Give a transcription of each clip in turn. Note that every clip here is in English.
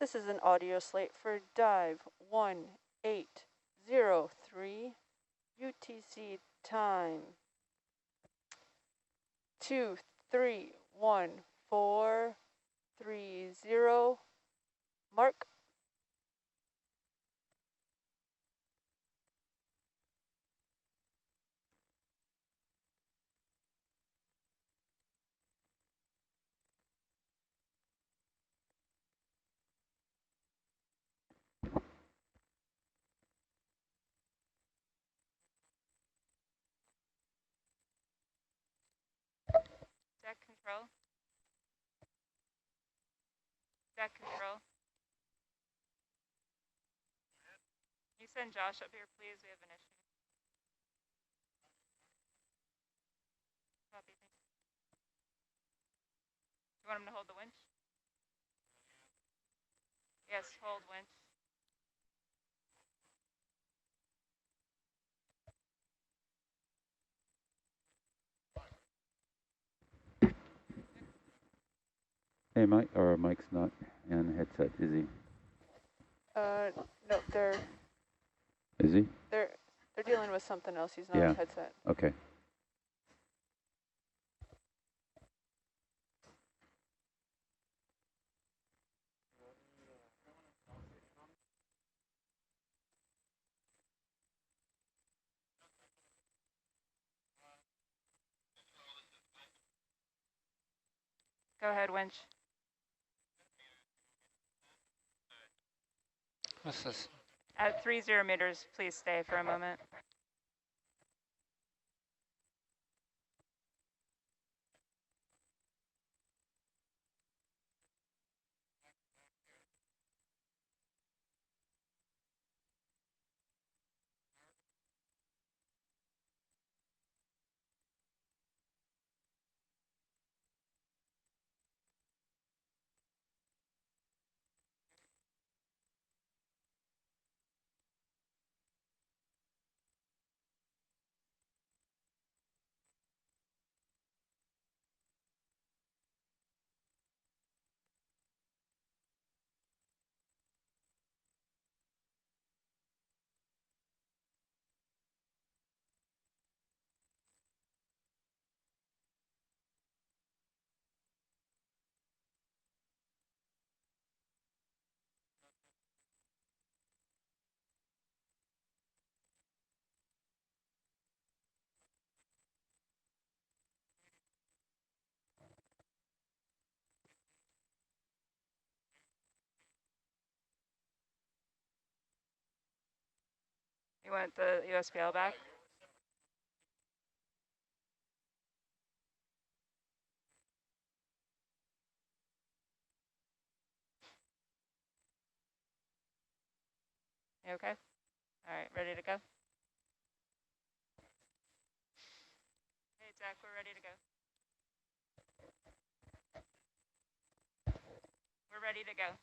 This is an audio slate for dive 1803, UTC time 231430, mark. Deck control. Deck control. Can you send Josh up here, please? We have an issue. Copy, thanks. You want him to hold the winch? Yes, hold winch. Hey, Mike, or Mike's not in the headset, is he? No, they're Is he? they're dealing with something else. He's not Yeah. on headset. Okay. Go ahead, winch. What's this? At 30 meters, please stay for a moment. You want the USPL back? You okay? All right, ready to go? Hey, Zach, we're ready to go. We're ready to go.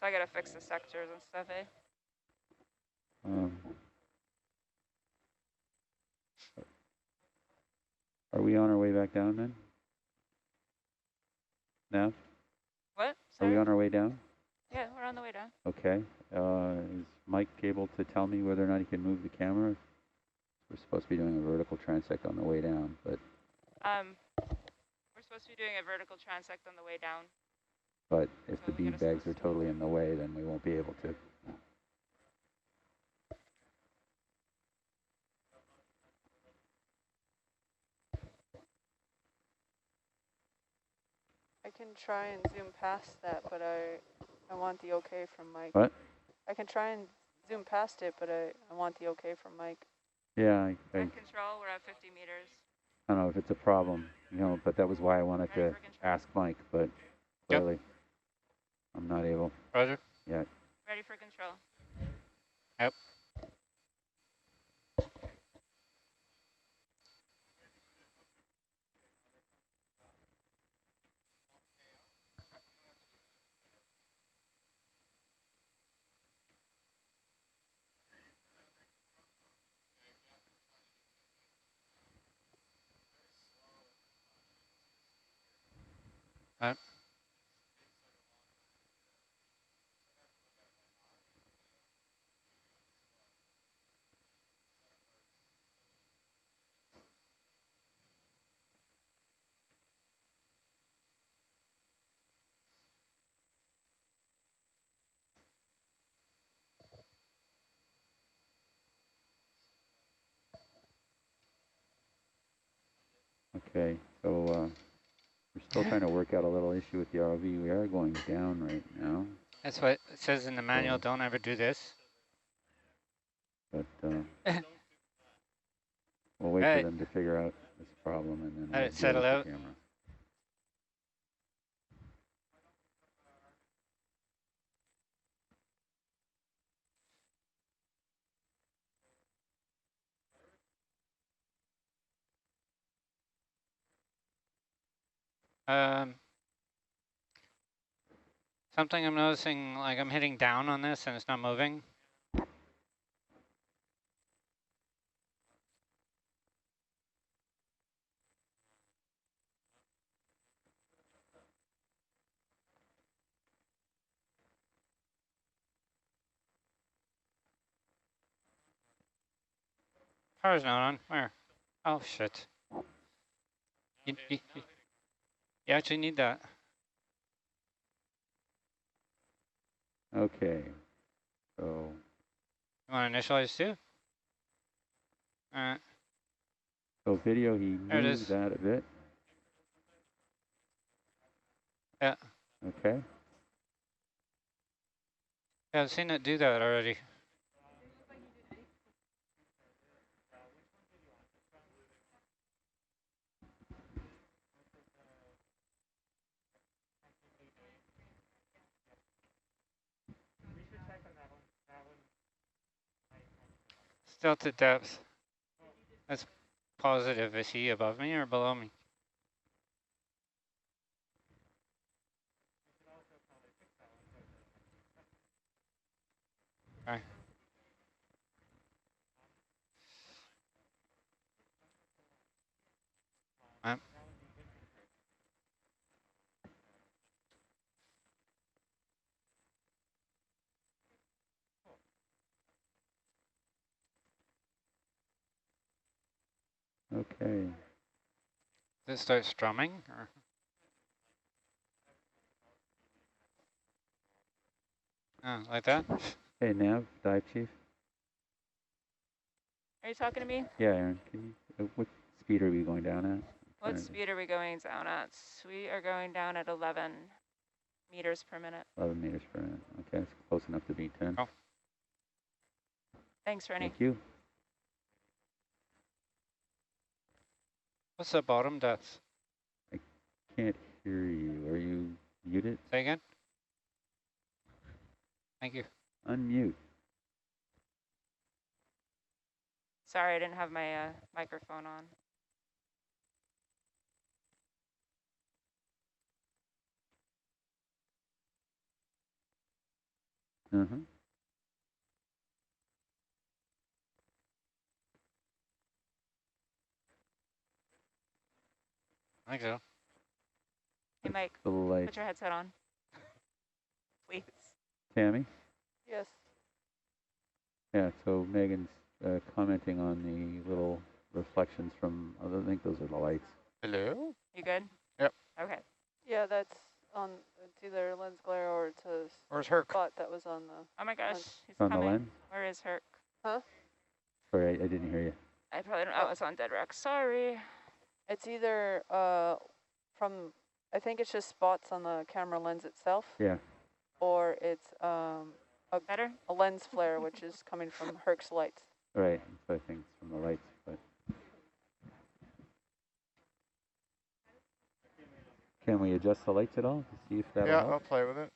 So I gotta fix the sectors and stuff, eh? Are we on our way back down then? Now? What? Are we Sorry? on our way down? Yeah, we're on the way down. Okay. Is Mike able to tell me whether or not he can move the camera? We're supposed to be doing a vertical transect on the way down, but... We're supposed to be doing a vertical transect on the way down. But if So the bead bags are totally in the way, then we won't be able to. can try and zoom past that, but I want the okay from Mike. What? I can try and zoom past it, but I want the okay from Mike. Yeah, I Control, we're at 50 meters. don't know if it's a problem, you know, but that was why I wanted Ready to for control? ask Mike, but clearly I'm not able Roger. yet. Ready for control. Yep. Okay, so we're still trying to work out a little issue with the ROV. We are going down right now, That's what it says in the manual. Don't ever do this. but we'll wait for them to figure out this problem and then Let we'll it settle deal with out. the camera. Something I'm noticing, like I'm hitting down on this and it's not moving. Power's not on. Where? Oh, shit. You actually need that. Okay, so You want to initialize too? so video, he There it moved is. that a bit. Yeah. Okay. Yeah, I've seen it do that already. Still to depth. That's positive. Is he above me or below me? Okay. Okay. Does it start strumming? Or? Oh, like that? Hey, Nav, dive chief. Are you talking to me? Yeah, Aaron, can you, what speed are we going down at? What speed are we going down at? We are going down at 11 meters per minute. 11 meters per minute. Okay, that's close enough to beat 10. Oh. Thanks, Rennie. Thank you. What's the bottom depth? Can't hear you. Are you muted? Say again? Thank you. Unmute. Sorry, I didn't have my microphone on. Uh-huh. I think so. Hey, Mike, The light. put your headset on, please. Tammy? Yes. Yeah, so Megan's commenting on the little reflections from, I don't think those are the lights. Hello? You good? Yep. Okay. Yeah, that's on. It's either lens glare or it's a Where's Herc? spot that was on the. Oh my gosh, Lens. he's On the coming. lens? Where is Herc? Sorry, I didn't hear you. I probably don't know. Oh, it's on dead wreck. Sorry. It's either from I think it's just spots on the camera lens itself, Yeah. or it's Better? a lens flare, which is coming from Herc's lights. Right. So I think it's from the lights, but. Can we adjust the lights at all to see if that'll Yeah, help? I'll play with it.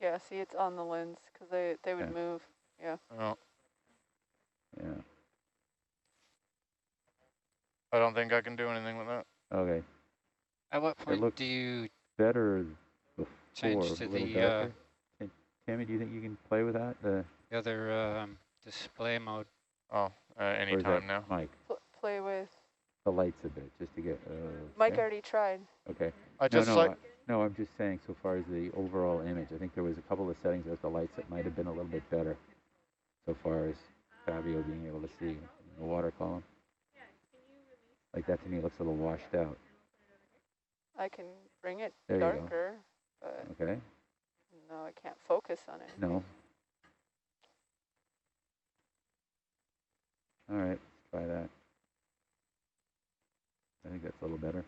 Yeah, see, it's on the lens because they would Yeah. move. Yeah. Oh, Yeah. I don't think I can do anything with that. Okay. At what point looks do you Better before, change a to little the darker. Hey, Tammy, do you think you can play with that? other display mode? Oh, Or is anytime that now. Mike? Play with. The lights a bit, just to get. Mike okay. already tried. Okay. I just like. No, I'm just saying. So far as the overall image, I think there was a couple of settings with the lights that might have been a little bit better. So far as Fabio being able to see the water column. Like that to me looks a little washed out. I can bring it There you go. darker, but Okay. no, I can't focus on it. No. All right, let's try that. I think that's a little better.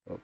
Oh.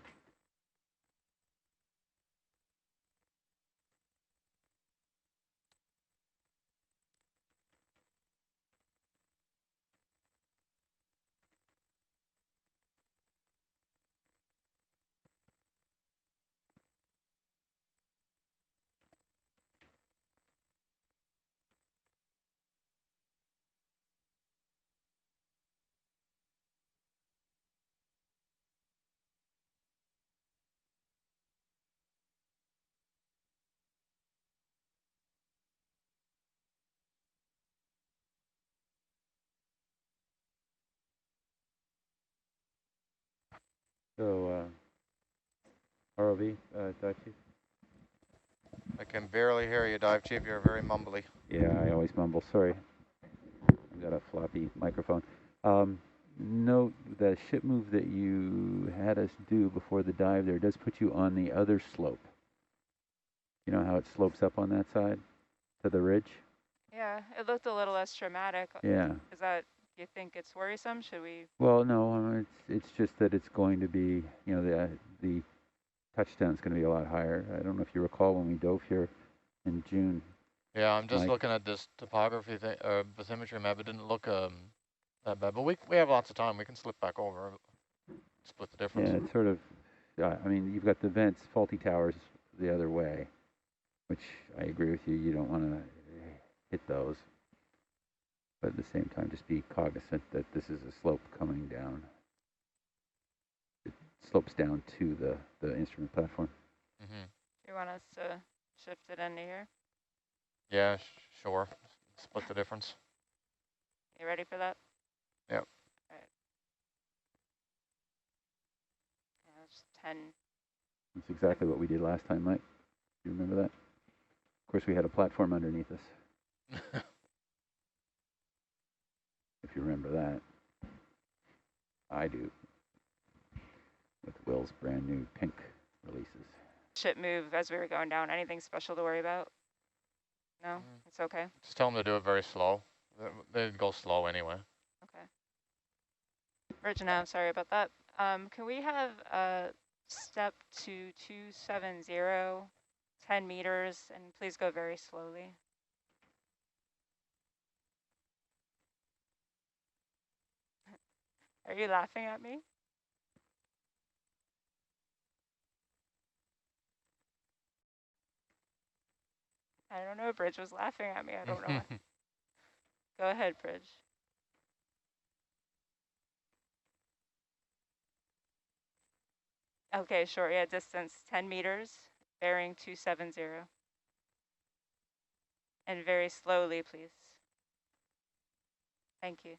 So, ROV, Dive Chief? I can barely hear you, Dive Chief. You're very mumbly. Yeah, I always mumble. Sorry. I've got a floppy microphone. Note the ship move that you had us do before the dive there does put you on the other slope. You know how it slopes up on that side to the ridge? Yeah, it looked a little less dramatic. Yeah. Is that, you think it's worrisome? Should we? Well, no, it's just that it's going to be, you know, the touchdown's going to be a lot higher. I don't know if you recall when we dove here in June. Yeah, I'm just Mike? looking at this topography thing, bathymetry map. It didn't look that bad, but we have lots of time. We can slip back over, split the difference. Yeah, it's sort of, I mean, you've got the vents, faulty towers the other way, which I agree with you. You don't want to hit those. But at the same time, just be cognizant that this is a slope coming down. It slopes down to the instrument platform. Mm-hmm. You want us to shift it into here? Yeah, sure. Split the difference. You ready for that? Yep. All right. Yeah, it's 10. That's exactly what we did last time, Mike. Do you remember that? Of course, we had a platform underneath us, if you remember that. I do. With Will's brand new pink releases. Ship move as we were going down. Anything special to worry about? No, it's okay. Just tell them to do it very slow. They go slow anyway. Okay. Virgin, I'm sorry about that. Can we have step to 270, 10 meters, and please go very slowly. Are you laughing at me? I don't know, Bridge was laughing at me. I don't know. Go ahead, Bridge. Okay, sure, yeah, distance 10 meters, bearing 270. And very slowly, please. Thank you.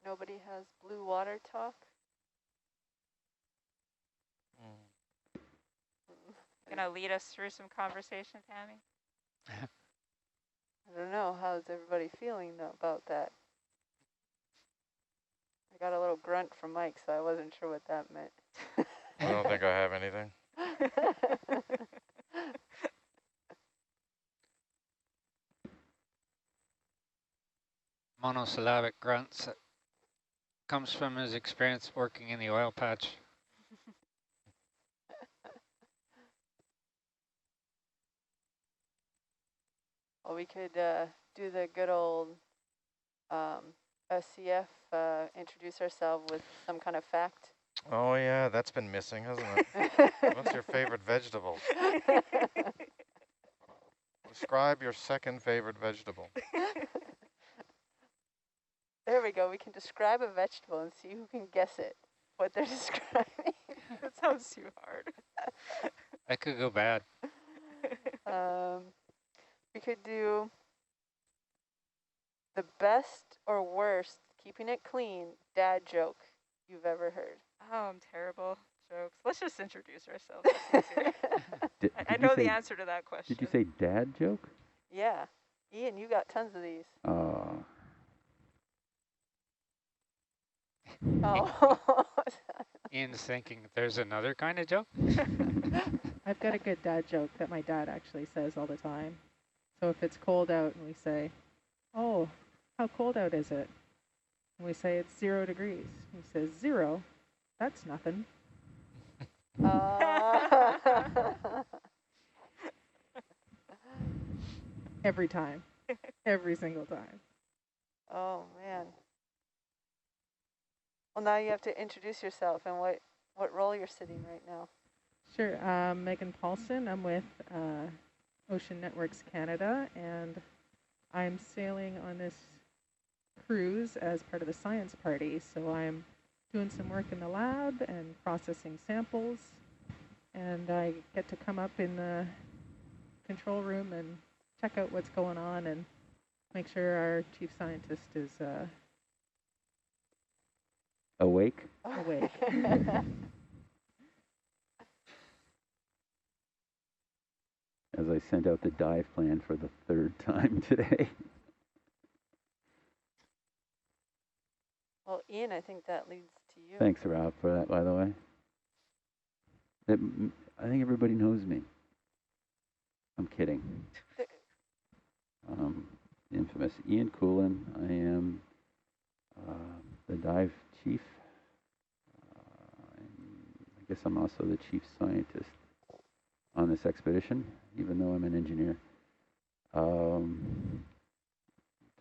Nobody has blue water talk? Gonna lead us through some conversation, Tammy? I don't know. How's everybody feeling about that? I got a little grunt from Mike, so I wasn't sure what that meant. I don't think I have anything. monosyllabic grunts. That comes from his experience working in the oil patch. Well, we could do the good old SCF, introduce ourselves with some kind of fact. Oh yeah, that's been missing, hasn't it? What's your favorite vegetable? Describe your second favorite vegetable. There we go. We can describe a vegetable and see who can guess it, what they're describing. That sounds too hard. That could go bad. We could do the best or worst, keeping it clean, dad joke you've ever heard. Oh, I'm terrible. Jokes. Let's just introduce ourselves. That's easier. I Did know you say, the answer to that question. Did you say dad joke? Yeah. Ian, you got tons of these. Oh. Oh. Ian's thinking there's another kind of joke. I've got a good dad joke that my dad actually says all the time. So if it's cold out and we say, oh, how cold out is it? And we say it's 0 degrees. He says, 0? That's nothing. Every time. Every single time. Oh, man. Well, now you have to introduce yourself and what role you're sitting right now. Sure. Megan Paulson. I'm with Ocean Networks Canada, and I'm sailing on this cruise as part of the science party. So I'm doing some work in the lab and processing samples, and I get to come up in the control room and check out what's going on and make sure our chief scientist is Awake? awake. As I sent out the dive plan for the 3rd time today. Well, Ian, I think that leads to you. Thanks, Rob, for that, by the way. I think everybody knows me. I'm kidding. Infamous Ian Coolin. I am the dive chief. I guess I'm also the chief scientist on this expedition, even though I'm an engineer.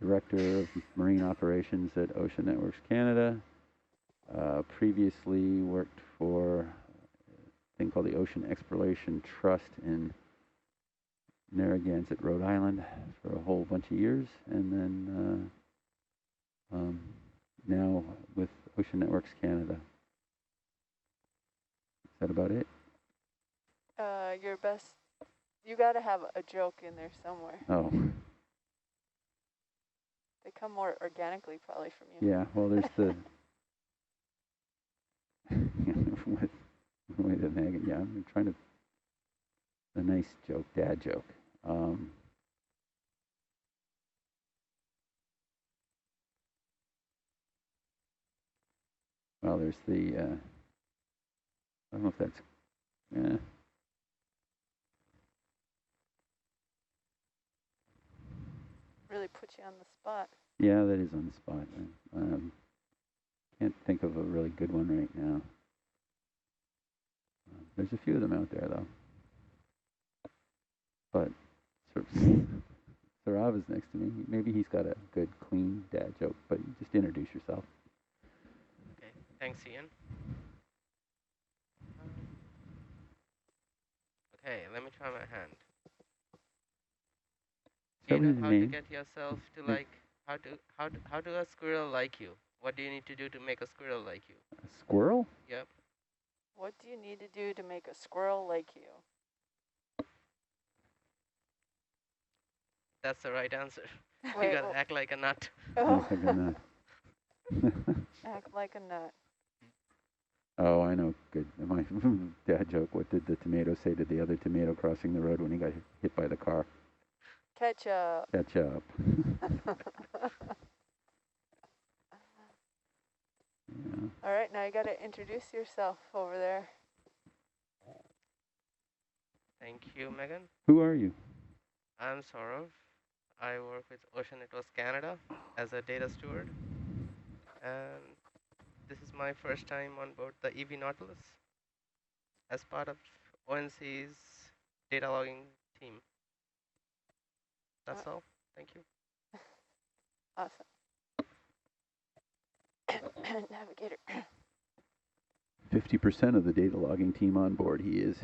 Director of Marine Operations at Ocean Networks Canada. Previously worked for a thing called the Ocean Exploration Trust in Narragansett, Rhode Island for a whole bunch of years, and then now with Ocean Networks Canada. Is that about it? Your best, you got to have a joke in there somewhere. Oh, They come more organically probably from you. yeah, well, there's the... with the Megan, yeah, I'm trying to... A nice joke, dad joke. Well, there's the... I don't know if that's... Really put you on the spot. Yeah, that is on the spot. Can't think of a really good one right now. There's a few of them out there, though. But Saurav is next to me. Maybe he's got a good, clean dad joke, but you just introduce yourself. Okay, thanks, Ian. Okay, let me try my hand. Do you know how to get yourself to like, how do a squirrel like you? What do you need to do to make a squirrel like you? A squirrel? Yep. What do you need to do to make a squirrel like you? That's the right answer. Wait, You gotta act like a nut. Oh. Act like a nut. Act like a nut. Oh, I know. Good. My dad joke. What did the tomato say to the other tomato crossing the road when he got hit by the car? Catch up. Catch up. Yeah. All right, now you got to introduce yourself over there. Thank you, Megan. Who are you? I'm Saurav. I work with Ocean Networks Canada as a data steward, and this is my first time on board the EV Nautilus as part of ONC's data logging team. That's all. Thank you. Awesome. Navigator. 50% of the data logging team on board. He is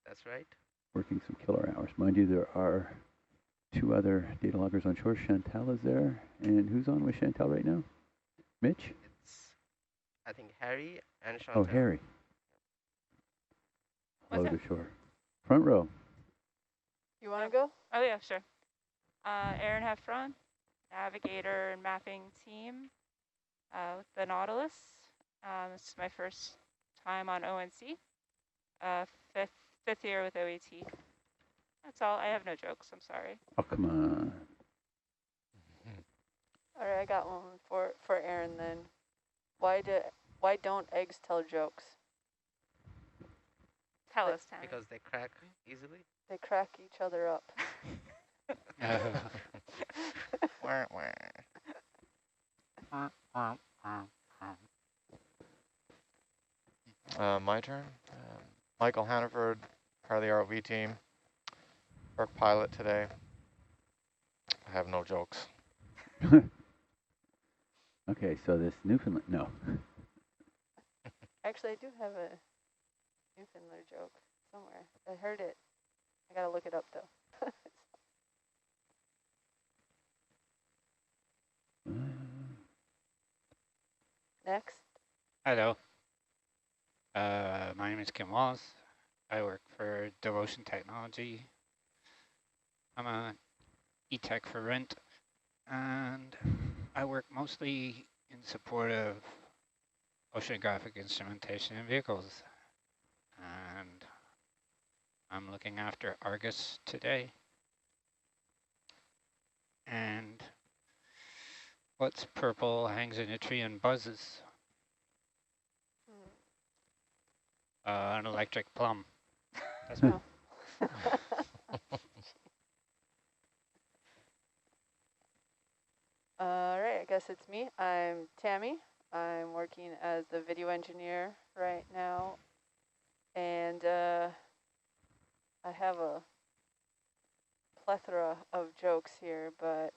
That's right. working some killer hours. Mind you, there are 2 other data loggers on shore. Chantal is there. And who's on with Chantal right now? Mitch? It's, I think, Harry and Chantal. Oh, Harry. What's Low that? to shore. Front row. You want to go? Oh yeah, sure. Aaron Heffron, navigator and mapping team with the Nautilus. This is my first time on ONC. Fifth year with OET. That's all. I have no jokes. I'm sorry. Oh, come on. All right, I got one for Aaron then. Why don't eggs tell jokes? Tell us, Tammy. Because they crack easily. They crack each other up. Wah, wah. My turn. Michael Hannaford, part of the ROV team. Work pilot today. I have no jokes. Okay, so this Newfoundland, no. Actually, I do have a Newfoundland joke somewhere. I heard it. I gotta look it up though. Next. Hello. My name is Kim Wallace. I work for Devotion Technology. I'm a E-Tech for rent, and I work mostly in support of oceanographic instrumentation in vehicles. And I'm looking after Argus today. And what's purple, hangs in a tree and buzzes? An electric plum. That's Oh. All right, I guess it's me. I'm Tammy. I'm working as the video engineer right now. And I have a plethora of jokes here, but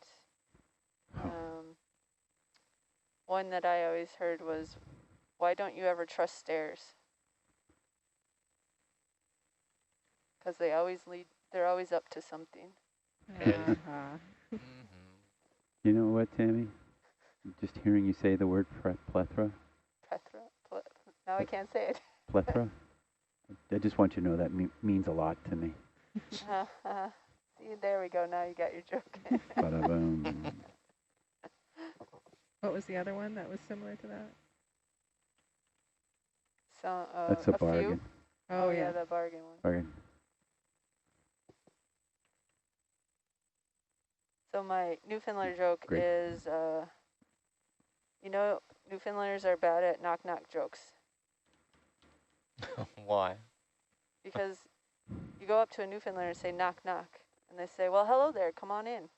one that I always heard was, why don't you ever trust stairs? Because they're always up to something. You know what, Tammy? Just hearing you say the word plethora. Now I can't say it. Plethora? I just want you to know that means a lot to me. See, there we go. Now you got your joke. Ba-da-boom. What was the other one that was similar to that? So, That's a few? bargain. Oh yeah, the bargain one. Bargain. So my Newfoundlander joke Great. is, you know, Newfoundlanders are bad at knock-knock jokes. Why? Because you go up to a Newfoundlander and say knock-knock, and they say, well, hello there, come on in.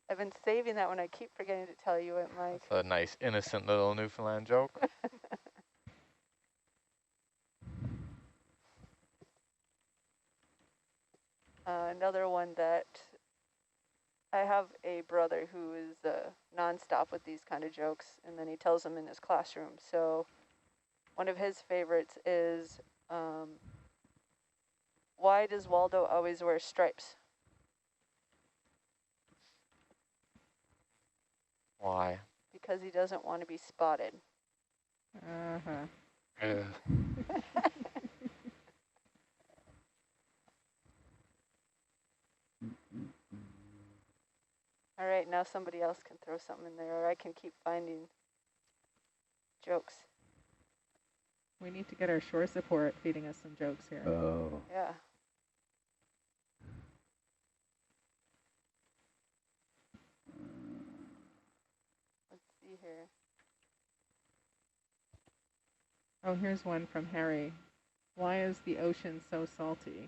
I've been saving that one. I keep forgetting to tell you it, Mike. That's a nice, innocent little Newfoundland joke. Another one that I have a brother who is nonstop with these kind of jokes, and then he tells them in his classroom. So one of his favorites is, why does Waldo always wear stripes? Why? Because he doesn't want to be spotted. All right, now somebody else can throw something in there, or I can keep finding jokes. We need to get our shore support feeding us some jokes here. Oh. Yeah. Let's see here. Oh, here's one from Harry. Why is the ocean so salty?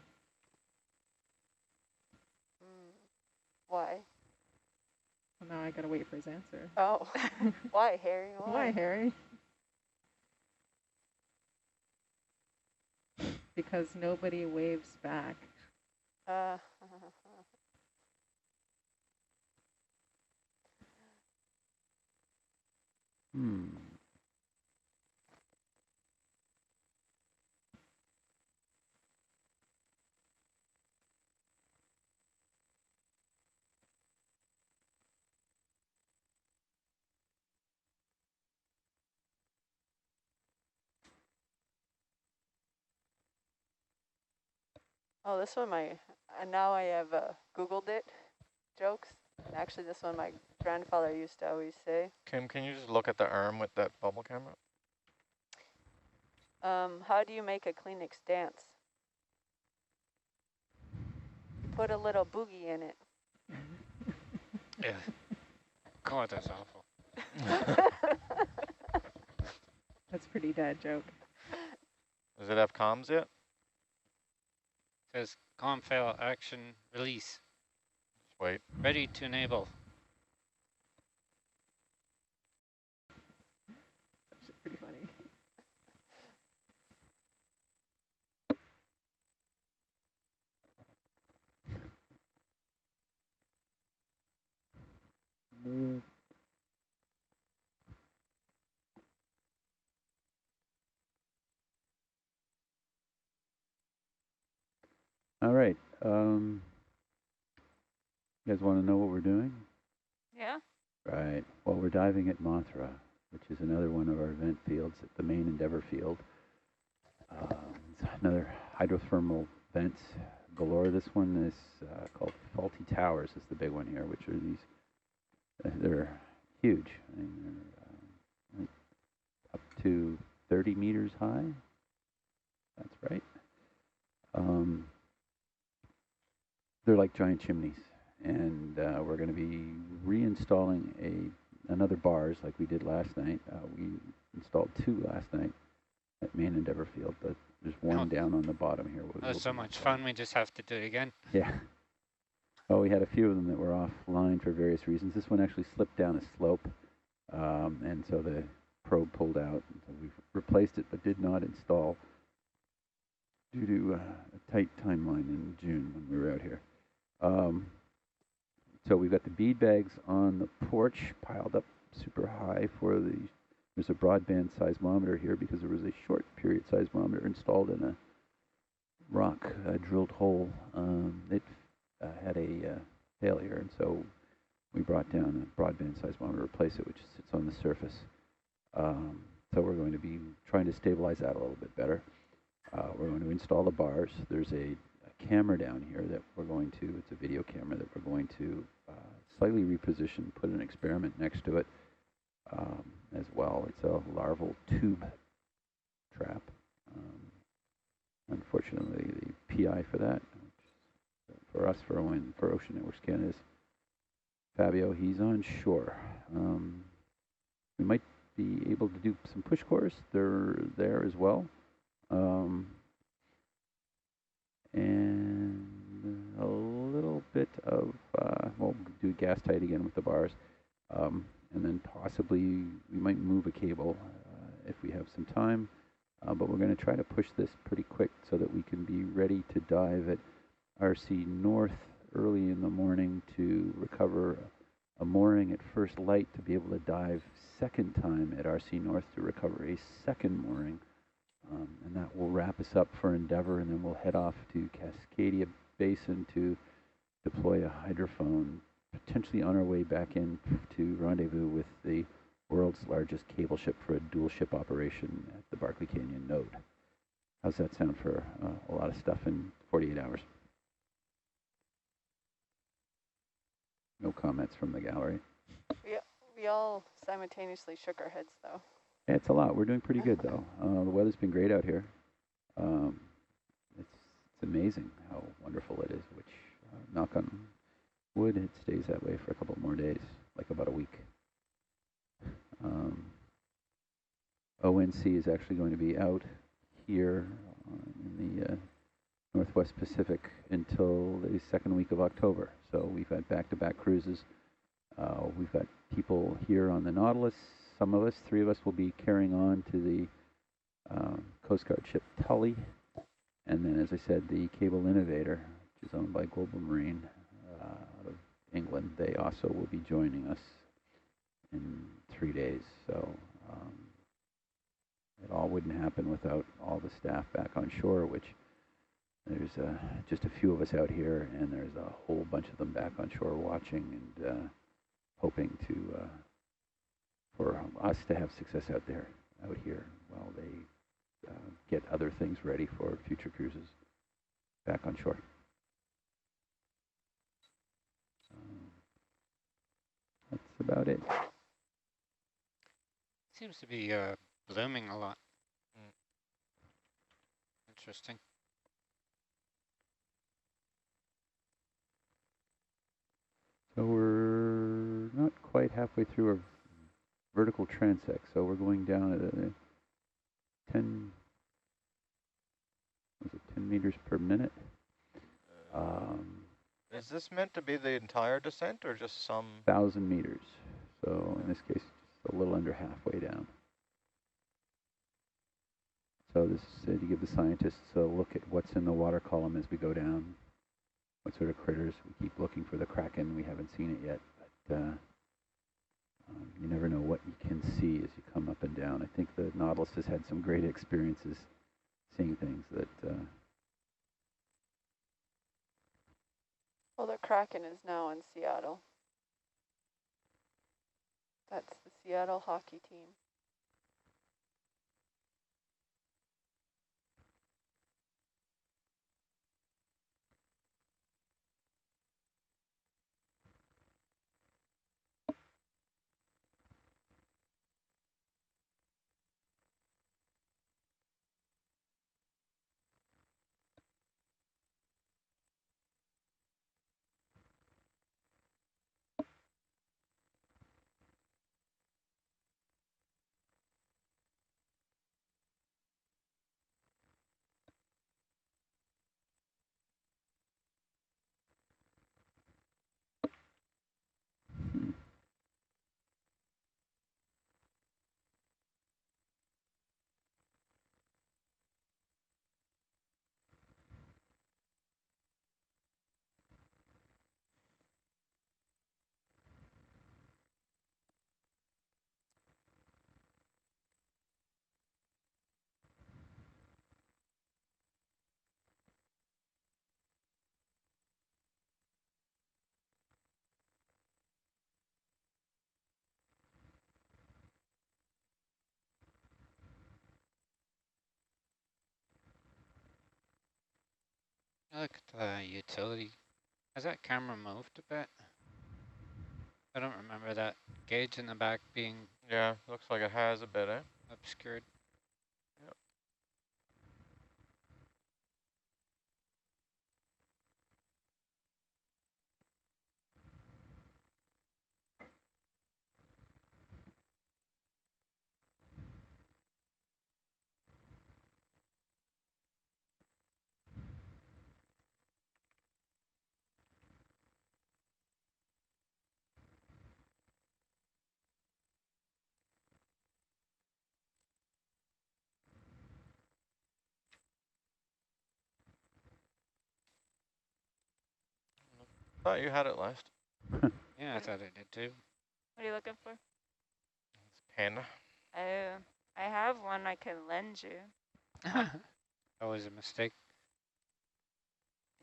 Why? Well, now I gotta wait for his answer. Oh, why, Harry? Why, Harry? Because nobody waves back. Oh, this one now I have Googled it, jokes. Actually, this one my grandfather used to always say. Kim, can you just look at the arm with that bubble camera? How do you make a Kleenex dance? You put a little boogie in it. Yeah. God, that's awful. That's a pretty dad joke. Does it have comms yet? Says com fail action release. Just wait. Ready to enable. That's pretty funny. All right. You guys want to know what we're doing? Yeah. Right. Well, we're diving at Mothra, which is another one of our event fields at the main Endeavour field. It's another hydrothermal vents galore. This one is called Faulty Towers is the big one here, which are these, they're huge. I mean, they're up to 30 meters high. That's right. They're like giant chimneys, and we're going to be reinstalling another bars like we did last night. We installed 2 last night at main Endeavour field, but there's one down on the bottom here. That was so much fun, we just have to do it again. Yeah. Oh, we had a few of them that were offline for various reasons. This one actually slipped down a slope, and so the probe pulled out. So we replaced it, but did not install due to a tight timeline in June when we were out here. So we've got the bead bags on the porch piled up super high for there's a broadband seismometer here because there was a short period seismometer installed in a rock drilled hole. It had a failure, and so we brought down a broadband seismometer to replace it, which sits on the surface. So we're going to be trying to stabilize that a little bit better. We're going to install the bars. There's a camera down here that we're going to, it's a video camera that we're going to slightly reposition, put an experiment next to it as well. It's a larval tube trap. Unfortunately, the PI for that, for us, for Ocean Networks Canada, is Fabio. He's on shore. We might be able to do some push cores. They're there as well. And a little bit of, we'll do gas tight again with the bars. And then possibly we might move a cable if we have some time. But we're going to try to push this pretty quick so that we can be ready to dive at RC North early in the morning to recover a mooring at first light, to be able to dive second time at RC North to recover a second mooring. And that will wrap us up for Endeavour, and then we'll head off to Cascadia Basin to deploy a hydrophone, potentially on our way back in to rendezvous with the world's largest cable ship for a dual ship operation at the Barkley Canyon node. How's that sound for a lot of stuff in 48 hours? No comments from the gallery. We all simultaneously shook our heads, though. Yeah, it's a lot. We're doing pretty good, though. The weather's been great out here. It's amazing how wonderful it is, which, knock on wood, it stays that way for a couple more days, like about a week. ONC is actually going to be out here in the Northwest Pacific until the second week of October. So we've had back-to-back cruises. We've got people here on the Nautilus. Some of us, 3 of us, will be carrying on to the Coast Guard ship Tully. And then, as I said, the Cable Innovator, which is owned by Global Marine out of England, they also will be joining us in 3 days. So it all wouldn't happen without all the staff back on shore, which there's just a few of us out here, and there's a whole bunch of them back on shore watching and hoping to for us to have success out here while they get other things ready for future cruises back on shore. That's about it. Seems to be blooming a lot. Interesting. So we're not quite halfway through our vertical transect, so we're going down at a 10 meters per minute. Is this meant to be the entire descent or just some? 1,000 meters. So in this case, just a little under halfway down. So this is to give the scientists a look at what's in the water column as we go down. What sort of critters. We keep looking for the Kraken. We haven't seen it yet, but you never know what you can see as you come up and down. I think the Nautilus has had some great experiences seeing things that... Well, the Kraken is now in Seattle. That's the Seattle hockey team. Look at the utility. Has that camera moved a bit? I don't remember that gauge in the back being Yeah, looks like it has a bit, eh? obscured. Yep. Thought you had it left. Yeah, I thought it did too. What are you looking for? It's pen. Oh, I have one I can lend you. That was a mistake.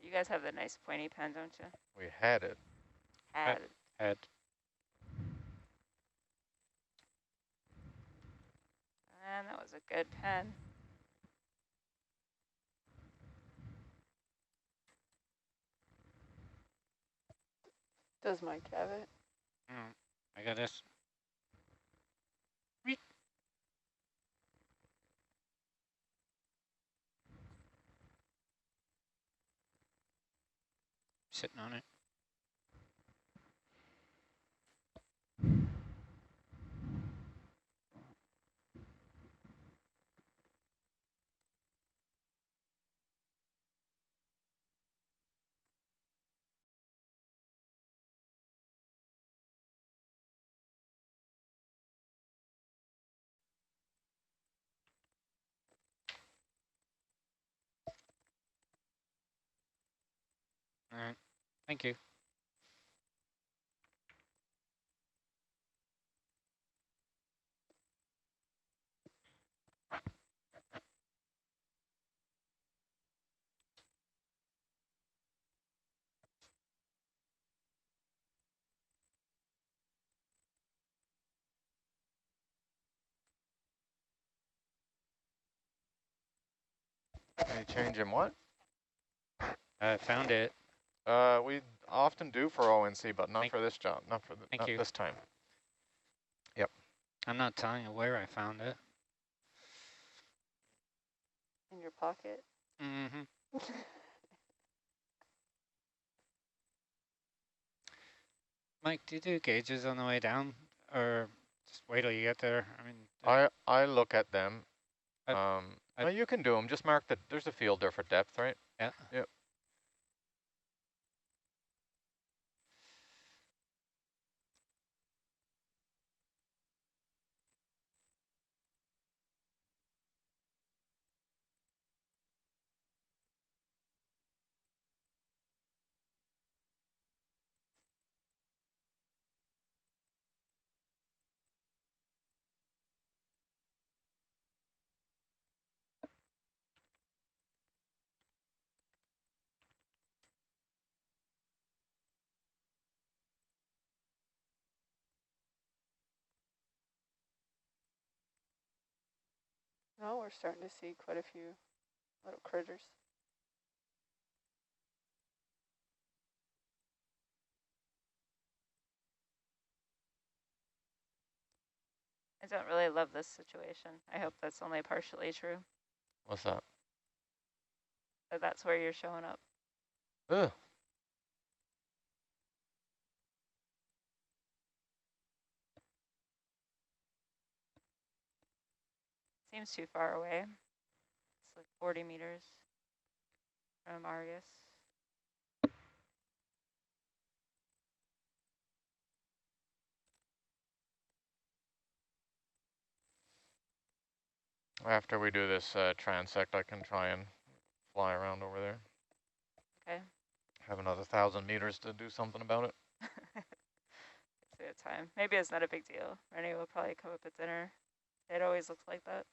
You guys have the nice pointy pen, don't you? We had it. Had it. Had. And that was a good pen. Does Mike have it? I got this. Sitting on it. Thank you. Any change in what? I found it. We often do for ONC, but not Thank- for this job, not Thank you. this time. Yep. I'm not telling you where I found it. In your pocket. Mm-hmm. Mike, do you do gauges on the way down, or just wait till you get there? I mean, I look at them. I- No, you can do them. Just mark that there's a field there for depth, right? yeah. Yep. Oh, we're starting to see quite a few little critters. I don't really love this situation. I hope that's only partially true. What's that? That that's where you're showing up. Ugh. Seems too far away. It's like 40 meters from Argus. After we do this transect, I can try and fly around over there. Okay. Have another 1,000 meters to do something about it. It's a good time. Maybe it's not a big deal. Rennie will probably come up at dinner. It always looks like that.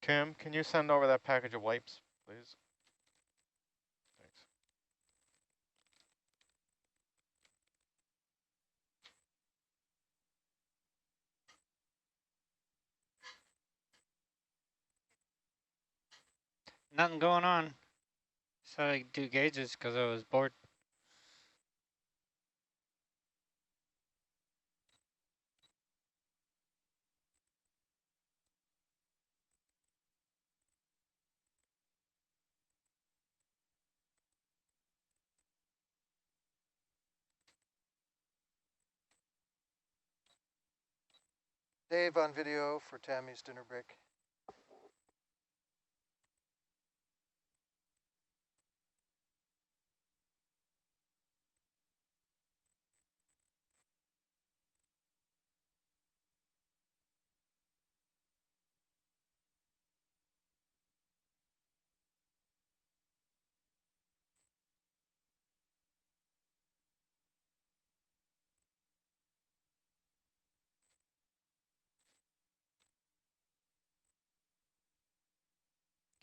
Kim, can you send over that package of wipes, please? Thanks. Nothing going on. So I do gauges because I was bored. Dave on video for Tammy's dinner break.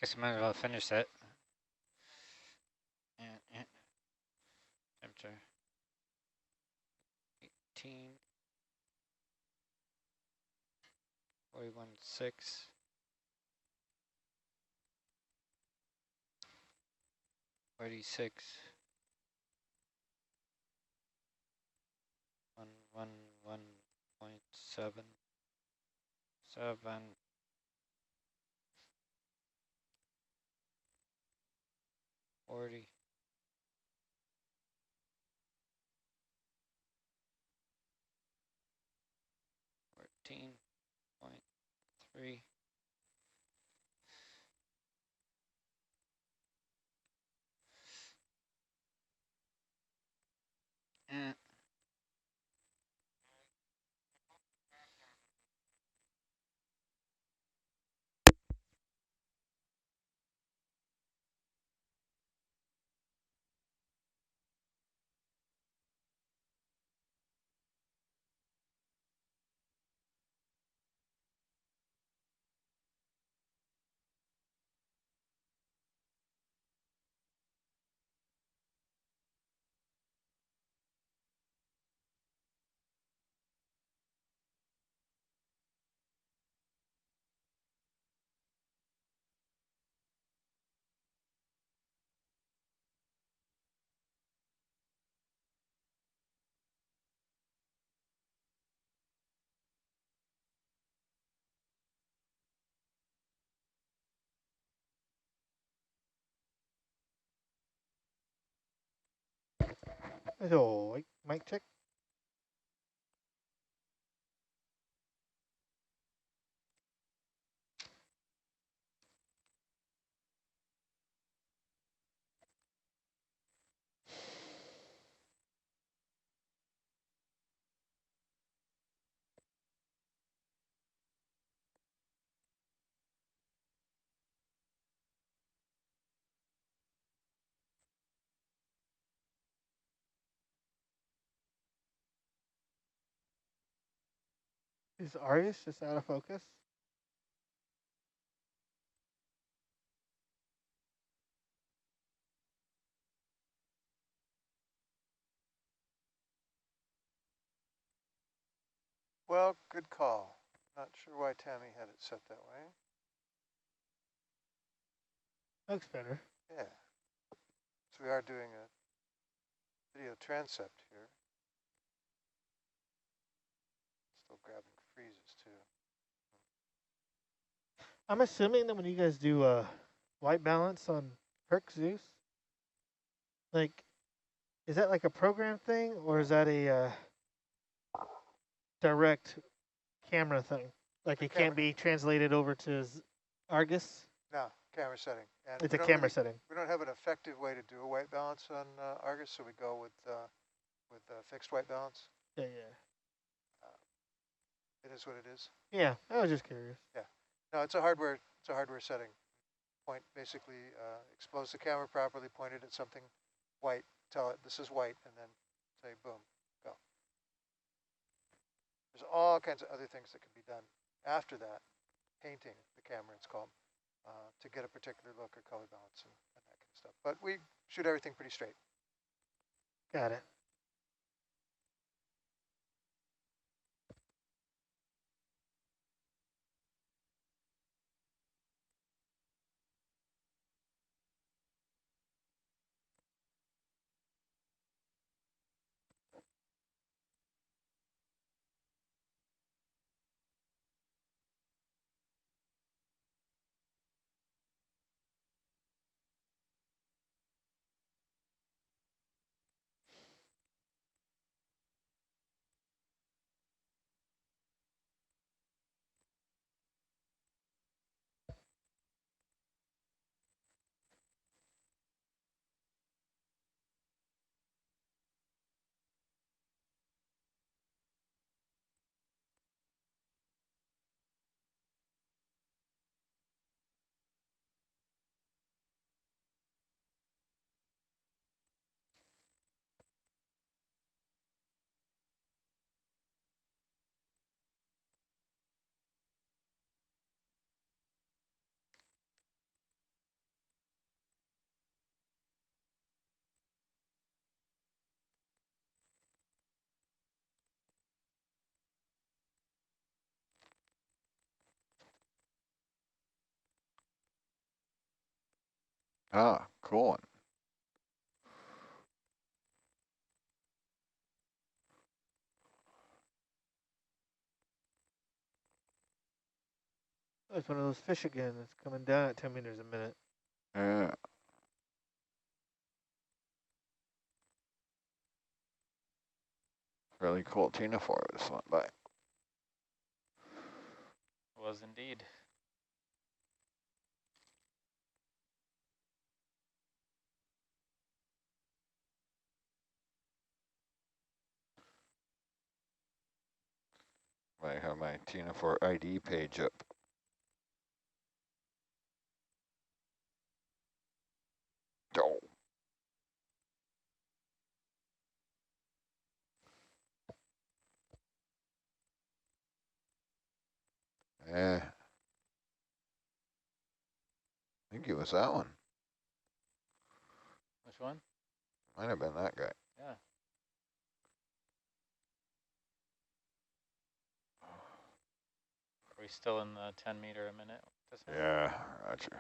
Guess I might as well finish it. And temperature 18, 41.6. 46. 111.77. 40. 14.3. And Hello, mic check. Is Arius just out of focus? Well, good call. Not sure why Tammy had it set that way. Looks better. Yeah. So we are doing a video transept here. Still grabbing freezes too. I'm assuming that when you guys do white balance on Hercules, like, is that like a program thing or is that a direct camera thing? Like it can't be translated over to Argus? No, camera setting. And It's a camera setting. We don't have an effective way to do a white balance on Argus, so we go with fixed white balance. Yeah, yeah. It is what it is. Yeah, I was just curious. Yeah. No, it's a hardware setting. Point basically expose the camera properly, point it at something white, tell it this is white, and then say boom, go. There's all kinds of other things that can be done after that, painting the camera it's called, to get a particular look or color balance and that kind of stuff. But we shoot everything pretty straight. Got it. Ah, cool one. Oh, it's one of those fish again. It's coming down at 10 meters a minute. Yeah. Really cool ctenophore this went by. Was indeed. I have my ctenophore ID page up. Oh. Yeah. I think it was that one. Which one? Might have been that guy. Yeah. Are we still in the 10 meter a minute? Yeah, roger.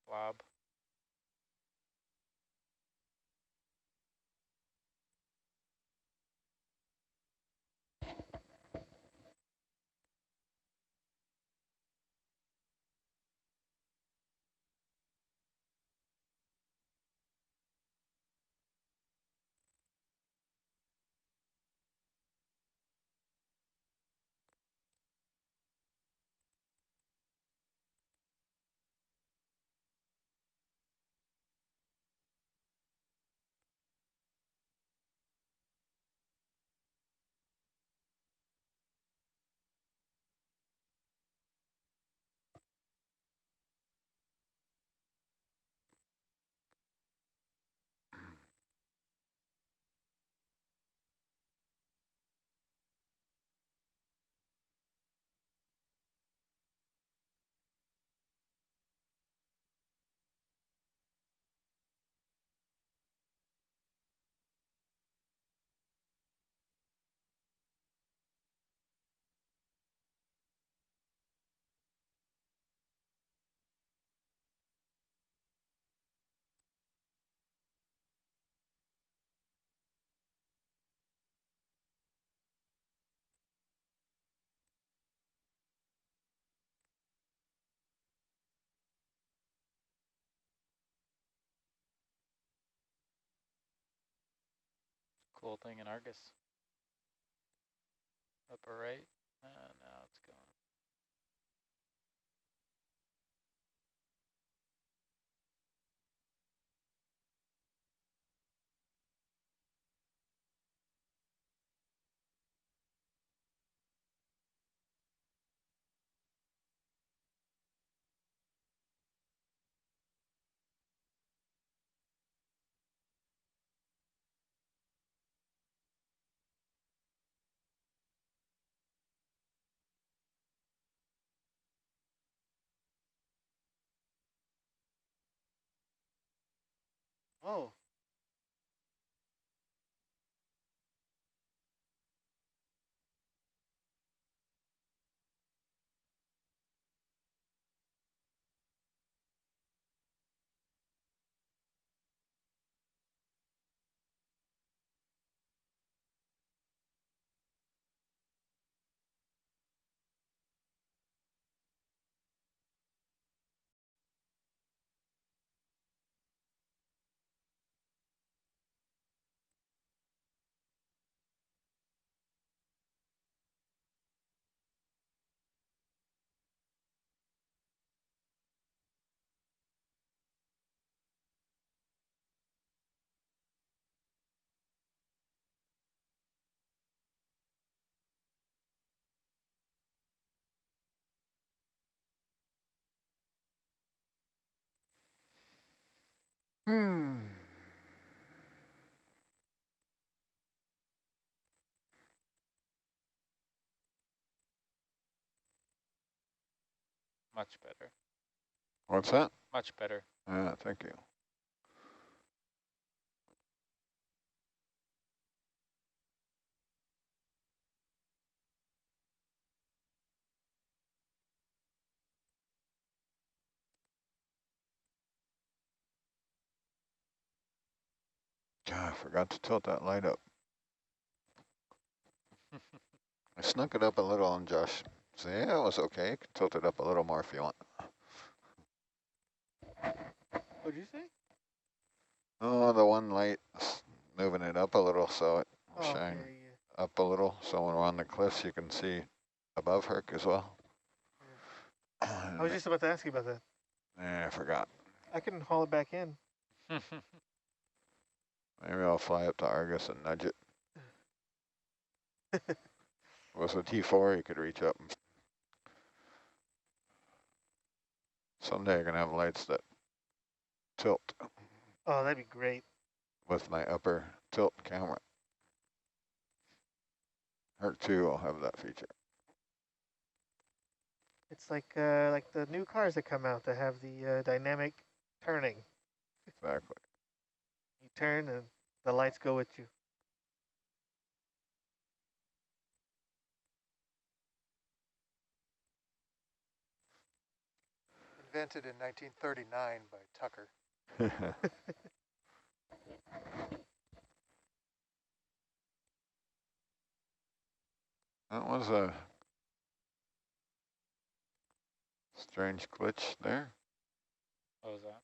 Blob. Cool thing in Argus. Upper right. Now it's going. Oh. Much better. What's that? Much better. Thank you. God, I forgot to tilt that light up. I snuck it up a little on Josh. So yeah, it was okay. You can tilt it up a little more if you want. What'd you say? Oh, the one light, moving it up a little so it will Oh, shine okay, up a little. So when we're on the cliffs, you can see above Herc as well. yeah. I was just about to ask you about that. Yeah, I forgot. I can haul it back in. Maybe I'll fly up to Argus and nudge it. With a T4, you could reach up. Someday I'm going to have lights that tilt Oh, that'd be great. with my upper tilt camera. Herc 2 will have that feature. It's like the new cars that come out that have the dynamic turning. Exactly. You turn and the lights go with you. Invented in 1939 by Tucker. That was a strange glitch there. What was that?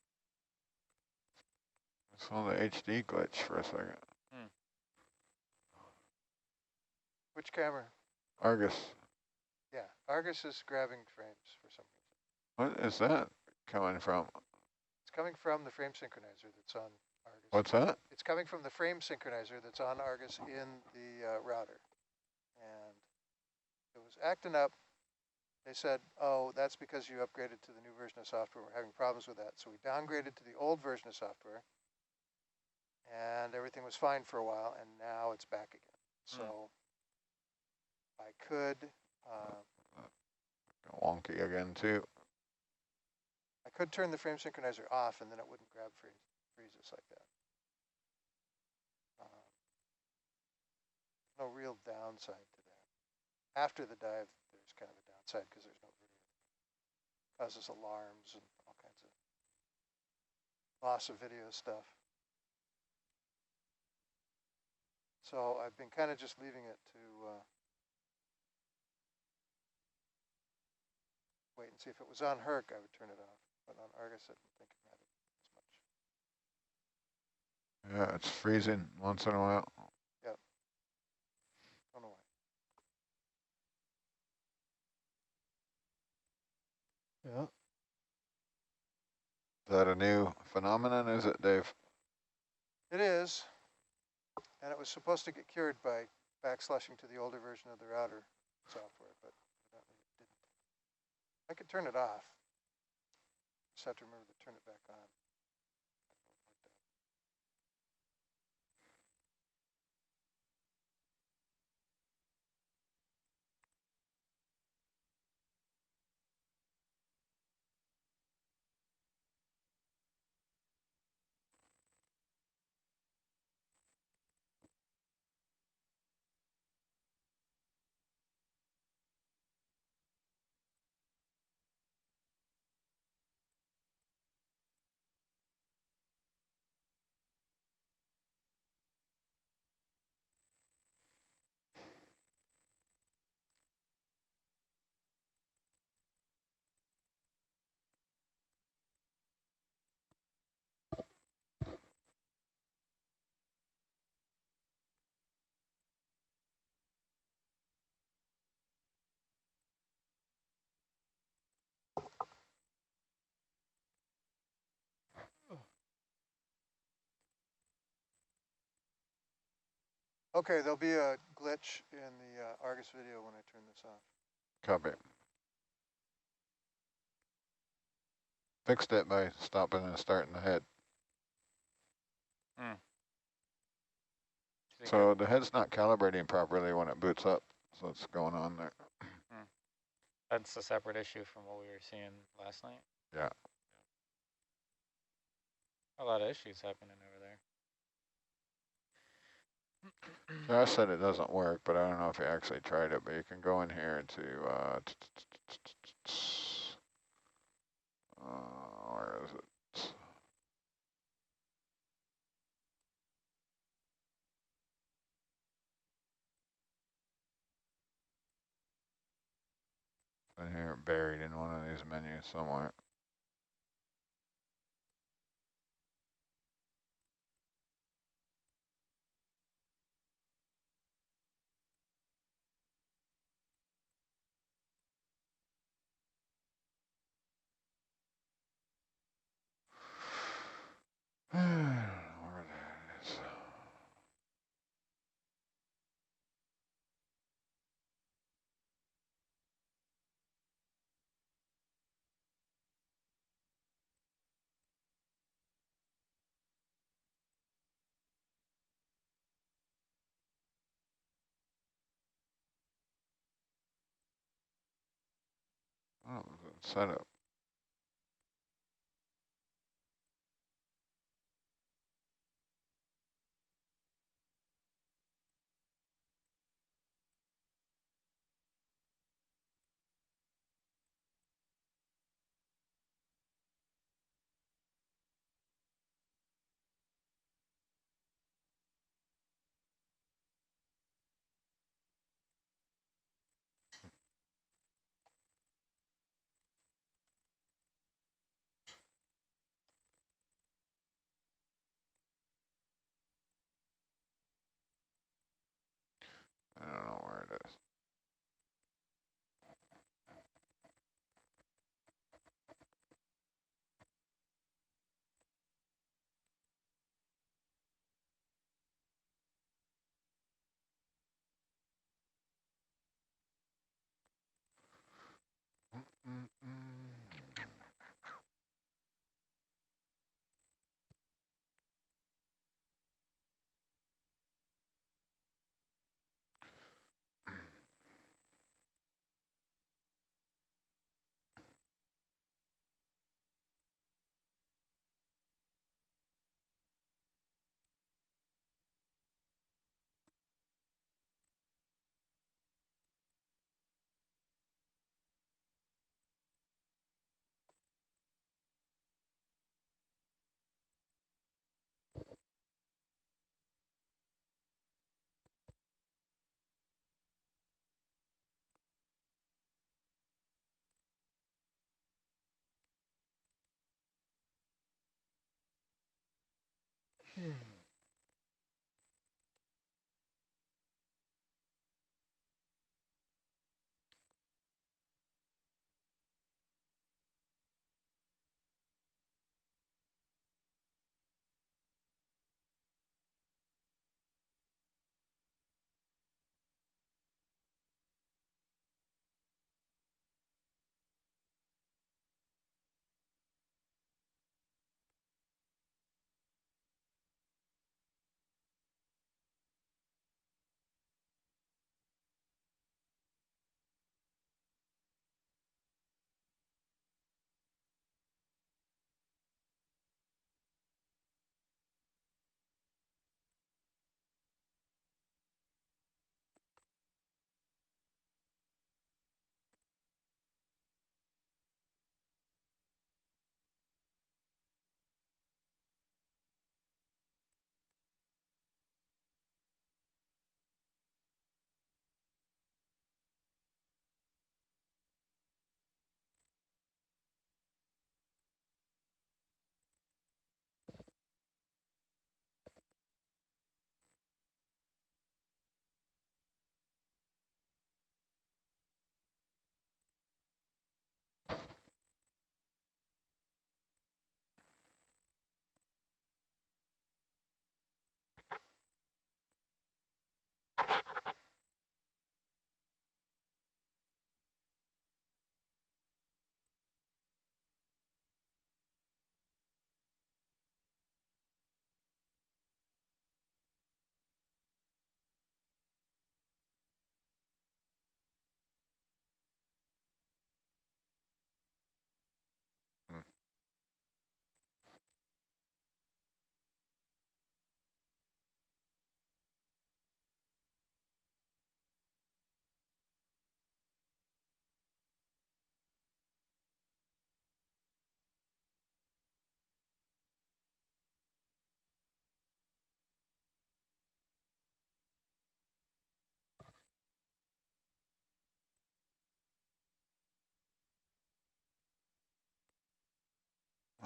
I saw the HD glitch for a second. Which camera? Argus. Yeah, Argus is grabbing frames for some reason. What is that coming from? It's coming from the frame synchronizer that's on Argus. What's that? It's coming from the frame synchronizer that's on Argus in the router. And it was acting up. They said, oh, that's because you upgraded to the new version of software. We're having problems with that. So we downgraded to the old version of software. And everything was fine for a while. And now it's back again. So I could... wonky again, too. I could turn the frame synchronizer off, and then it wouldn't grab freezes like that. No real downside to that. After the dive, there's kind of a downside because there's no video. It causes alarms and all kinds of loss of video stuff. So I've been kind of just leaving it to wait and see. If it was on Herc, I would turn it off. But on Argus, I don't think it mattered as much. Yeah, it's freezing once in a while. Yep. Don't know why. Yeah. Is that a new phenomenon, is it, Dave? It is. And it was supposed to get cured by backslashing to the older version of the router software, but evidently it didn't. I could turn it off. Just have to remember to turn it back on. Okay, there'll be a glitch in the Argus video when I turn this off. Copy. Fixed it by stopping and starting the head. Hmm. So the head's not calibrating properly when it boots up. So what's going on there? That's a separate issue from what we were seeing last night. Yeah. A lot of issues happening over there. Josh said it doesn't work, but I don't know if he actually tried it. But you can go in here to where is it? In here, buried in one of these menus somewhere. I don't know where that is. Oh, it's set up. I don't know where it is.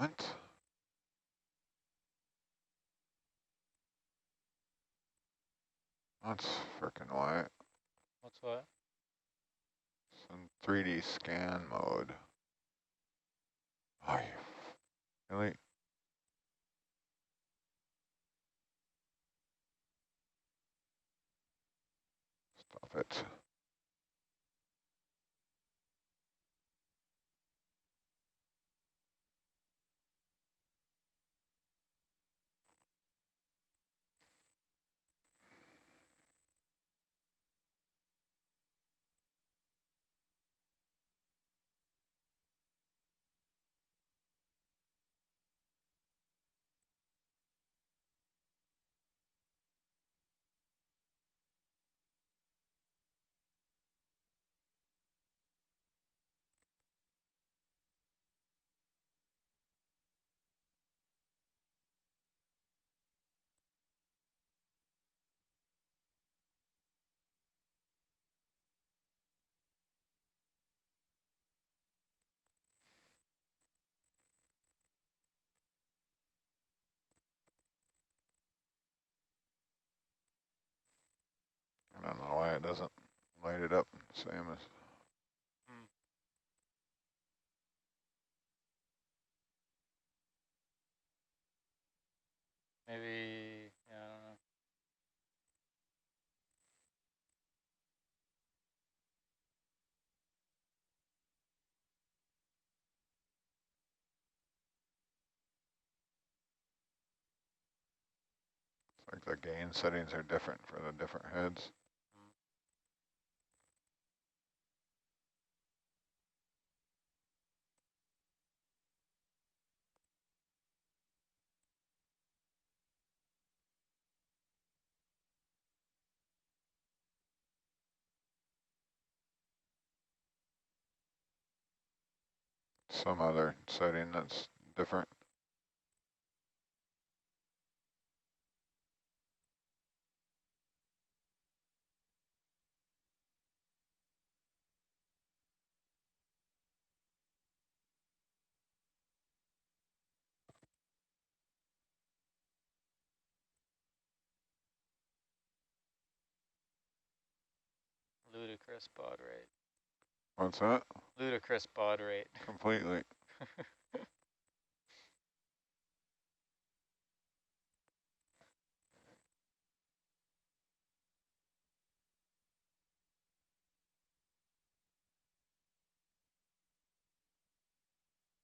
What? That's freaking white. What's what? It's in 3D scan mode. Oh, you really? Stop it. I don't know why it doesn't light it up same as. Hmm. Maybe, yeah, I don't know. It's like the gain settings are different for the different heads. Some other setting that's different. Ludicrous baud rate. What's that? Ludicrous baud rate. Completely.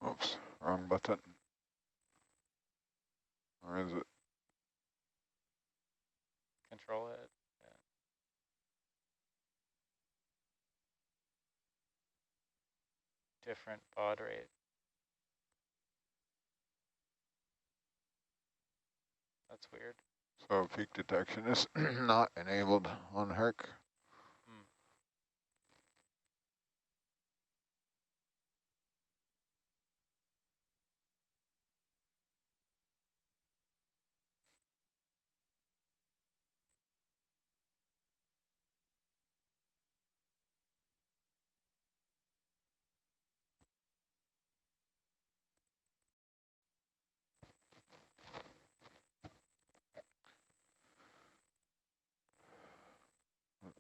Oops, wrong button. Or is it? Control it. Yeah. Different baud rate. That's weird. So peak detection is not enabled on Herc. Hmm.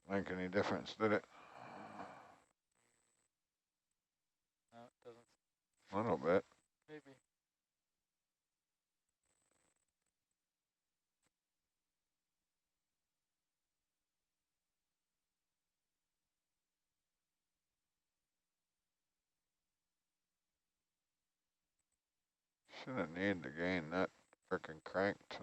Make any difference, did it? No, it doesn't. A little bit. Maybe. Shouldn't need to gain that frickin' crank to.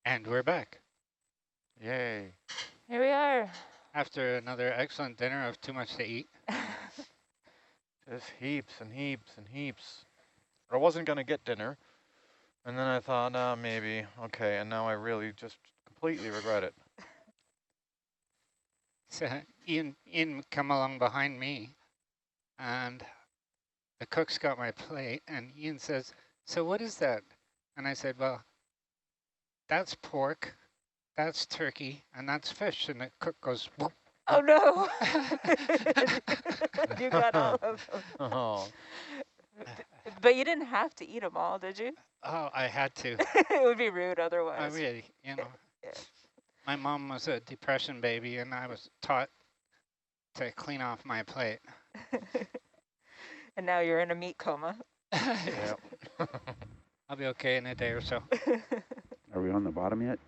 And we're back. Yay. Here we are. After another excellent dinner of too much to eat. Just heaps and heaps and heaps. I wasn't going to get dinner. And then I thought, maybe. Okay, and now I really just completely regret it. So Ian come along behind me, and the cook's got my plate, and Ian says, "So what is that?" And I said, "Well, that's pork, that's turkey, and that's fish." And the cook goes, "Whoop." Oh no! You got all of them. Oh. But you didn't have to eat them all, did you? Oh, I had to. It would be rude I otherwise. really, you know. Yeah. My mom was a depression baby, and I was taught to clean off my plate. And now you're in a meat coma. Yeah. I'll be okay in a day or so. Are we on the bottom yet?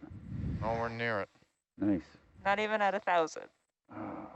Nowhere near it. Nice. Not even at 1,000. Oh.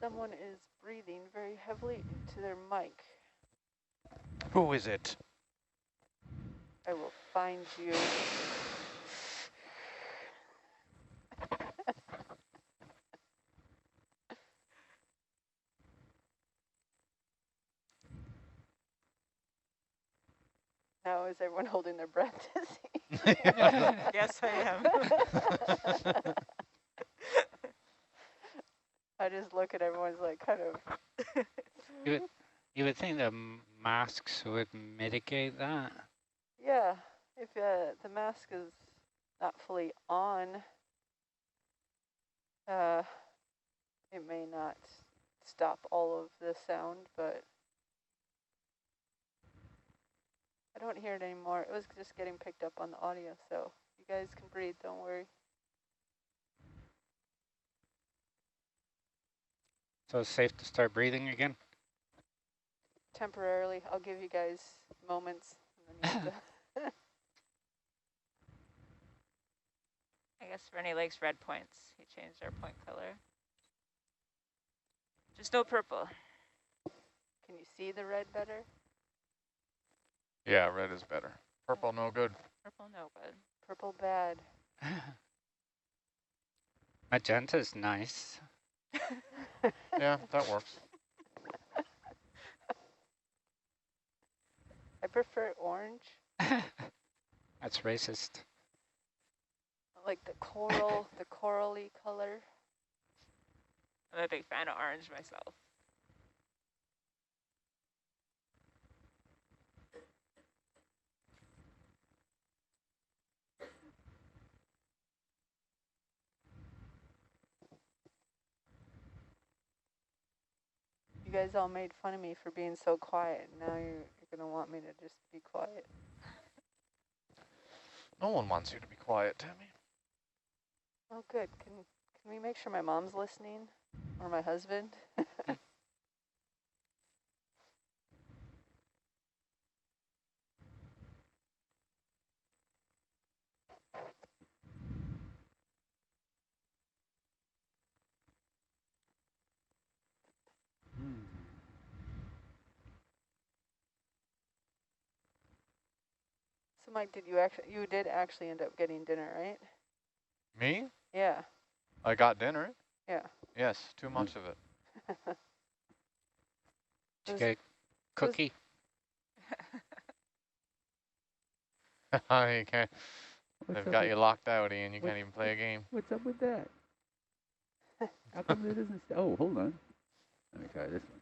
Someone is breathing very heavily into their mic. Who is it? I will find you. Now is everyone holding their breath to see? Yes, I am. I just look at everyone's like kind of. You would think the masks would mitigate that. Yeah, if the mask is not fully on, it may not stop all of the sound, but I don't hear it anymore. It was just getting picked up on the audio, so you guys can breathe, don't worry. So it's safe to start breathing again? Temporarily, I'll give you guys moments. And then you have to I guess Rennie likes red points. He changed our point color. Just no purple. Can you see the red better? Yeah, red is better. Purple, no good. Purple, no good. Purple bad. Magenta's nice. Yeah, that works. I prefer orange. That's racist. I like the coral, the corally color. I'm a big fan of orange myself. You guys all made fun of me for being so quiet. Now you're going to want me to just be quiet. No one wants you to be quiet, Tammy. Oh, good. Can we make sure my mom's listening? Or my husband? So, Mike, you did actually end up getting dinner, right? Me? Yeah. I got dinner. Yeah. Yes, too much of it. Did you get a cookie? You can't. What's They've up got with- you locked out, Ian. You what- can't even play a game. What's up with that? How come it doesn't? Oh, hold on. Let me try this one.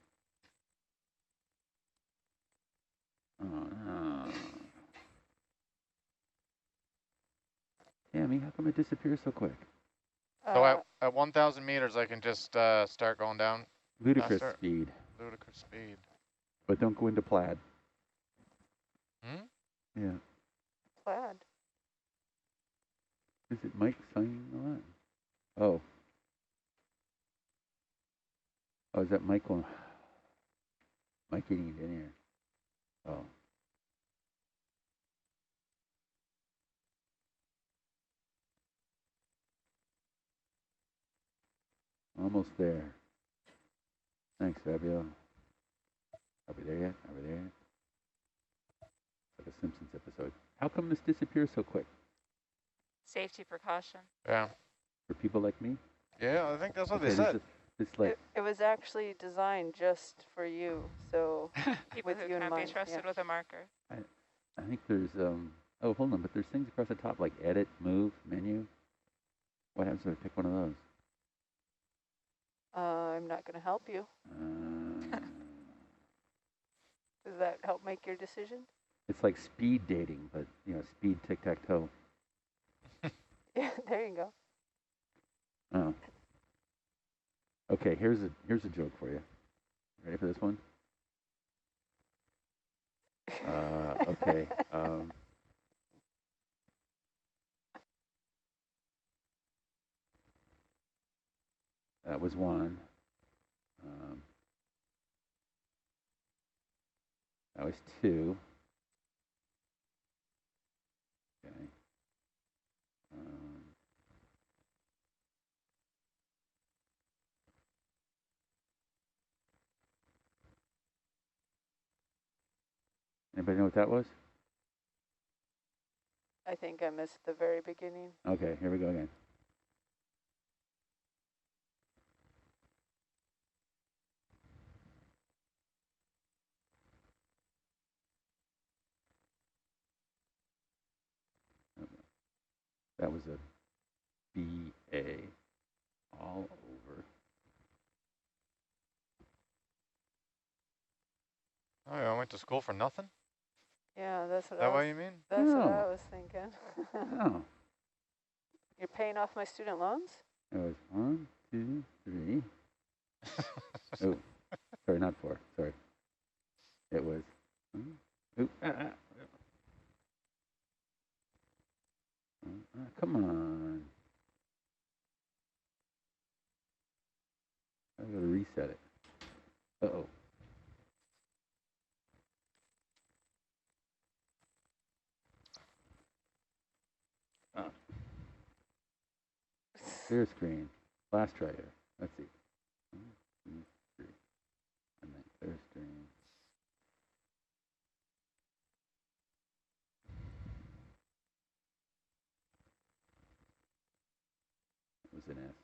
Oh no. Tammy, how come it disappears so quick? So at 1,000 meters, I can just start going down Ludicrous faster? speed. Ludicrous speed. But don't go into plaid. Hmm? Yeah. Plaid. Is it Mike signing the line? Oh. Oh, is that Mike going? Mike getting it in here. Oh. Almost there. Thanks, Fabio. Are we there yet? Are we there yet? Like a Simpsons episode. How come this disappears so quick? Safety precaution. Yeah. For people like me? Yeah, I think that's what they Okay, said. It's like It was actually designed just for you, so People who you in can't be mind, trusted yeah. with a marker. I think there's oh, hold on, but there's things across the top like edit, move, menu. What happens if I pick one of those? I'm not going to help you. Does that help make your decision? It's like speed dating, but you know, speed tic-tac-toe. Yeah, there you go. Oh. Okay, here's a joke for you. Ready for this one? Okay. That was one. That was two. Okay. Anybody know what that was? I think I missed the very beginning. Okay, here we go again. That was a BA all over. Oh, yeah, I went to school for nothing? Yeah, that's what Is that what you mean? That's what I No. was thinking. Oh. You're paying off my student loans? It was 1, 2, 3. Oh, sorry, not 4. Sorry. It was. Come on. I gotta reset it. Uh-oh. Clear screen. Last try here. Let's see. 1, 2, 3. And then clear screen. It was an S.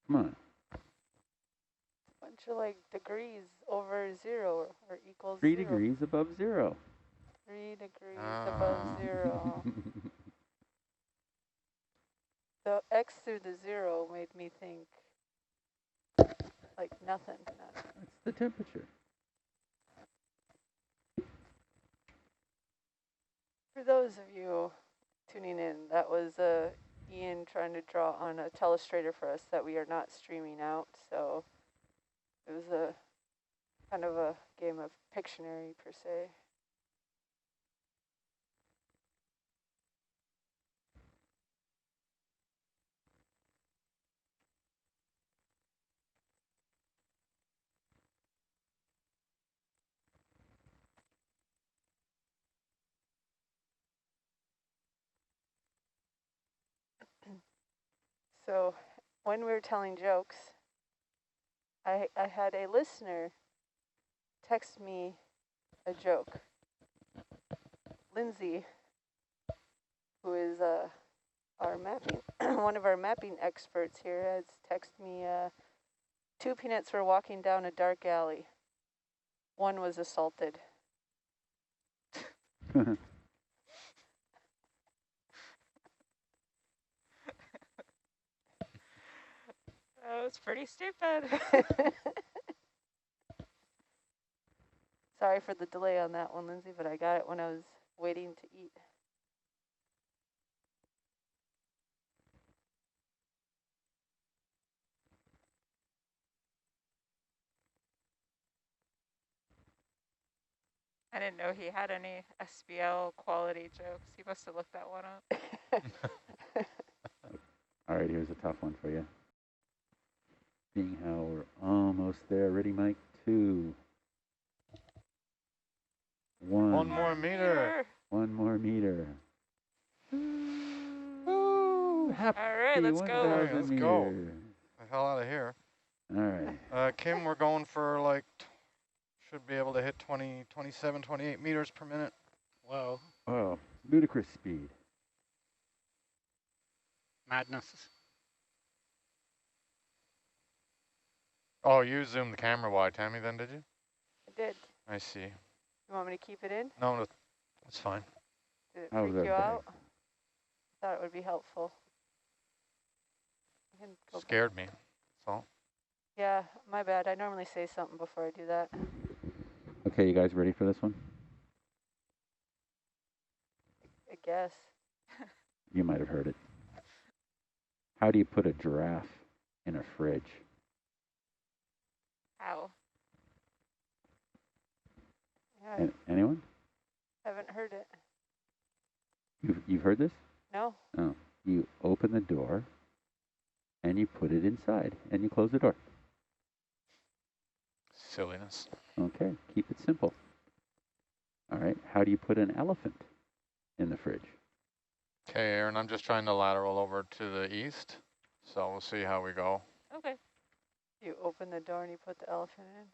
Come on. Bunch of like degrees over 0 or equals 3 0. degrees above 0. 3 degrees above 0. The X through the 0 made me think like nothing. That's the temperature. For those of you tuning in, that was Ian trying to draw on a telestrator for us that we are not streaming out. So it was a kind of a game of Pictionary per se. So when we were telling jokes, I had a listener text me a joke. Lindsay, who is our mapping, one of our mapping experts here, has texted me 2 peanuts were walking down a dark alley. one was assaulted. That was pretty stupid. Sorry for the delay on that one, Lindsay, but I got it when I was waiting to eat. I didn't know he had any SBL quality jokes. He must have looked that one up. All right, here's a tough one for you. Seeing how we're almost there. Ready, Mike? 2, 1. One more meter. 1 more meter. Ooh, happy All right, let's go. 1,000 Let's meters. go. The hell out of here. All right. Kim, we're going for like, should be able to hit 27, 28 meters per minute. Whoa, Oh, ludicrous speed. madness. Oh, you zoomed the camera wide, Tammy, then, did you? I did. I see. You want me to keep it in? No, that's fine. Did it How's freak that you bag? out? Thought it would be helpful. You can go back. Scared me. That's all. Yeah, my bad. I normally say something before I do that. Okay, you guys ready for this one? I guess. You might have heard it. How do you put a giraffe in a fridge? How? Yeah, Anyone? I haven't heard it. You've heard this? No? Oh, you open the door and you put it inside and you close the door. Silliness. Okay, keep it simple. All right, how do you put an elephant in the fridge? Okay, Aaron, I'm just trying to lateral over to the east, so we'll see how we go. Okay. You open the door and you put the elephant in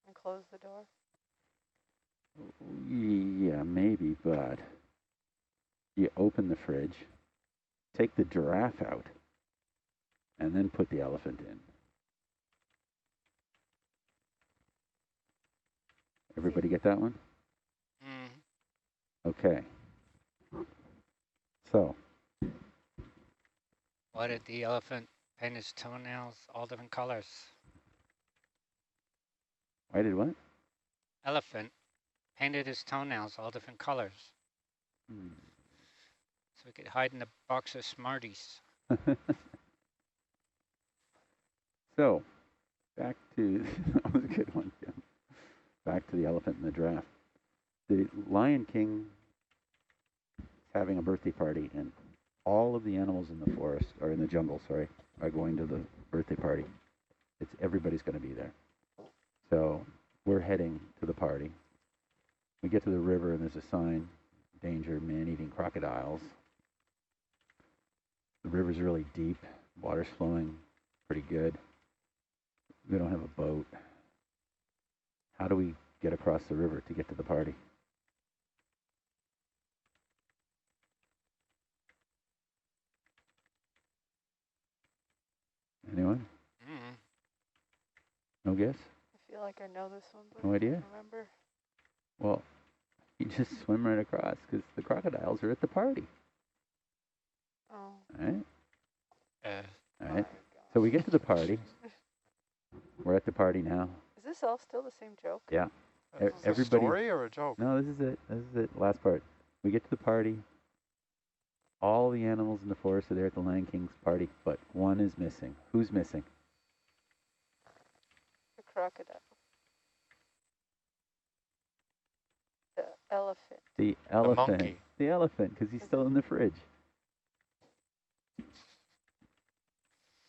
and close the door? Yeah, maybe, but you open the fridge, take the giraffe out, and then put the elephant in. Everybody get that one? Mm. Okay. So, Why did the elephant paint his toenails all different colors? why did what? Elephant painted his toenails all different colors so he could hide in a box of Smarties. So, back to, that was a good one, Kim. Back to the elephant and the giraffe. The Lion King is having a birthday party, and all of the animals in the forest, or in the jungle, sorry, are going to the birthday party. Everybody's going to be there. So, we're heading to the party. We get to the river, and there's a sign, danger, man-eating crocodiles. The river's really deep. Water's flowing pretty good. We don't have a boat. How do we get across the river to get to the party? Anyone? Mm. No guess? I feel like I know this one, but No I idea? don't remember. Well, you just swim right across because the crocodiles are at the party. Oh. All right? All right. Oh, So we get to the party. We're at the party now. is this all still the same joke? Yeah. Is this Everybody. a story or a joke? No, this is it. This is it. Last part. We get to the party. All the animals in the forest are there at the Lion King's party, but one is missing. Who's missing? The crocodile. The elephant. The elephant. monkey. The elephant, because he's still in the fridge.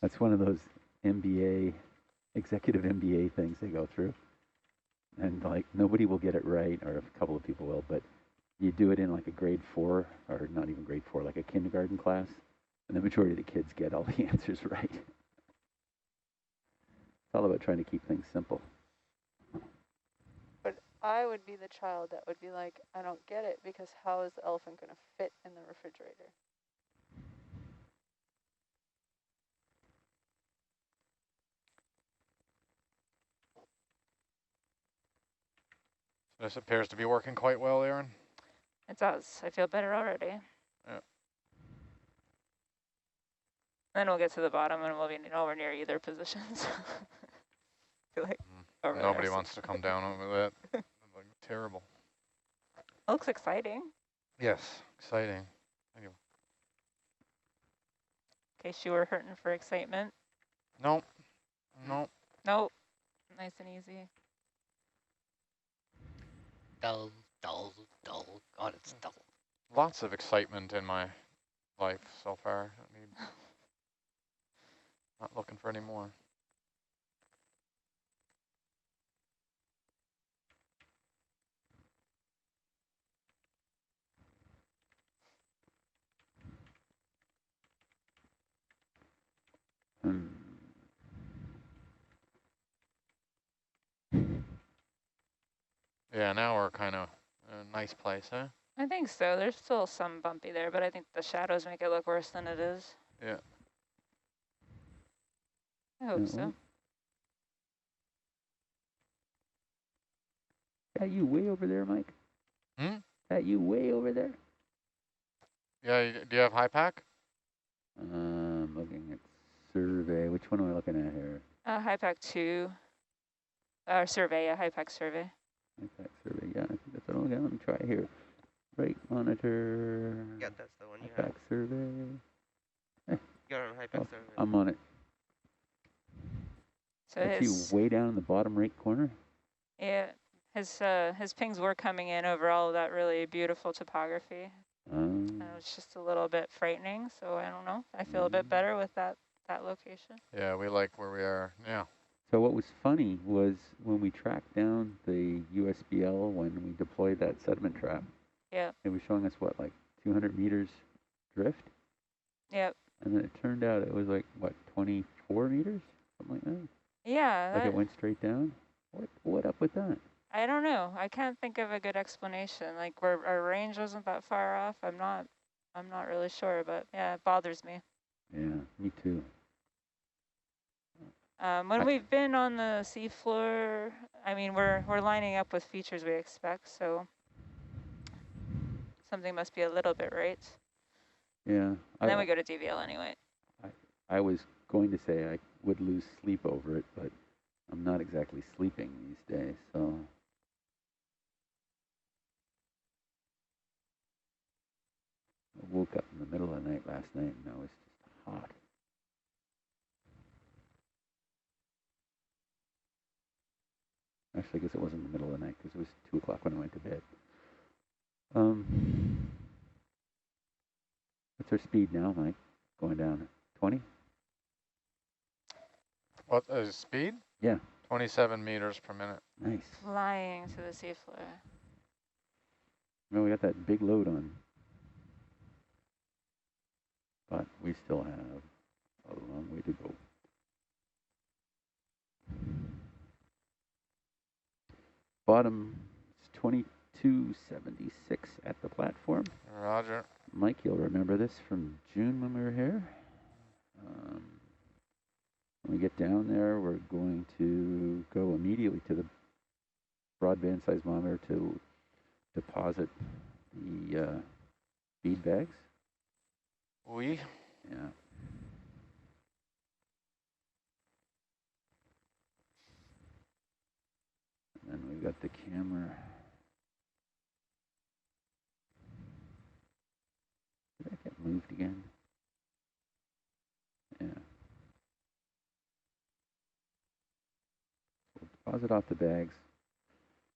That's one of those MBA, executive MBA things they go through. And like nobody will get it right, or a couple of people will, but you do it in like a grade 4, or not even grade 4, like a kindergarten class, and the majority of the kids get all the answers right. It's all about trying to keep things simple. But I would be the child that would be like, I don't get it, because how is the elephant going to fit in the refrigerator? This appears to be working quite well, Aaron. It does. I feel better already. Yeah. Then we'll get to the bottom and we'll be nowhere near either positions. I feel like over Nobody there, wants to come down over that. Like, terrible. Looks exciting. Yes, exciting. Thank you. In case you were hurting for excitement. Nope. Nope. Nope. Nice and easy. Dull, dull, dull. God, it's dull. Lots of excitement in my life so far. I mean, not looking for any more. Yeah, now we're kind of a nice place, huh? I think so. There's still some bumpy there, but I think the shadows make it look worse than it is. Yeah. I hope so. That you way over there, Mike? Hmm? That you way over there? Yeah, do you have high pack? Looking at survey. Which one am I looking at here? HiPAC 2. Survey, a HiPAC survey. HiPAC survey, yeah, I think that's what I'm looking at. Let me try here. Right monitor. Yeah, that's the one you HiPAC have. survey. You're on HiPAC survey. I'm on it. So That's you way down in the bottom right corner? Yeah, his pings were coming in over all of that really beautiful topography. It was just a little bit frightening, so I don't know. I feel a bit better with that location. Yeah, we like where we are. Yeah. So what was funny was when we tracked down the USBL, when we deployed that sediment trap, yeah, it was showing us what, like 200 meters drift? Yep. And then it turned out it was like, what, 24 meters? Something like that? Yeah. Like it went straight down? What up with that? I don't know. I can't think of a good explanation. Like our range wasn't that far off. I'm not really sure, but yeah, it bothers me. Yeah, me too. When we've been on the seafloor, I mean, we're lining up with features we expect, so something must be a little bit right. Yeah. And then we go to DVL anyway. I was going to say I would lose sleep over it, but I'm not exactly sleeping these days, so. I woke up in the middle of the night last night and I was just hot. Actually, I guess it wasn't the middle of the night because it was 2 o'clock when I went to bed. What's our speed now, Mike? Going down 20? What is speed? Yeah. 27 meters per minute. Nice. Flying to the seafloor. Well, we got that big load on. But we still have a long way to go. Bottom is 2276 at the platform. Roger. Mike, you'll remember this from June when we were here. When we get down there, we're going to go immediately to the broadband seismometer to deposit the feed bags. Oui. Yeah. And then we've got the camera. Did that get moved again? Yeah. We'll deposit off the bags,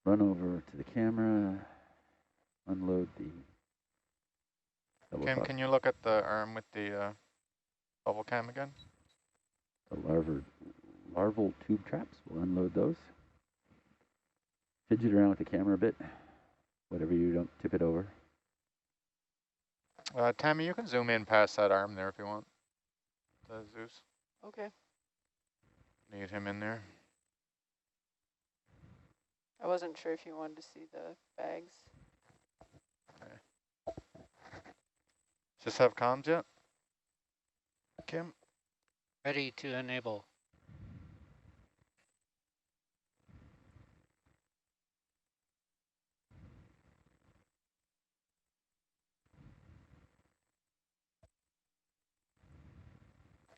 run over to the camera, unload the Kim, can you look at the arm with the bubble cam again? The larval tube traps, we'll unload those. Fidget around with the camera a bit, whatever you don't tip it over. Tammy, you can zoom in past that arm there if you want. The Zeus. Okay. Need him in there. I wasn't sure if you wanted to see the bags. Okay. Just have comms yet? Kim? Ready to enable.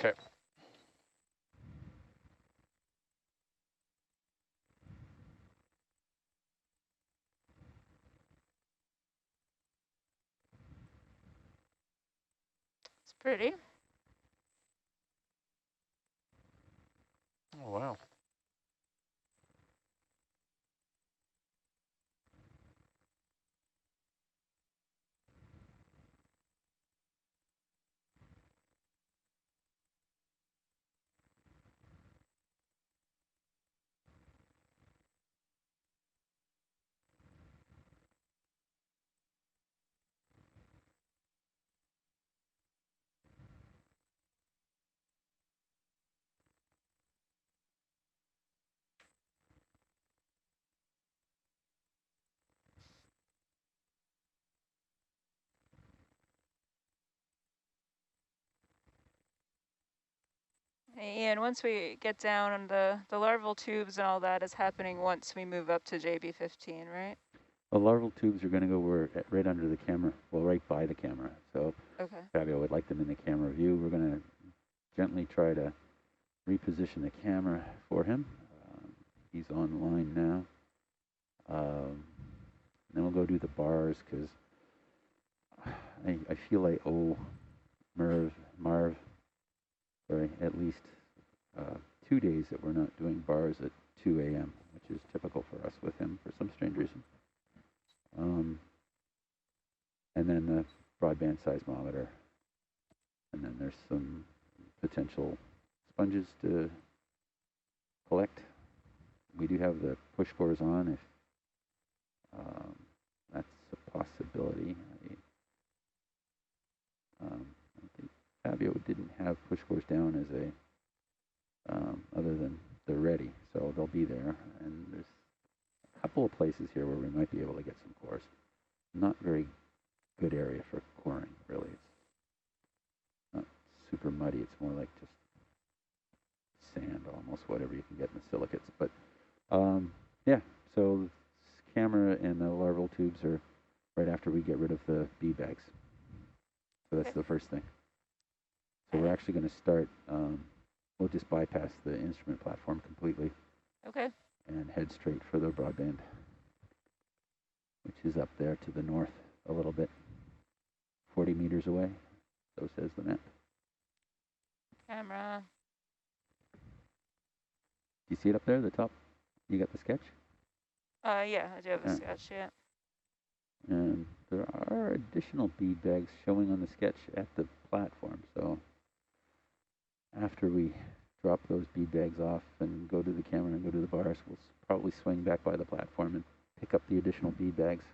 Okay. It's pretty. Oh, wow. Hey, Ian, once we get down on the larval tubes and all that is happening once we move up to JB15, right? The larval tubes are going to go right under the camera, well, right by the camera. So Okay. Fabio would like them in the camera view. We're going to gently try to reposition the camera for him. He's online now. Then we'll go do the bars because I feel I owe Marv, sorry, at least 2 days that we're not doing bars at 2 a.m., which is typical for us with him for some strange reason. And then the broadband seismometer. And then there's some potential sponges to collect. We do have the push cores on if that's a possibility. I think Fabio didn't have push cores down as a, other than they're ready, so they'll be there. And there's a couple of places here where we might be able to get some cores. Not very good area for coring, really. It's not super muddy, it's more like just sand almost, whatever you can get in the silicates. But yeah, so this camera and the larval tubes are right after we get rid of the bee bags. So that's the first thing. So we're actually going to start, we'll just bypass the instrument platform completely. Okay. And head straight for the broadband, which is up there to the north a little bit, 40 meters away, so says the map. Camera. Do you see it up there, the top? You got the sketch? Yeah, I do have a sketch, yeah. And there are additional bead bags showing on the sketch at the platform, so after we drop those bead bags off and go to the camera and go to the bars, we'll probably swing back by the platform and pick up the additional bead bags.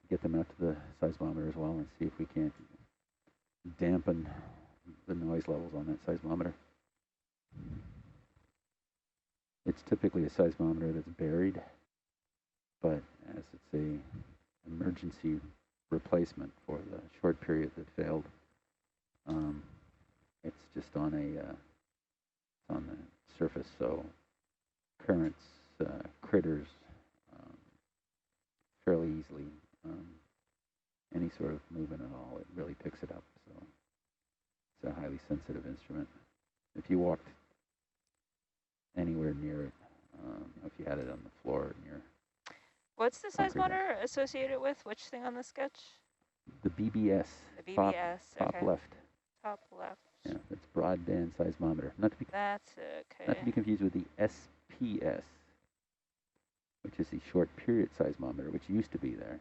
Get them out to the seismometer as well and see if we can't dampen the noise levels on that seismometer. It's typically a seismometer that's buried, but as it's a emergency replacement for the short period that failed, it's just on on the surface, so currents, critters, fairly easily. Any sort of movement at all, it really picks it up. So it's a highly sensitive instrument. If you walked anywhere near it, if you had it on the floor near. What's the seismometer associated with? Which thing on the sketch? The BBS. The BBS. Top okay. left. Top left. Yeah, that's broadband seismometer. Not to be. That's okay. Not to be confused with the SPS, which is the short period seismometer, which used to be there,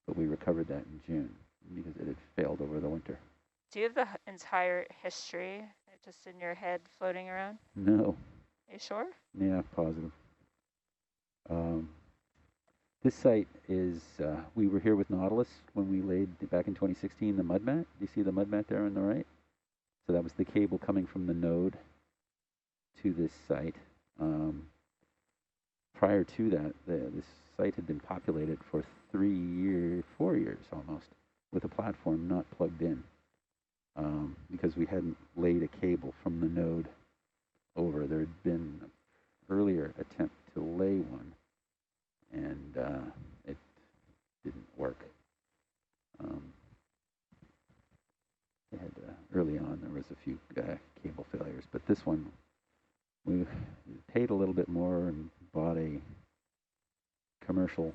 but we recovered that in June because it had failed over the winter. Do you have the entire history just in your head floating around? No. Are you sure? Yeah, positive. This site is, we were here with Nautilus when we laid, back in 2016, the mud mat. Do you see the mud mat there on the right? So that was the cable coming from the node to this site. Prior to that, this site had been populated for 4 years almost, with a platform not plugged in, because we hadn't laid a cable from the node over. There had been an earlier attempt to lay one, and it didn't work. They had early on there was a few cable failures, but this one we paid a little bit more and bought a commercial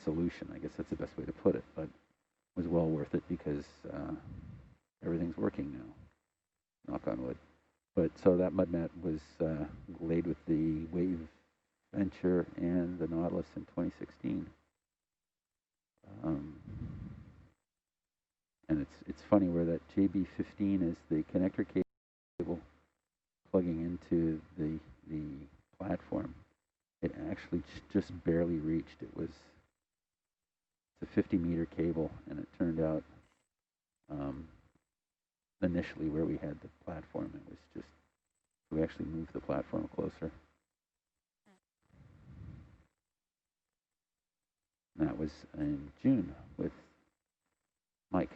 solution. I guess that's the best way to put it, but it was well worth it because everything's working now, knock on wood. But so that mud mat was laid with the Wave Venture and the Nautilus in 2016. And it's funny where that JB15 is the connector cable plugging into the platform. It actually just barely reached. It's a 50-meter cable, and it turned out initially where we had the platform, it was just, we actually moved the platform closer. And that was in June with Mike.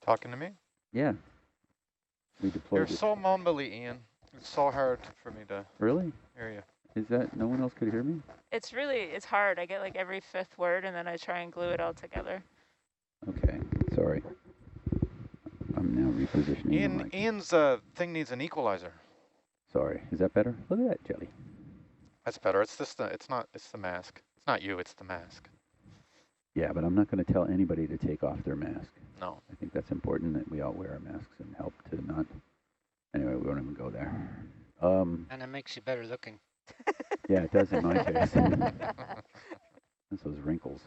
Talking to me? Yeah. We deployed. You're so mumbly, Ian. It's so hard for me to really hear you. Is that no one else could hear me? It's hard. I get like every fifth word and then I try and glue it all together. Okay, sorry. I'm now repositioning the mic. Ian's thing needs an equalizer. Sorry, is that better? Look at that, Jelly. That's better. It's this. It's the mask. It's not you. It's the mask. Yeah, but I'm not going to tell anybody to take off their mask. No. I think that's important that we all wear our masks and help to not. Anyway, we won't even go there. And it makes you better looking. Yeah, it does in my case. That's those wrinkles.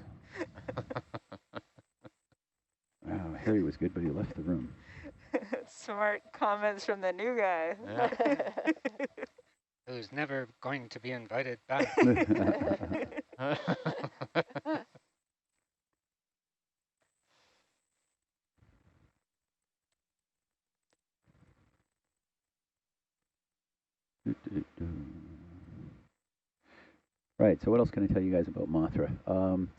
Wow, Harry was good, but he left the room. Smart comments from the new guy. Yeah. Who's never going to be invited back. Right, so what else can I tell you guys about Mothra?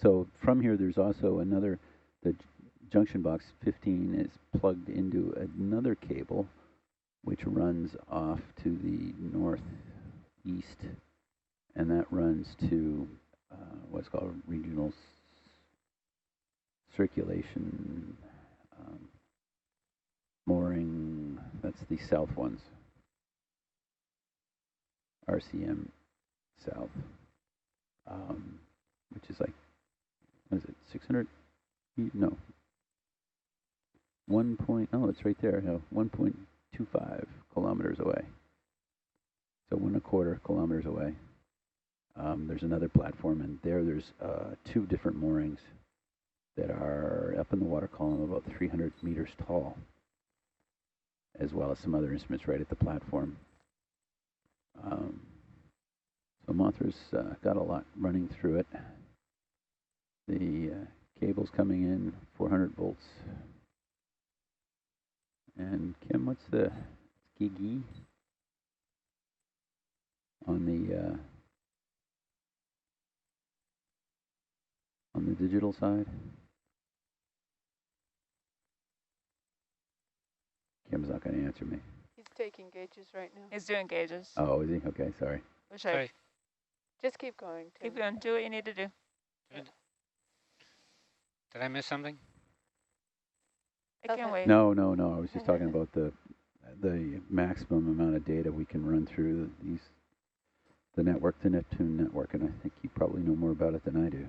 So from here, there's also the junction box 15 is plugged into another cable, which runs off to the northeast, and that runs to what's called regional circulation mooring. That's the south ones. RCM south, which is like, what is it, 600? No. 1 it's right there, 1.25 kilometers away. So 1.25 kilometers away. There's another platform, and there's 2 different moorings that are up in the water column about 300 meters tall, as well as some other instruments right at the platform. So Mothra's got a lot running through it. The cable's coming in 400 volts. And Kim, what's the gigi on the digital side? Kim's not going to answer me. He's taking gauges right now. He's doing gauges. Oh, is he? Okay, sorry. Sorry. Just keep going. Keep going. Do what you need to do. Did I miss something? I can't wait. No. I was just talking about the maximum amount of data we can run through the network, the Neptune network, and I think you probably know more about it than I do.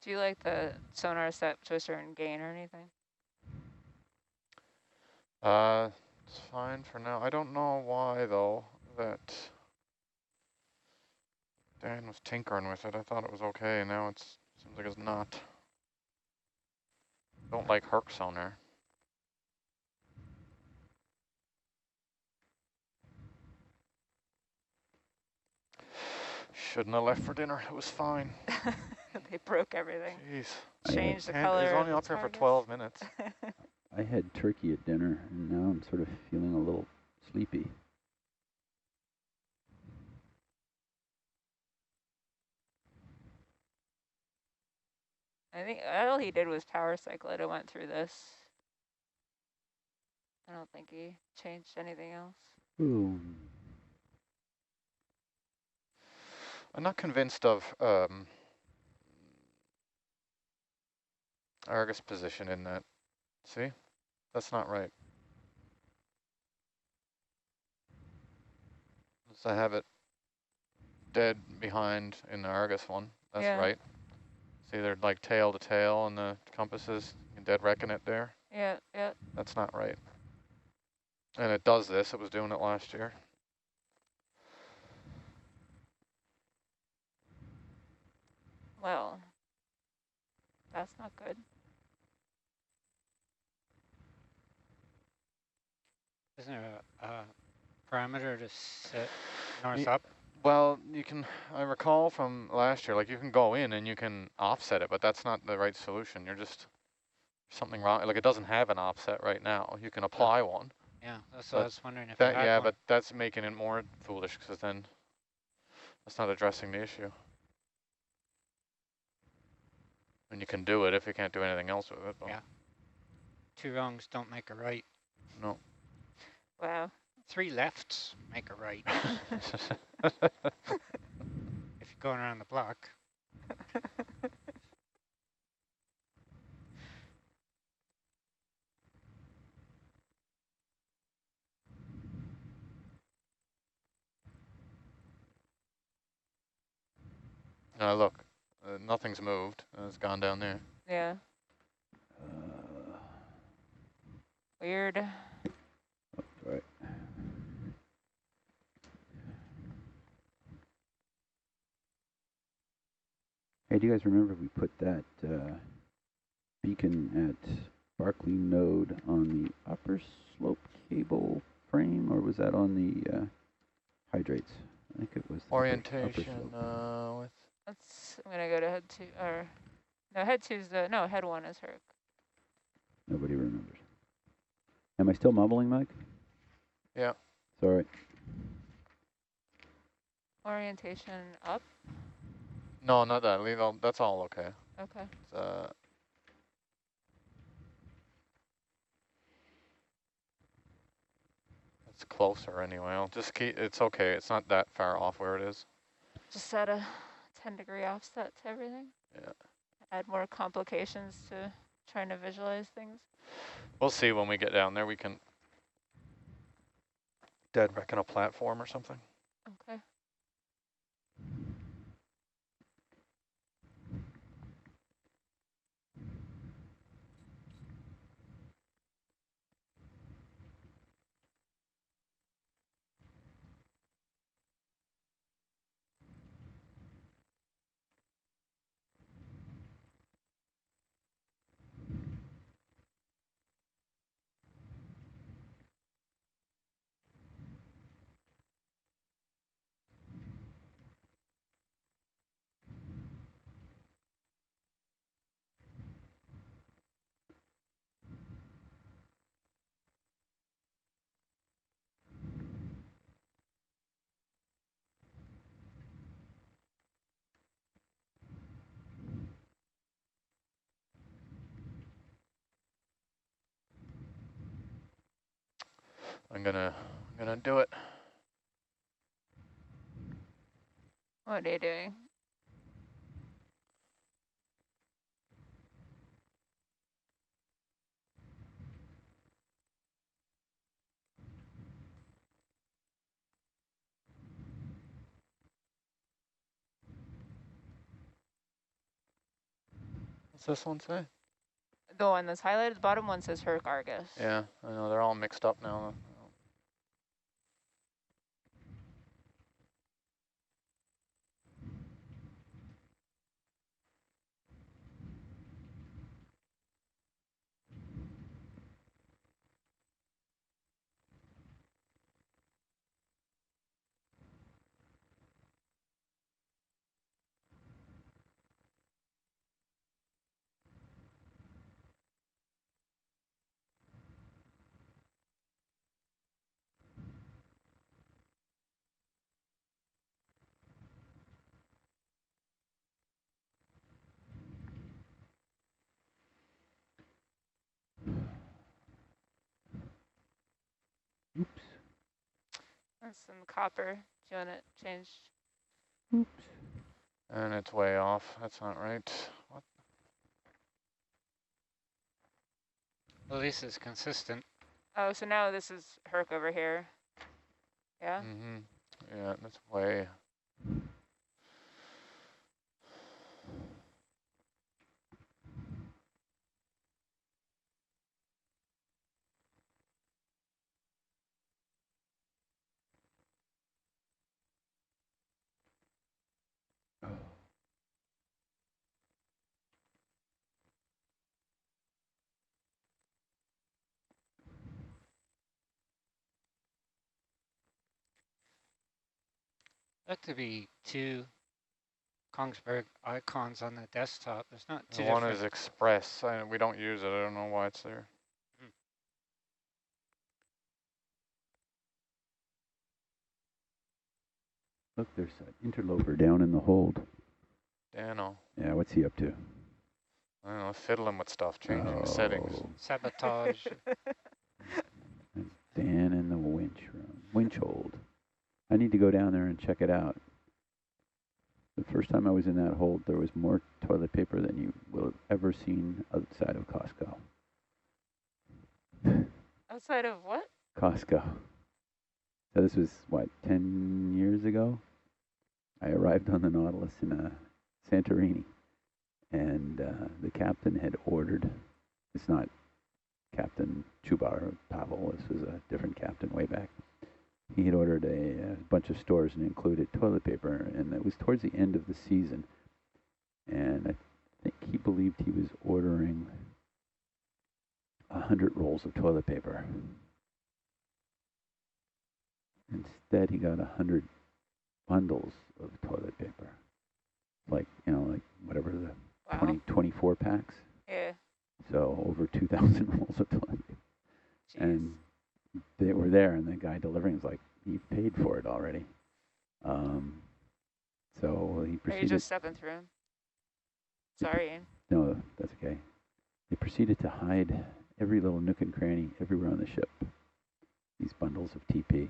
Do you like the sonar set to a certain gain or anything? It's fine for now. I don't know why though that Dan was tinkering with it. I thought it was okay, and now it seems like it's not. Don't like Herc sonar. shouldn't have left for dinner. It was fine. They broke everything. Jeez. Changed the And color. it was only of up the here for targets. 12 minutes. I had turkey at dinner, and now I'm sort of feeling a little sleepy. I think all he did was power cycle it. It went through this. I don't think he changed anything else. Ooh. I'm not convinced of Argus position in that. See? That's not right. So I have it dead behind in the Argus one. That's right. See, they're like tail to tail on the compasses. You can dead reckon it there. Yeah, yeah. That's not right. And it does this. It was doing it last year. Well, that's not good. Isn't there a parameter to set north up? Well, you can, I recall from last year, like you can go in and you can offset it, but that's not the right solution. You're just, something wrong. Like it doesn't have an offset right now. You can apply one. Yeah, that's what I was wondering if that, it had yeah, one. but that's making it more foolish because then that's not addressing the issue. And you can do it if you can't do anything else with it. But yeah. Two wrongs don't make a right. No. Wow. Three lefts make a right. If you're going around the block. Look, nothing's moved. It's gone down there. Yeah. Weird. Oh, right. Hey, do you guys remember we put that beacon at Barclay node on the upper slope cable frame, or was that on the hydrates? I think it was the Orientation with... Let's, I'm going to go to head 2, or, no, head 2 is the, no, head 1 is Herc. Nobody remembers. Am I still mumbling, Mike? Yeah. Sorry. Orientation up? No, not that. Leave all, that's all okay. Okay. It's closer anyway. I'll just keep, it's okay. It's not that far off where it is. Just set a 10-degree offset to everything. Yeah. Add more complications to trying to visualize things. We'll see when we get down there. We can dead reckon a platform or something. Okay. I'm gonna do it. What are you doing? What's this one say? The one that's highlighted, the bottom one says Herc Argus. Yeah, I know. They're all mixed up now. And some copper. Do you want it changed? Oops. And it's way off. That's not right. What? At least it's consistent. Oh, so now this is Herc over here. Yeah? Mm-hmm. Yeah, that's way. That to be two Kongsberg icons on the desktop. There's not two The one different. is Express. We don't use it. I don't know why it's there. Look, there's an interloper down in the hold. Dano. Yeah, what's he up to? I don't know, fiddling with stuff, changing settings. Sabotage. That's Dan in the winch hold. I need to go down there and check it out. The first time I was in that hold, there was more toilet paper than you will have ever seen outside of Costco. Outside of what? Costco. So this was, what, 10 years ago? I arrived on the Nautilus in Santorini, and the captain had ordered, it's not Captain Chubar or Pavel, this was a different captain way back. He had ordered a bunch of stores and included toilet paper, and it was towards the end of the season. And I think he believed he was ordering 100 rolls of toilet paper. Instead, he got 100 bundles of toilet paper. Like, like whatever the 24 packs. Yeah. So over 2,000 rolls of toilet paper. Jeez. And they were there, and the guy delivering was like, he paid for it already. So he proceeded. Are you just stepping through him? Sorry. No, that's okay. They proceeded to hide every little nook and cranny everywhere on the ship. These bundles of TP.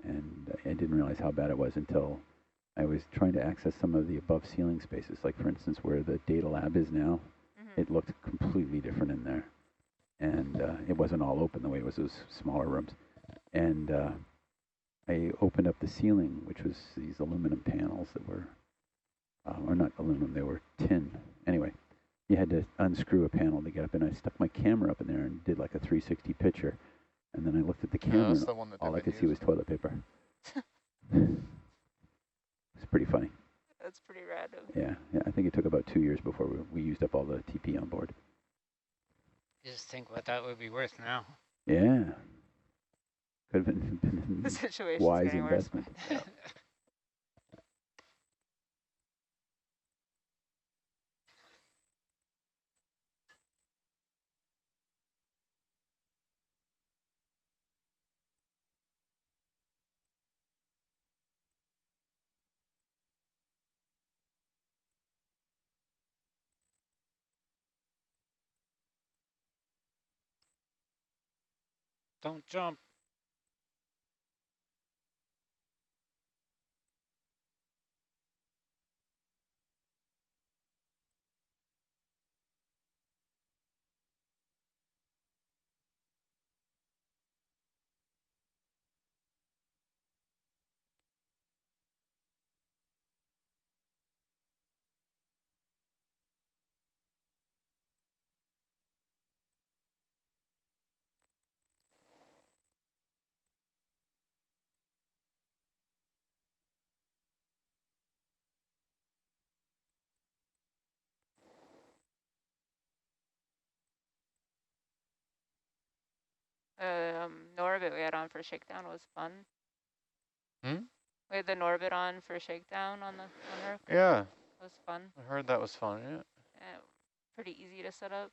And I didn't realize how bad it was until I was trying to access some of the above ceiling spaces. Like, for instance, where the data lab is now, it looked completely different in there. And it wasn't all open the way it was those smaller rooms. And I opened up the ceiling, which was these aluminum panels that were, or not aluminum, they were tin. Anyway, you had to unscrew a panel to get up, and I stuck my camera up in there and did like a 360 picture. And then I looked at the camera, that's the one that all I they've been could see was using. toilet paper. It's pretty funny. That's pretty random. Yeah, I think it took about 2 years before we used up all the TP on board. You just think what that would be worth now. Yeah. Could have been The situation's wise getting worse. investment. Don't jump. Norbit we had on for shakedown was fun. Hmm? We had the Norbit on for shakedown on Herc. Yeah. It was fun. I heard that was fun, yeah. Pretty easy to set up.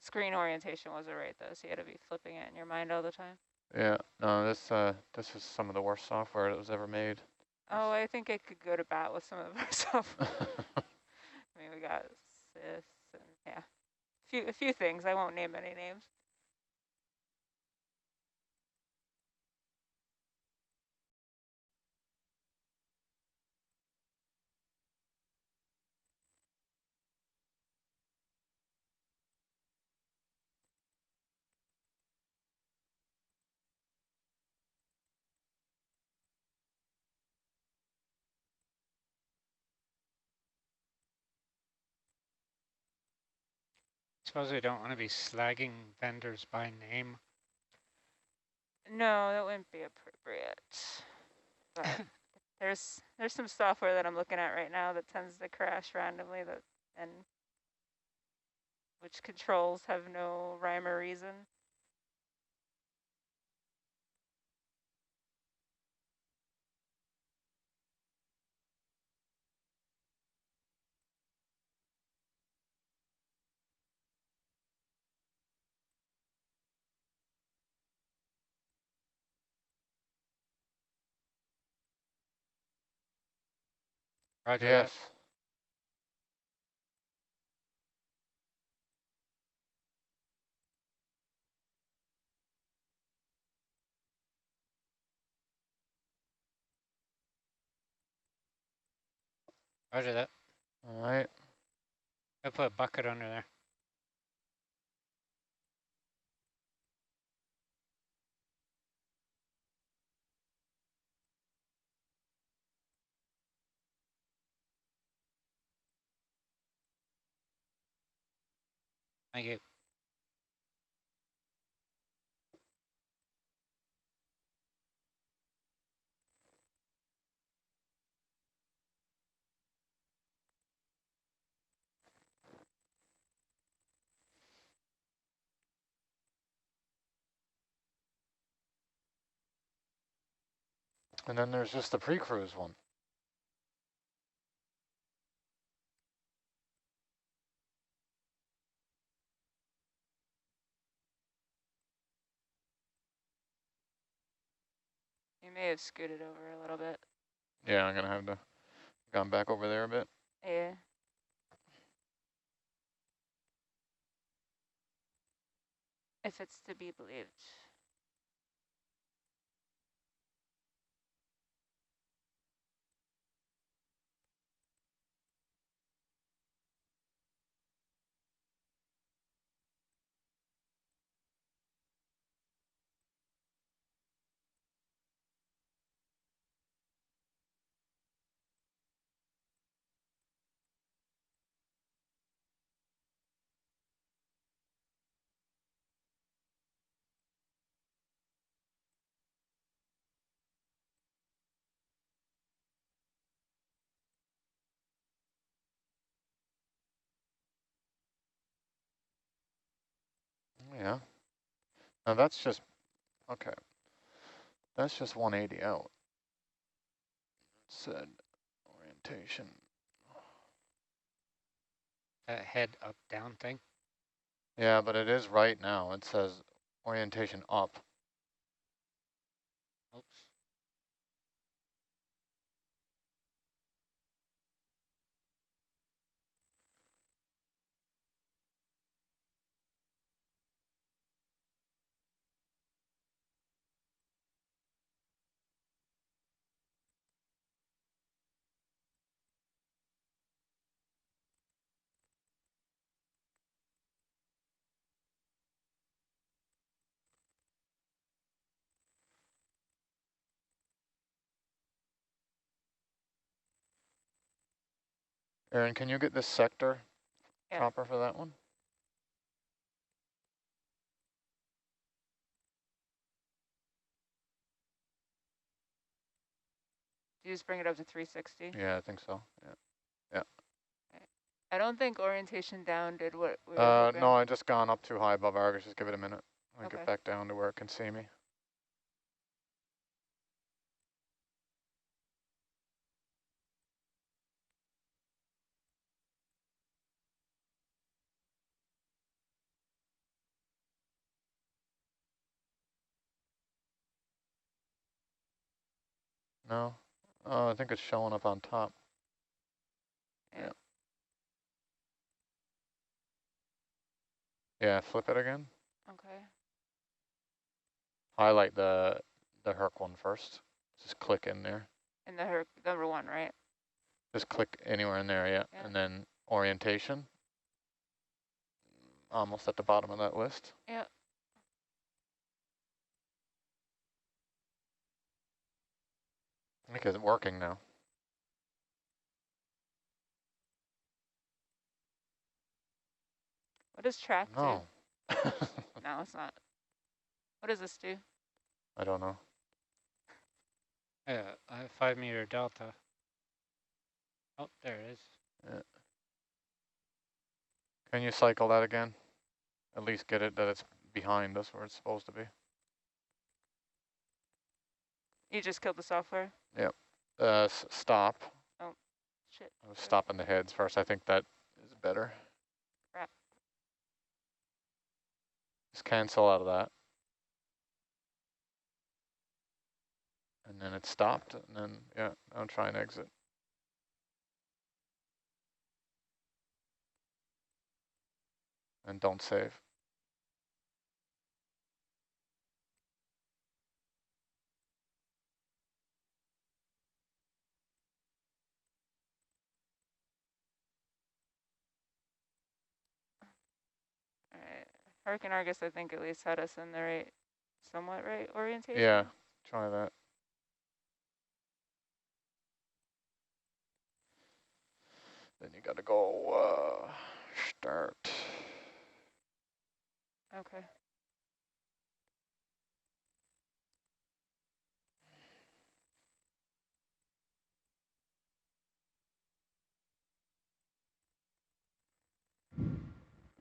Screen orientation wasn't right though, so you had to be flipping it in your mind all the time. Yeah, no, this was some of the worst software that was ever made. Oh, I think it could go to bat with some of our software. I mean, we got sys and yeah, a few things. I won't name any names. Suppose we don't want to be slagging vendors by name. No, that wouldn't be appropriate. But there's some software that I'm looking at right now that tends to crash randomly and which controls have no rhyme or reason. Roger Yes. that. Roger that. All right. I put a bucket under there. Thank you. And then there's just the pre-cruise one. You may have scooted over a little bit. Yeah, I'm gonna have to gone back over there a bit. Yeah. If it's to be believed. Yeah. Now that's just, okay. That's just 180 out. Said orientation. That head up down thing. Yeah, but it is right now. It says orientation up. Oops. Aaron, can you get this sector Yeah. chopper for that one? Do you just bring it up to 360? Yeah, I think so. Yeah. I don't think orientation down did what we were hoping. No, I just gone up too high above Argus. Just give it a minute. I Okay. get back down to where it can see me. No? Oh, I think it's showing up on top. Yeah. Yeah, flip it again. Okay. Highlight the Herc one first. Just click in there. And the Herc number 1, right? Just click anywhere in there, yeah. And then orientation. Almost at the bottom of that list. Yeah. I think it's working now. What does track No. do? No, it's not. What does this do? I don't know. Yeah, I have 5 meter delta. Oh, there it is. Yeah. Can you cycle that again? At least get it that it's behind us where it's supposed to be. You just killed the software? Yep. Stop. Oh, shit. I was stopping the heads first. I think that is better. Crap. Just cancel out of that. And then it stopped, and then, yeah, I'll try and exit. And don't save. All right. Hurricane Argus, I think, at least had us in the right, somewhat right orientation. Yeah, try that. Then you gotta go start. Okay.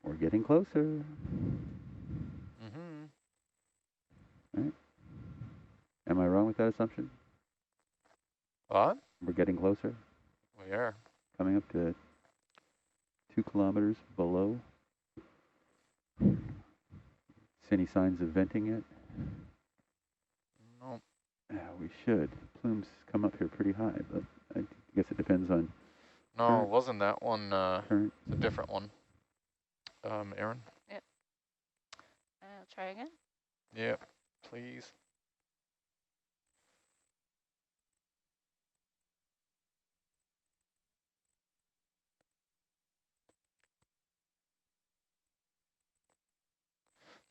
We're getting closer. Mm-hmm. Right. Am I wrong with that assumption? What? We're getting closer, We are. coming up to 2 kilometers below. See any signs of venting yet? No. We should. Plumes come up here pretty high, but I guess it depends on No, current. it wasn't that one. Current. It's a different one. Aaron? Yep. I'll try again. Yep, please.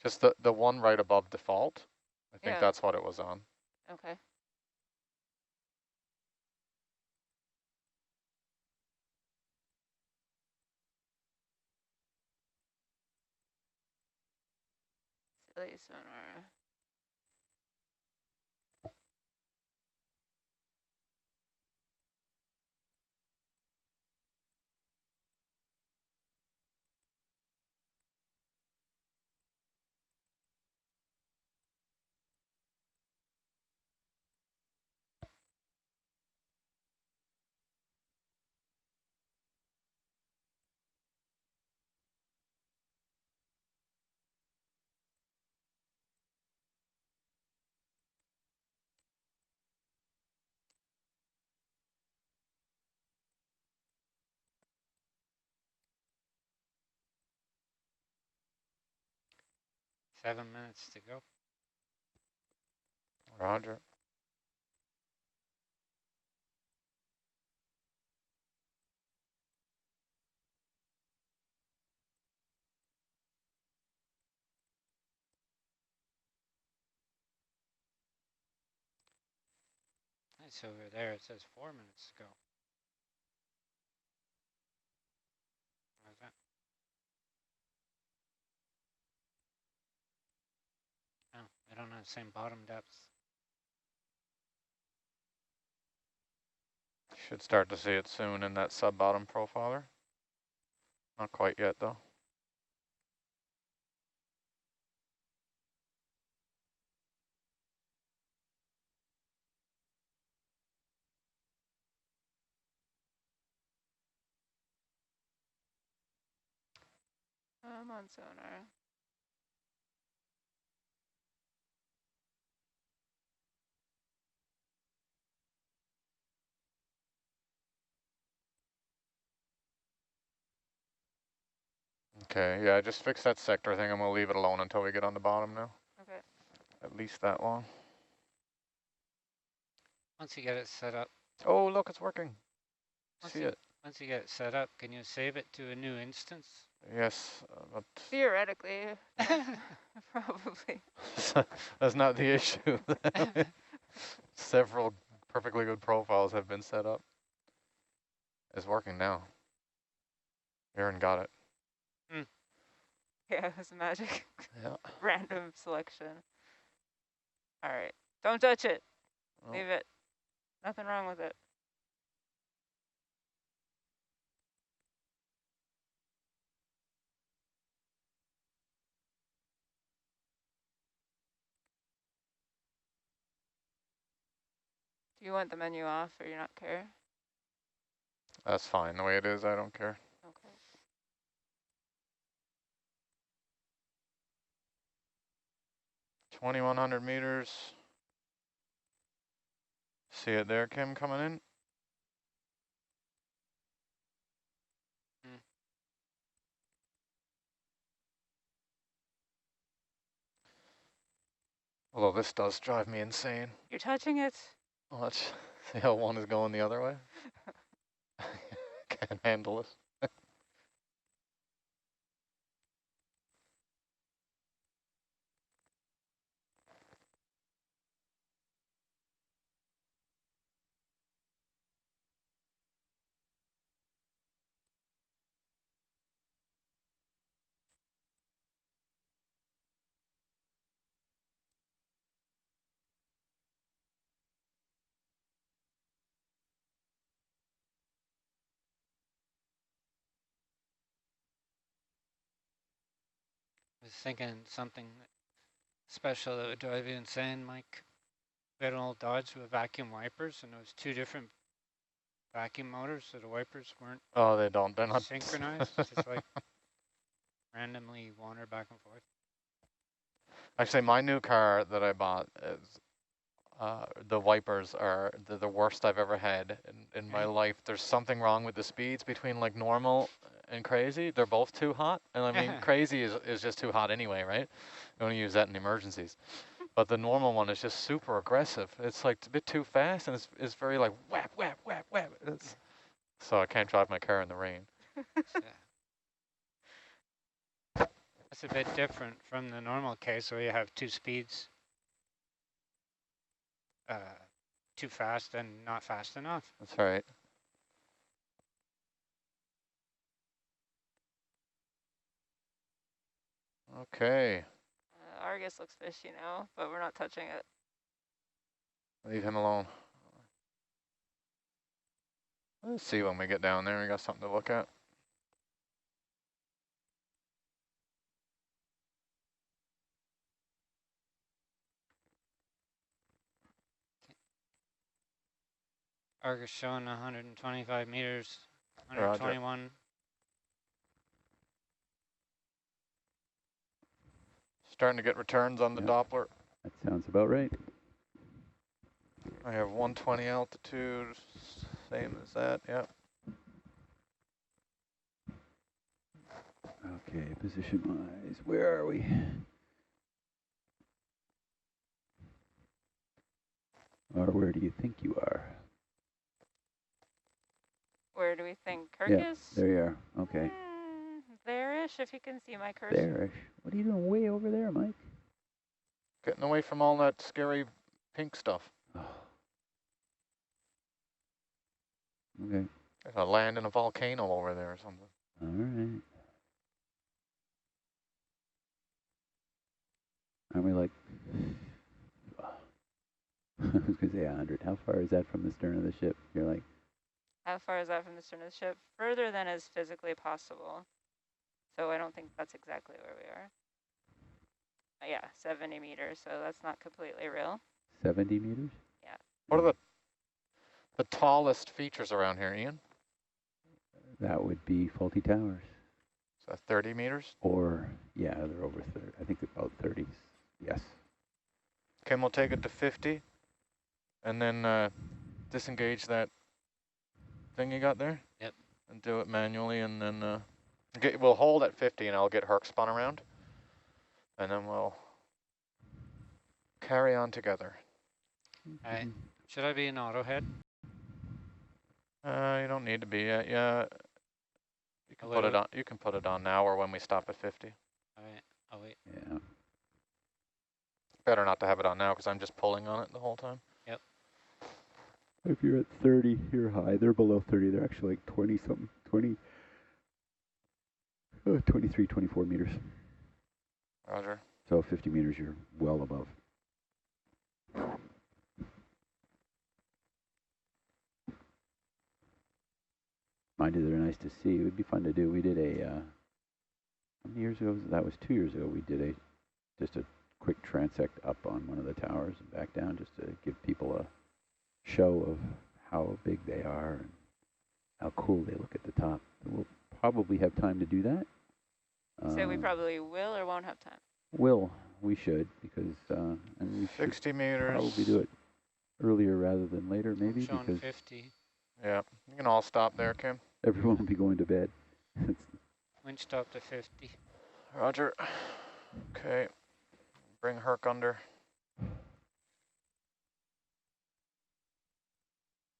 Just the one right above default. I think Yeah. that's what it was on. Okay. Silly sonar. Seven minutes to go. Roger. It's over there. It says 4 minutes to go. How's that? Oh, I don't have the same bottom depths. Should start to see it soon in that sub-bottom profiler. Not quite yet, though. I'm on sonar. Okay, yeah, just fix that sector thing and we'll leave it alone until we get on the bottom now. Okay. At least that long. Once you get it set up, Oh, look, it's working. See it. once you get it set up, can you save it to a new instance? Yes, but Theoretically, probably. that's not the issue. Several perfectly good profiles have been set up. It's working now. Aaron got it. Yeah, it was magic. Yeah. Random selection. All right. Don't touch it. Oh. Leave it. Nothing wrong with it. Do you want the menu off or you not care? That's fine the way it is. I don't care. Okay. 2,100 meters. See it there, Kim, coming in? Although this does drive me insane. You're touching it. Watch. See how one is going the other way? Can't handle it. I was thinking something special that would drive you insane, Mike. We had an old Dodge with vacuum wipers, and it was 2 different vacuum motors, so the wipers weren't Oh, they're not synchronized. Just like randomly wander back and forth. Actually, my new car that I bought is, the wipers are the worst I've ever had in my life. There's something wrong with the speeds between like normal and crazy. They're both too hot. And I mean, crazy is just too hot anyway, right? You only use that in emergencies. But the normal one is just super aggressive. It's like a bit too fast, and it's very like whap, whap, whap, whap. So I can't drive my car in the rain. That's a bit different from the normal case where you have 2 speeds. Too fast and not fast enough. That's right. Okay. Argus looks fishy now, but we're not touching it. Leave him alone. Let's see when we get down there. We got something to look at. Argus showing 125 meters, 121. Roger. Starting to get returns on the Doppler. That sounds about right. I have 120 altitude, same as that, yep. Okay, position-wise, where are we? Or where do you think you are? Where do we think Kirk is? Yeah, there you are. Okay. There-ish, if you can see my cursor. There-ish. What are you doing way over there, Mike? Getting away from all that scary pink stuff. Oh. Okay. There's a land in a volcano over there or something. All right. Aren't we like, I was going to say 100. How far is that from the stern of the ship? You're like, how far is that from the stern of the ship? Further than is physically possible. So I don't think that's exactly where we are. Yeah, 70 meters, so that's not completely real. 70 meters? Yeah. What are the tallest features around here, Ian? That would be faulty towers. Is that 30 meters? Or, yeah, they're over 30. I think about 30s. Yes. Kim will take it to 50 and then disengage that thing you got there. Yep. And do it manually, and then we'll hold at 50 and I'll get Herc spun around. And then we'll carry on together. All right. Should I be an auto head? You don't need to be. Yeah. You can put it on. You can put it on now or when we stop at 50. All right. I'll wait. Yeah. Better not to have it on now because I'm just pulling on it the whole time. Yep. If you're at 30, you're high. They're below 30. They're actually like 20 something, 23, 24 meters. Roger. So 50 meters, you're well above. Mind you, they're nice to see. It would be fun to do. We did a, how many years ago? That was 2 years ago. We did just a quick transect up on one of the towers and back down just to give people a show of how big they are and how cool they look at the top. We'll probably have time to do that. So we probably will or won't have time? We should, because and we 60 meters. probably do it earlier rather than later, maybe, I'm showing because 50. Yeah, you can all stop there, Kim. everyone will be going to bed. Wind stop to 50. Roger. Okay, bring Herc under.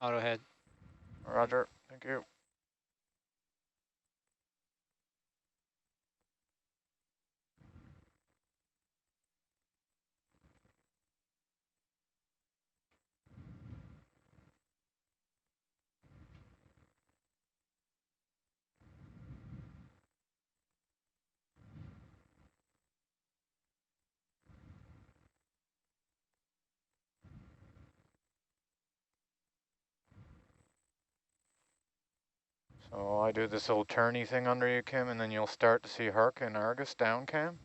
Auto head. Roger, thank you. So I do this little turny thing under you, Kim, and then you'll start to see Herc and Argus down, Cam.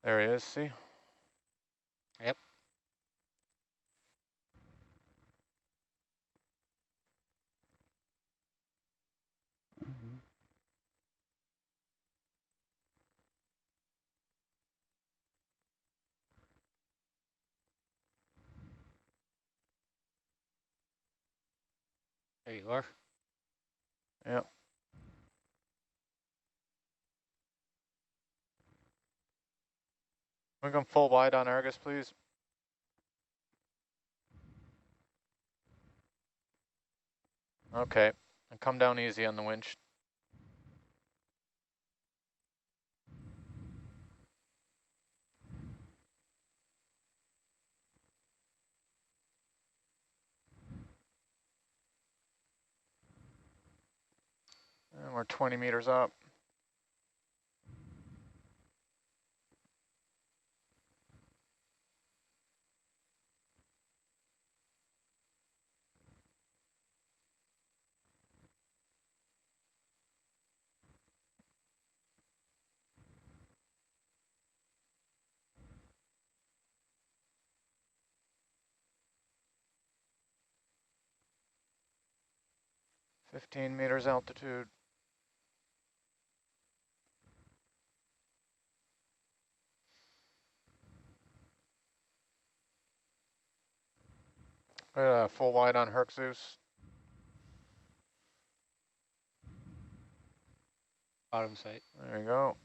There he is, see? Yep. There you are. Yep. We can full wide on Argus, please. Okay, and come down easy on the winch. And we're 20 meters up. Fifteen meters altitude. Full wide on Herc Zeus. Bottom sight. There you go.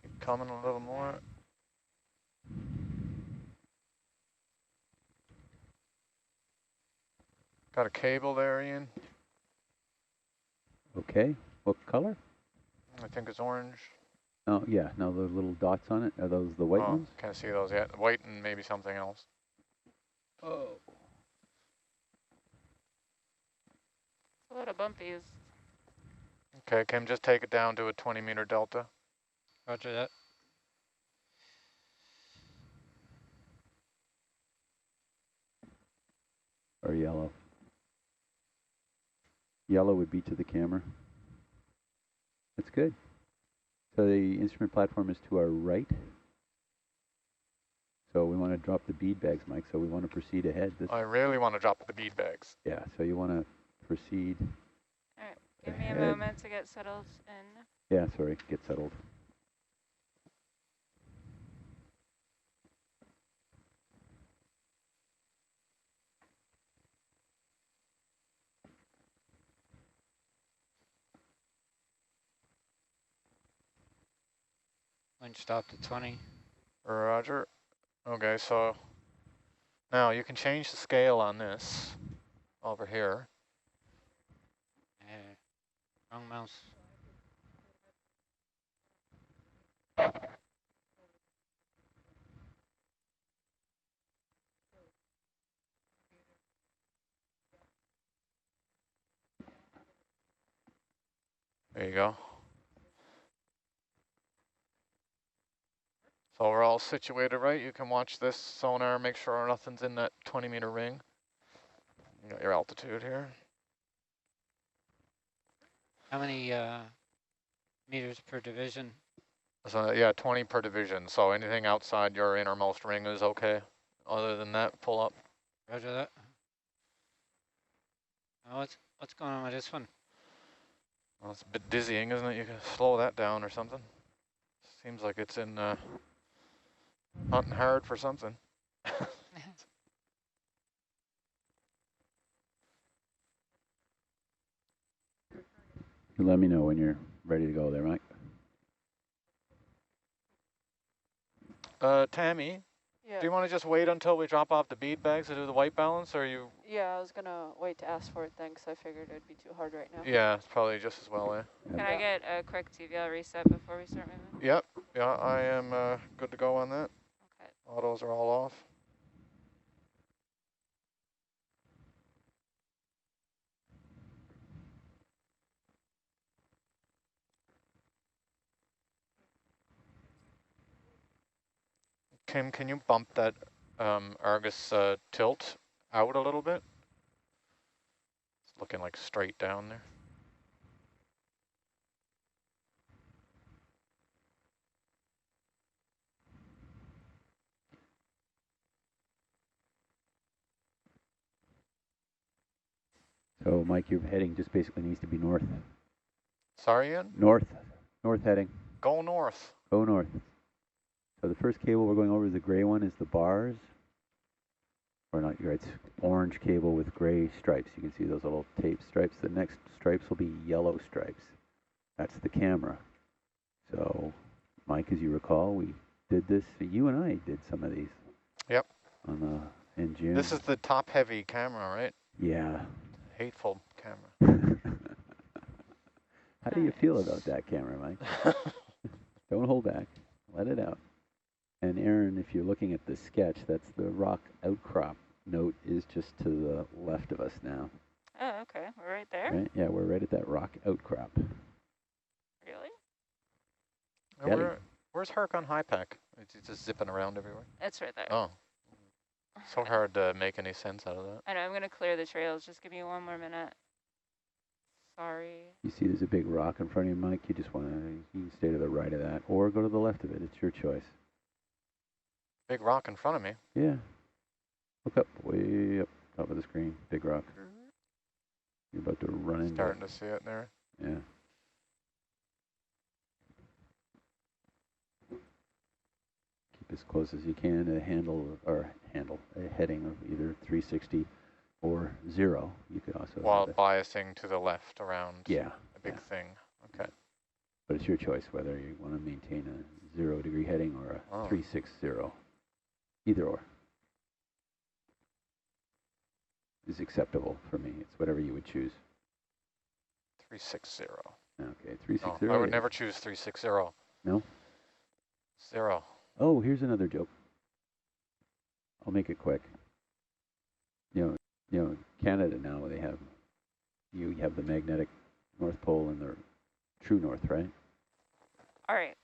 Keep coming a little more. Got a cable there, Ian. Okay, what color? I think it's orange. Oh, yeah, no, those little dots on it, are those the white ones? Can't see those yet. White and maybe something else. Oh. A lot of bumpies. Okay, Kim, just take it down to a 20-meter delta. Roger that. Or yellow? Yellow would be to the camera. That's good. So the instrument platform is to our right. So we want to drop the bead bags, Mike, so we want to proceed ahead. I really want to drop the bead bags. Yeah, so you want to proceed. All right, give me ahead. a moment to get settled in. Yeah, sorry, get settled. Wind stopped at 20. Roger. Okay, so now you can change the scale on this over here. Wrong mouse. There you go. So we're all situated right. You can watch this sonar, make sure nothing's in that 20-meter ring. You got your altitude here. How many meters per division? So yeah, 20 per division. So anything outside your innermost ring is okay. Other than that, pull up. Roger that. Oh, what's going on with this one? Well, it's a bit dizzying, isn't it? You can slow that down or something. Seems like it's in hunting hard for something. You let me know when you're ready to go there, Mike. Tammy, Yeah. do you want to just wait until we drop off the bead bags to do the white balance, or you? Yeah, I was gonna wait to ask for it then, 'cause I figured it'd be too hard right now. Yeah, it's probably just as well, eh? Can I get a quick TVL reset before we start moving? Yep, yeah, I am good to go on that. Okay. Autos are all off. Kim, can you bump that Argus tilt out a little bit? It's looking like straight down there. So, Mike, your heading just basically needs to be north. Sorry, Ian? North heading. Go north. Go north. So the first cable we're going over, the gray one, is the bars. Or not, you're right, it's orange cable with gray stripes. You can see those little tape stripes. The next stripes will be yellow stripes. That's the camera. So, Mike, as you recall, we did this. You and I did some of these. Yep. In June. This is the top-heavy camera, right? Yeah. Hateful camera. How do you feel about that camera, Mike? Don't hold back. Let it out. And Aaron, if you're looking at the sketch, that's the rock outcrop. Note is just to the left of us now. Oh, okay. We're right there? Right? Yeah, we're right at that rock outcrop. Really? Where's Herc on high pack? It's just zipping around everywhere. It's right there. Oh. So hard to make any sense out of that. I know, I'm going to clear the trails. Just give me one more minute. Sorry. You see there's a big rock in front of you, Mike. You just want to, you can stay to the right of that or go to the left of it. It's your choice. Big rock in front of me. Yeah. Look up, way up top of the screen. Big rock. You're about to run into it. Starting to see it there. Yeah. Keep as close as you can to handle a heading of either 360 or 0. You could also while biasing to the left around a big thing. Okay. But it's your choice whether you want to maintain a 0-degree heading or a 360. Either or is acceptable for me. It's whatever you would choose. 360. Okay, 360. No, I would never choose 360. No? 0. Oh, here's another joke. I'll make it quick. You know, Canada now, you have the magnetic North Pole and the true north, right? All right.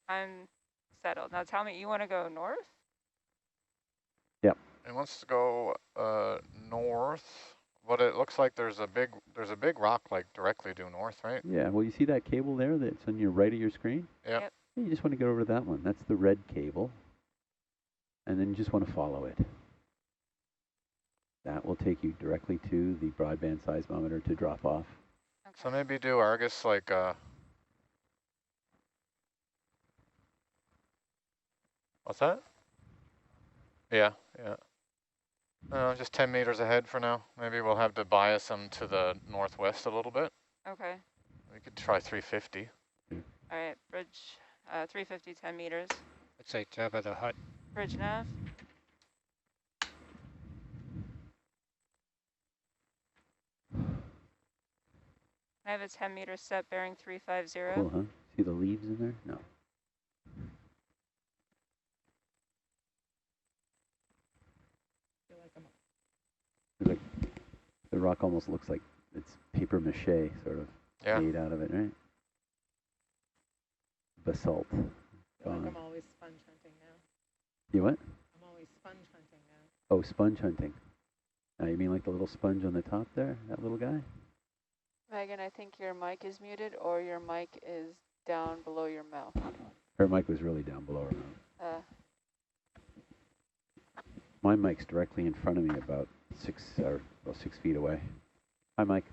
I'm settled. Now tell me, you want to go north? Yep. It wants to go north, but it looks like there's a big rock like directly due north, right? Yeah, well, you see that cable there that's on your right of your screen? Yep. You just want to get over to that one. That's the red cable. And then you just want to follow it. That will take you directly to the broadband seismometer to drop off. Okay. So maybe do Argus like what's that? Yeah. Just 10 meters ahead for now. Maybe we'll have to bias them to the northwest a little bit. Okay. We could try 350. All right, bridge 350, 10 meters. Looks like Jabba the Hutt. Bridge nav. I have a 10-meter step bearing 350. Cool, huh? See the leaves in there? No. Like the rock almost looks like it's paper mache, sort of made out of it, right? Basalt. I feel like I'm always sponge hunting now. You what? I'm always sponge hunting now. Oh, sponge hunting. You mean like the little sponge on the top there, that little guy? Megan, I think your mic is muted or your mic is down below your mouth. Her mic was really down below her mouth. My mic's directly in front of me, about 6 feet away. Hi, Mike.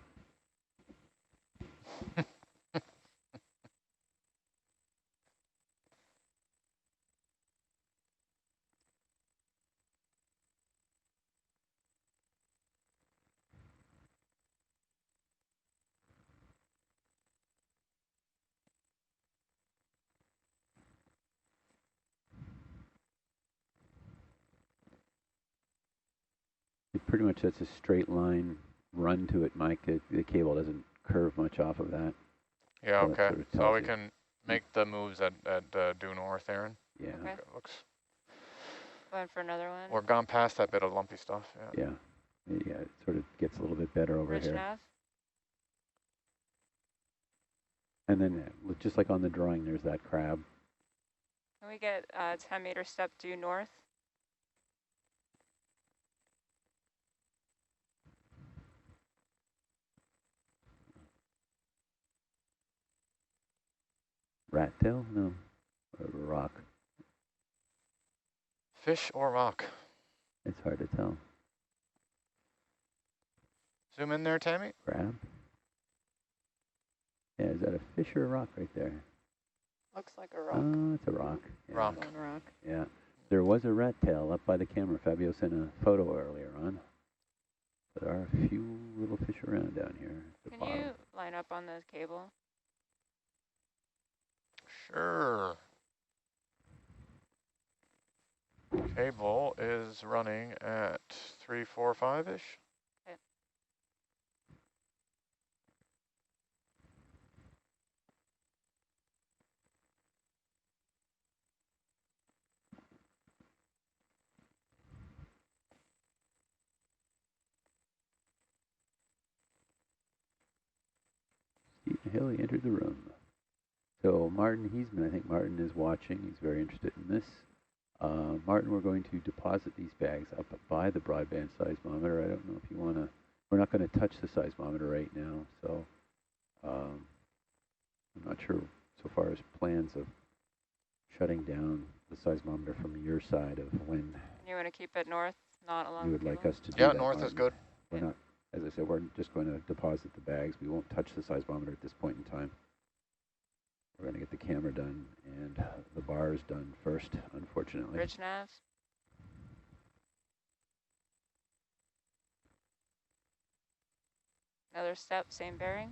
Pretty much that's a straight line run to it, Mike. The cable doesn't curve much off of that. Yeah, So okay. Sort of So we you. can make the moves at due north, Aaron. Yeah. Okay. It looks. Going for another one. We're gone past that bit of lumpy stuff. Yeah. Yeah, it sort of gets a little bit better over Bridge here. nav. And then just like on the drawing, there's that crab. Can we get 10-meter step due north? Rat tail? No. Or rock. Fish or rock? It's hard to tell. Zoom in there, Tammy. Crab? Yeah, is that a fish or a rock right there? Looks like a rock. Oh, it's a rock. Yeah. Rock. Rock. Yeah. There was a rat tail up by the camera. Fabio sent a photo earlier on. There are a few little fish around down here at the Can bottom. you line up on the cable? Sure. Cable is running at 345-ish. Okay. Stephen Haley entered the room. So Martin Heisman, I think Martin is watching. He's very interested in this. Martin, we're going to deposit these bags up by the broadband seismometer. I don't know if you want to, we're not going to touch the seismometer right now. So I'm not sure so far as plans of shutting down the seismometer from your side of when You want to keep it north, not along you the would like cable? us to do Yeah, that, north is Martin. good. We're not, as I said, we're just going to deposit the bags. We won't touch the seismometer at this point in time. We're going to get the camera done and the bars done first, unfortunately. Bridge nav. Another step, same bearing.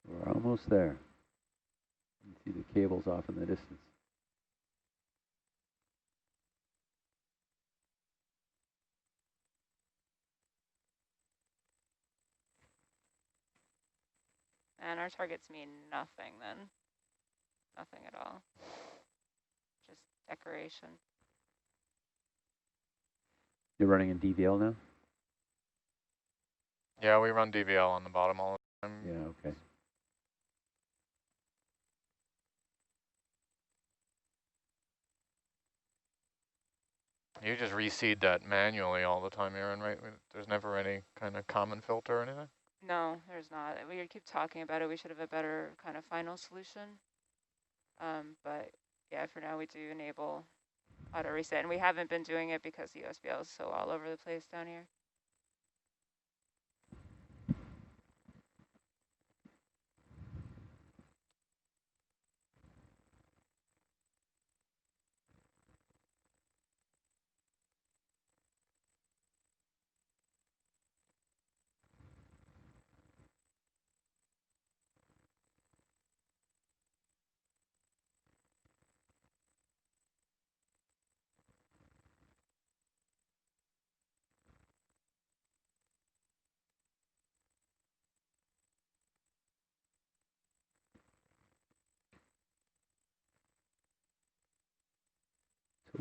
We're almost there. You can see the cables off in the distance. And our targets mean nothing then. Nothing at all. Just decoration. You're running in DVL now? Yeah, we run DVL on the bottom all the time. Yeah, okay. You just reseed that manually all the time, Aaron, right? There's never any kind of common filter or anything? No, there's not. We keep talking about it. We should have a better kind of final solution. But yeah, for now we do enable auto reset. And we haven't been doing it because the USBL is so all over the place down here.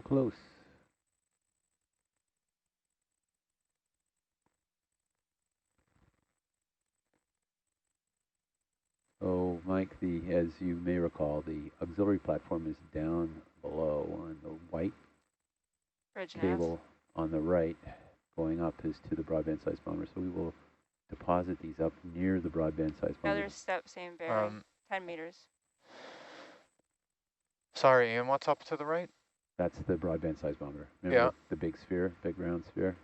close. So, Mike, as you may recall, the auxiliary platform is down below on the white Bridge nav. cable on the right. Going up is to the broadband seismometer. So we will deposit these up near the broadband seismometer. Another step, same bearing, 10 meters. Sorry, Ian, what's up to the right? That's the broadband seismometer. Remember Yeah. the big sphere, big round sphere?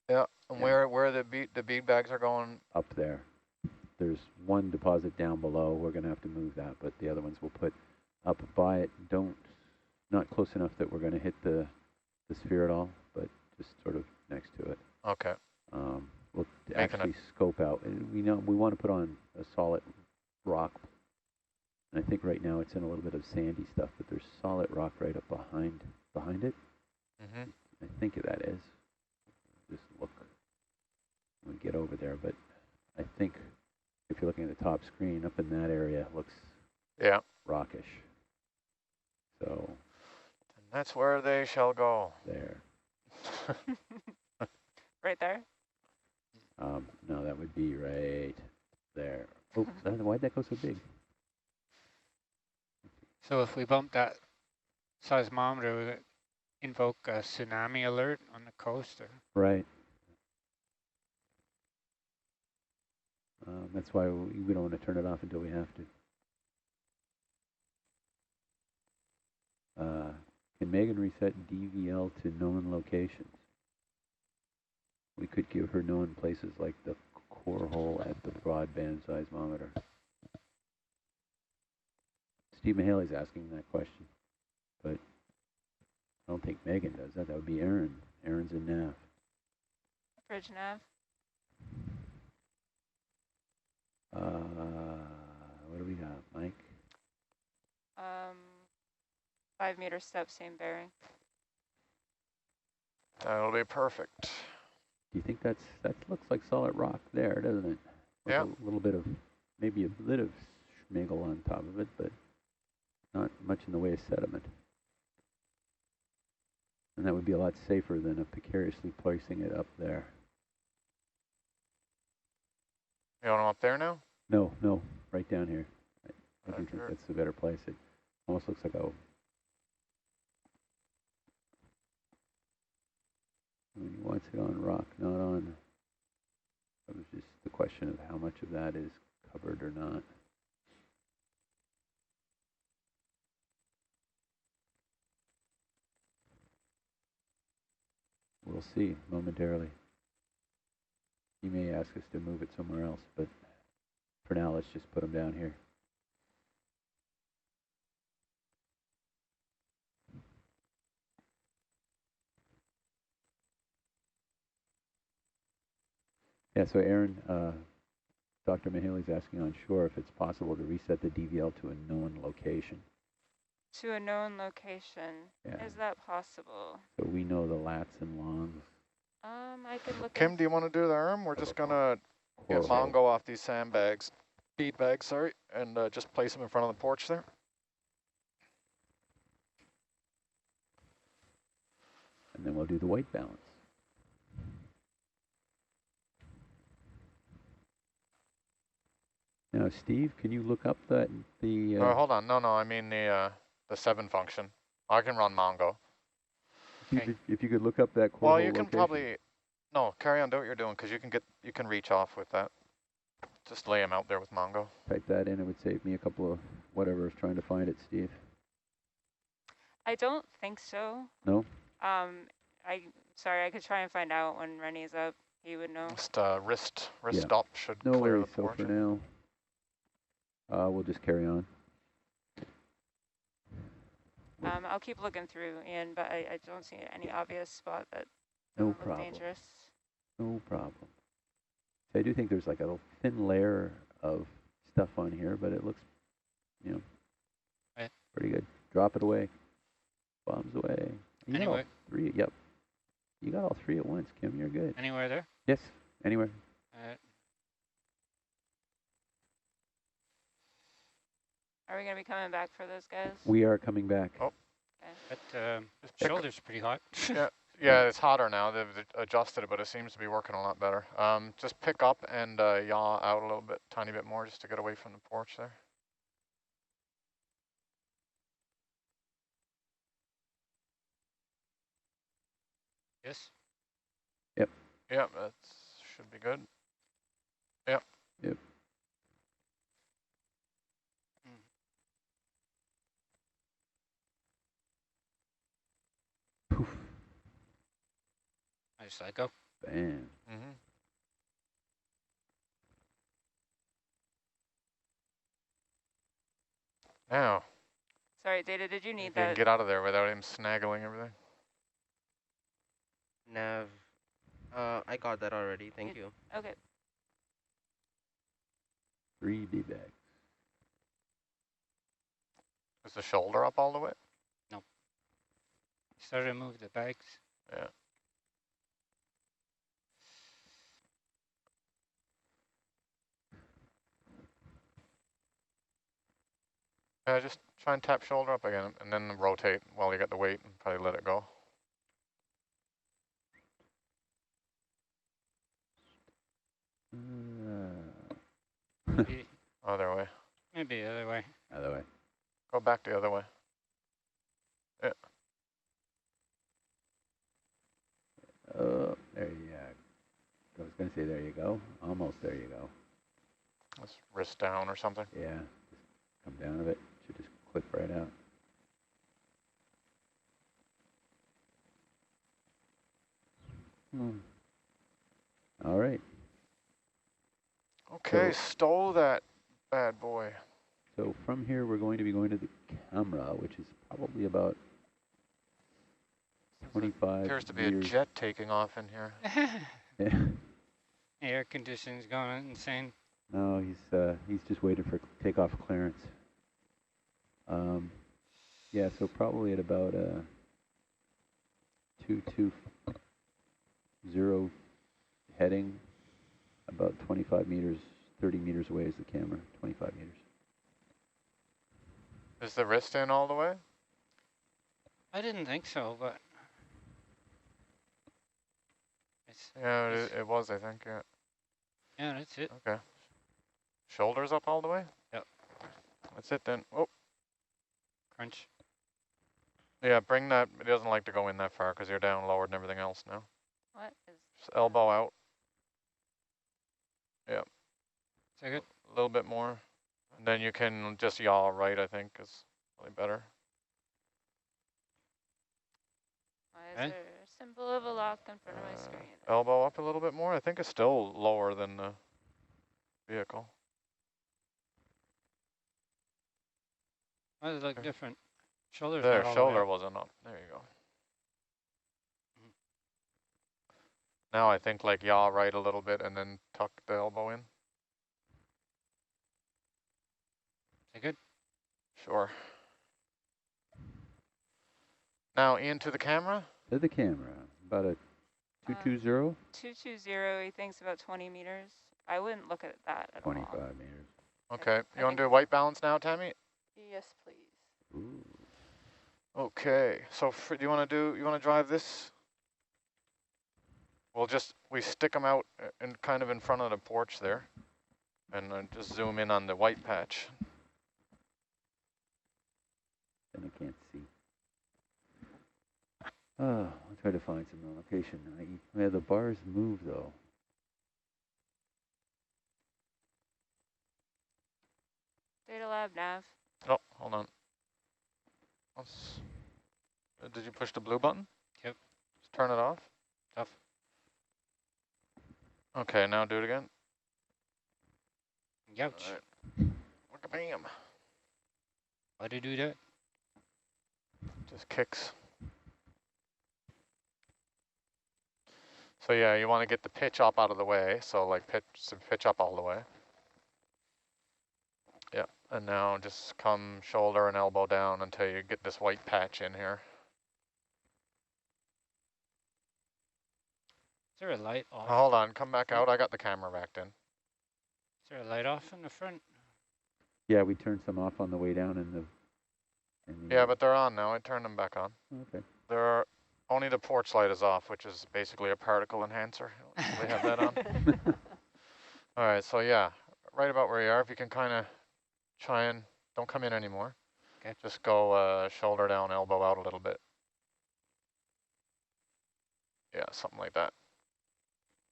Yeah, and Yeah. where the bead bags are going? Up there. There's one deposit down below. We're going to have to move that, but the other ones we'll put up by it. Not close enough that we're going to hit the sphere at all, but just sort of next to it. Okay. We'll actually scope out. And we know we want to put on a solid rock. And I think right now it's in a little bit of sandy stuff, but there's solid rock right up behind it. Mm-hmm. I think that is. Just look when we get over there, but I think if you're looking at the top screen, up in that area, it looks rockish. So and that's where they shall go. there. Right there? No, that would be right there. Oh, why'd that go so big? So if we bump that seismometer, would it invoke a tsunami alert on the coast? Or? Right. That's why we don't want to turn it off until we have to. Can Megan reset DVL to known locations? We could give her known places like the core hole at the broadband seismometer. Steve Mahaley's asking that question, but I don't think Megan does that. That would be Aaron. Aaron's in nav. Bridge nav. What do we got, Mike? 5 meter step, same bearing. That'll be perfect. Do you think that looks like solid rock there, doesn't it? With yeah. A little bit of, maybe a bit of schmigel on top of it, but not much in the way of sediment. And that would be a lot safer than precariously placing it up there. You want them up there now? No, right down here. I do think that's a better place. It almost looks like he wants it on rock, not on. That was just the question of how much of that is covered or not. We'll see momentarily. He may ask us to move it somewhere else, but for now, let's just put them down here. Yeah, so Aaron, Dr. Mahaley's asking on shore if it's possible to reset the DVL to a known location. To a known location. Yeah. Is that possible? So we know the lats and longs. I could look. Kim, do you want to do the arm? We're just gonna get Mongo off these sandbags, bead bags, sorry, and just place them in front of the porch there. And then we'll do the white balance. Now, Steve, can you look up the? Hold on, no, I mean the 7 function. I can run Mongo. If you could look up that core. Well, you can probably carry on, do what you're doing, because you can reach off with that. Just lay them out there with Mongo. Type that in, it would save me a couple of whatever is trying to find it, Steve. I don't think so. No. Sorry, I could try and find out when Rennie's up. He would know. Just wrist stop should clear worries. the porch. So for now, we'll just carry on. I'll keep looking through, Ian, but I don't see any obvious spot that no problem. Dangerous. No problem. So I do think there's like a thin layer of stuff on here, but it looks, pretty good. Drop it away. Bombs away. You got all 3. Yep. You got all 3 at once, Kim. You're good. Anywhere there? Yes. Anywhere. Are we going to be coming back for those guys? We are coming back. Oh, But Just pick up- shoulder's pretty hot. Yeah, it's hotter now. They've adjusted it, but it seems to be working a lot better. Just pick up and yaw out a little bit, tiny bit more, just to get away from the porch there. Yes. Yep. Yep, that should be good. Yep. Yep. Poof. I just let go. Bam. Mm-hmm. Now, Sorry, Data, did you you need can that? get out of there without him snaggling everything. Nav. I got that already. Thank you. Okay. 3 D-bags. Is the shoulder up all the way? Started to move the bags. Yeah. Just try and tap shoulder up again, and then rotate while you get the weight, and probably let it go. Maybe, Other way. maybe the other way. Other way. Go back the other way. Yeah. Oh, there you go. I was going to say there you go. Almost there you go. Let's wrist down or something. Yeah. Just come down a bit. Should just clip right out. All right. Okay, So- stole that bad boy. So from here, we're going to be going to the camera, which is probably about 25 Appears to be meters. a jet taking off in here. Yeah. Air conditioning's going insane. No, he's just waiting for takeoff clearance. Yeah, so probably at about 220 heading, about 25 meters, 30 meters away is the camera, 25 meters. Is the wrist in all the way? I didn't think so, but it's, Yeah, it was, I think, yeah. yeah, that's it. Okay. Shoulders up all the way? Yep. That's it then. Oh, Crunch. yeah, bring that. It doesn't like to go in that far because you're down lower than everything else now. What is? Just elbow out. Yep. Is that good? A little bit more. And then you can just yaw right, I think, is probably better. Why is Okay. there a symbol of a lock in front of my screen? Elbow up a little bit more. I think it's still lower than the vehicle. Why does it look different? Shoulders There, not all the way shoulder up. wasn't up. There you go. Now I think like yaw right a little bit and then tuck the elbow in. Is that good? Sure. Now into the camera. To the camera, about a 220, 220, he thinks about 20 meters. I wouldn't look at that at 25 all. meters. Okay, I you want to think- do white balance now, Tammy? Yes, please. Ooh. Okay, so do you want to drive this? We stick them out in kind of in front of the porch there, and just zoom in on the white patch. Then I can't see. Oh, I'll try to find some location. Yeah, the bars move though. Data lab nav. Oh, hold on. Did you push the blue button? Yep. Just turn it off. Tough. Okay, now do it again. Youch. All right. Look at bam. Why'd you do that? Just kicks. So yeah, you want to get the pitch up out of the way. So like pitch up all the way. Yeah, and now just come shoulder and elbow down until you get this white patch in here. Is there a light off? Oh, hold on, come back out. I got the camera backed in. Is there a light off in the front? Yeah, we turned some off on the way down in the Yeah, but they're on now. I turned them back on. Okay. They're only the porch light is off, which is basically a particle enhancer. We have that on. All right, so yeah, right about where you are. If you can kind of try and don't come in anymore. Okay. Just go shoulder down, elbow out a little bit. Yeah, something like that.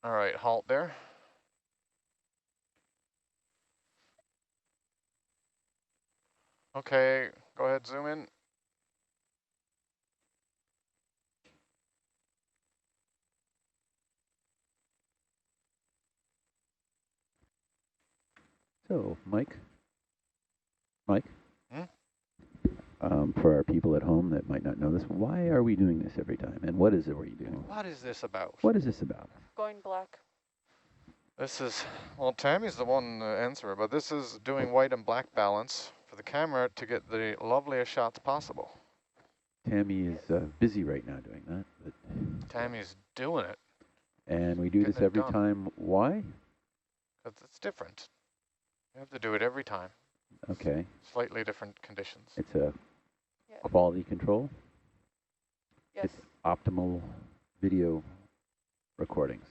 All right, halt there. Okay, go ahead, zoom in. So, Mike, Hmm? for our people at home that might not know this, why are we doing this every time? And what is it we're doing? What is this about? What is this about? Going black. This is, well, Tammy's the one answer, but this is doing white and black balance for the camera to get the loveliest shots possible. Tammy is busy right now doing that. But Tammy's doing it. and we do this Getting it every done. time. Why? Because it's different. You have to do it every time. Okay. Slightly different conditions. It's a Yeah. quality control. Yes. It's optimal video recordings.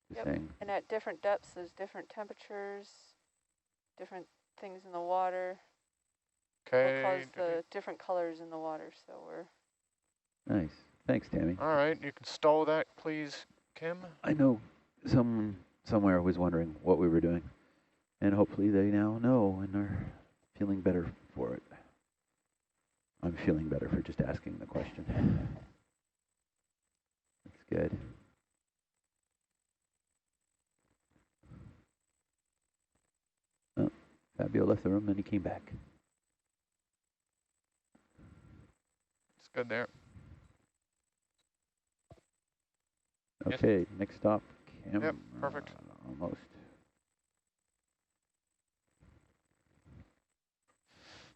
Just Yep. saying. And at different depths, there's different temperatures, different things in the water. Will Okay. cause the different colors in the water. So we're Nice. Thanks, Tammy. All right, you can stow that, please, Kim. I know someone somewhere was wondering what we were doing, and hopefully they now know and are feeling better for it. I'm feeling better for just asking the question. That's good. Oh, Fabio left the room, then he came back. It's good there. Okay, next stop, camera. Yep, perfect. Almost.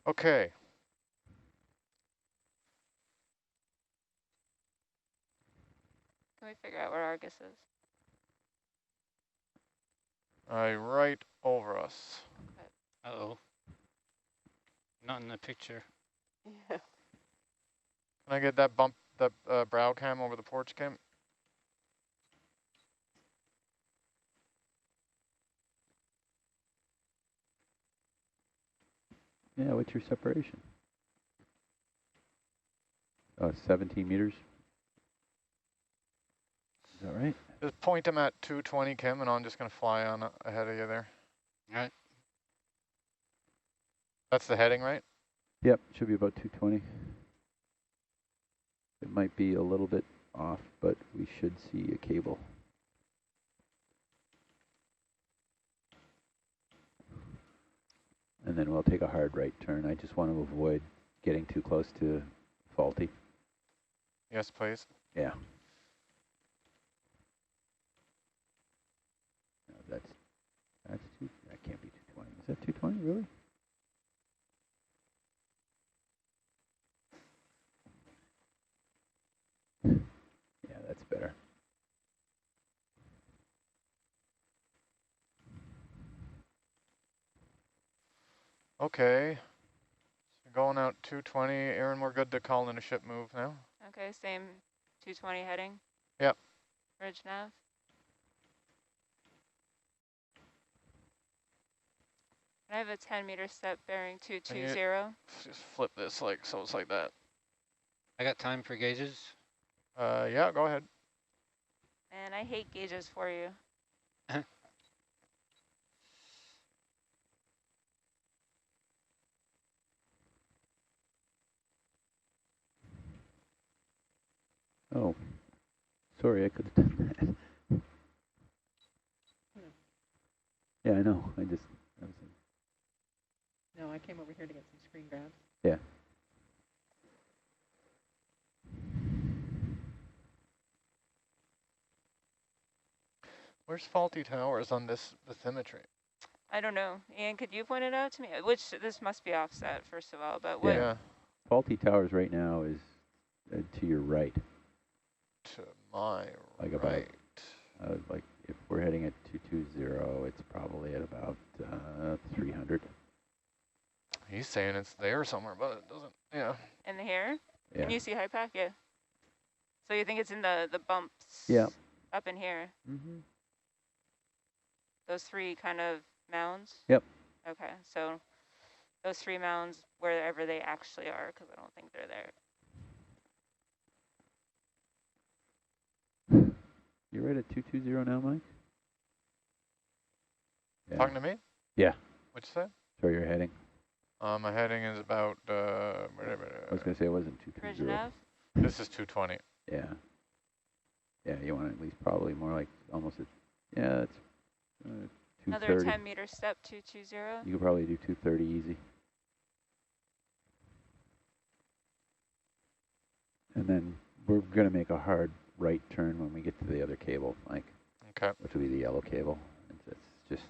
Okay. Can we figure out where Argus is? All right, right over us. Uh-oh. Not in the picture. yeah. Can I get that bump, that brow cam over the porch, Kim? Yeah, what's your separation? Oh, 17 meters. Is that right? Just point him at 220, Kim, and I'm just going to fly on ahead of you there. All right. That's the heading, right? Yep, should be about 220. It might be a little bit off, but we should see a cable. And then we'll take a hard right turn. I just want to avoid getting too close to faulty. Yes, please. Yeah. No, that's that can't be 220. Is that 220 really? Yeah, that's better. Okay. So going out 220. Aaron, we're good to call in a ship move now. Okay, same 220 heading. Yep. Bridge nav. I have a 10-meter step bearing 220. Just flip this like so it's like that. I got time for gauges. Yeah, go ahead. And I hate gauges for you. Oh, sorry, I could have done that. Yeah, I know. I was No, I came over here to get some screen grabs. yeah. Where's faulty towers on this bathymetry? I don't know. Ian, could you point it out to me? Which, this must be offset, first of all, but what? Yeah. Faulty towers right now is to your right. To my Like right. About, like if we're heading at 220, it's probably at about 300. He's he's saying it's there somewhere, but it doesn't. Yeah. In here? Yeah. Can you see high pack? Yeah. So you think it's in the bumps? Yeah. Up in here? Mm-hmm. Those three kind of mounds? Yep. Okay, so those three mounds, wherever they actually are, because I don't think they're there. You're right at 220 now, Mike? Yeah. Talking to me? Yeah. What'd you say? So you're heading? My heading is about, I was going to say it wasn't 220. Nav? This is 220. Yeah. Yeah, you want at least probably more like almost, yeah, it's 230. Another 10-meter step, 220. You could probably do 230 easy. And then we're going to make a hard right turn when we get to the other cable, Mike. Okay. Which will be the yellow cable. It's just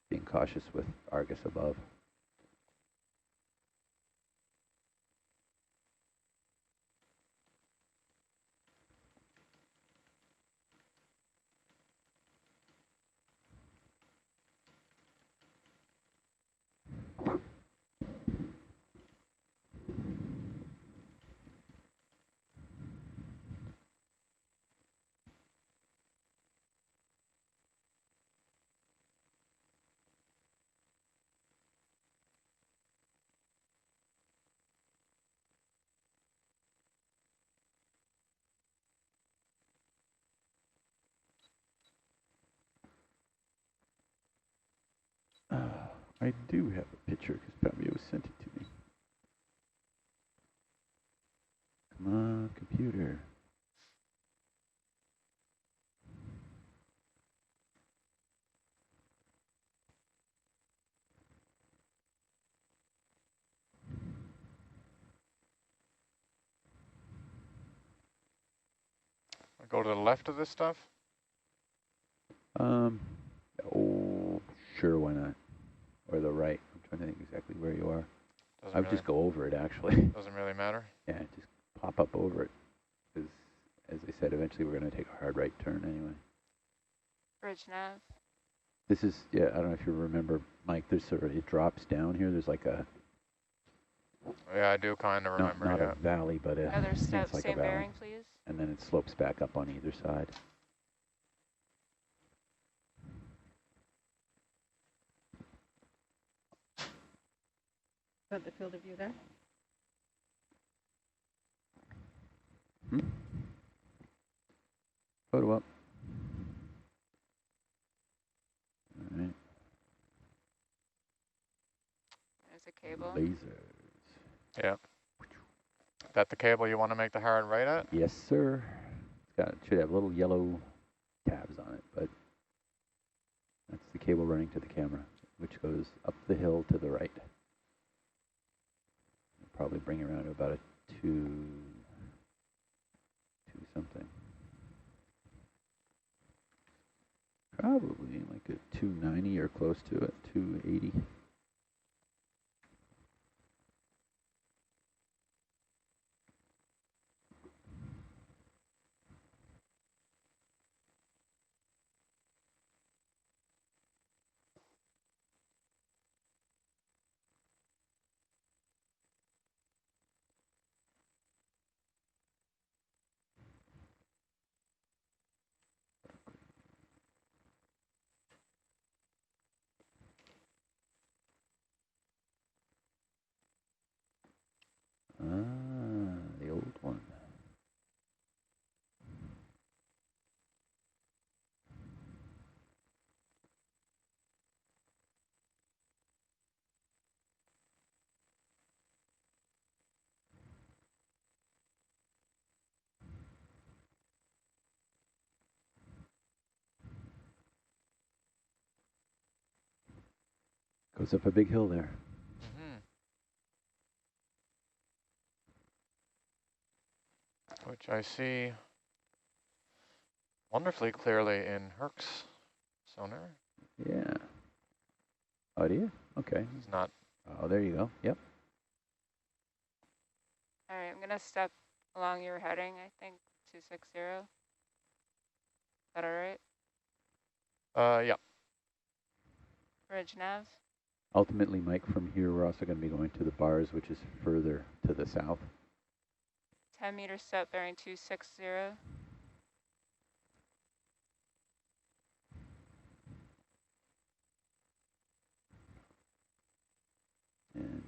being cautious with Argus above. I do have a picture because Pablo sent it to me. Come on, computer. Go to the left of this stuff? Oh, sure, why not? Or the right. I'm trying to think exactly where you are. I would just go over it, actually. Doesn't really matter? Yeah, just pop up over it. Because, as I said, eventually we're going to take a hard right turn anyway. Bridge nav. This is, yeah, I don't know if you remember, Mike, there's sort of, it drops down here. There's like a... Yeah, I do kind of remember, Not a valley, but Another step, it's like same a valley. bearing, please. And then it slopes back up on either side. Is that the field of view there? Photo up. All right. There's a cable. Lasers. Yeah. Is that the cable you want to make the hard right at? Yes, sir. It should have little yellow tabs on it, but that's the cable running to the camera, which goes up the hill to the right. Probably bring around to about a 2 something. Probably like a 290 or close to it, 280. The old one. Goes up a big hill there. Which I see wonderfully clearly in Herc's sonar. Yeah. Oh, do you? Okay. It's not. Oh, there you go. Yep. All right, I'm going to step along your heading, I think, 260. Is that all right? Yeah. Bridge nav. Ultimately, Mike, from here, we're also going to be going to the bars, which is further to the south. 10 meter step bearing 260. And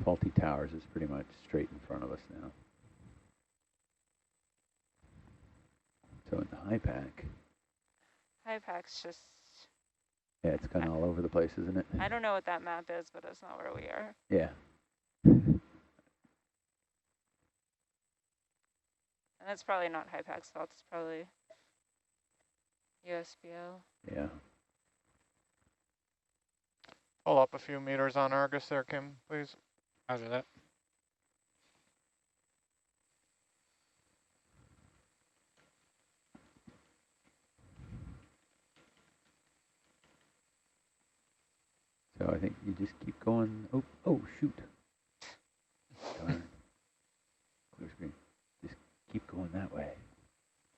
Faulty Towers is pretty much straight in front of us now. So in the high pack. High pack's just... Yeah, it's kind of all over the place, isn't it? I don't know what that map is, but it's not where we are. Yeah. And that's probably not high pack's fault. It's probably USBL. Yeah. Pull up a few meters on Argus there, Kim, please. Roger that. So I think you just keep going. Oh, shoot. Darn. Clear screen. Just keep going that way.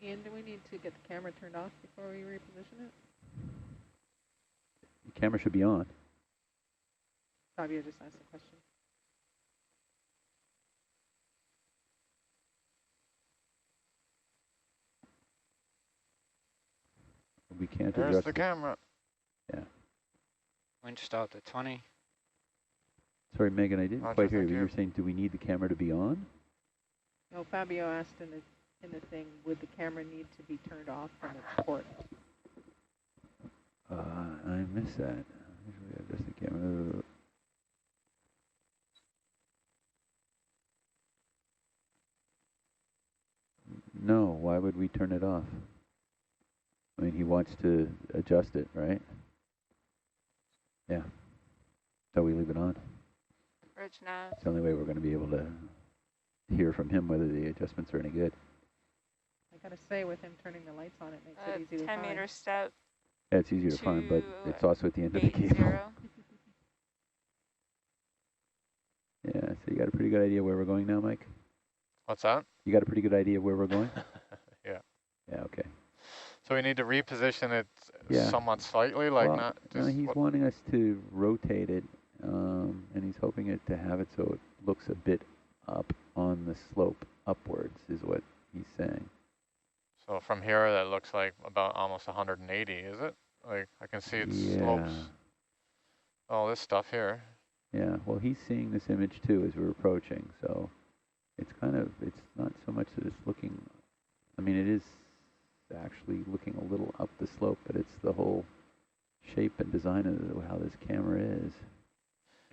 Ian, do we need to get the camera turned off before we reposition it? The camera should be on. Fabio just asked a question. We can't There's adjust the camera. Yeah. Winch stop to 20. Sorry, Megan, I didn't Roger, quite hear you. thank You you. were saying, do we need the camera to be on? No, Fabio asked in the thing, would the camera need to be turned off from its port? I missed that. Usually I adjust the camera. No, why would we turn it off? I mean, he wants to adjust it, right? Yeah. So we leave it on. Bridge nav. It's the only way we're going to be able to hear from him whether the adjustments are any good. I gotta say, with him turning the lights on, it makes it easy to 10 find. meter step. Yeah, it's easier to find, but it's also at the end of the 80. cable. Yeah, so you got a pretty good idea where we're going now, Mike? What's that? You got a pretty good idea where we're going? Yeah. Yeah, okay. So we need to reposition it Yeah. somewhat slightly, like Well, not no, just... he's wanting us to rotate it, and he's hoping it to have it so it looks a bit up on the slope upwards, is what he's saying. So from here, that looks like about almost 180, is it? Like, I can see it slopes all this stuff here. Yeah, well, he's seeing this image too as we're approaching, so it's kind of, it's not so much that it's looking, I mean, it is actually looking a little up the slope, but it's the whole shape and design of how this camera is.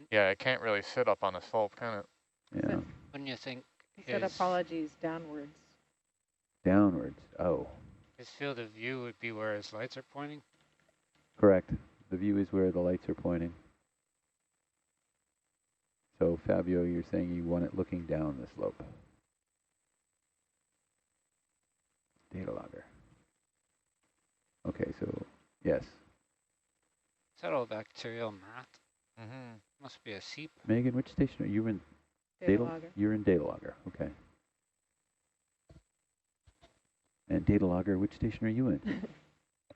Yeah, it can't really sit up on a slope, can it? Yeah. Wouldn't you think He said his, apologies downwards. Downwards, oh, his field of view would be where his lights are pointing? correct. The view is where the lights are pointing. So Fabio, you're saying you want it looking down the slope. Data logger. Okay, so yes. Is that all bacterial mat? Mm-hmm. Must be a seep. Megan, which station are you in? Data logger. You're in data logger, okay. And data logger, which station are you in?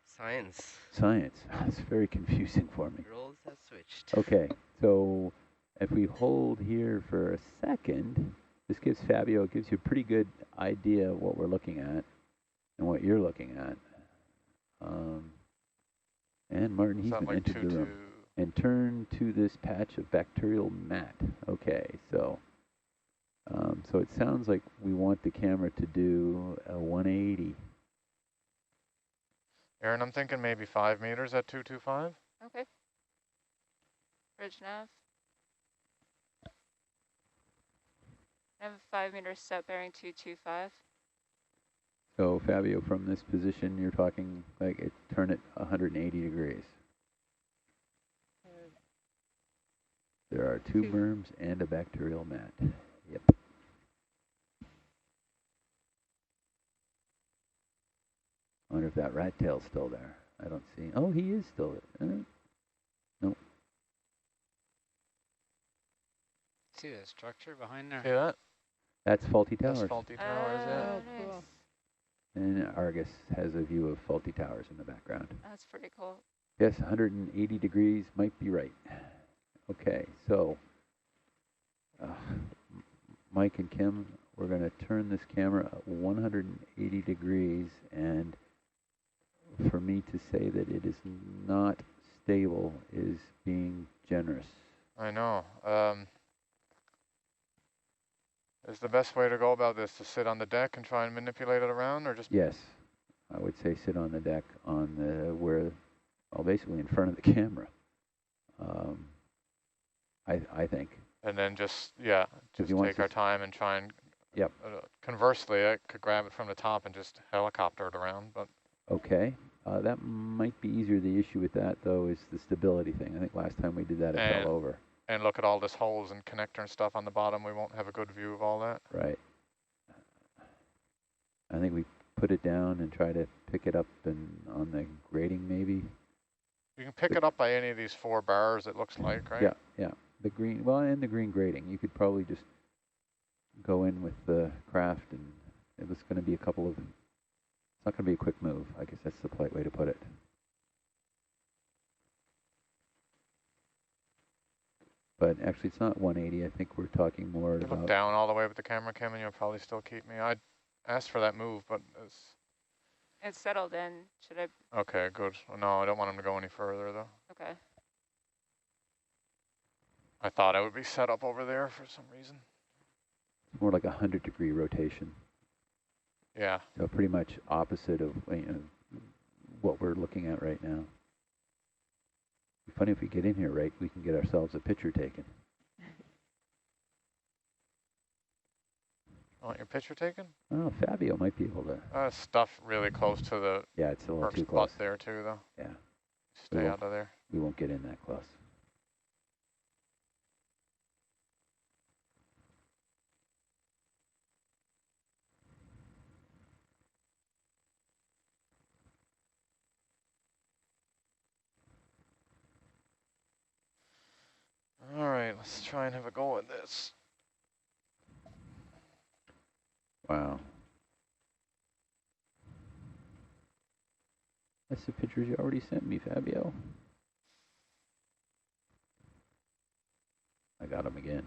Science. Science. It's very confusing for me. Roles have switched. Okay, so if we hold here for a second, this gives Fabio, it gives you a pretty good idea of what we're looking at and what you're looking at. And Martin, he's been like entered the room. And turn to this patch of bacterial mat. Okay, so so it sounds like we want the camera to do a 180. Aaron, I'm thinking maybe 5 meters at 225. Okay. Bridge nav. I have a 5 meter step bearing 225. So Fabio, from this position, you're talking like it turn it 180 degrees. There are two berms and a bacterial mat. Yep. I wonder if that rat tail's still there. I don't see. Oh, he is still there. Nope. See the structure behind there? See that? That's Faulty Towers. That's Faulty Towers, yeah. Oh, Nice. cool. And Argus has a view of Faulty Towers in the background. That's pretty cool. Yes, 180 degrees might be right. Okay, so Mike and Kim, we're going to turn this camera 180 degrees, and for me to say that it is not stable is being generous. I know. Is the best way to go about this to sit on the deck and try and manipulate it around, or just? Yes, I would say sit on the deck on the well, basically in front of the camera. I think. And then just take our time and try and. Yep. Conversely, I could grab it from the top and just helicopter it around, but. Okay, that might be easier. The issue with that though is the stability thing. I think last time we did that, it fell over. And look at all this holes and connector and stuff on the bottom. We won't have a good view of all that. Right. I think we put it down and try to pick it up and on the grating maybe. You can pick it up by any of these 4 bars, it looks like, right? Yeah, yeah. The green, well, and the green grating. You could probably just go in with the craft, and it was going to be a couple of, it's not going to be a quick move. I guess that's the polite way to put it. But actually, it's not 180. I think we're talking more about... Look down all the way with the camera, Kim, and you'll probably still keep me. I asked for that move, but it's settled in. Should I? Okay, good. No, I don't want him to go any further, though. Okay. I thought I would be set up over there for some reason. It's more like a 100-degree rotation. Yeah. So pretty much opposite of what we're looking at right now. It'd be funny if we get in here right, we can get ourselves a picture taken. Want your picture taken? Oh, Fabio might be able to. Stuff really close to the it's a little too close there too, though. Yeah. Stay out of there. We won't get in that close. All right, let's try and have a go at this. Wow. That's the pictures you already sent me, Fabio. I got them again.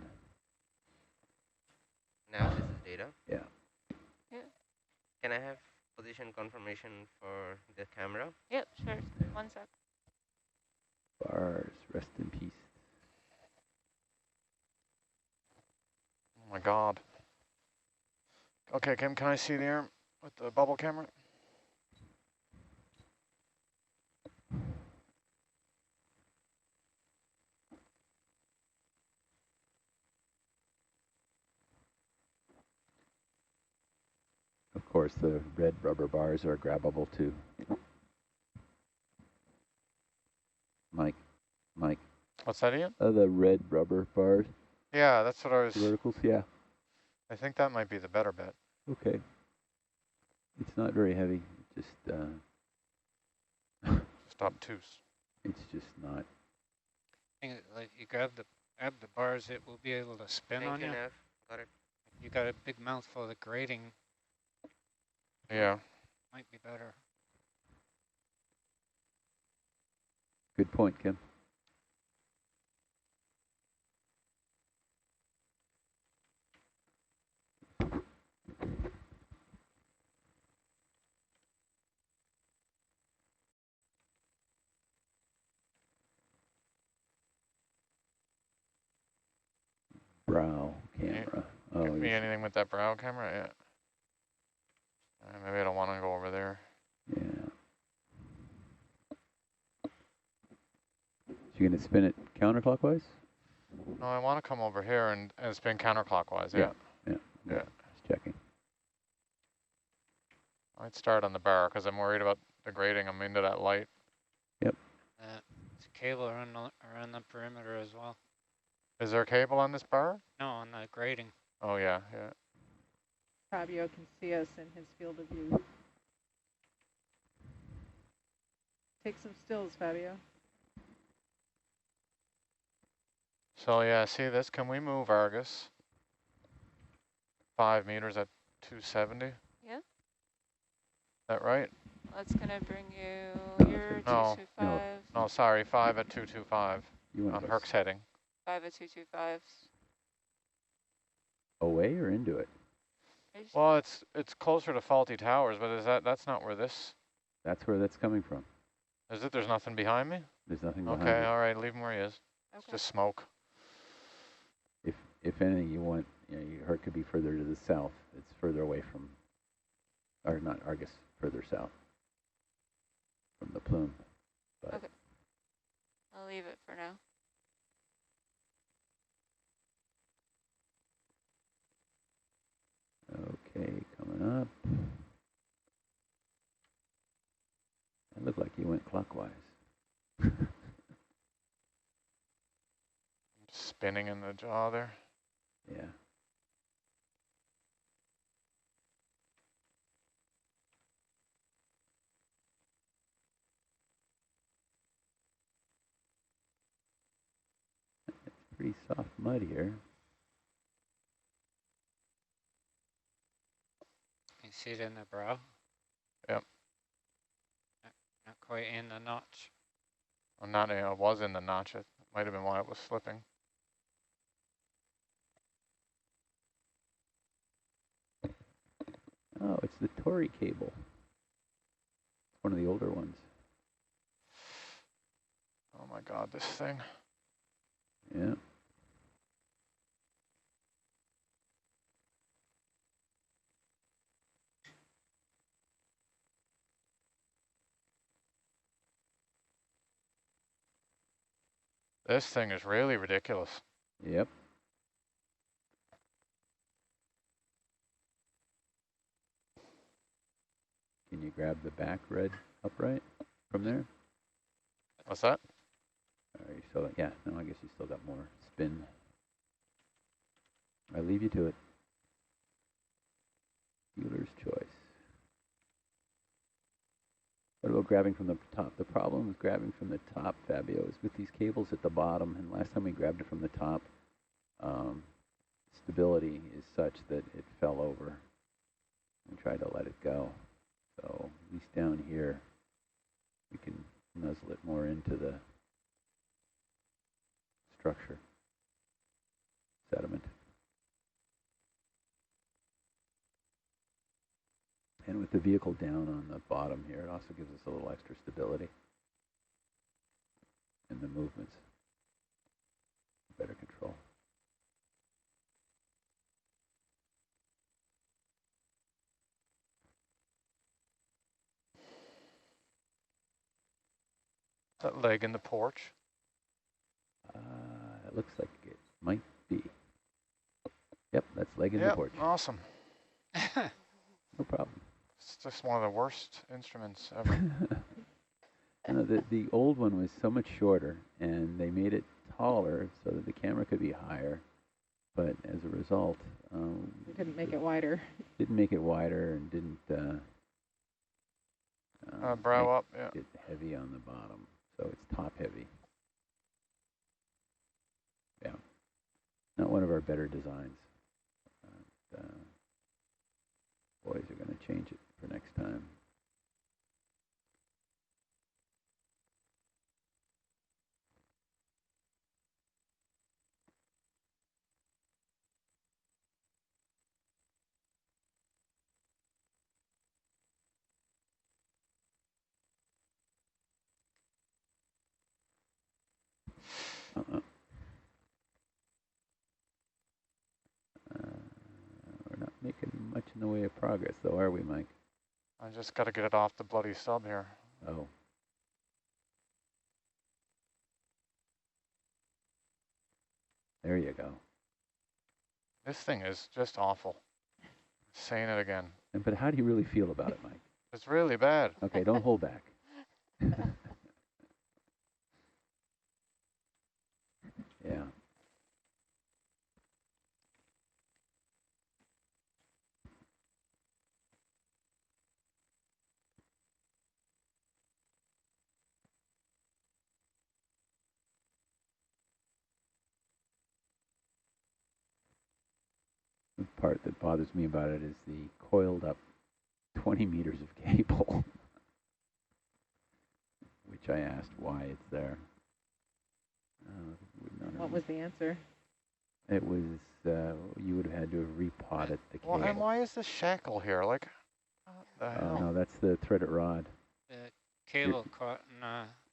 Now this is data. Yeah. Yeah. Can I have position confirmation for the camera? Yep, sure. 1 sec. Bars, rest in peace. Oh my God. Okay, Kim, can I see the arm with the bubble camera? Of course, the red rubber bars are grabbable too. Mike. What's that, Ian? The red rubber bars. Yeah, that's what I was... Verticals, yeah. I think that might be the better bet. Okay. It's not very heavy. Just just obtuse. It's just not. Like you grab the bars, it will be able to spin on you. Got it. You got a big mouthful of the grating. Yeah. Might be better. Good point, Kim. Brow camera. Oh, Give me anything with that brow camera? Yeah. Maybe I don't want to go over there. Yeah. So you're going to spin it counterclockwise? No, I want to come over here and spin counterclockwise. Yeah. Yeah. Just checking. I'd start on the bar because I'm worried about the grating. I'm into that light. Yep. It's a cable around the perimeter as well. Is there a cable on this bar? No, on the grating. Oh, yeah. Fabio can see us in his field of view. Take some stills, Fabio. So, yeah, see this? Can we move Argus 5 meters at 270? Yeah. That right? That's going to bring you, you're 225. No, sorry, 5 at 225 You want on to go Herc's heading. 5 at 225. away or into it? Well, it's closer to faulty towers, but that's not where this... That's where that's coming from. Is it? There's nothing behind me? There's nothing behind Okay, you. all right, leave him where he is. It's Okay. just smoke. If anything, you want, your Herc could be further to the south. It's further away from, or not Argus, further south from the plume. But Okay. I'll leave it for now. okay, coming up. It looked like you went clockwise. Spinning in the jaw there. Yeah. It's pretty soft mud here. You see it in the brow? Yep. Not quite in the notch. Well, not, it was in the notch. It might have been why it was slipping. Oh, it's the Tory cable. It's one of the older ones. Oh my God, this thing. Yeah. This thing is really ridiculous. Yep. Can you grab the back red upright from there? What's that? You still, yeah, no, I guess you still got more spin. I leave you to it. Dealer's choice. What about grabbing from the top? The problem with grabbing from the top, Fabio, is with these cables at the bottom, and last time we grabbed it from the top, stability is such that it fell over and tried to let it go. So at least down here, we can nuzzle it more into the structure, sediment. And with the vehicle down on the bottom here, it also gives us a little extra stability in the movements. Better control. That leg in the porch. It looks like it might be. Yep, that's leg in the porch. Awesome. No problem. It's just one of the worst instruments ever. No, the old one was so much shorter, and they made it taller so that the camera could be higher. But as a result, We couldn't make it wider. didn't make it wider and didn't brow make up, yeah. it heavy on the bottom. So it's top heavy. Yeah, not one of our better designs. Boys are going to change it for next time. We're not making much in the way of progress, though, are we, Mike? I just got to get it off the bloody sub here. Oh. There you go. This thing is just awful. Saying it again. But how do you really feel about it, Mike? It's really bad. Okay, don't hold back. Yeah. The part that bothers me about it is the coiled up 20 meters of cable, which which I asked why it's there. What was the answer? It was, you would have had to have repotted the cable. Well, and why is this shackle here? Like, what the hell? No, that's the threaded rod. The cable caught in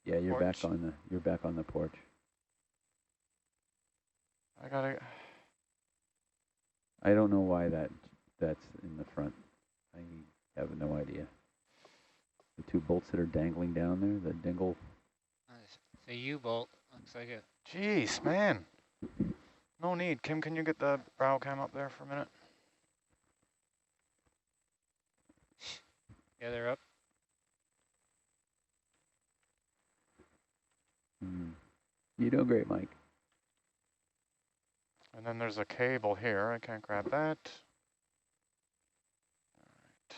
Yeah, you're porch. back on the porch. I don't know why that's in the front. I have no idea. The two bolts that are dangling down there, the dingle. It's a U-bolt. Looks like it. Jeez, man. No need. Kim, can you get the brow cam up there for a minute? Yeah, they're up. You're doing great, Mike. And then there's a cable here. I can't grab that. All right.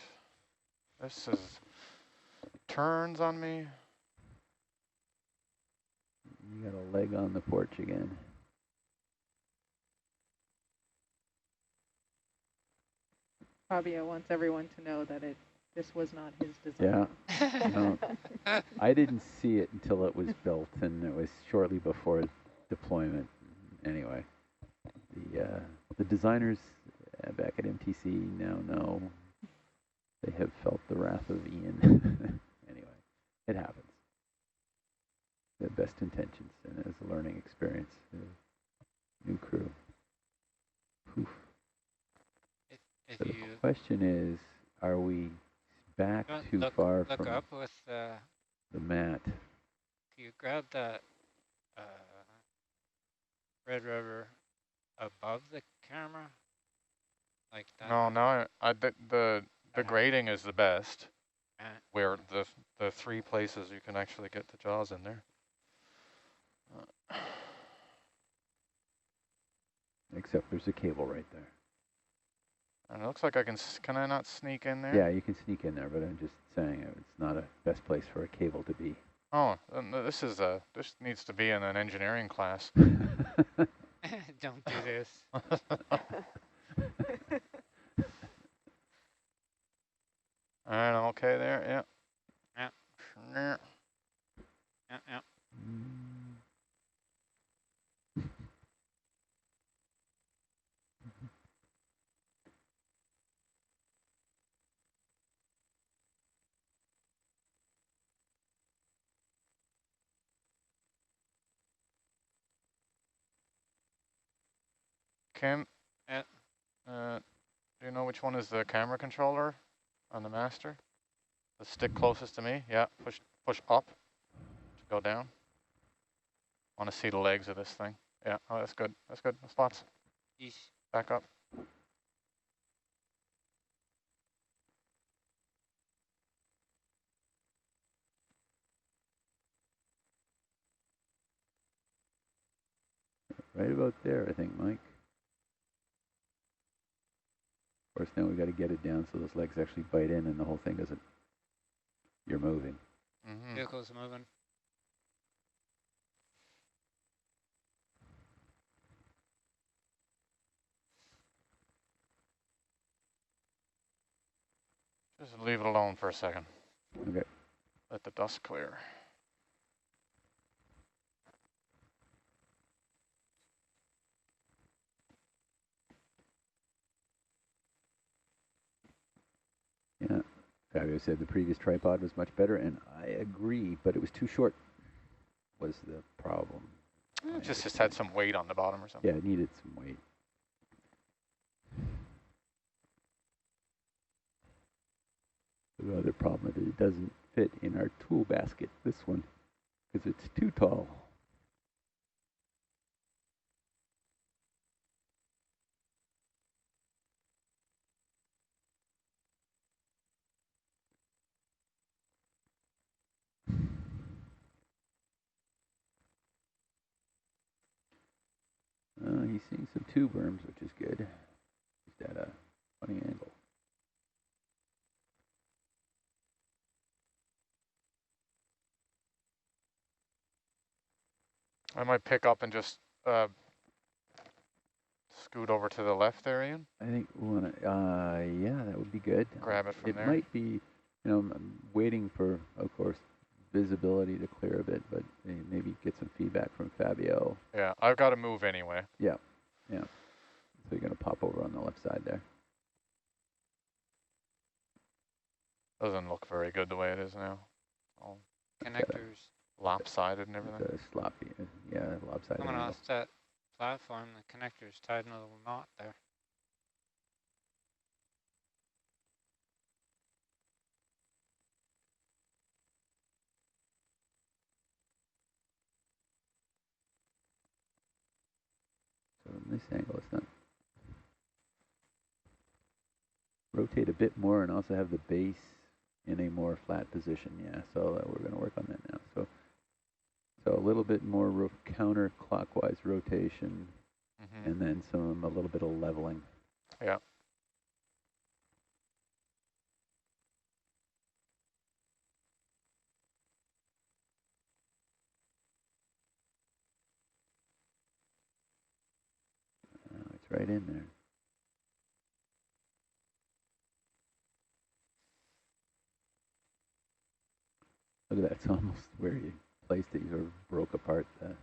This is turns on me. You got a leg on the porch again. Fabio wants everyone to know that this was not his design. Yeah. No, I didn't see it until it was built, and it was shortly before deployment. Anyway, the designers back at MTC now know they have felt the wrath of Ian. Anyway, it happens. The best intentions, and as a learning experience. New crew. Poof. If So you the question is, are we back too far look from up with the mat? you grab that red rubber above the camera, like that. No, the grading is the best. Where the three places you can actually get the jaws in there. Except there's a cable right there. And it looks like can I not sneak in there? Yeah, you can sneak in there, but I'm just saying it's not a best place for a cable to be. Oh, this needs to be in an engineering class. Don't do this. All right, I'm okay there. Yeah. Yeah. Yeah. Kim, do you know which one is the camera controller on the master? The stick closest to me? Yeah, push up to go down. Want to see the legs of this thing. Yeah, oh, that's good. That's good. Spots. Yeesh. Back up. Right about there, I think, Mike. Of course, now we got to get it down so those legs actually bite in and the whole thing doesn't. You're moving. Mm-hmm. Vehicle's moving. Just leave it alone for a second. Okay. Let the dust clear. Yeah. Fabio said the previous tripod was much better, and I agree, but it was too short was the problem. It just had some weight on the bottom or something. Yeah, it needed some weight. The other problem is it doesn't fit in our tool basket, this one, because it's too tall. He's seeing some tube worms, which is good. Just at a funny angle. I might pick up and just scoot over to the left there, Ian. I think we want to, yeah, that would be good. Grab it from there. It might be, I'm waiting for, of course, visibility to clear a bit, but maybe get some feedback from Fabio. Yeah, I've got to move anyway. Yeah, yeah. So you're going to pop over on the left side there. Doesn't look very good the way it is now. All Connectors lopsided and everything. It's sloppy. Yeah, lopsided. coming angle. off that platform. The connector's tied in a little knot there. So in this angle, it's not. Rotate a bit more and also have the base in a more flat position. Yeah, so we're going to work on that now. So a little bit more counterclockwise rotation, and then a little bit of leveling. Yeah. It's right in there. Look at that, it's almost where you placed it, you sort of broke apart the...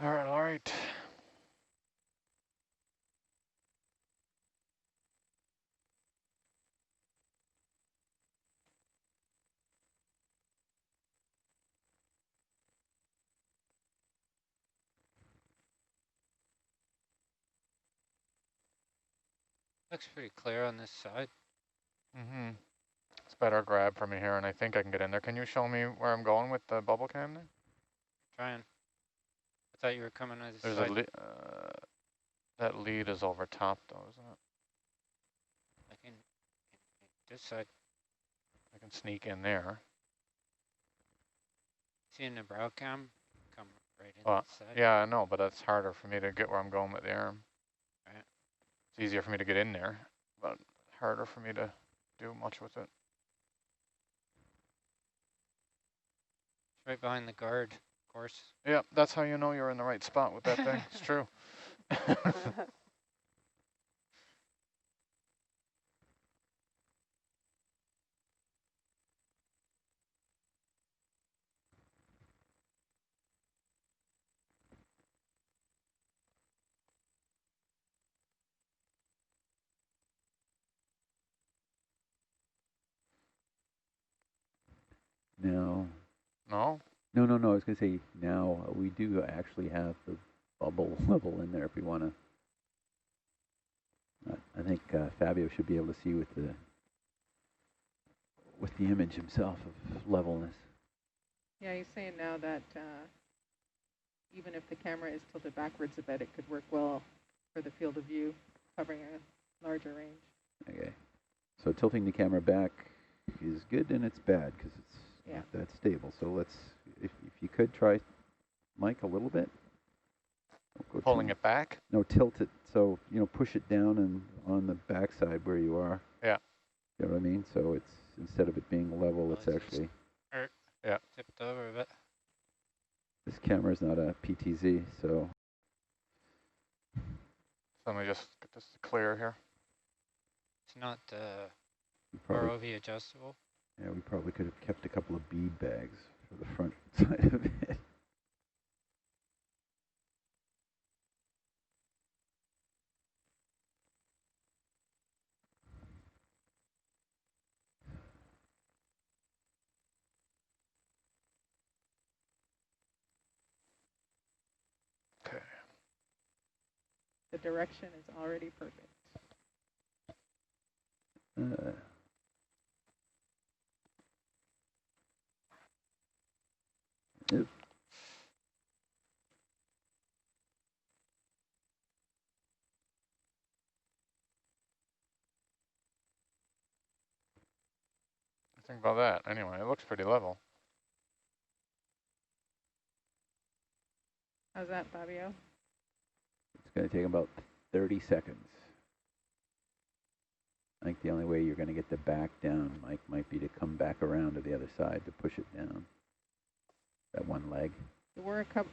All right, all right. Looks pretty clear on this side. It's better grab from here, and I think I can get in there. Can you show me where I'm going with the bubble cam there? Trying. I thought you were coming on this There's side. that lead is over top, though, isn't it? Like in this side. I can sneak in there. Seeing the brow cam? Come right in Well, this side. yeah, I know, but that's harder for me to get where I'm going with the arm. Right. It's easier for me to get in there, but harder for me to do much with it. It's right behind the guard, of course. Yeah, that's how you know you're in the right spot with that thing. It's true. Now... No? No, I was going to say now we do actually have the bubble level in there if we want to. I think Fabio should be able to see with the image himself of levelness. Yeah, he's saying now that even if the camera is tilted backwards a bit, it could work well for the field of view, covering a larger range. Okay. So tilting the camera back is good and it's bad because it's not that stable. So let's, if you could try, Mike, a little bit. Pulling it back? No, tilt it. So, push it down and on the backside where you are. Yeah. You know what I mean? So it's, instead of it being level, it's actually... Yeah. Tipped over a bit. This camera is not a PTZ, so... So let me just get this clear here. It's not ROV adjustable. Yeah, we probably could have kept a couple of bead bags for the front side of it. Okay. The direction is already perfect. Yep. Think about that. Anyway, it looks pretty level. How's that, Fabio? It's going to take about 30 seconds. I think the only way you're going to get the back down, Mike, might be to come back around to the other side to push it down. That one leg. There were a couple.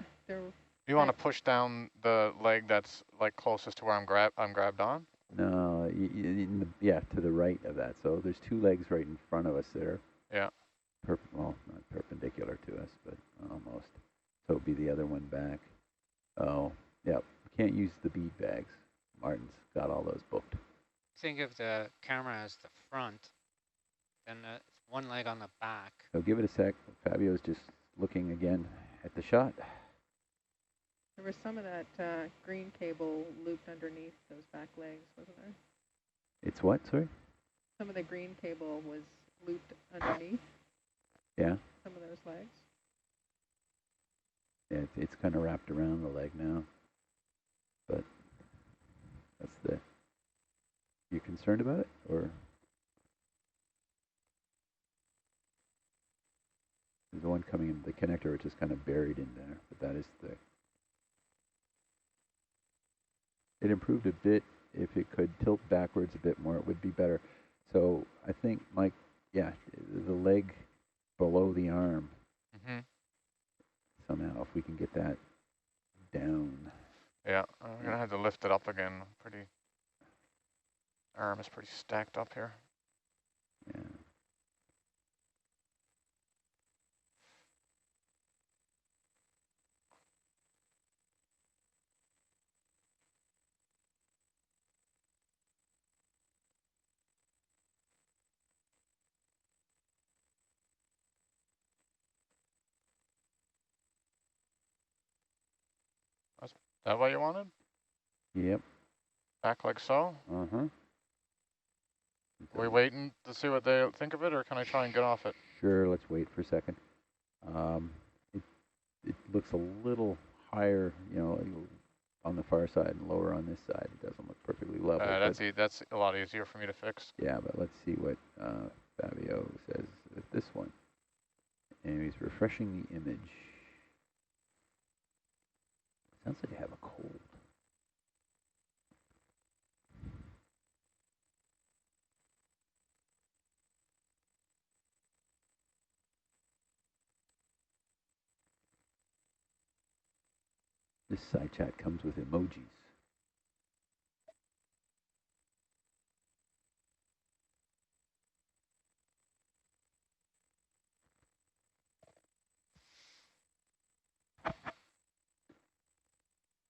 You want to push down the leg that's like closest to where I'm grabbed on? No, yeah, to the right of that. So there's two legs right in front of us there. Yeah. Well, not perpendicular to us, but almost. So it'd be the other one back. Oh, yeah. Can't use the bead bags. Martin's got all those booked. Think of the camera as the front, then one leg on the back. So give it a sec. Fabio's just looking again at the shot. There was some of that green cable looped underneath those back legs, wasn't there? It's what, sorry? Some of the green cable was looped underneath. Yeah. Some of those legs. Yeah, it's kind of wrapped around the leg now. But that's the... You concerned about it, or? There's the one coming in the connector, which is kind of buried in there, but that is the... It improved a bit. If it could tilt backwards a bit more, it would be better. So I think, Mike, yeah, the leg below the arm, somehow, if we can get that down. Yeah, I'm going to have to lift it up again. Arm is pretty stacked up here. Yeah. Is that what you wanted? Yep. Back like so? Uh-huh. Are we waiting to see what they think of it, or can I try and get off it? Sure, let's wait for a second. It looks a little higher, you know, on the far side and lower on this side. It doesn't look perfectly level. That's a lot easier for me to fix. Yeah, but let's see what Fabio says with this one. And he's refreshing the image. Sounds like I have a cold. This side chat comes with emojis.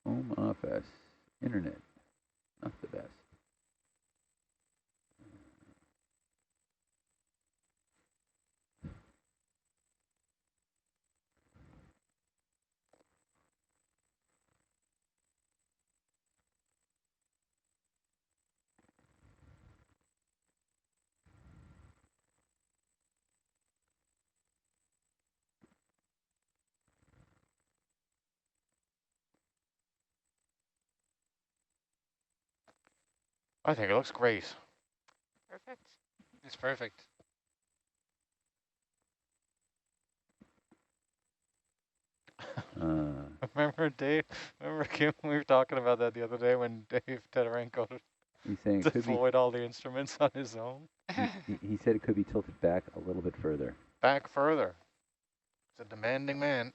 Home office, internet, not the best. I think it looks great. Perfect. It's perfect. Remember Dave? Remember Kim? We were talking about that the other day when Dave Teterenko He's saying it could deployed all the instruments on his own. he said it could be tilted back a little bit further. Back further. He's a demanding man.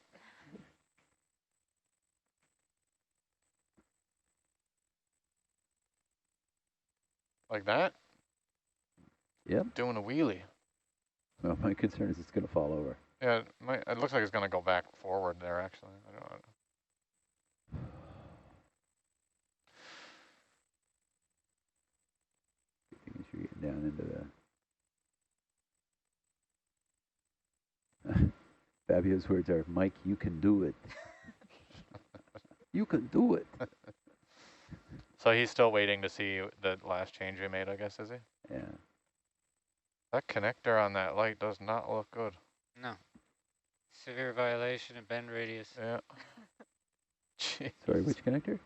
Like that? Yep. Doing a wheelie. Well, my concern is it's going to fall over. Yeah, it looks like it's going to go back forward there, actually. I don't know. Making sure you get down into the... Fabio's words are, Mike, you can do it. You can do it. So he's still waiting to see the last change we made, I guess, is he? Yeah. That connector on that light does not look good. No. Severe violation of bend radius. Yeah. Jeez. Sorry, which connector?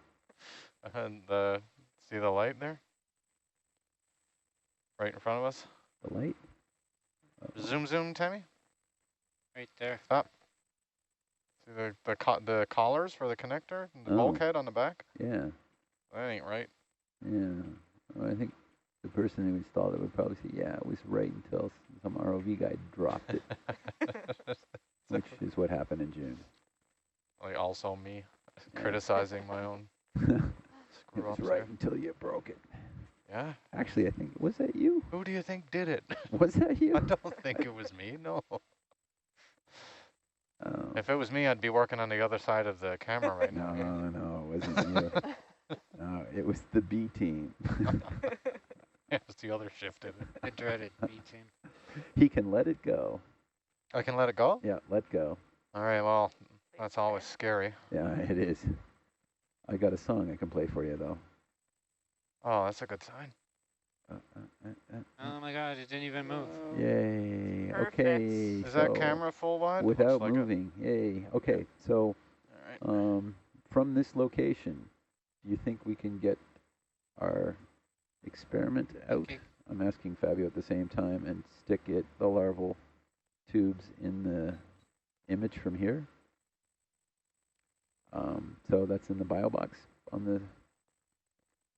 And see the light there? Right in front of us? The light? Zoom, Tammy? Right there. Stop. The collars for the connector, the bulkhead on the back. Yeah. That ain't right. Yeah. Well, I think the person who installed it would probably say, yeah, it was right until some ROV guy dropped it, which is what happened in June. Like also me criticizing my own It was right until you broke it. Yeah. Actually, I think, was that you? Who do you think did it? Was that you? I don't think it was me, no. If it was me, I'd be working on the other side of the camera right now. No, it wasn't you. No, it was the B team. It was the other shift, did it? The dreaded B team. He can let it go. I can let it go? Yeah, let go. All right, well, that's always scary. Yeah, it is. I got a song I can play for you, though. Oh, that's a good sign. Oh my god, it didn't even move. Yay. Perfect. Okay. Is that camera full wide? Without Looks like moving. Yay. Okay, so All right. from this location, do you think we can get our experiment out? Okay. I'm asking Fabio at the same time, and stick the larval tubes in the image from here. So that's in the bio box on the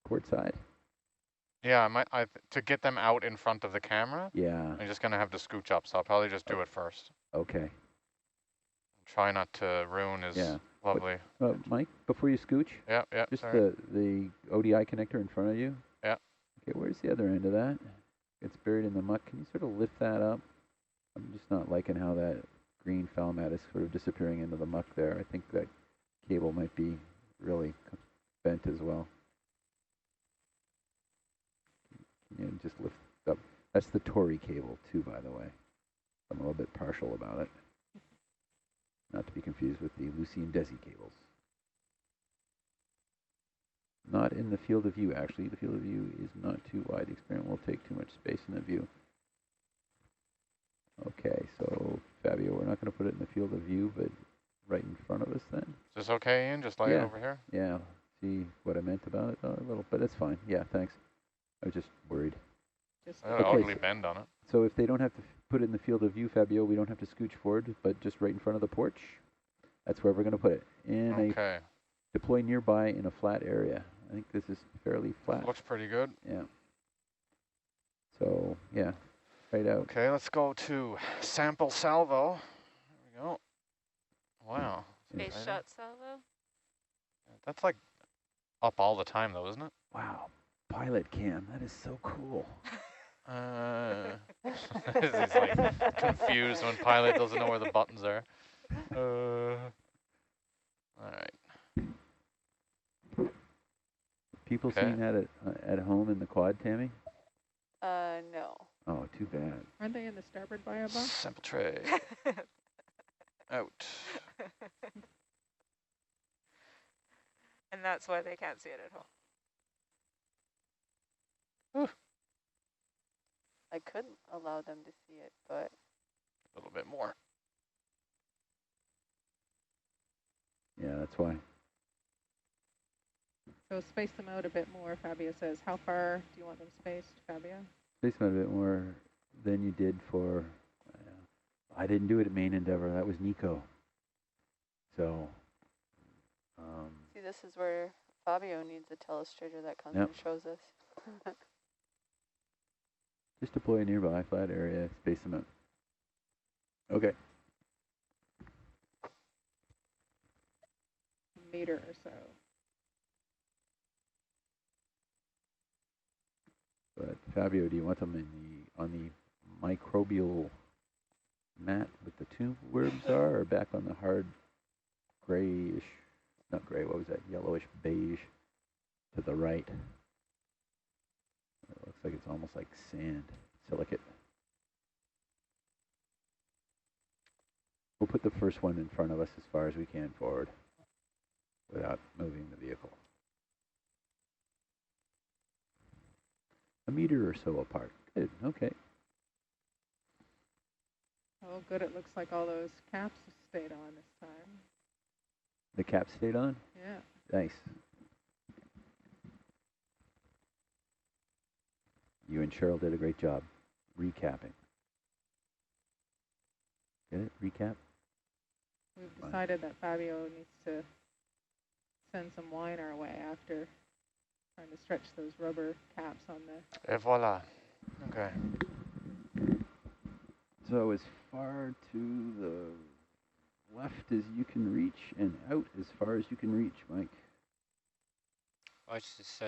port side. Yeah, to get them out in front of the camera, Yeah. I'm just going to have to scooch up, so I'll probably just do it first. Okay. Try not to ruin his lovely... Mike, before you scooch, Yeah, just sorry. the ODI connector in front of you. Yeah. Okay, where's the other end of that? It's buried in the muck. Can you sort of lift that up? I'm just not liking how that green foul mat is sort of disappearing into the muck there. I think that cable might be really bent as well. Can you just lift up? That's the Tory cable too, by the way. I'm a little bit partial about it. Not to be confused with the Lucy and Desi cables. Not in the field of view, actually. The field of view is not too wide. The experiment will take too much space in the view. Okay, so Fabio, we're not going to put it in the field of view, but right in front of us then. Is this okay, Ian? Just lay it over here? Yeah. See what I meant about it? A little, but it's fine. Yeah, thanks. I was just worried. Ugly bend on it. So if they don't have to put it in the field of view, Fabio, we don't have to scooch forward, but just right in front of the porch. That's where we're going to put it. Deploy nearby in a flat area. I think this is fairly flat. Looks pretty good. Yeah. So, yeah, right out. Okay, let's go to sample salvo. There we go. Wow. Space shot salvo. That's like up all the time though, isn't it? Wow. Pilot cam. That is so cool. He's like confused when pilot doesn't know where the buttons are. All right. People seeing that at home in the quad, Tammy? No. Oh, too bad. Aren't they in the starboard bio box? Sample tray. Out. And that's why they can't see it at home. I could allow them to see it, but... A little bit more. Yeah, that's why. So space them out a bit more, Fabio says. How far do you want them spaced, Fabio? Space them a bit more than you did for... I didn't do it at Main Endeavor. That was Nico. So... See, this is where Fabio needs a telestrator that comes and shows us. Just deploy a nearby flat area, space them out. Okay. A meter or so. But Fabio, do you want them on the microbial mat with the tube worms are, or back on the hard grayish, not gray, what was that, yellowish beige to the right? It looks like it's almost like sand, silicate. We'll put the first one in front of us as far as we can forward without moving the vehicle. A meter or so apart. Good, okay. Oh, good. It looks like all those caps stayed on this time. The cap stayed on? Yeah. Nice. You and Cheryl did a great job recapping. Get it? Recap? we've decided that Fabio needs to send some wine our way after trying to stretch those rubber caps on the... Et voila. Okay. So as far to the left as you can reach and out as far as you can reach, Mike. Watch this.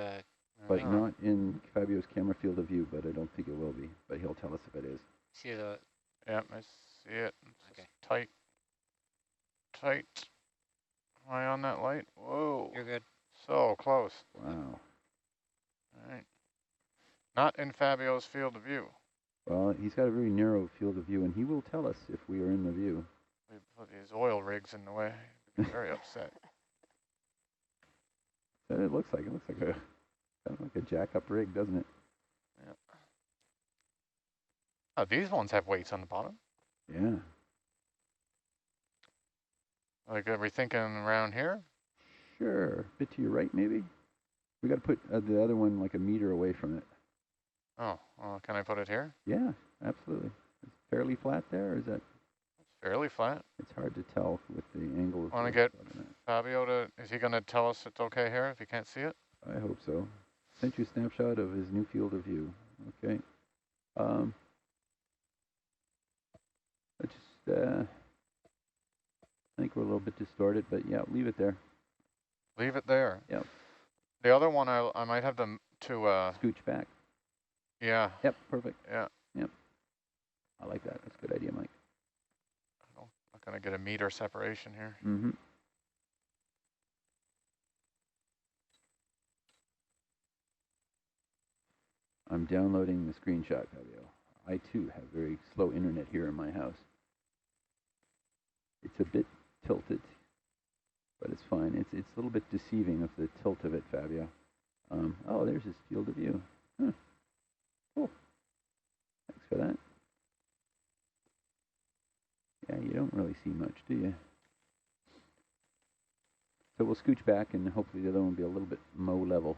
But not in Fabio's camera field of view, but I don't think it will be. But he'll tell us if it is. See the... Yep, I see it. It's Okay. tight. Tight. Am I on that light? Whoa. You're good. So close. Wow. All right. Not in Fabio's field of view. Well, he's got a very narrow field of view, and he will tell us if we are in the view. We put these oil rigs in the way. He'd be very upset. It looks like a kind of like a jack-up rig, doesn't it? Yeah. Oh, these ones have weights on the bottom. Yeah. Like, are we thinking around here? Sure. A bit to your right, maybe. We got to put the other one like a meter away from it. Oh, well, can I put it here? Yeah, absolutely. It's fairly flat there, or is that? It's fairly flat. It's hard to tell with the angle. Want to get Fabio to? Is he going to tell us it's okay here if you can't see it? I hope so. Sent you a snapshot of his new field of view. Okay. I think we're a little bit distorted, but yeah, leave it there. Leave it there. Yep. The other one, I might have them to scooch back. Yeah. Yep. Perfect. Yeah. Yep. I like that. That's a good idea, Mike. I'm not going to get a meter separation here. Mm-hmm. I'm downloading the screenshot, Fabio. I too have very slow internet here in my house. It's a bit tilted, but it's fine. It's a little bit deceiving of the tilt of it, Fabio. Oh, there's his field of view. Huh. Cool. Thanks for that. Yeah, you don't really see much, do you? So we'll scooch back, and hopefully the other one will be a little bit mow level.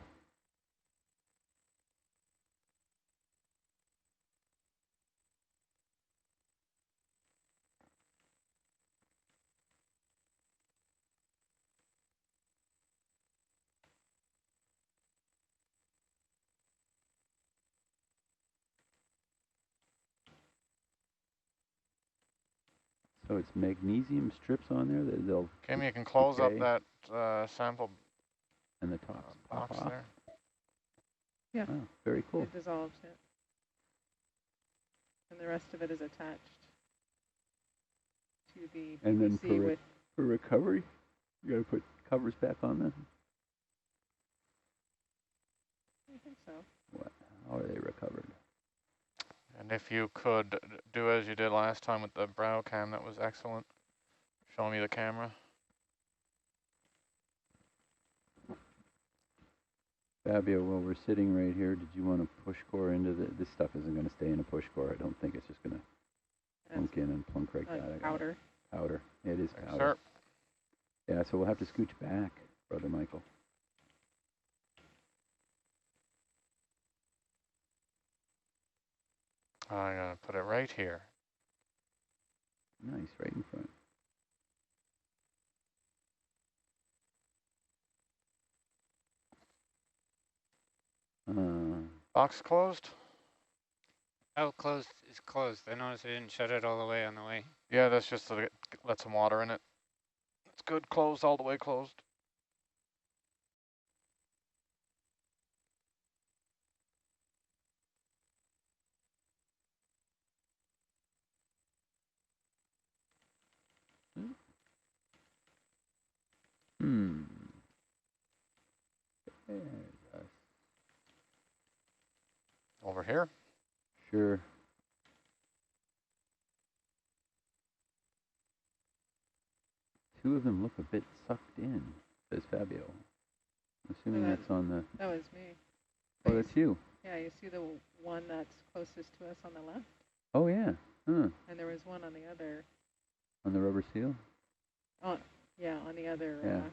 So it's magnesium strips on there that they'll... Kim, you can close up that sample and the top box off. there. Yeah. Oh, very cool. It dissolves it. And the rest of it is attached to the And then PVC for recovery, you got to put covers back on them? I think so. What? How are they recovered? And if you could do as you did last time with the brow cam, that was excellent. Show me the camera. Fabio, while we're sitting right here, did you want to push core into this stuff isn't going to stay in a push core. I don't think it's just going to plunk in and plunk right out. Powder. Powder. It is powder. Sir. Yeah, so we'll have to scooch back, Brother Michael. I'm going to put it right here. Nice, right in front. Box closed? Oh, closed is closed. I noticed I didn't shut it all the way on the way. Yeah, that's just to let some water in it. It's good, closed, all the way closed. Over here? Sure. Two of them look a bit sucked in, says Fabio. I'm assuming that's on the... That was me. Oh, that's you. Yeah, you see the one that's closest to us on the left? Oh, yeah. Huh. And there was one on the other. On the rubber seal? Oh, yeah, on the other. Yeah.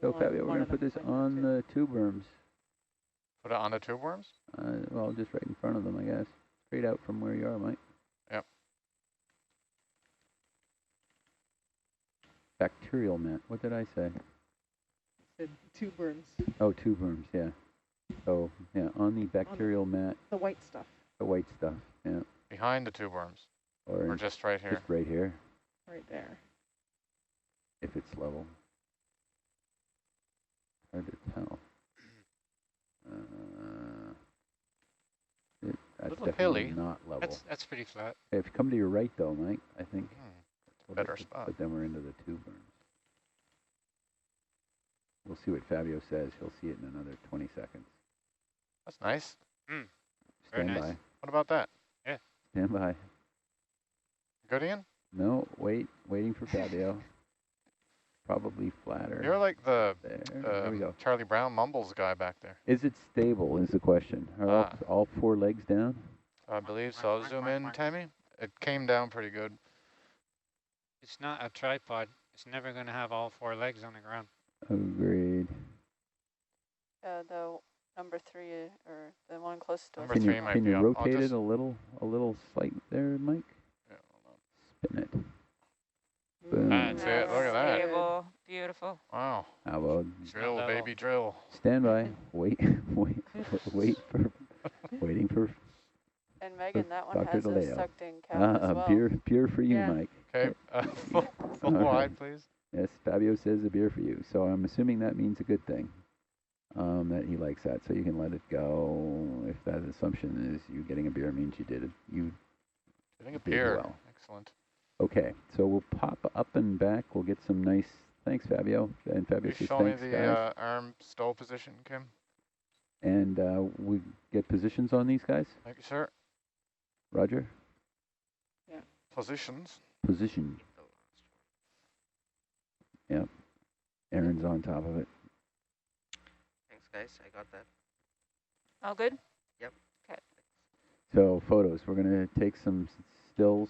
So, Fabio, we're going to put this on the tube worms. Put it on the tube worms? Well, just right in front of them, I guess. Straight out from where you are, Mike. Yep. bacterial mat. What did I say? Said two berms. Oh, two berms, yeah. So, yeah, on the bacterial mat, The white stuff. the white stuff, yeah. Behind the two berms, or just right here? Just right here, Right there. if it's level. Hard to tell. That's Little definitely hilly. not level. That's pretty flat. If you come to your right, though, Mike, I think It's a better spot. But then we're into the two berms. We'll see what Fabio says. He'll see it in another 20 seconds. That's nice. Very Stand nice. by. What about that? Stand by. Good, Ian? No, waiting for Fabio. Probably flatter. You're like the there we go. Charlie Brown mumbles guy back there. Is it stable is the question. Are all four legs down? I believe so. Zoom in, Tammy. It came down pretty good. It's not a tripod. It's never going to have all four legs on the ground. Agreed. The number 3 or the one closest to us. Number 3 might Can be you up. rotate it a little slight there, Mike? Yeah, hold on. Spin it. Boom. That's it. Look at that. Stable. Beautiful. Wow. How about Drill, level. baby, drill. stand by? Waiting for And Megan, that one Dr. has a DeLeo. sucked-in cap as well. beer for you, Yeah. Mike. Okay, full wide, please. Yes, Fabio says a beer for you. So I'm assuming that means a good thing. That he likes that, so you can let it go. If that assumption is you getting a beer means you did it. You Getting a did beer. well. Excellent. Okay, so we'll pop up and back. We'll get some nice. Thanks, Fabio. And Fabio You says show me thanks, the guys. arm stow position, Kim? And we get positions on these guys. Thank you, sir. Roger. Positions. Position. Yep. Aaron's on top of it. Thanks, guys. I got that. All good? Yep. Okay. So photos. We're gonna take some stills.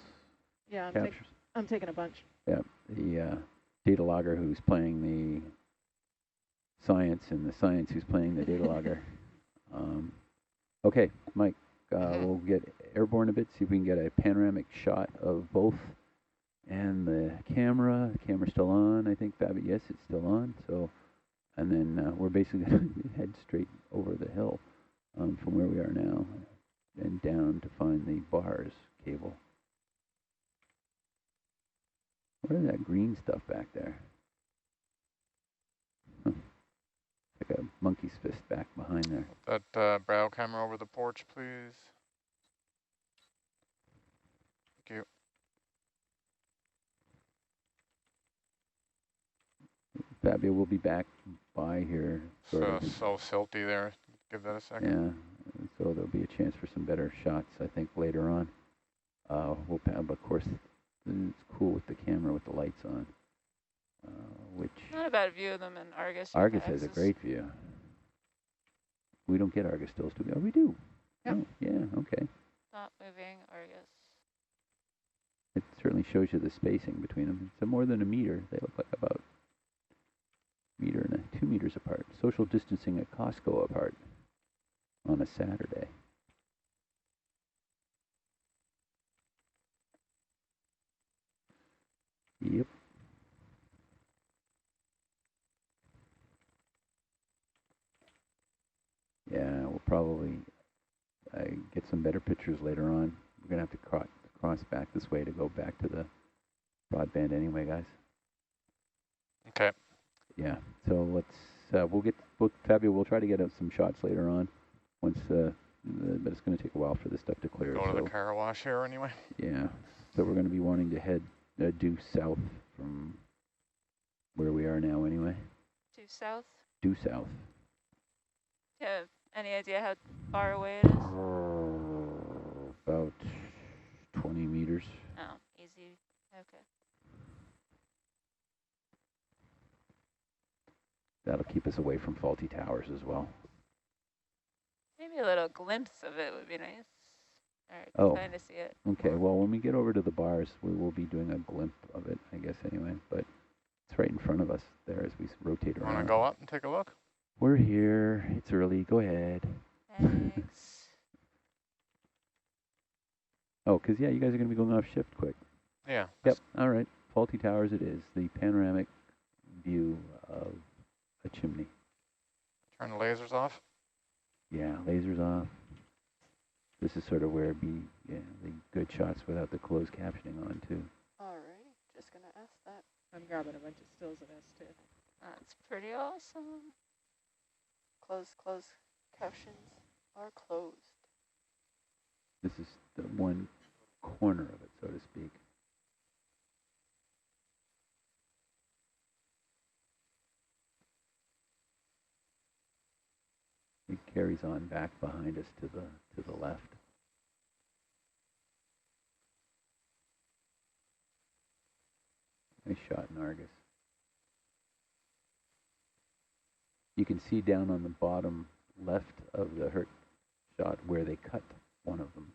Yeah, Captures. I'm taking a bunch. Yeah. The data logger who's playing the science, and the science who's playing the data logger. Okay, Mike. We'll get airborne a bit. See if we can get a panoramic shot of both. And the camera's still on. I think, Fabio, yes, it's still on. So, and then we're basically going to head straight over the hill from where we are now and down to find the bars cable. What is that green stuff back there? Huh. Like a monkey's fist back behind there. That brow camera over the porch, please. Thank you. Fabio will be back by here. Sort of. So silty there. Give that a second. Yeah, so there'll be a chance for some better shots, I think, later on. But of course, it's cool with the camera with the lights on, which Not a bad view of them in Argus. Argus has a great view. We don't get Argus stills, do we? Oh, we do. Yep. Oh, yeah, okay. Not moving Argus. It certainly shows you the spacing between them. It's more than a meter. They look like about meter and 2 meters apart. Social distancing at Costco apart on a Saturday. Yep. Yeah, we'll probably get some better pictures later on. We're gonna have to cross back this way to go back to the broadband anyway, guys. Okay. Yeah, so let's, Fabio, we'll try to get some shots later on once, but it's going to take a while for this stuff to clear. Go to the car wash here anyway. Yeah, so we're going to be wanting to head due south from where we are now anyway. Due south? Due south. Do you have any idea how far away it is? About 20 meters. Oh, easy. Okay. That'll keep us away from faulty towers as well. Maybe a little glimpse of it would be nice. All right, Oh. trying to see it. Okay, well, when we get over to the bars, we will be doing a glimpse of it, I guess, anyway. But it's right in front of us there as we rotate around. Want to go up and take a look? We're here. It's early. Go ahead. Thanks. Oh, because, yeah, you guys are going to be going off shift quick. Yeah. Yep, all right. faulty towers it is. The panoramic view of a chimney. Turn the lasers off. Yeah, lasers off. This is sort of where it'd be the good shots without the closed captioning on too. Alrighty, just gonna ask that. I'm grabbing a bunch of stills of this too. That's pretty awesome. Closed captions are closed. This is the one corner of it, so to speak. It carries on back behind us to the left. Nice shot in Argus. You can see down on the bottom left of the Herc shot where they cut one of them.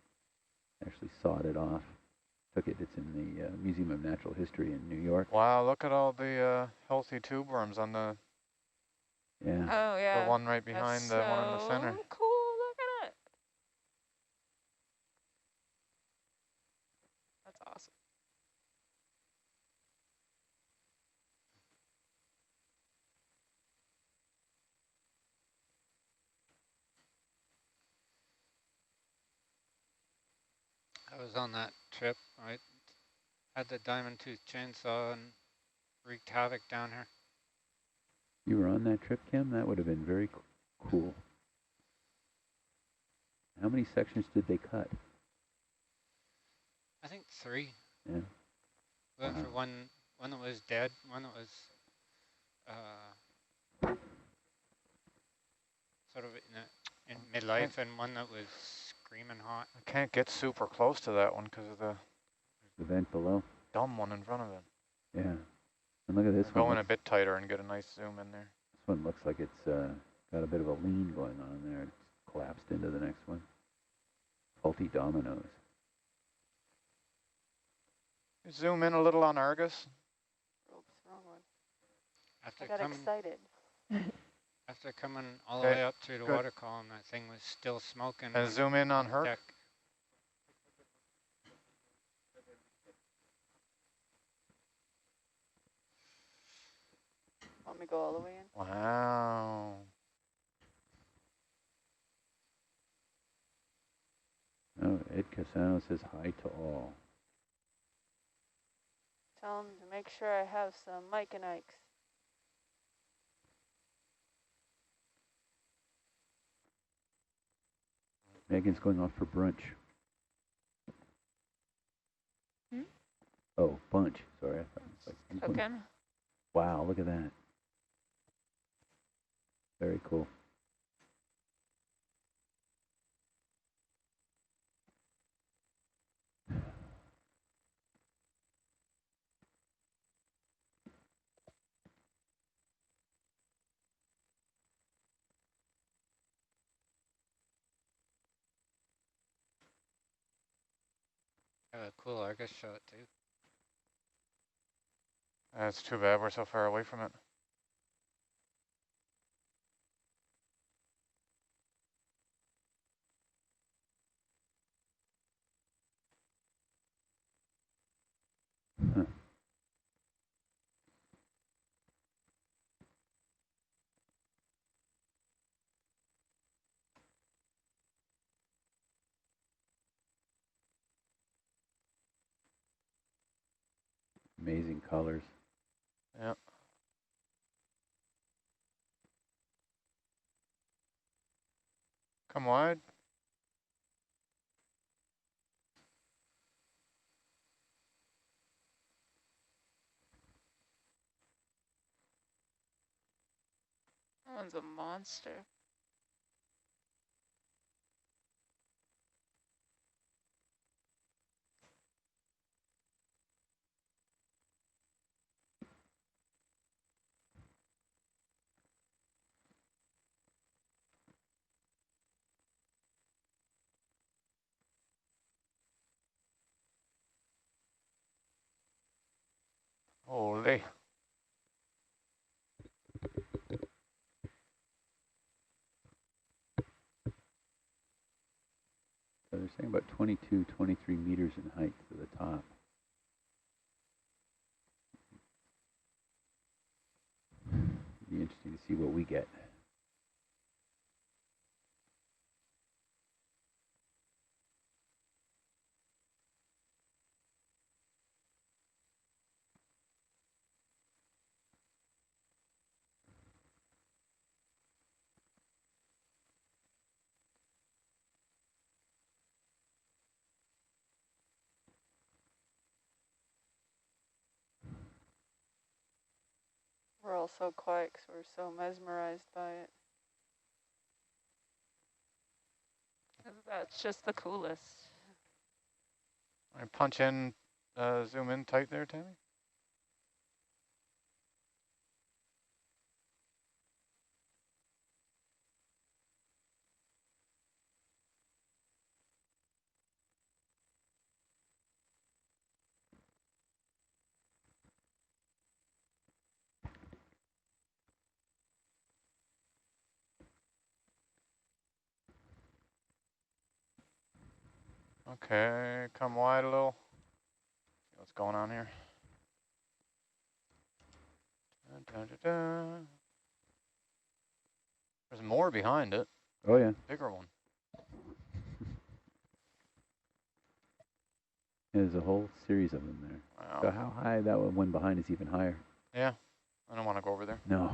Actually sawed it off. Took it. It's in the Museum of Natural History in New York. Wow, look at all the healthy tube worms on the Yeah. Oh yeah. the one right behind That's the one in the so center. Cool. Look at it. That's awesome. I was on that trip. I had the diamond tooth chainsaw and wreaked havoc down here. You were on that trip, Kim? That would have been very cool. How many sections did they cut? I think 3. Yeah. Went for one that was dead, one that was sort of in midlife, and one that was screaming hot. I can't get super close to that one because of the vent below. Dumb one in front of it. Yeah. And look at this one. Go in a bit tighter and get a nice zoom in there. This one looks like it's got a bit of a lean going on there. It's collapsed into the next one. Faulty dominoes. Zoom in a little on Argus. Oops, wrong one. After I got excited. After coming all the way up through the water column, that thing was still smoking. And zoom in on her. Deck. Want me to go all the way in? Wow. Oh, Ed Casano says hi to all. Tell him to make sure I have some Mike and Ikes. Megan's going off for brunch. Hmm? Oh, bunch. Sorry. I thought it was like Token. Wow, look at that. Very cool. Have a cool Argus shot too. It's too bad we're so far away from it. Huh. Amazing colors. Yep. Come wide. That one's a monster. Holy. So they're saying about 22, 23 meters in height to the top. what we get. We're all so quiet because we're so mesmerized by it. That's just the coolest. I punch in, zoom in tight there, Tammy. Okay, come wide a little. See what's going on here. Dun, dun, dun, dun. There's more behind it. Oh yeah. Bigger one. There's a whole series of them there. Wow. So how high that one behind is even higher? Yeah, I don't want to go over there. No.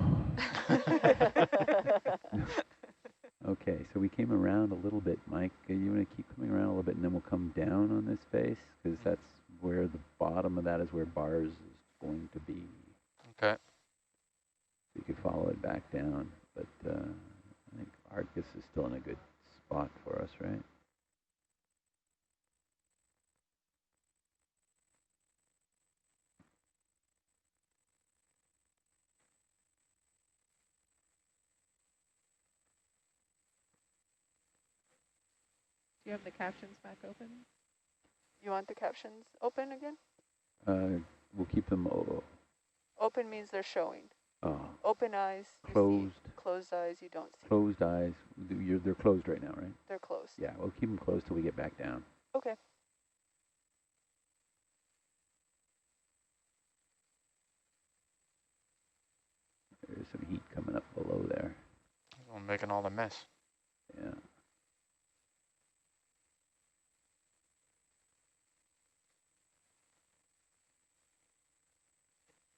Okay, so we came around a little bit, Mike. You want to keep coming around a little bit, and then we'll come down on this face, because that's where the bottom of that is where bars is going to be. Okay. You could follow it back down, but I think Arcus is still in a good spot for us, right? Do you have the captions back open? You want the captions open again? We'll keep them Open means they're showing. uh, Open eyes, you closed. see. Closed eyes, you don't see. Closed eyes. They're closed right now, right? They're closed. Yeah, we'll keep them closed till we get back down. Okay. There's some heat coming up below there. I'm making all the mess. Yeah.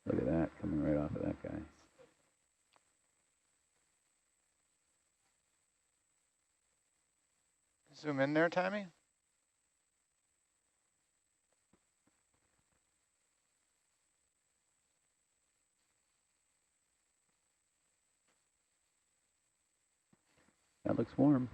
Look at that, coming right off of that guy. Zoom in there, Tammy. That looks warm.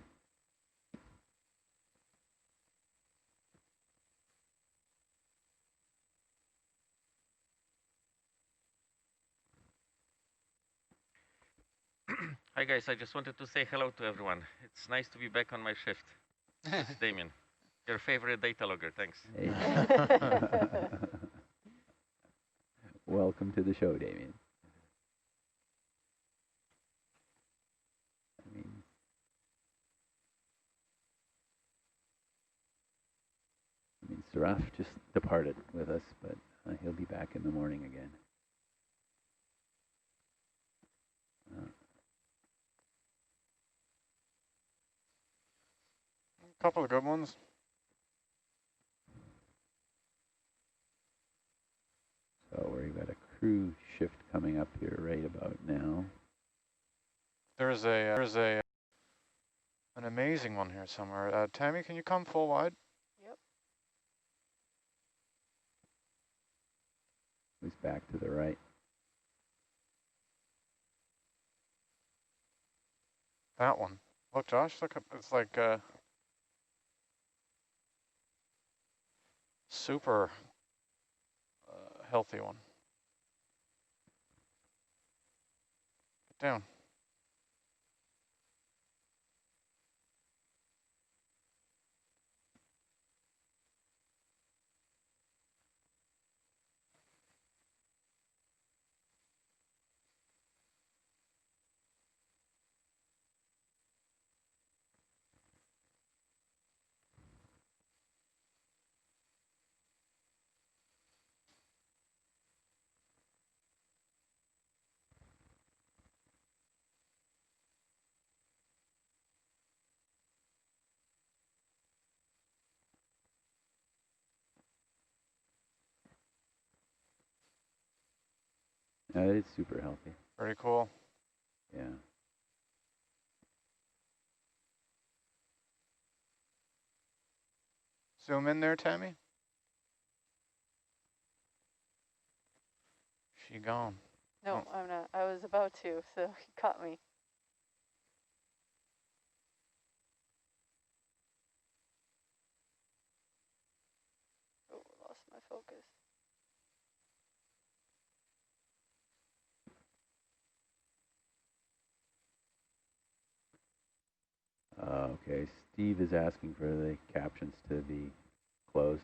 Hi guys, I just wanted to say hello to everyone. It's nice to be back on my shift. It's Damien, your favorite data logger, thanks. Hey. Welcome to the show, Damien. I mean, Saraf just departed with us, but he'll be back in the morning again. A couple of good ones. So we've got a crew shift coming up here right about now. There's an amazing one here somewhere. Tammy, can you come full wide? Yep. Who's back to the right? That one. Look, Josh, look up. It's like super healthy one. Get down. It's super healthy. Very cool. Yeah. Zoom in there, Tammy. She gone. No, I'm not. I was about to, so he caught me. Oh, lost my focus. Okay, Steve is asking for the captions to be closed.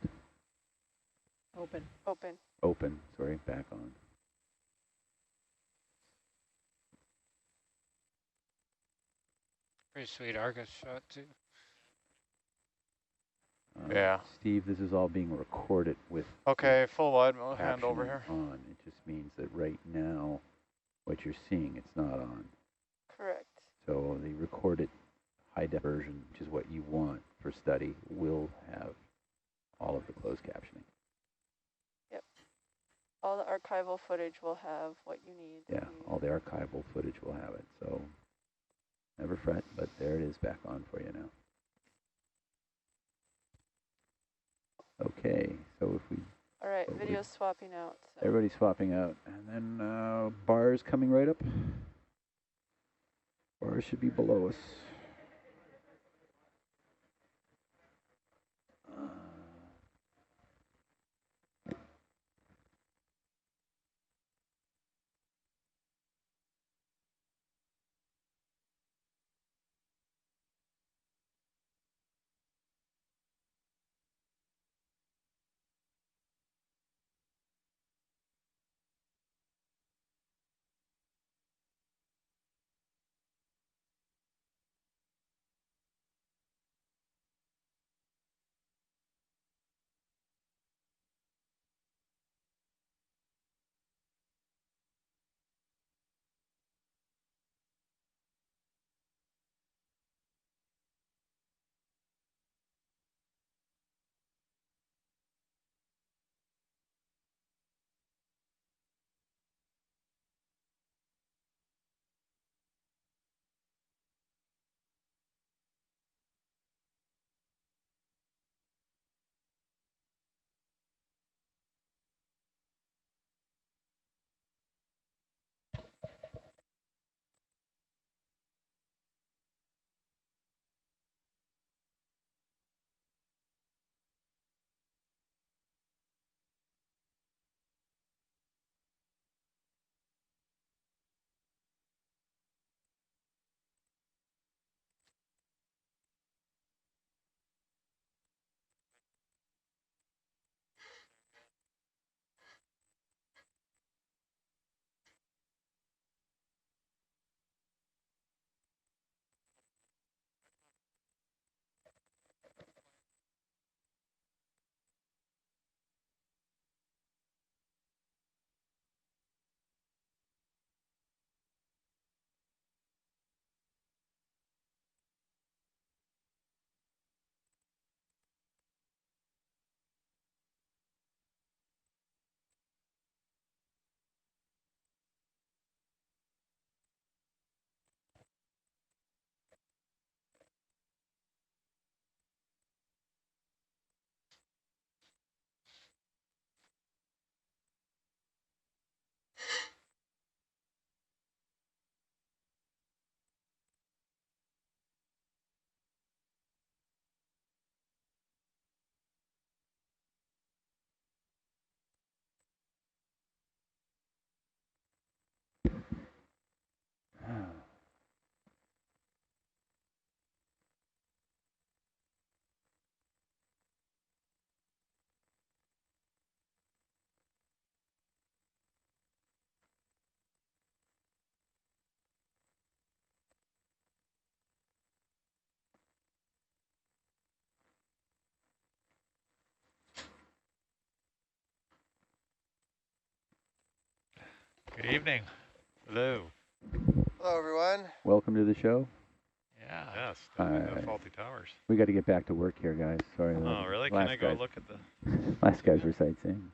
Open. Open. Open, sorry, back on. Pretty sweet Argus shot too. Yeah. Steve, this is all being recorded with Okay, full wide, we'll hand over captioning here. on. It just means that right now, what you're seeing, it's not on. Correct. So the recorded high def version, which is what you want for study, will have all of the closed captioning. Yep. All the archival footage will have what you need. Yeah, all the archival footage will have it. So never fret, but there it is back on for you now. Okay, so if we... All right, video's swapping out. So. Everybody's swapping out. And then bars coming right up. Bars should be below us. Good evening. Hello. Hello, everyone. Welcome to the show. Yeah. Yes, the faulty towers. We got to get back to work here, guys. Sorry. Oh, really? Can I go look at the... Last guys were sightseeing.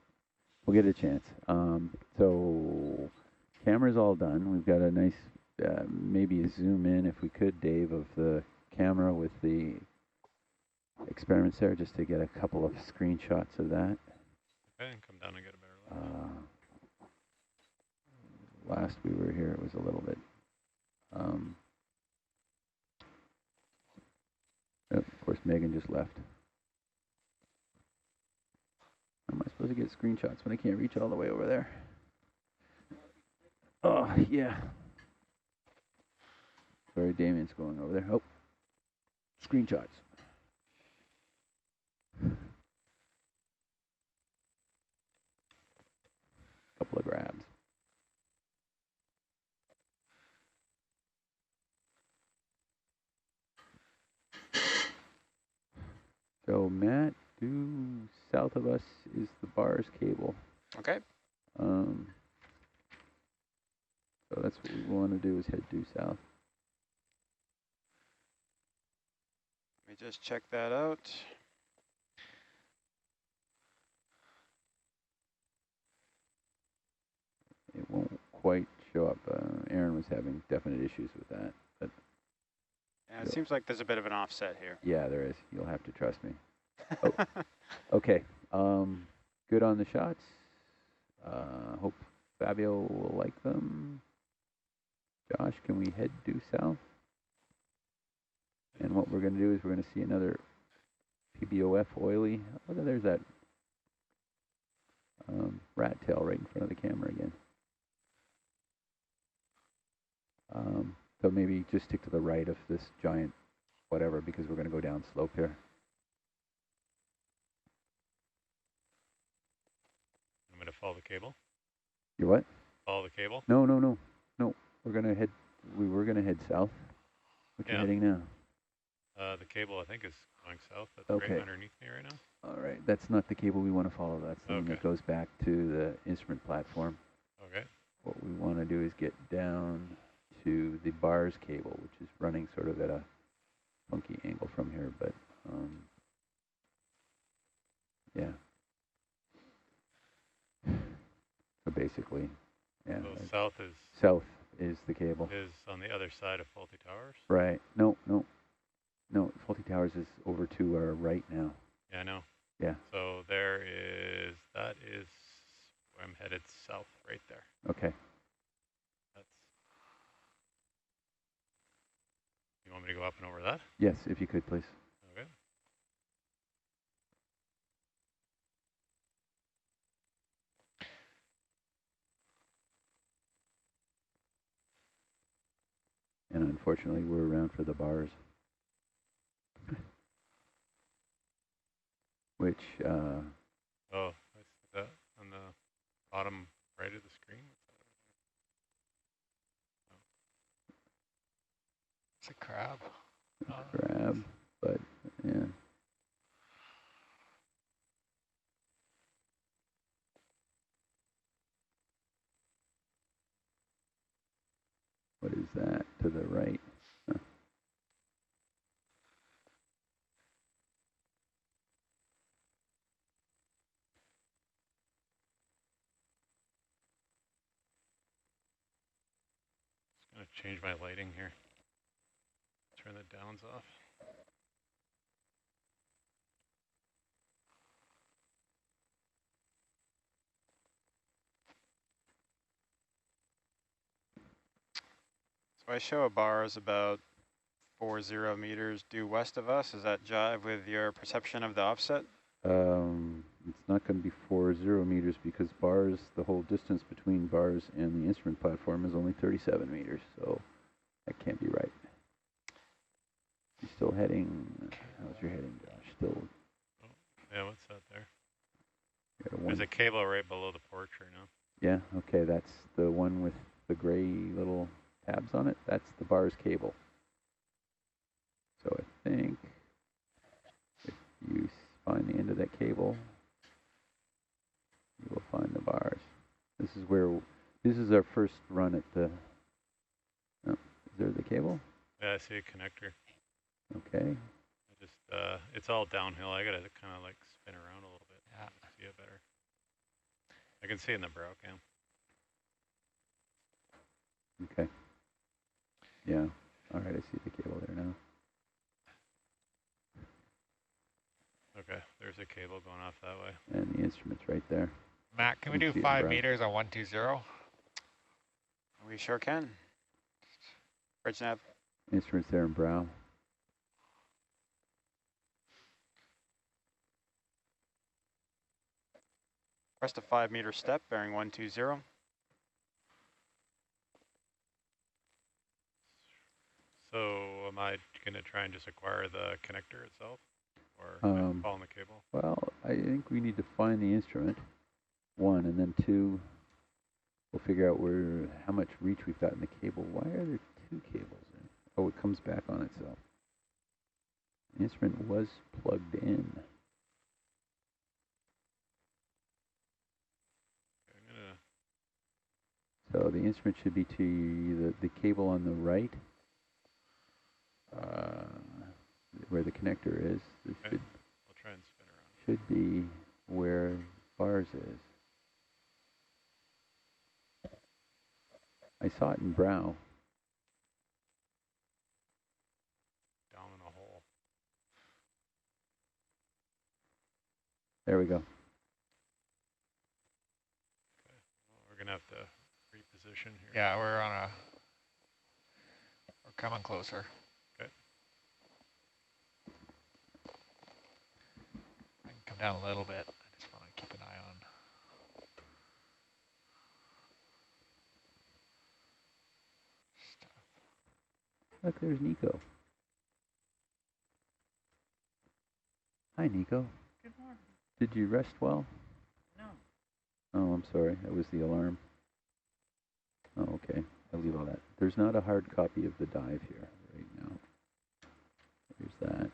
We'll get a chance. So camera's all done. We've got a nice, maybe a zoom in if we could, Dave, of the camera with the experiments there, just to get a couple of screenshots of that. Okay, come down and get a better look. Last we were here, it was a little bit. Oh, of course, Megan just left. How am I supposed to get screenshots when I can't reach all the way over there? Oh, yeah. Sorry, Damien's going over there. Oh, screenshots. Couple of grabs. So Matt, due south of us is the bars cable. Okay. So that's what we want to do, is head due south. Let me just check that out. It won't quite show up. Aaron was having definite issues with that. But Yeah, it seems like there's a bit of an offset here. yeah, there is. You'll have to trust me. Oh, okay. Good on the shots. Hope Fabio will like them. Josh, can we head due south? And what we're going to do is we're going to see another PBOF oily. Oh, there's that rat tail right in front of the camera again. So maybe just stick to the right of this giant whatever, because we're going to go down slope here. I'm going to follow the cable. You what? Follow the cable? No. We're going to head, we were going to head south. Which are heading now? The cable, I think, is going south. That's okay. right underneath me right now. All right. That's not the cable we want to follow. That's the one that goes back to the instrument platform. Okay. What we want to do is get down to the bars cable, which is running sort of at a funky angle from here, but yeah. So basically, yeah. So south is the cable. Is on the other side of Faulty Towers? Right. No. Faulty Towers is over to our right now. Yeah, I know. Yeah. So that is where I'm headed south right there. Okay. You want me to go up and over that? Yes, if you could, please. Okay. And unfortunately, we're around for the bars. Which, oh, is that on the bottom right of the screen? It's a crab. Crab, but yeah. What is that to the right? Huh. Just going to change my lighting here. Turn the downs off. So I show a bar is about 40 meters due west of us. Does that jive with your perception of the offset? It's not going to be 40 meters because bars, the whole distance between bars and the instrument platform is only 37 meters, so that can't be right. You're still heading, how's your heading, Josh? Still. Oh, yeah, what's that there? There's a cable right below the porch right now. Yeah, okay, that's the one with the gray little tabs on it. That's the bars cable. So I think if you find the end of that cable, you will find the bars. This is our first run at the, oh, is there the cable? Yeah, I see a connector. Okay. It's all downhill. I gotta kind of like spin around a little bit. Yeah. See it better. I can see in the brow cam. Okay. Yeah. All right, I see the cable there now. Okay, there's a cable going off that way. And the instrument's right there. Matt, can we You do see it, 5 Brad? meters on 120? We sure can. Bridge nav. Instrument's there in brow. Request a 5-meter step, bearing 120. So am I going to try and just acquire the connector itself? Or follow the cable? Well, I think we need to find the instrument, one, and then two, we'll figure out how much reach we've got in the cable. Why are there two cables in? Oh, it comes back on itself. The instrument was plugged in. So the instrument should be to the cable on the right, where the connector is. This Okay. I'll try and spin around. should be where bars is. I saw it in brow. Down in a hole. There we go. Okay. Well, we're going to have to reposition here. Yeah, we're coming closer. Okay. I can come down a little bit. I just want to keep an eye on. Look, there's Nico. Hi, Nico. Good morning. Did you rest well? No. Oh, I'm sorry. That was the alarm. Oh, okay. I'll leave all that. There's not a hard copy of the dive here right now. There's that.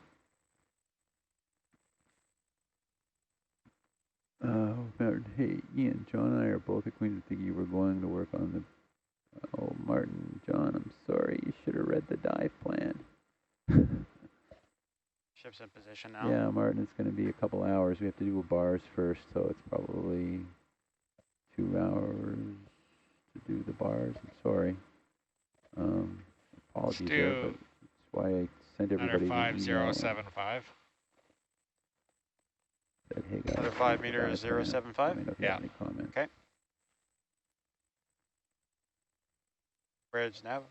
Hey, Ian, John and I are both acquainted with you were going to work on the... Oh, Martin, John, I'm sorry. You should have read the dive plan. Ship's in position now. Yeah, Martin, it's going to be a couple hours. We have to do bars first, so it's probably 2 hours to do the bars. I'm sorry. Apologies there, but that's why I sent everybody the email. 5075. Said, hey guys, Another 5 meters, 075? Let me know if you have any comments. Okay. Bridge nav.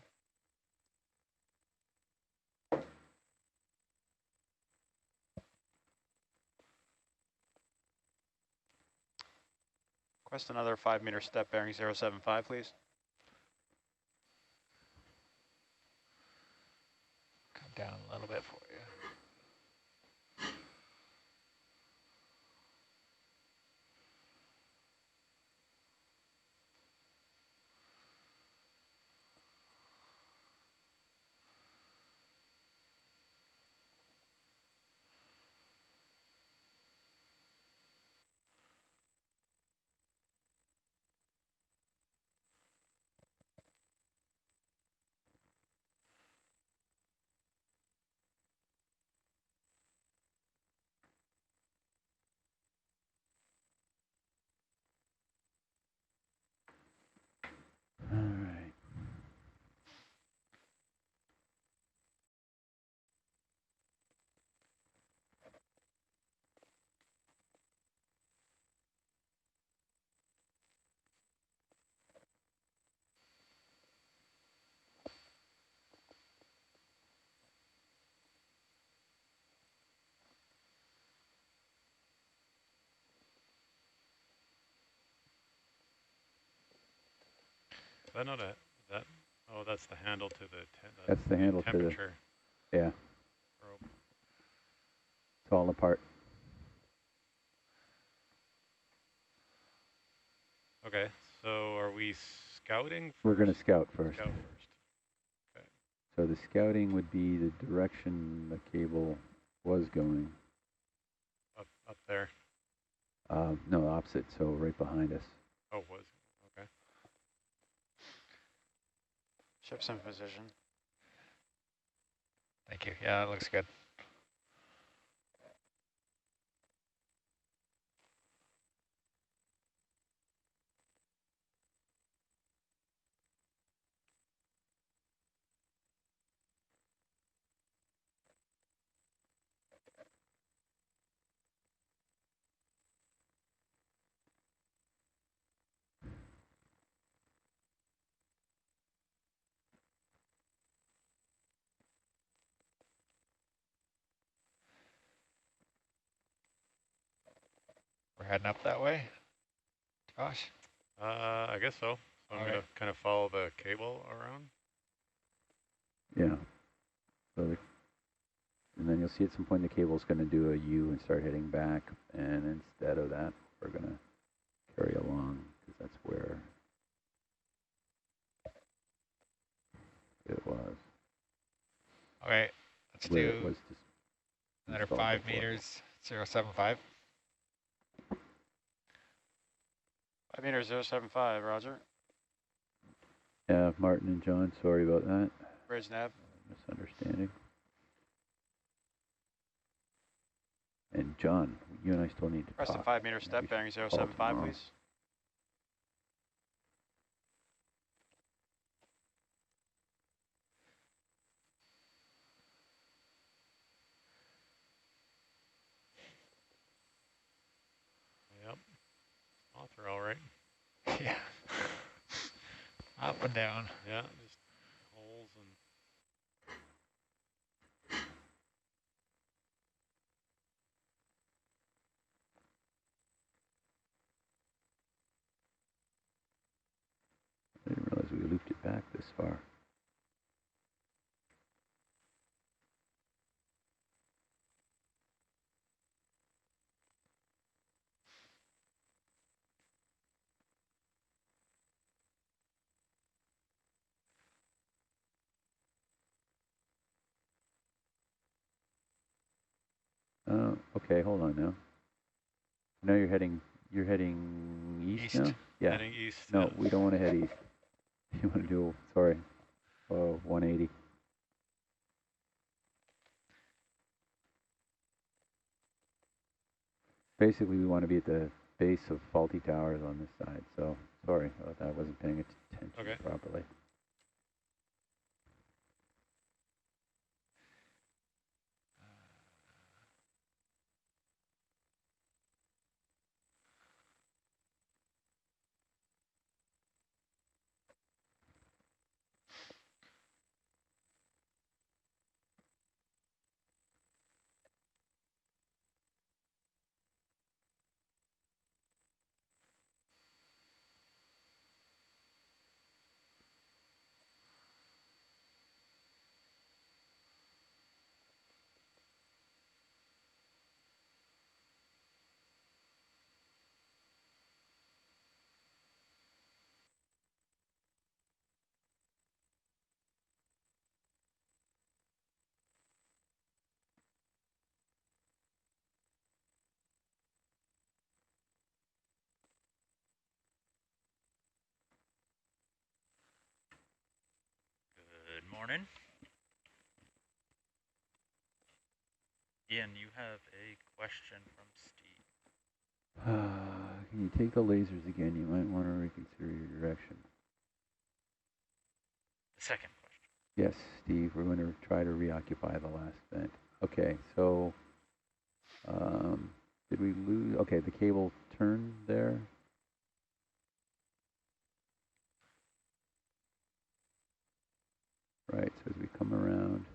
Request another 5-meter step bearing 075, please. Come down a little bit for you. All right. Is that not that? Oh, that's the handle to the That's the handle to the temperature. Yeah. Probe. It's all apart. Okay, so are we scouting first? We're going to scout first. Scout first. Okay. So the scouting would be the direction the cable was going. Up there. No, opposite, so right behind us. Oh, was okay. Ship's in position. Thank you. Yeah, that looks good. heading up that way, Josh? I guess so. So I'm going to kind of follow the cable around. Yeah. So and then you'll see at some point the cable's going to do a U and start heading back. And instead of that, we're going to carry along because that's where it was. Okay, let's Where do it was another 5 meters, 075. 5 meters, 075, roger. Yeah, Martin and John, sorry about that. Bridge nav. Misunderstanding. And John, you and I still need to Press the talk. 5 meter step bearing 075, please. Yep. Off are all right. Yeah. Up and down. Yeah, just holes and. I didn't realize we looped it back this far. Okay, hold on now. Now you're heading east now? Yeah. Heading east. No, yeah. we don't want to head east. You want to do, sorry, 180. Basically, we want to be at the base of faulty towers on this side. So, sorry about that. I wasn't paying attention properly. Good morning. Ian, you have a question from Steve. Can you take the lasers again? You might want to reconsider your direction. The second question. Yes, Steve, we're going to try to reoccupy the last vent. Okay, so did we lose? Okay, the cable turned there. Right, so as we come around.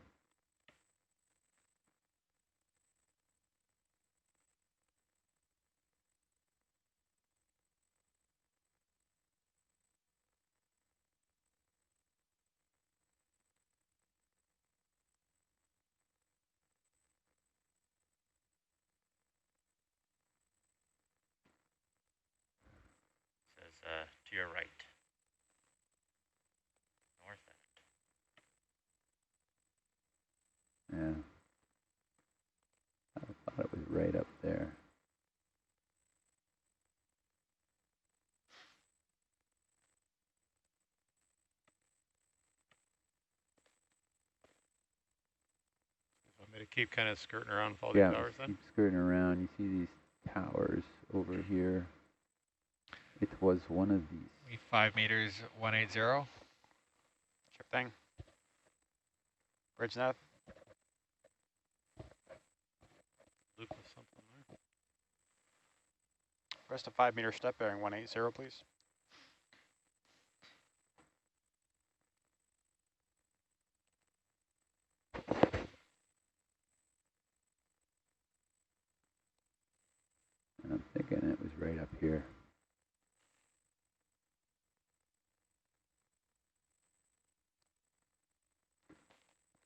Says to your right. North end. Yeah. I thought it was right up there. Want me to keep kind of skirting around faulty towers then? Keep skirting around. You see these towers over here. It was one of these. 5 meters, 180. Sure thing. Bridge nav. Loop with something there. Press the 5 meter step bearing 180, please. And I'm thinking it was up here.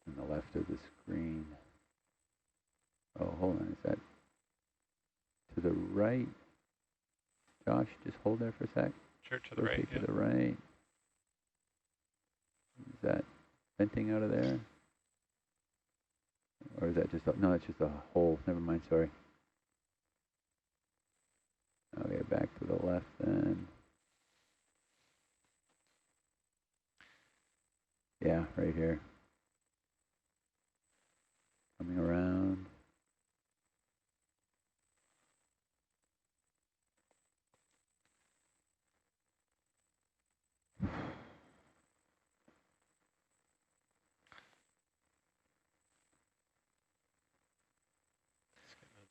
On the left of the screen. Oh, hold on, is that to the right? Josh, just hold there for a sec. Sure, to the right. To the right. Is that venting out of there? Or is that just, no, it's just a hole. Never mind, sorry. Okay, back to the left then. Yeah, right here. Coming around.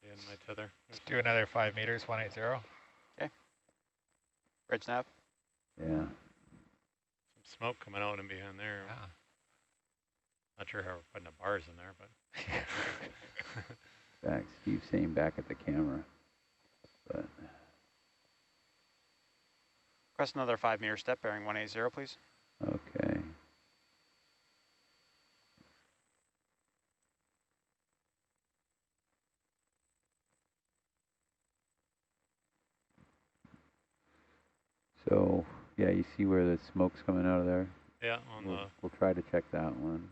In my tether. Let's do another 5 meters, 180. Okay. Bridge nav. Yeah. Some smoke coming out and behind there. Yeah. Not sure how we're putting the bars in there, but. Back, Steve's saying back at the camera. But Press another 5 meter step bearing 180, please. okay. So, yeah, you see where the smoke's coming out of there? Yeah, we'll try to check that one.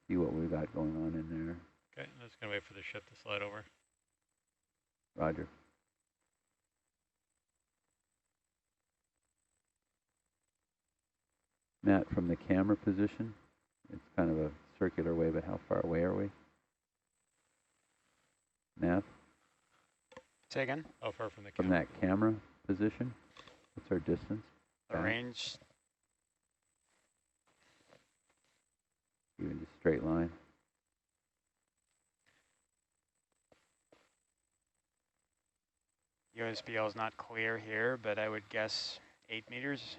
See what we got going on in there. Okay, I'm just going to wait for the ship to slide over. Roger. Matt, from the camera position, it's kind of a circular way, but how far away are we? Nav? Say again? How far from the camera? From that camera position? What's our distance? The range? Even just straight line. USBL is not clear here, but I would guess 8 meters.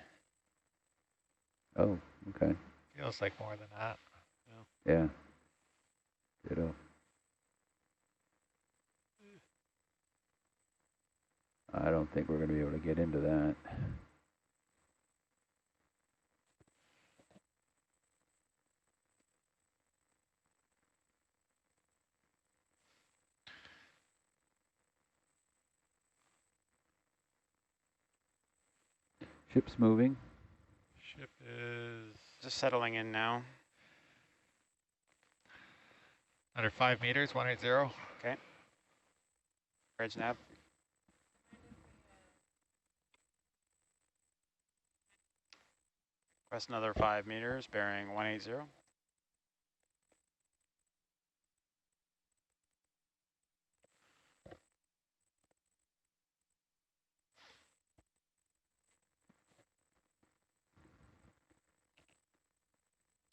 Oh, okay. Feels like more than that. Yeah. Ditto. I don't think we're going to be able to get into that. Ship's moving. Ship is just settling in now. Under 5 meters, 180. Okay. Bridge nav. Press another 5 meters, bearing 180.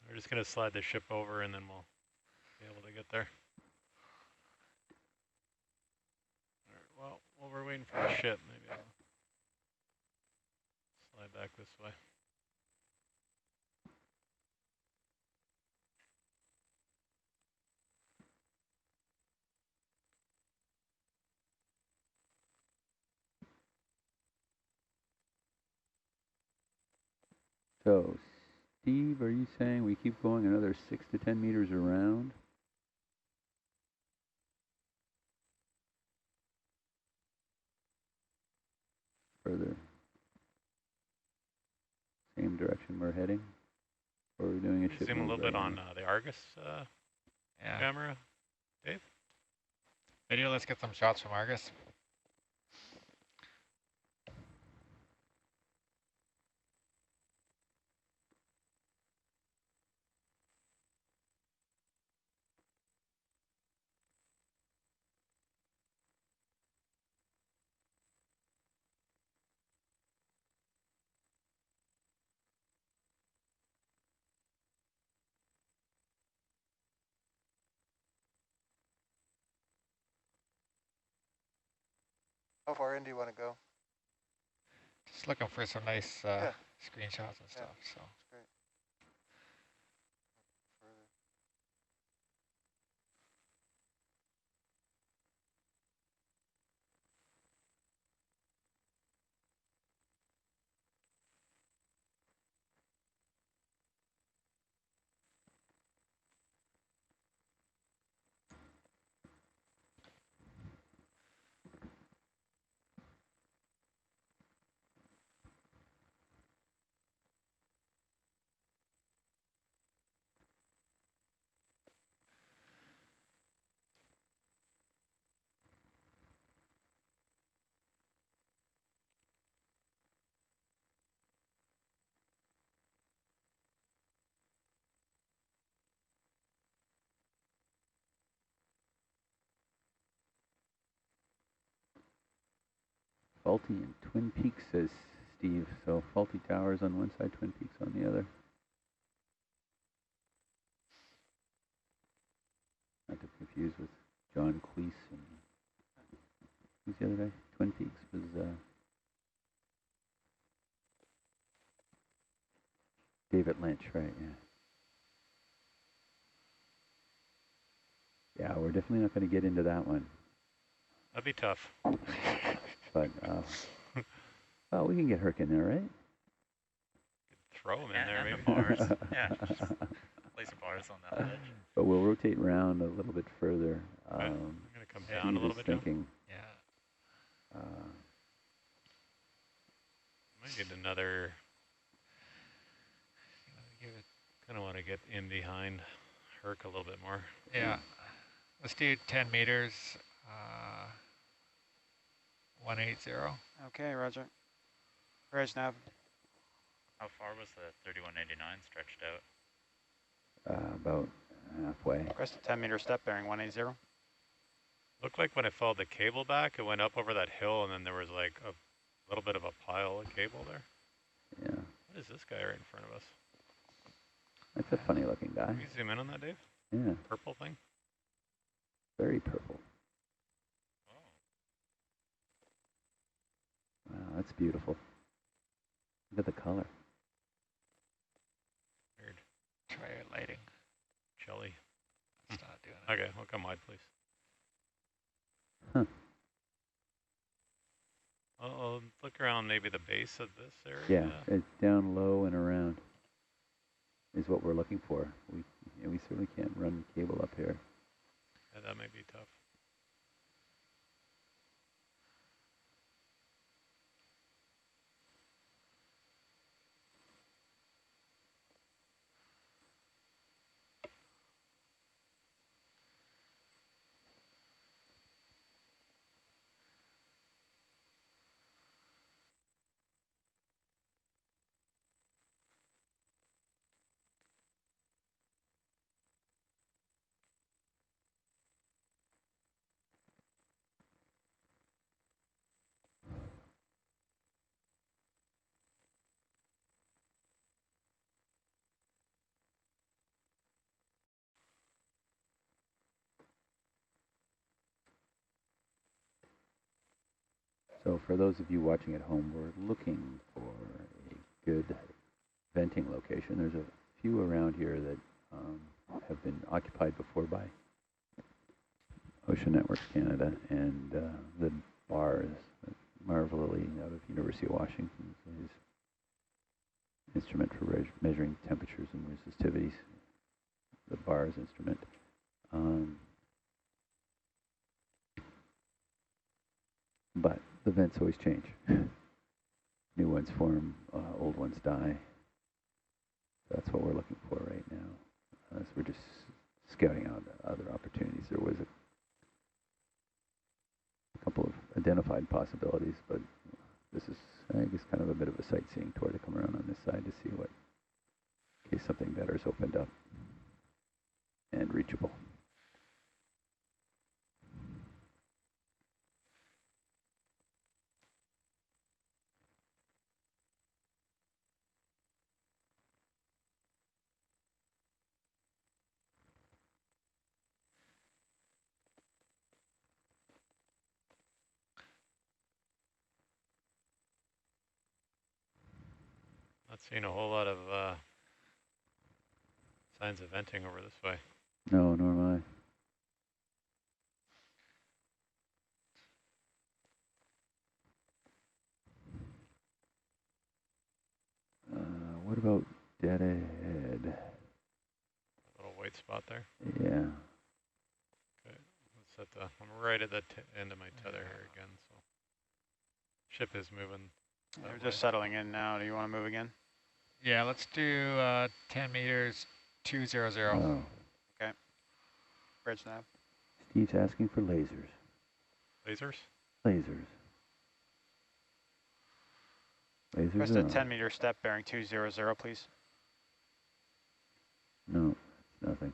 We're just going to slide the ship over and then we'll be able to get there. All right, well, while we're waiting for the ship, maybe I'll slide back this way. So, Steve, are you saying we keep going another 6 to 10 meters around? Further. Same direction we're heading? Or are we doing a ship Zoom a little bit on the Argus yeah. camera, Dave? Video, let's get some shots from Argus. How far in do you want to go? Just looking for some nice screenshots and stuff. So. That's great. faulty and Twin Peaks, says Steve. So faulty towers on one side, Twin Peaks on the other. Not to confuse with John Cleese and who's the other guy? Twin Peaks was David Lynch, right? Yeah. Yeah, we're definitely not going to get into that one. That'd be tough. But well, we can get Herc in there, right? Throw him in there, maybe. Bars. Yeah, just place the bars on that ledge. But we'll rotate around a little bit further. I'm going to come down a little bit. Thinking. Yeah. Might get another. Kind of want to get in behind Herc a little bit more. Yeah. Let's do 10 meters. 180. Okay, roger. Reg nav. How far was the 3189 stretched out? About halfway. Request a 10-meter step bearing 180. Looked like when it followed the cable back, it went up over that hill, and then there was like a little bit of a pile of cable there. Yeah. What is this guy right in front of us? That's a funny looking guy. Can you zoom in on that, Dave? Yeah. Purple thing? Very purple. Wow, that's beautiful. Look at the color. Weird. Try your lighting. Jelly. It's not doing it. Okay, we'll come wide, please. Huh. I'll look around maybe the base of this area. Yeah, it's down low and around is what we're looking for. We certainly can't run cable up here. Yeah, that might be tough. So for those of you watching at home, we're looking for a good venting location. There's a few around here that have been occupied before by Ocean Networks Canada, and the bars, Marv Lilly out of University of Washington, his instrument for measuring temperatures and resistivities, the bars instrument. But the vents always change. New ones form, old ones die. That's what we're looking for right now. So we're just scouting out other opportunities. There was a couple of identified possibilities, but this is, I guess, kind of a bit of a sightseeing tour to come around on this side to see what, in case something better is opened up and reachable. Not seeing a whole lot of signs of venting over this way. No, nor am I. What about dead ahead? A little white spot there. Yeah. Okay, let's set the, I'm right at the end of my tether here again, so ship is moving. They're just settling in now. Do you want to move again? Yeah, let's do 10 meters, 200. Oh. Okay. Bridge nav. Steve's asking for lasers. Lasers? Lasers. Lasers. Request a 10-meter step bearing 200, please. No, it's nothing.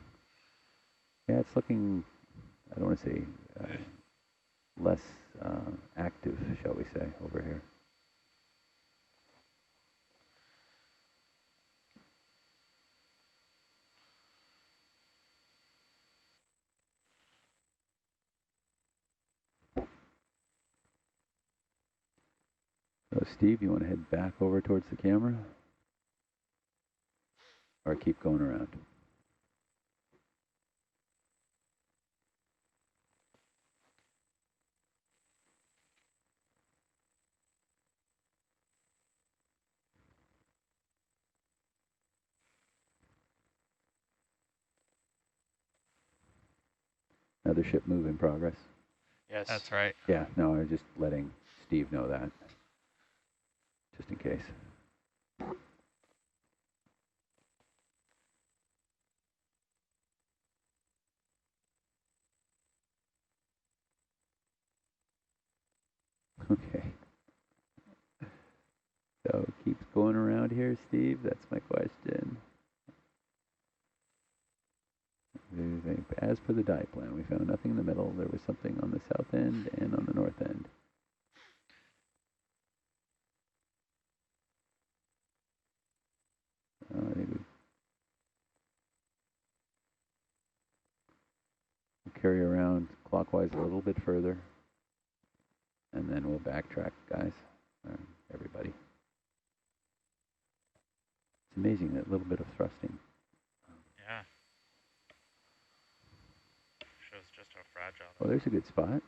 Yeah, it's looking, I don't want to say less active, shall we say, over here. So Steve, you want to head back over towards the camera? Or keep going around? Another ship move in progress. Yes. That's right. Yeah, no, I was just letting Steve know that, just in case. Okay. So keeps going around here, Steve? That's my question. As per the dive plan, we found nothing in the middle. There was something on the south end and on the north end. I think we'll carry around clockwise a little bit further, and then we'll backtrack, guys, everybody. It's amazing, that little bit of thrusting. Yeah. Shows just how fragile. Oh, there's a good spot.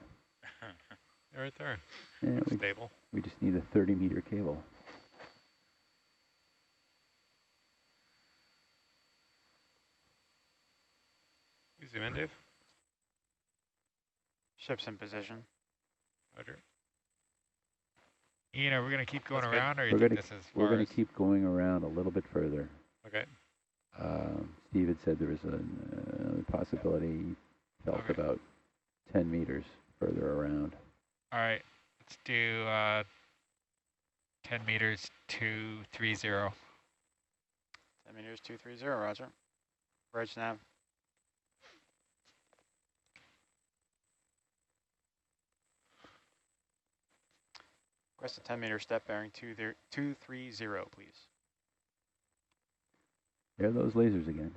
Right there. Yeah, Stable. We just need a 30-meter cable. You zoom in, Dave? Ship's in position. Roger. Ian, are we going to keep going That's around, good. or you think this is We're going to keep going around a little bit further. Okay. Steve had said there was a possibility, he felt about 10 meters further around. All right, let's do 10 meters, 230. 10 meters, 230, roger. Bridge nav. Request a 10-meter step bearing 230, please. There are those lasers again.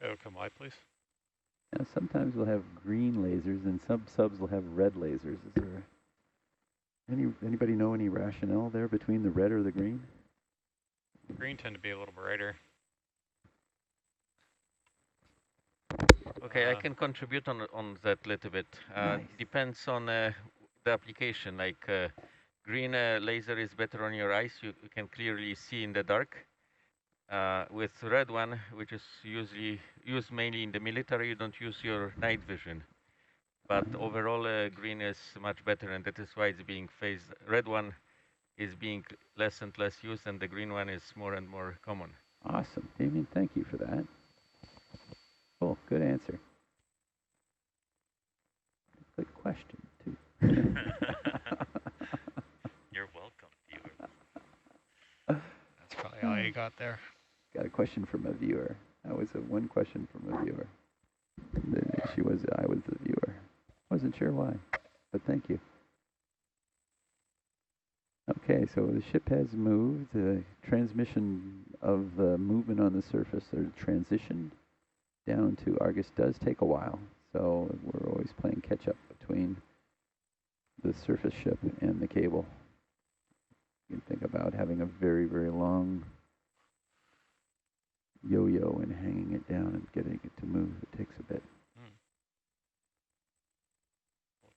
Oh, come live, please. Now sometimes we'll have green lasers, and some subs will have red lasers. Is there anybody know any rationale there between the red or the green? Green tend to be a little brighter. Okay, I can contribute on that a little bit. Nice. Depends on the application. Like green laser is better on your eyes. You can clearly see in the dark. With red one, which is usually used mainly in the military, you don't use your night vision. But overall, green is much better, and that is why it's being phased. Red one is being less and less used, and the green one is more and more common. Awesome, Damien, thank you for that. Oh, good answer. Good question, too. You're welcome, viewer. That's probably all you got there. Got a question from a viewer. That was one question from a viewer. I was the viewer. Wasn't sure why, but thank you. Okay, so the ship has moved. The transmission of the movement on the surface, or transition down to Argus, does take a while. So we're always playing catch up between the surface ship and the cable. You can think about having a very, very long yo-yo and hanging it down and getting it to move. It takes a bit.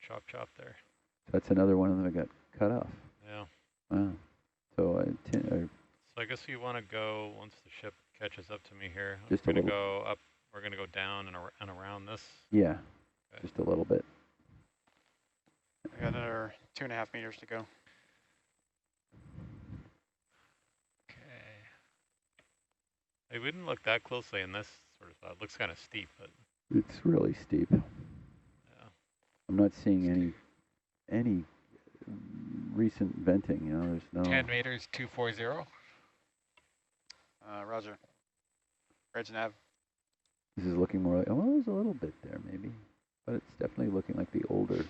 Chop chop there. That's another one of them that got cut off. Yeah. Wow. So so I guess you want to go, once the ship catches up to me here, just I'm going to go up, we're going to go down and around this. Yeah, okay. Just a little bit. We got another 2.5 meters to go. Okay. Hey, we didn't look that closely in this sort of spot. It looks kind of steep, but It's really steep. yeah. I'm not seeing any recent venting, you know, there's no... 10 meters, 240. Roger. Bridge nav. This is looking more like, oh, there's a little bit there maybe, but it's definitely looking like the older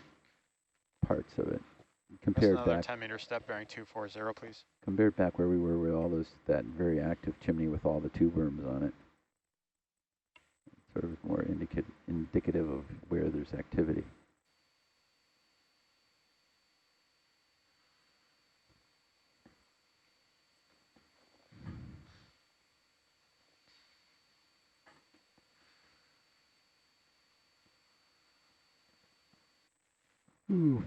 parts of it. Compared another back, 10 meter step bearing 240, please. compared back where we were with all those, that very active chimney with all the tube worms on it. Sort of more indicative of where there's activity. Ooh.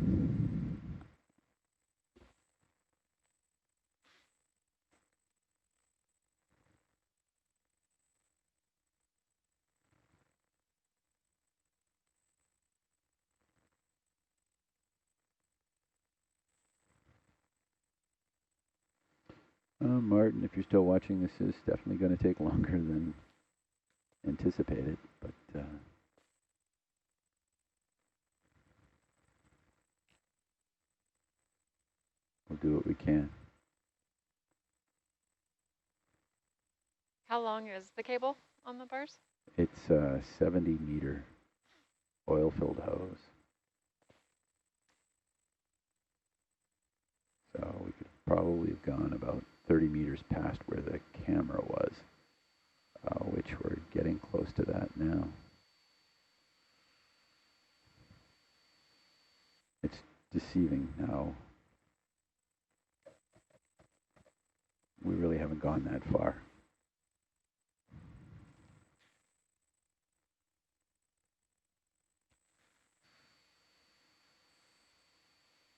Martin, if you're still watching, this is definitely going to take longer than anticipated, but we'll do what we can. How long is the cable on the bars? It's a 70-meter oil-filled hose. So we could probably have gone about 30 meters past where the camera was, which we're getting close to that now. It's deceiving how we really haven't gone that far.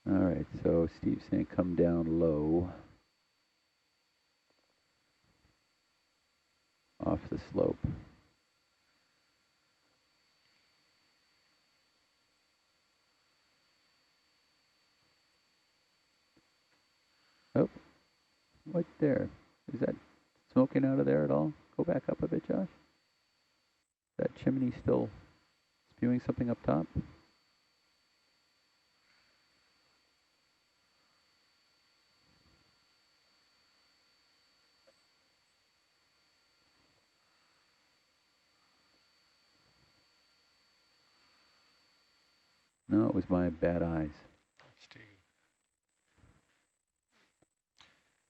All right, so Steve's saying come down low off the slope. Oh, right there. Is that smoking out of there at all? Go back up a bit, Josh. Is that chimney still spewing something up top? No, it was my bad eyes.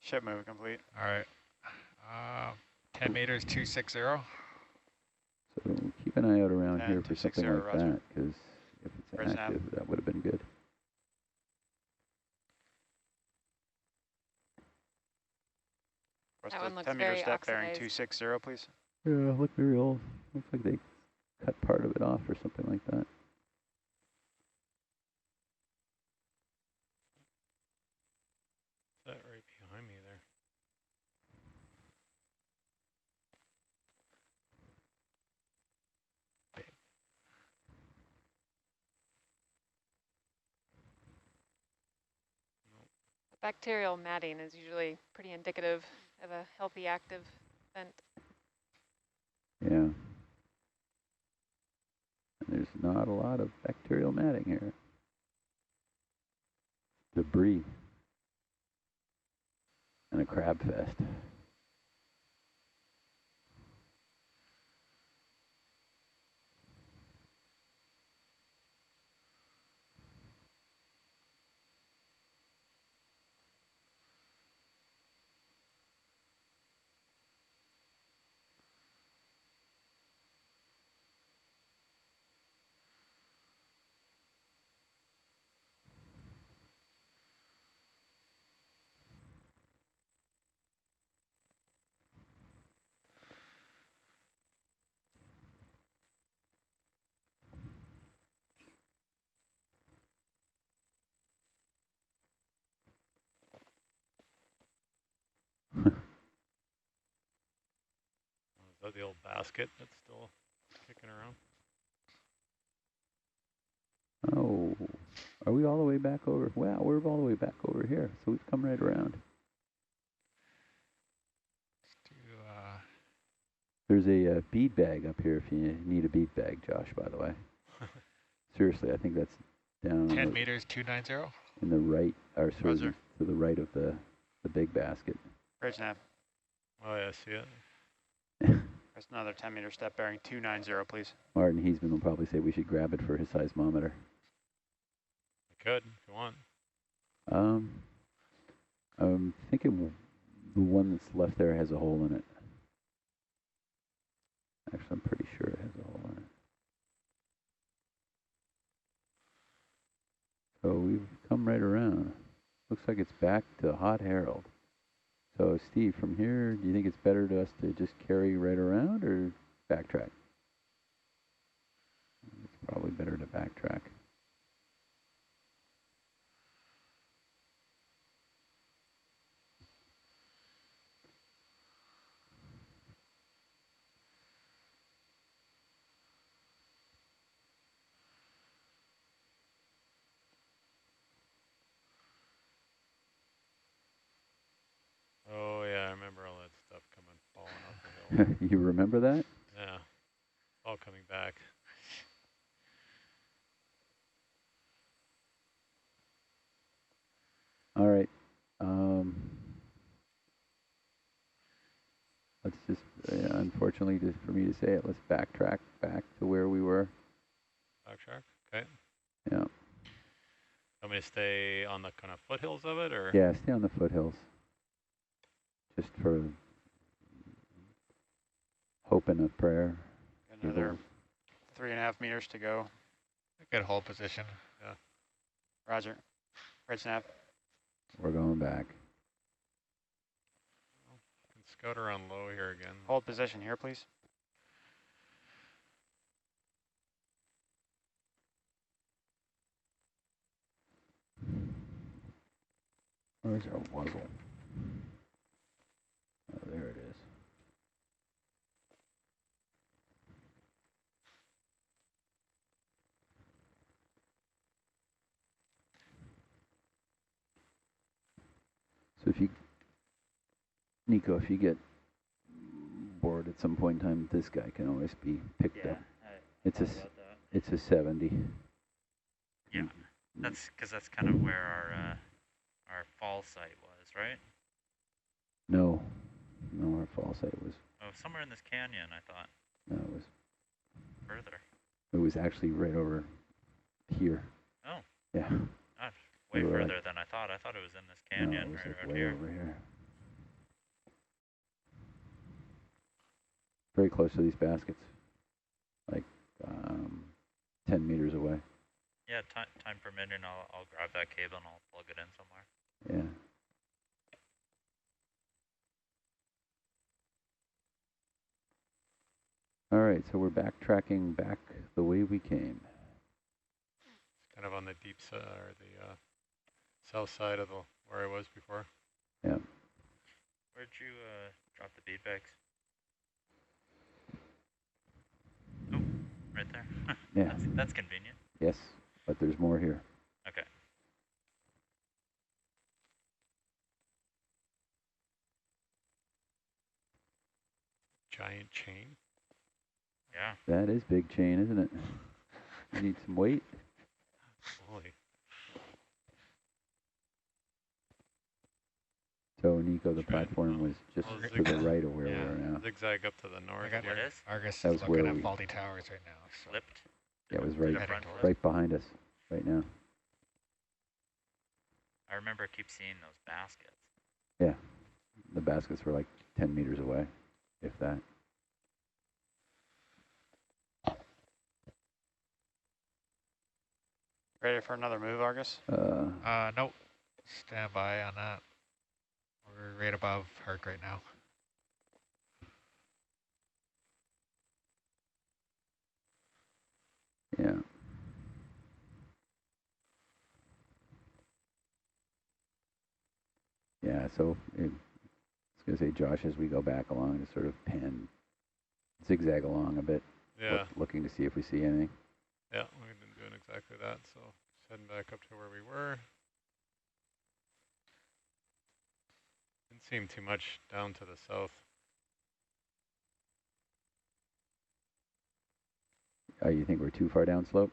Ship move complete. All right. 10 meters, 260. So keep an eye out around And here for something 260, like roger. that, because if it's Bridge active, nav. that would have been good. Rest That of one looks 10 meter very step bearing oxidized. 260, please. Yeah, look very old. Looks like they cut part of it off or something like that. That right behind me there. Bacterial matting is usually pretty indicative of a healthy active vent. Yeah. And there's not a lot of bacterial matting here. Debris. And a crab fest. Is that the old basket that's still kicking around? Oh, are we all the way back over? Wow, we're all the way back over here, so we've come right around. There's a bead bag up here if you need a bead bag, Josh, by the way. Seriously, I think that's down 10 meters, 290. in the right, or sort of Roger. to the right of the big basket. Bridge nav. Oh yeah, I see it. There's another 10-meter step bearing 290, please. Martin Heisman will probably say we should grab it for his seismometer. I could, if you want. I'm thinking the one that's left there has a hole in it. Actually, I'm pretty sure it has a hole in it. So we've come right around. Looks like it's back to Hot Herald. So Steve, from here, do you think it's better to us to just carry right around or backtrack? It's probably better to backtrack. Oh yeah, I remember all that stuff coming, falling off the hill. You remember that? Yeah, all coming back. All right. Let's just, unfortunately, just for me to say it, let's backtrack back to where we were. Backtrack, okay. Yeah. Want me to stay on the kind of foothills of it, or? Yeah, stay on the foothills. Just for hope and a prayer. Another 3.5 meters to go. Good hold position. Yeah. Roger. Red snap. We're going back. Can scout around low here again. Hold position here, please. Where's our wuzzle? Oh, there it is. So if you, Nico, if you get bored at some point in time, this guy can always be picked up. It's a 70. Yeah, that's because that's kind of where our fall site was, right? No, our fall site was. Oh, somewhere in this canyon, I thought. No, it was further. It was actually right over here. Oh. Yeah. Gosh, way further than I thought. I thought it was in this canyon no, it was right like out way here. over here. Very close to these baskets, like 10 meters away. Yeah, time permitting, I'll grab that cable and I'll plug it in somewhere. Yeah. All right, so we're backtracking back the way we came. Kind of on the deep side, or the south side of where I was before. Yeah. Where'd you drop the bead bags? Oh, right there. Yeah. That's convenient. Yes, but there's more here. Okay. Giant chain. Yeah. That is big chain, isn't it? You need some weight. Holy. So Nico, the platform was just to the right of where we are now. Zigzag up to the north. What is? Argus That was is where looking at we faulty towers right now. So. Flipped? Yeah, it was right behind us right now. I remember I keep seeing those baskets. Yeah, the baskets were like 10 meters away, if that. Ready for another move, Argus? Nope. Stand by on that. We're right above Herc right now. Yeah. Yeah, so I was going to say, Josh, as we go back along, to sort of zigzag along a bit, Yeah. looking to see if we see anything. Yeah, we've been doing exactly that, so just heading back up to where we were. Didn't seem too much down to the south. You think we're too far down slope?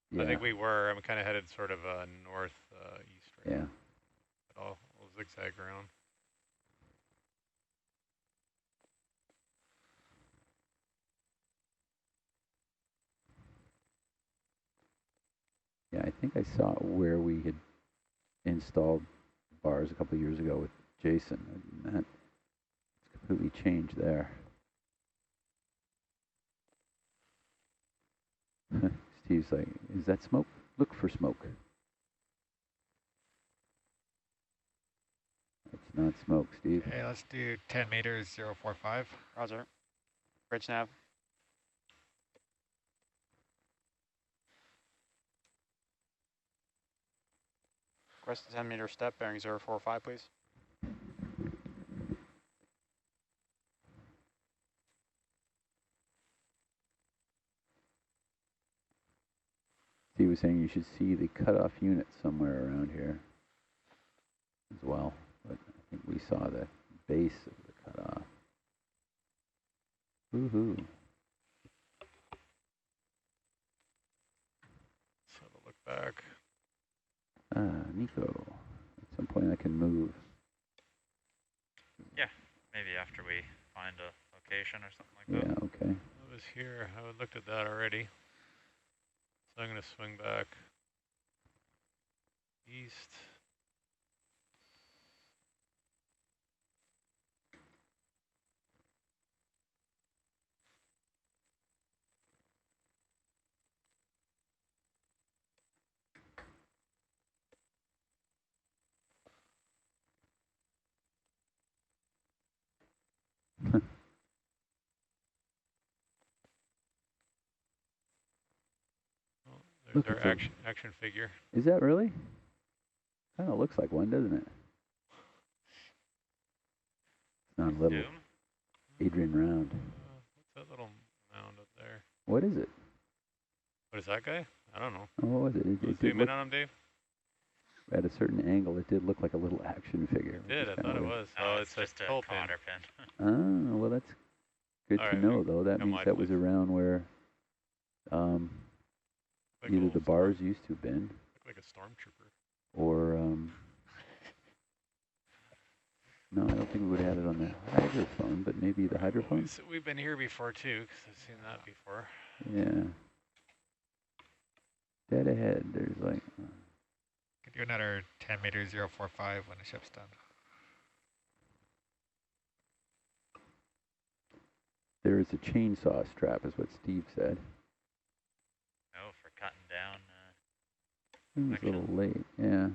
Yeah. I think we were. I'm kind of headed sort of north east right Yeah. now. But I'll zigzag around. Yeah, I think I saw where we had installed bars a couple of years ago with Jason, and that it's completely changed there. Steve's like, is that smoke? Look for smoke. It's not smoke, Steve. Okay, let's do 10 meters, 045. Roger. Bridge nav. Request a 10-meter step bearing 045, please. Steve was saying you should see the cutoff unit somewhere around here as well, but I think we saw the base of the cutoff. Woohoo. Let's have a look back. Nico. At some point I can move. Yeah, maybe after we find a location or something like Yeah, that. okay. I was here. I looked at that already. So I'm going to swing back east. Look, There's our action figure. Is that really? Kind of looks like one, doesn't it? It's not a little Adrian Round. What's that little mound up there? What is it? What is that guy? I don't know. Oh, what was it? It did Zoom in look, on him, Dave. at a certain angle, it did look like a little action figure. It did. I thought it was. Oh, Oh, it's it's just a a pull pin. cotter pin. Ah, well, that's good All to right, know, though. That come means wide, that was please. around where Like either a the bars used to have been, like a stormtrooper. or no, I don't think we would have had it on the hydrophone, but maybe the hydrophone. We've been here before too, because I've seen that before. Yeah. Dead ahead, there's like. Could do another 10 meters, 045 when the ship's done. There is a chainsaw strap, is what Steve said. Oh, for cutting down. It was a little late, yeah.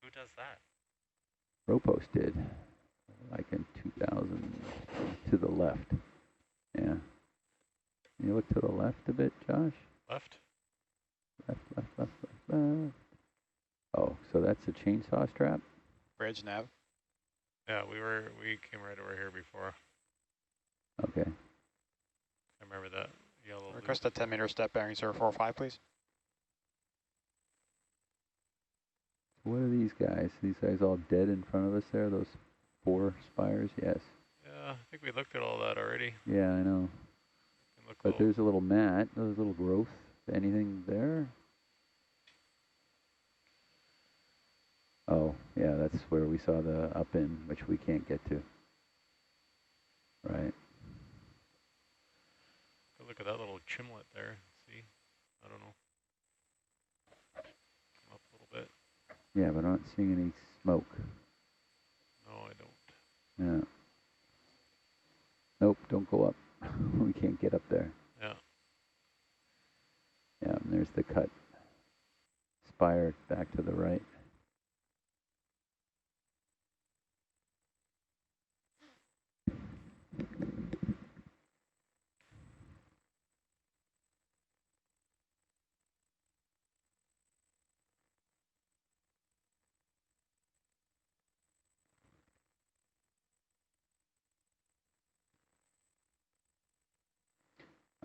Who does that? Ropos did, like in 2000, to the left. Yeah. Can you look to the left a bit, Josh? Left? Left. Oh, so that's a chainsaw strap? Bridge nav. Yeah, we came right over here before. Okay. I remember that yellow. Request a 10-meter step bearing 045, please. What are these guys? These guys all dead in front of us there? Those 4 spires? Yes. Yeah, I think we looked at all that already. Yeah, I know. But there's a little mat, there's a little growth. Anything there? Oh, yeah, that's where we saw the up in, which we can't get to. Right. Look at that little chimlet there. See? I don't know. Come up a little bit. Yeah, but I'm not seeing any smoke. No, I don't. Yeah. Nope, don't go up. We can't get up there. Yeah. Yeah, and there's the cut spire back to the right.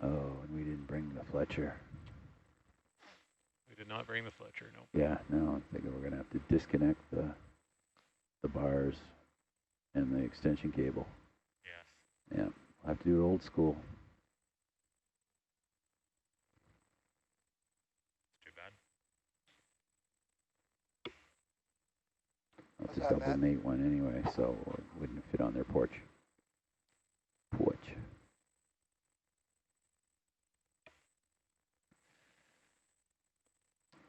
Oh, and we didn't bring the Fletcher. We did not bring the Fletcher, no. Yeah, no, I'm thinking we're going to have to disconnect the bars and the extension cable. Yes. Yeah, we'll have to do it old school. Too bad. It's a double mate one anyway, so it wouldn't fit on their porch.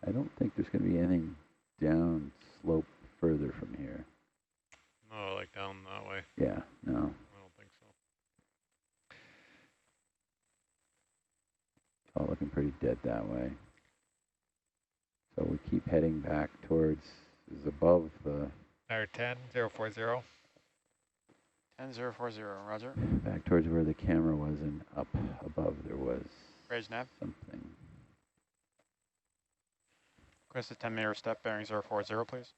I don't think there's going to be anything down slope further from here. No, like down that way. Yeah, no. I don't think so. All looking pretty dead that way. So we keep heading back towards, is above the... Tower 10,040. 10,040, roger. Back towards where the camera was, and up above there was Bridge nav. something. Request a 10-meter step bearing 040, please.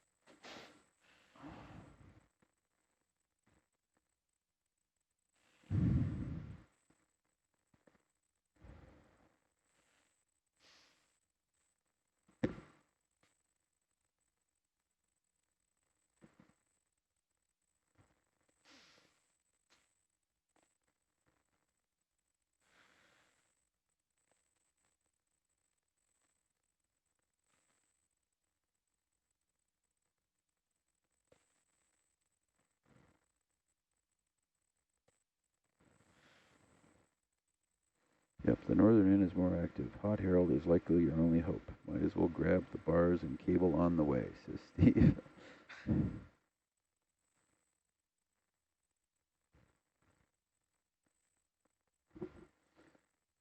Yep, the northern end is more active. Hot Herald is likely your only hope. Might as well grab the bars and cable on the way, says Steve.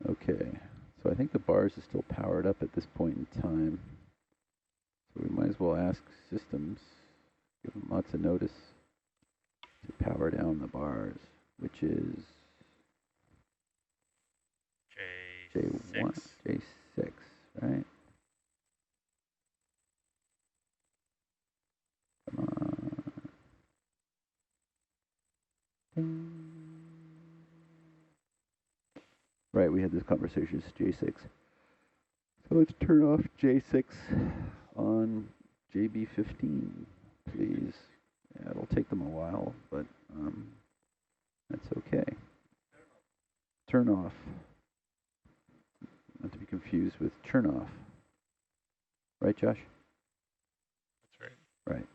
Okay, so I think the bars are still powered up at this point in time. So we might as well ask systems, give them lots of notice to power down the bars, which is J1, J6, right? Come on. Ding. Right, we had this conversation, it's J6. So let's turn off J6 on JB15, please. Yeah, it'll take them a while, but that's okay. Turn off. Not to be confused with turn off. Right, Josh? That's right. Right.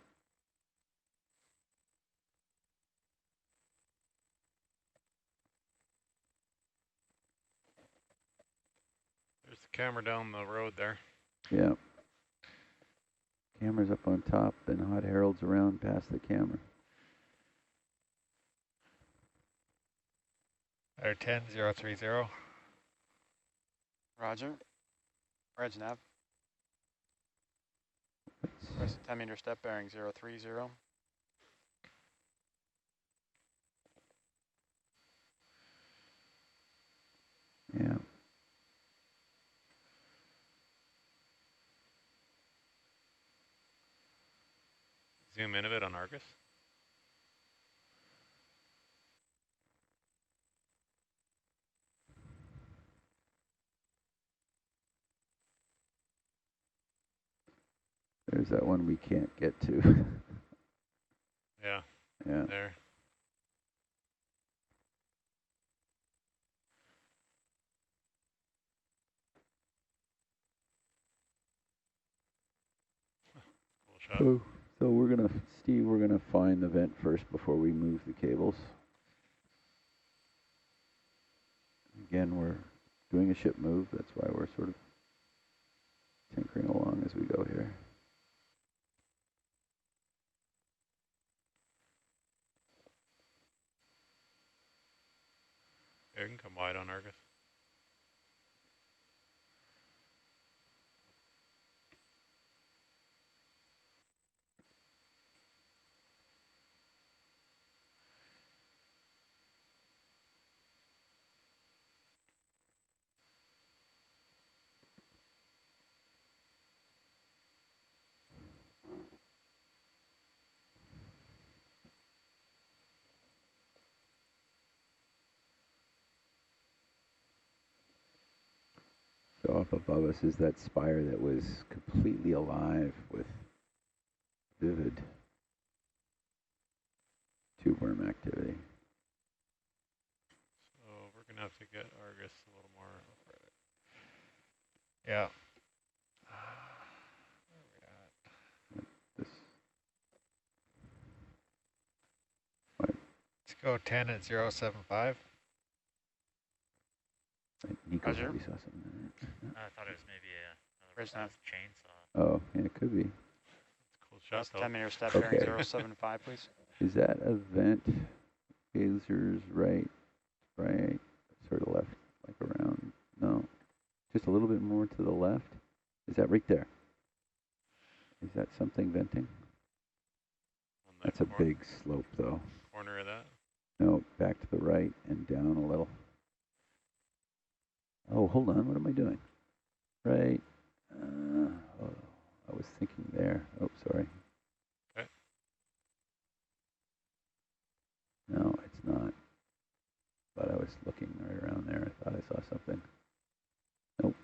There's the camera down the road there. Yeah. Camera's up on top and Hot Herald's around past the camera. Tower 10,030. Roger. Bridge nav. Request a 10-meter step bearing 030. Yeah. Zoom in a bit on Argus. There's that one we can't get to. Yeah. Yeah. There. Cool shot. So we're gonna, Steve, we're gonna find the vent first before we move the cables. Again, we're doing a ship move. That's why we're sort of tinkering along as we go here. Yeah, you can come wide on Argus. So up above us is that spire that was completely alive with vivid tube worm activity. So we're going to have to get Argus a little more. Yeah. Where are we at? This. Let's go 10 at 075. Nico Roger. saw something there. I thought it was maybe another Bridge nav. chainsaw. Oh, yeah, it could be. It's a cool shot, though. 10-meter step Okay. bearing 075, please. Is that a vent? Phasers right, sort of left, like around, no. Just a little bit more to the left. Is that right there? Is that something venting? That's a big slope, though. Corner of that? No, back to the right and down a little. Oh, hold on. What am I doing? Right. Oh, I was thinking there. Oh, sorry. Okay. No, it's not. But I was looking right around there. I thought I saw something. Nope.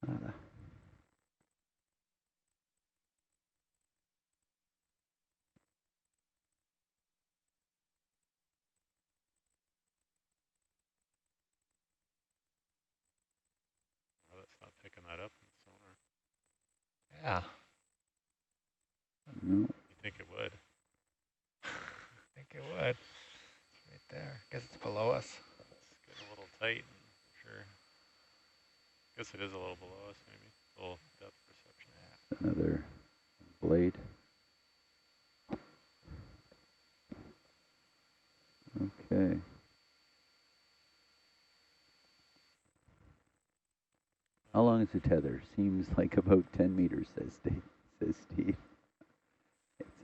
Nada. Oh, that's not picking that up in sonar. Yeah. No. You think it would? I think it would. It's right there. Guess it's below us. It's getting a little tight, sure. Guess it is a little below us, maybe. A little depth perception. Another blade. Okay. How long is the tether? Seems like about 10 meters, says Steve. It's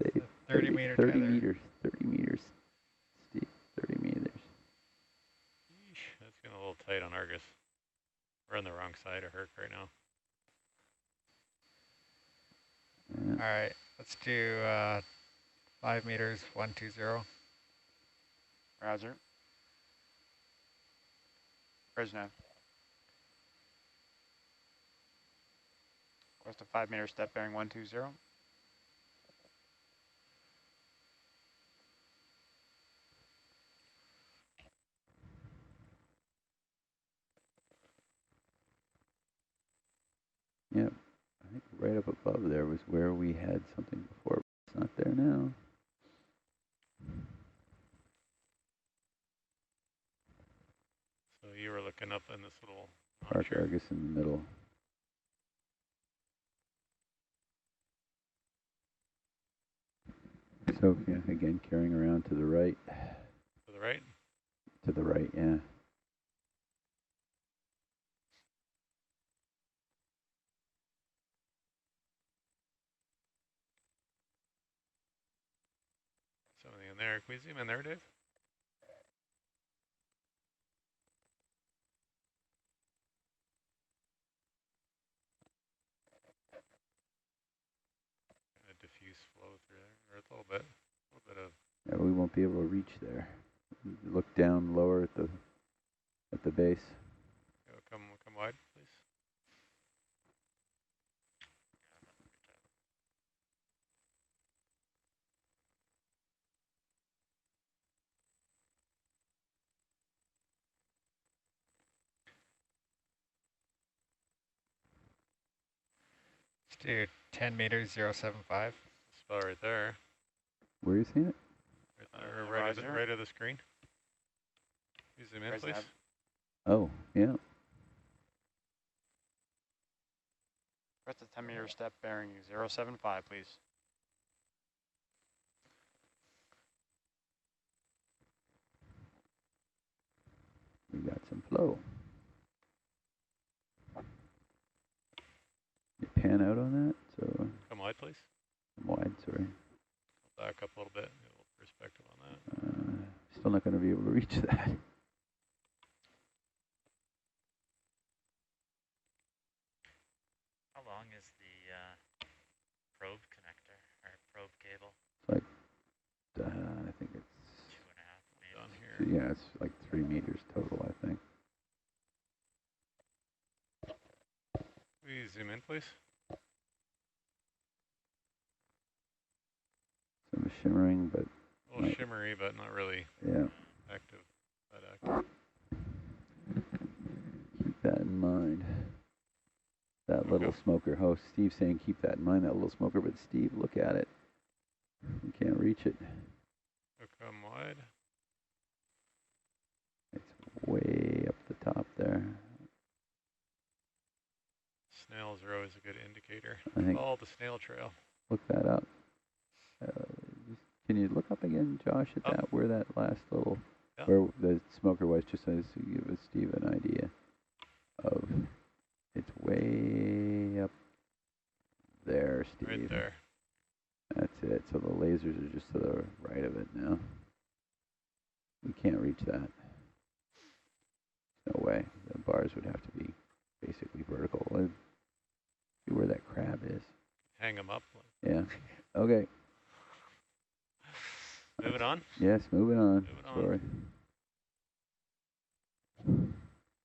a 30 meter 30 tether. meters. 30 meters. Steve, 30 meters. Yeesh, that's getting a little tight on Argus. We're on the wrong side of Herc right now. Yeah. All right, let's do 5 meters, 120. Roger. Brezhnev. Request a 5-meter step bearing 120. Yep. I think right up above there was where we had something before. It's not there now. So you were looking up in this little Arc Argus in the middle. So, yeah, again, carrying around to the right. To the right? To the right, yeah. Something in there. Can we zoom in there, Dave? Kind of diffuse flow through there, or a little bit of. Yeah, we won't be able to reach there. Look down lower at the base. Come wide, please. Let's do 10 meters, 075. Spell right there. Where are you seeing it? Right there, right of the screen. Can you zoom in, please? Oh, yeah. Request a 10-meter step bearing 075, please. We got some flow. You pan out on that, so. Come wide, please. I'm wide, sorry. Back up a little bit, get a little perspective on that. Still not going to be able to reach that. How long is the probe connector or probe cable? It's like, I think it's 2.5 down here. Yeah, it's like 3 meters total, I think. Will you zoom in, please? Some shimmering, but A little shimmery, but not really yeah. active. That active. that in mind. That little smoker. Oh, Steve's saying keep that in mind, that little smoker. But Steve, look at it. You can't reach it. Come wide. It's way up the top there. Snails are always a good indicator. I think. Follow the snail trail. Look that up. Can you look up again, Josh, at that where that last little where the smoker was, just so to give Steve an idea of it's way up there, Steve. Right there. That's it. So the lasers are just to the right of it now. We can't reach that. No way. The bars would have to be basically vertical. Let's see where that crab is. Hang them up. Yeah. Okay. Moving on? Yes, moving on. Sorry.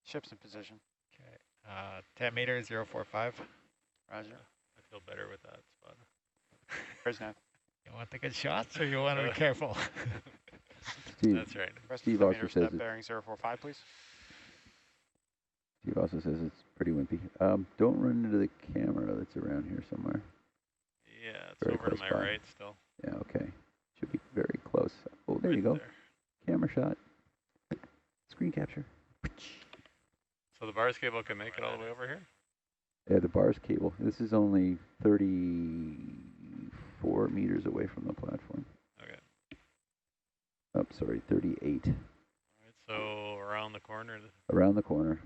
Ship's in position. Okay. 10 meters, 045. Roger. I feel better with that spot. Prisnav. You want the good shots or you want to be careful? Steve, that's right. Steve also says step bearing 045, please. Steve also says it's pretty wimpy. Don't run into the camera that's around here somewhere. Yeah, it's Very over to close my by. right still. Yeah, okay. Should be very close. Oh, there you go. There. Camera shot. Screen capture. So the bars cable can make it all the way over here? Yeah, the bars cable. This is only 34 meters away from the platform. Okay. Oh, sorry, 38. All right, so around the corner. Around the corner.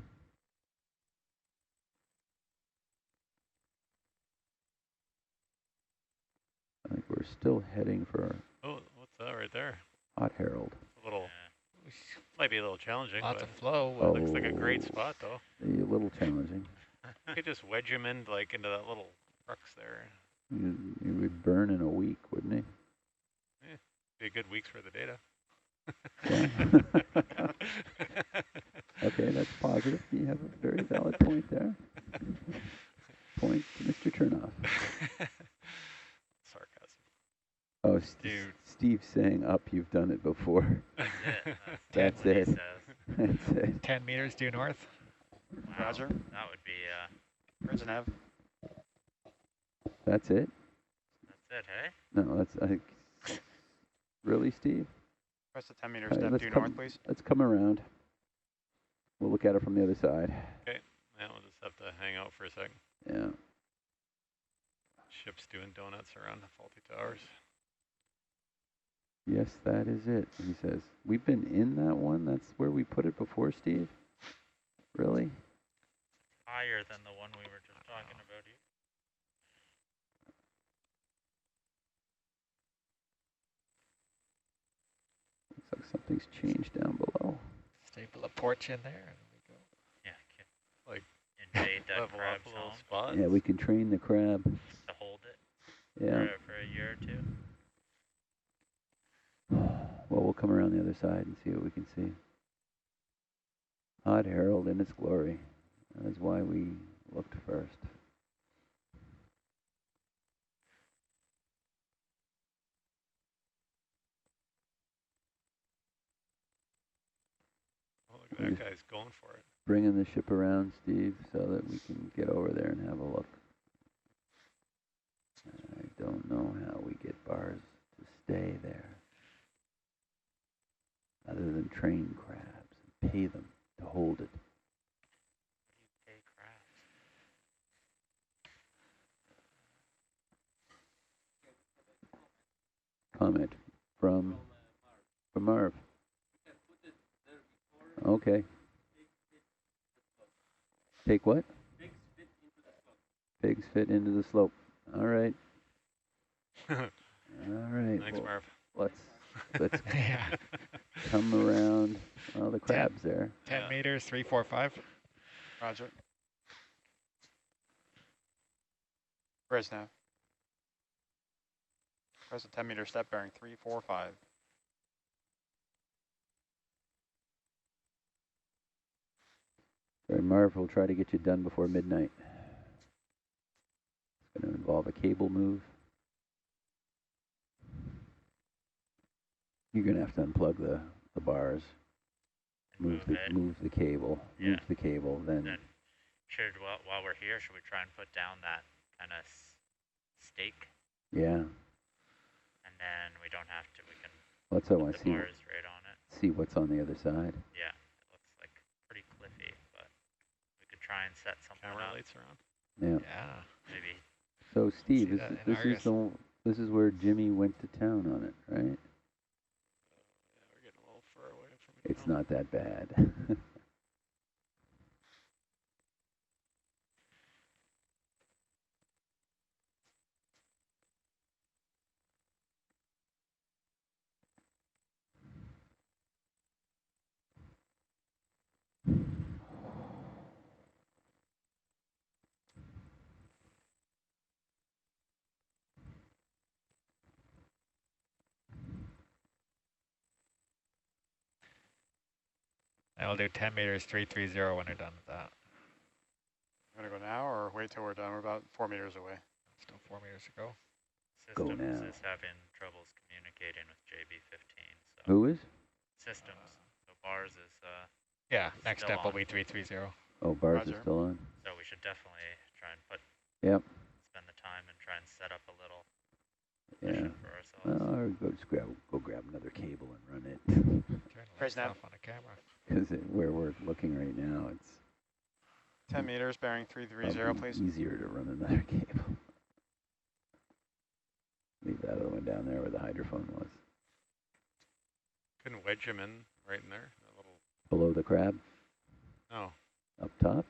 I think we're still heading for Oh, what's that right there? Hot Herald. A little, might be a little challenging. Lots but of flow. Oh, it looks like a great spot though. A little challenging. You could just wedge him in like into that little crux there. He would burn in a week, wouldn't he? Yeah, be a good week's worth of data. Yeah. Okay, that's positive. You have a very valid point there. Point to Mr. Chernoff. Sarcasm. Oh, Steve's saying up, you've done it before. That's That's it. what he says. That's it. 10 meters due north. Wow, Roger. that would be, Prisnav. That's it? that's it, hey? No, that's, I think, really, Steve? Press the 10 meter All right, step let's due come- north, please. Let's come around. We'll look at it from the other side. Okay, now we'll just have to hang out for a second. Yeah. Ship's doing donuts around the faulty towers. Yes, that is it, he says. We've been in that one? That's where we put it before, Steve? Really? Higher than the one we were just talking about here. Looks like something's changed down below. Staple a porch in there. And we go. Yeah, can Like invade that level crab up a little zone spot. Yeah, we can train the crab. to hold it Yeah. for a year or two. Well, we'll come around the other side and see what we can see. Hot Herald in its glory. That is why we looked first. Oh, look at that guy's going for it. Bringing the ship around, Steve, so that we can get over there and have a look. I don't know how we get bars to stay there, other than train crabs and pay them to hold it. Pay crabs. Comment from Marv. Okay. Take what? Pigs fit into the slope. All right. All right. Thanks, well, Marv. Let's Yeah. come around. Well, the crab's there. 10 meters, 345. Roger. Prisnav. Press the 10 meter step bearing 345. Sorry, Marv will try to get you done before midnight. It's going to involve a cable move. You're going to have to unplug the bars. move it. Move the cable. Yeah. Move the cable. Then should while we're here, should we try and put down that kind of stake? yeah. And then we don't have to. We can That's what I put want the to see. bars right on it. See what's on the other side. Yeah, it looks like pretty cliffy, but we could try and set something Camera up. lights around. Yeah. Yeah. Maybe. So Steve, See that in Argus. this is where Jimmy went to town on it, right? Yeah, we're getting a little far away from it. It's not that bad. I'll do 10 meters, 330 when we're done with that. You want to go now or wait till we're done? We're about 4 meters away. Still 4 meters to go. Systems now. is having troubles communicating with JB15. So Who is? Systems. So bars is Yeah, next still step will on. be 330. Oh, bars Roger. is still on. So we should definitely try and spend the time and try and set up a little Yeah. mission for ourselves. Well, or go grab another cable and run it. Turn the Press lights nav. off on the camera. Because where we're looking right now, it's 10 meters, bearing 330, probably please. easier to run another cable. Leave that other one down there where the hydrophone was. Couldn't wedge him in right in there. That little. Below the crab, No. up top.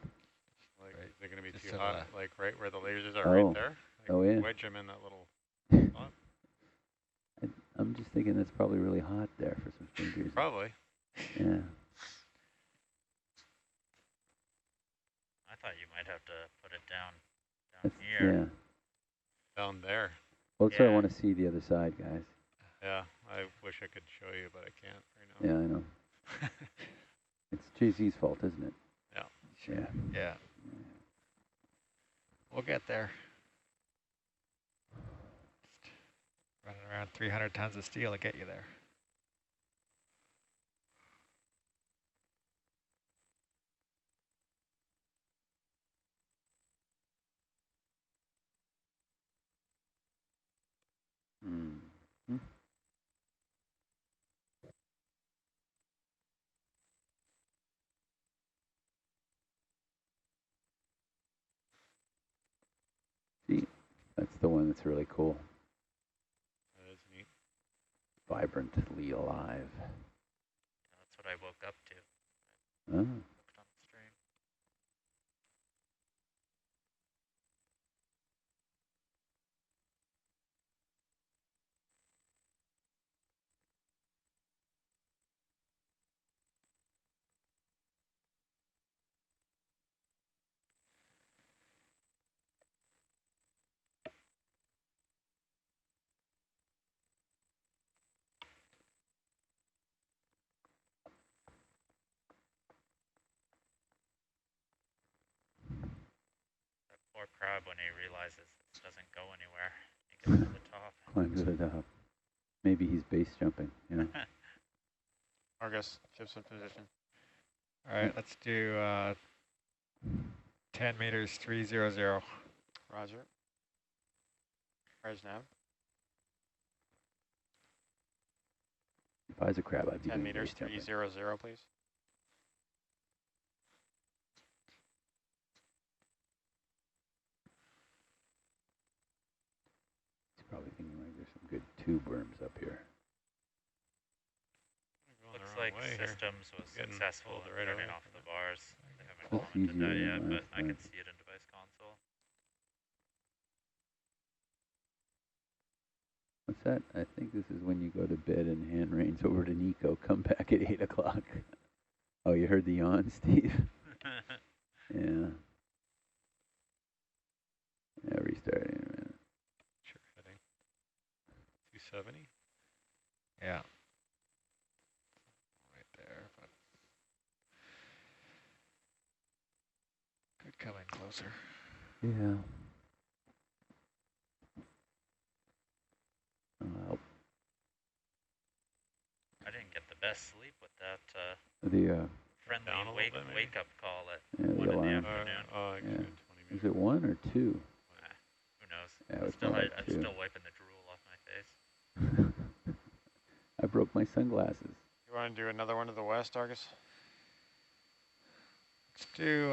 Like, is it going to be Just too to hot? Like right where the lasers are, Oh. right there. Like, Oh, yeah. Wedge him in that little spot. I'm just thinking that's probably really hot there for some strange reason. Probably. Yeah. I thought you might have to put it down That's, here. yeah. Down there. Well, that's why I Yeah. want to see the other side, guys. Yeah, I wish I could show you, but I can't right now. Yeah, I know. It's JZ's fault, isn't it? Yeah. Yeah. Yeah. We'll get there. Just running around 300 tons of steel to get you there. Mm. See, that's the one that's really cool. That is neat. Vibrantly alive. That's what I woke up to. Oh. Looked on the stream. That poor crab, when he realizes this doesn't go anywhere, he gets to the top. Climb to the top. Maybe he's base jumping, you know? Argus, ships in position. All right, let's do 10 meters, 300. Roger. Res nav. If I was a crab, I'd be 10 doing meters, base jumping. 300, please. He's probably thinking like there's some good tube worms up here. Looks like Systems was Getting successful pulled in right turning away. off the bars. They haven't Looks commented that easier yet, than but last I can time. see it in device console. What's that? I think this is when you go to bed and hand reins over to Nico. Come back at 8 o'clock. Oh, you heard the yawn, Steve? Yeah. Yeah, restarting in a minute. Sure, heading. 270? Yeah. Right there, but could come in closer. Yeah. I didn't get the best sleep with that The friendly down a little bit, maybe? wake up call at yeah, 1 the in the alarm. afternoon. Oh, extra Yeah. 20 Is meters. it 1 or 2? Who knows? Yeah, I'm it's still, more like I'm 2. still wiping the drool off my face. I broke my sunglasses. You want to do another one to the west, Argus? Let's do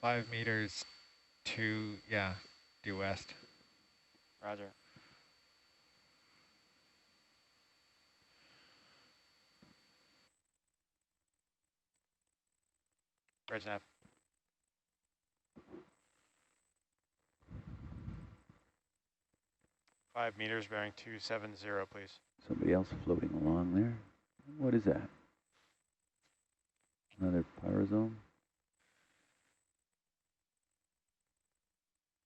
5 meters to, yeah, due west. Roger. Bridge nav. 5 meters bearing 270, please. Somebody else floating along there. What is that? Another pyrosome?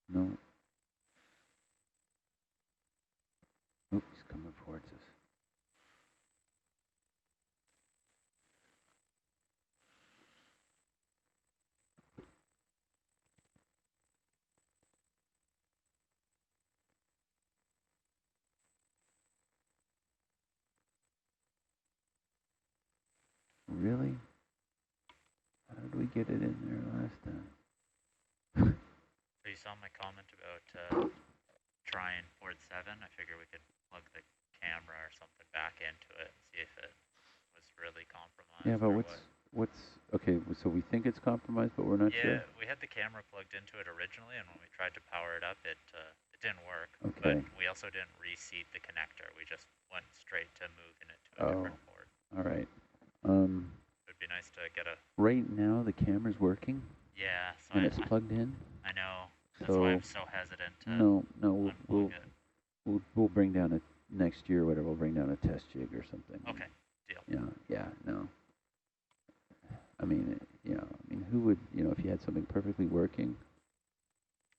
No. Oops, he's coming towards us. Really? How did we get it in there last time? So you saw my comment about trying port 7. I figure we could plug the camera or something back into it and see if it was really compromised. Yeah, but or what's okay? So we think it's compromised, but we're not sure. Yeah, we had the camera plugged into it originally, and when we tried to power it up, it didn't work. Okay. But we also didn't reseat the connector. We just went straight to moving it to a different port. All right. It'd be nice to get a. Right now the camera's working. Yeah. So and it's plugged in. I know. That's so why I'm so hesitant to. No, we'll bring down a next year or whatever. We'll bring down a test jig or something. Okay. Deal. Yeah. No. I mean, who would, if you had something perfectly working?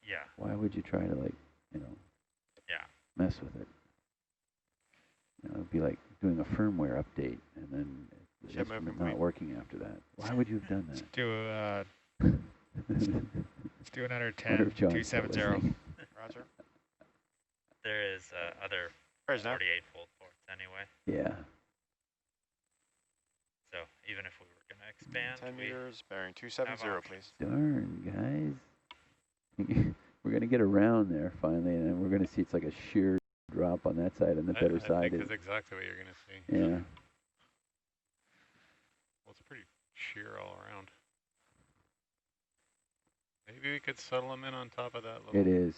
Yeah. Why would you try to Yeah. mess with it? It'd be like doing a firmware update and then the instrument not working after that. Why would you have done that? Let's do another 10, 270. Roger. There is other 48-volt ports anyway. Yeah. So even if we were going to expand, 10 meters bearing 270, please. Darn, guys. We're going to get around there finally, and then we're going to see it's like a sheer drop on that side, and the better I side think is. that's exactly what you're going to see. Yeah. Well, it's pretty sheer all around. Maybe we could settle them in on top of that little. It is.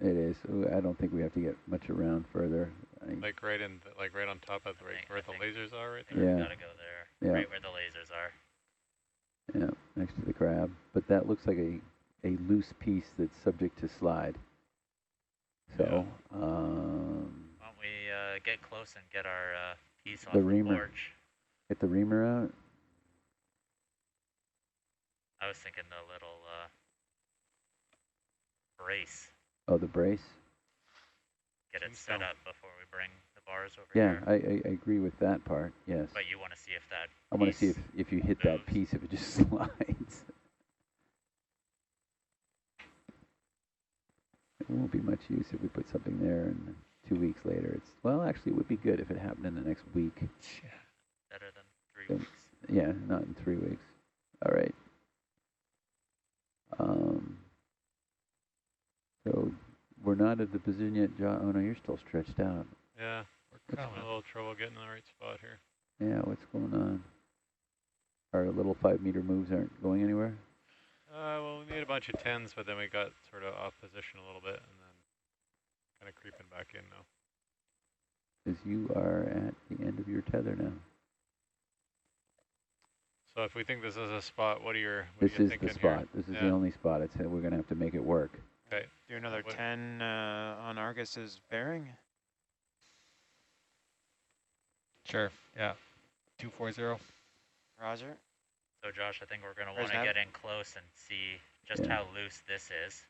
I don't think we have to get much around further. Like right on top of where the lasers are, right there. Yeah. We gotta go there. Yeah. Right where the lasers are. Yeah, next to the crab. But that looks like a loose piece that's subject to slide. So, why don't we get close and get our piece off the the reamer. porch? Get the reamer out. I was thinking the little brace. Oh, the brace. Get it set up before we bring the bars over Yeah, here. I agree with that part. Yes. But you want to see if that. I want to see if you hit that piece, if it just slides. It won't be much use if we put something there and 2 weeks later it's, well, actually it would be good if it happened in the next week. Yeah. Better than 3 weeks. Yeah, not in 3 weeks. All right. So we're not at the position yet, John. Oh no, you're still stretched out. Yeah, we're having a little trouble getting in the right spot here. Yeah, what's going on? Our little 5 meter moves aren't going anywhere? Well, we made a bunch of 10s, but then we got sort of off position a little bit and then kind of creeping back in now. Because you are at the end of your tether now. So if we think this is a spot, what are you This is thinking the spot. here? This is the only spot. It's we're going to have to make it work. Okay. Do another 10 on Argus's bearing. Sure. Yeah. 240. Roger. So Josh, I think we're going to want to get in close and see just how loose this is.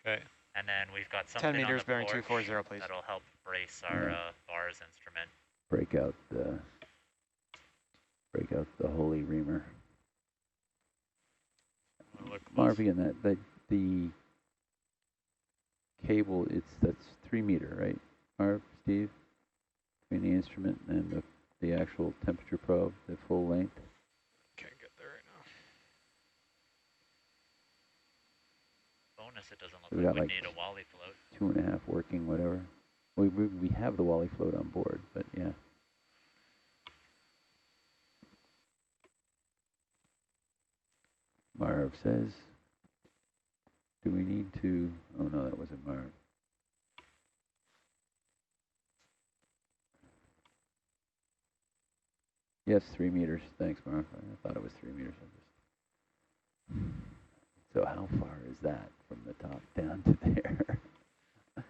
Okay. And then we've got something 10 meters on the bearing porch 240, please. that'll help brace our bars instrument. Break out the holy reamer. Marv, again, that the cable, that's 3 meter, right? Marv, Steve? between the instrument and the actual temperature probe, the full length? Can't get there right now. Bonus, it doesn't We look got like we like need a Wally float. 2.5 working, whatever. We have the Wally float on board, but yeah. Marv says, do we need to, oh no, that wasn't Marv. Yes, 3 meters. Thanks, Marv. I thought it was 3 meters. So how far is that from the top down to there? We're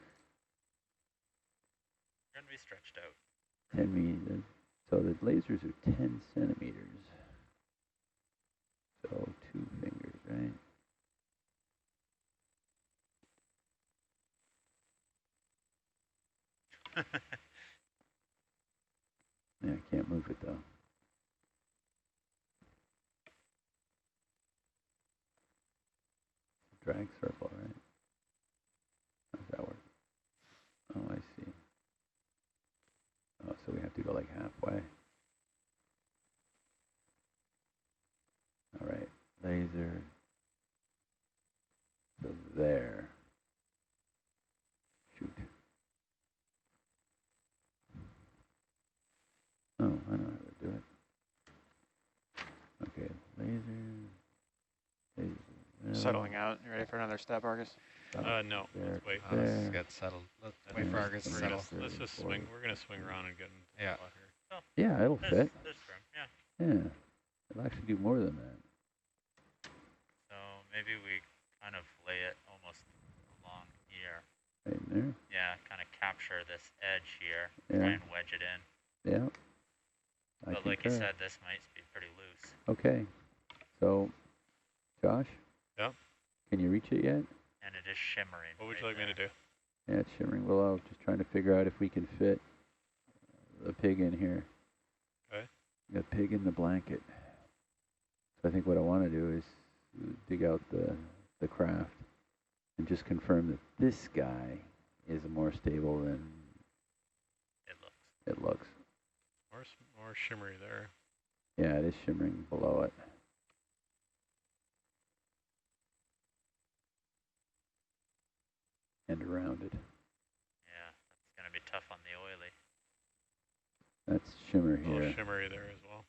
going to be stretched out. 10 meters. So the lasers are 10 centimeters. So 2 fingers, right? Yeah, I can't move it though. Drag circle, right? How does that work? Oh, I see. Oh, so we have to go like halfway. All right, laser. So there. Shoot. Oh, I know how to do it. Okay, laser. Settling out. You ready for another step, Argus? No, let's wait. Let's get settled. Let's wait for Argus to settle. Let's just swing. We're gonna swing around and get in. Yeah. Oh, Yeah, it'll fit. There's room, yeah. Yeah, it'll actually do more than that. So maybe we kind of lay it almost along here. Right in there? Yeah, kind of capture this edge here. Yeah. Try and wedge it in. Yeah. But like you said, this might be pretty loose. Okay. So, Josh? Yeah? Can you reach it yet? And it is shimmering. What would you like me to do? Yeah, it's shimmering below. Just trying to figure out if we can fit the pig in here. Okay. Got pig in the blanket. So I think what I want to do is dig out the craft and just confirm that this guy is more stable than it looks. More shimmery there. Yeah, it is shimmering below it. And around it. Yeah, that's going to be tough on the oily. That's shimmer A little here. shimmery there as well.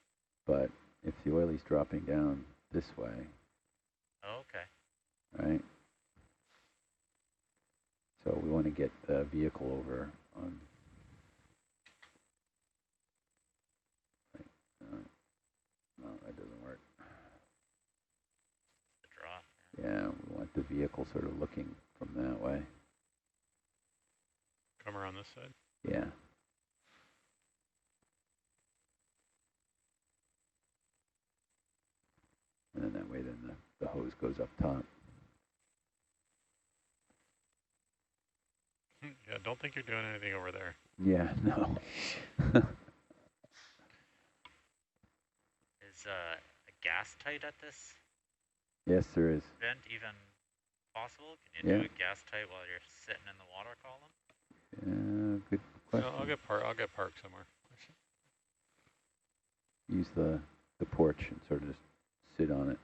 But if the oily's dropping down this way, Oh, okay. right? So we want to get the vehicle over on. No, that doesn't work. The drop. Yeah, we want the vehicle sort of looking from that way. Come around this side. Yeah. And then that way, then the hose goes up top. Yeah, don't think you're doing anything over there. Yeah, no. Is a gas tight at this Yes, there is. vent even possible? Can you Yeah. do a gas tight while you're sitting in the water column? Good question. No, I'll get parked somewhere. Use the porch and sort of just sit on it.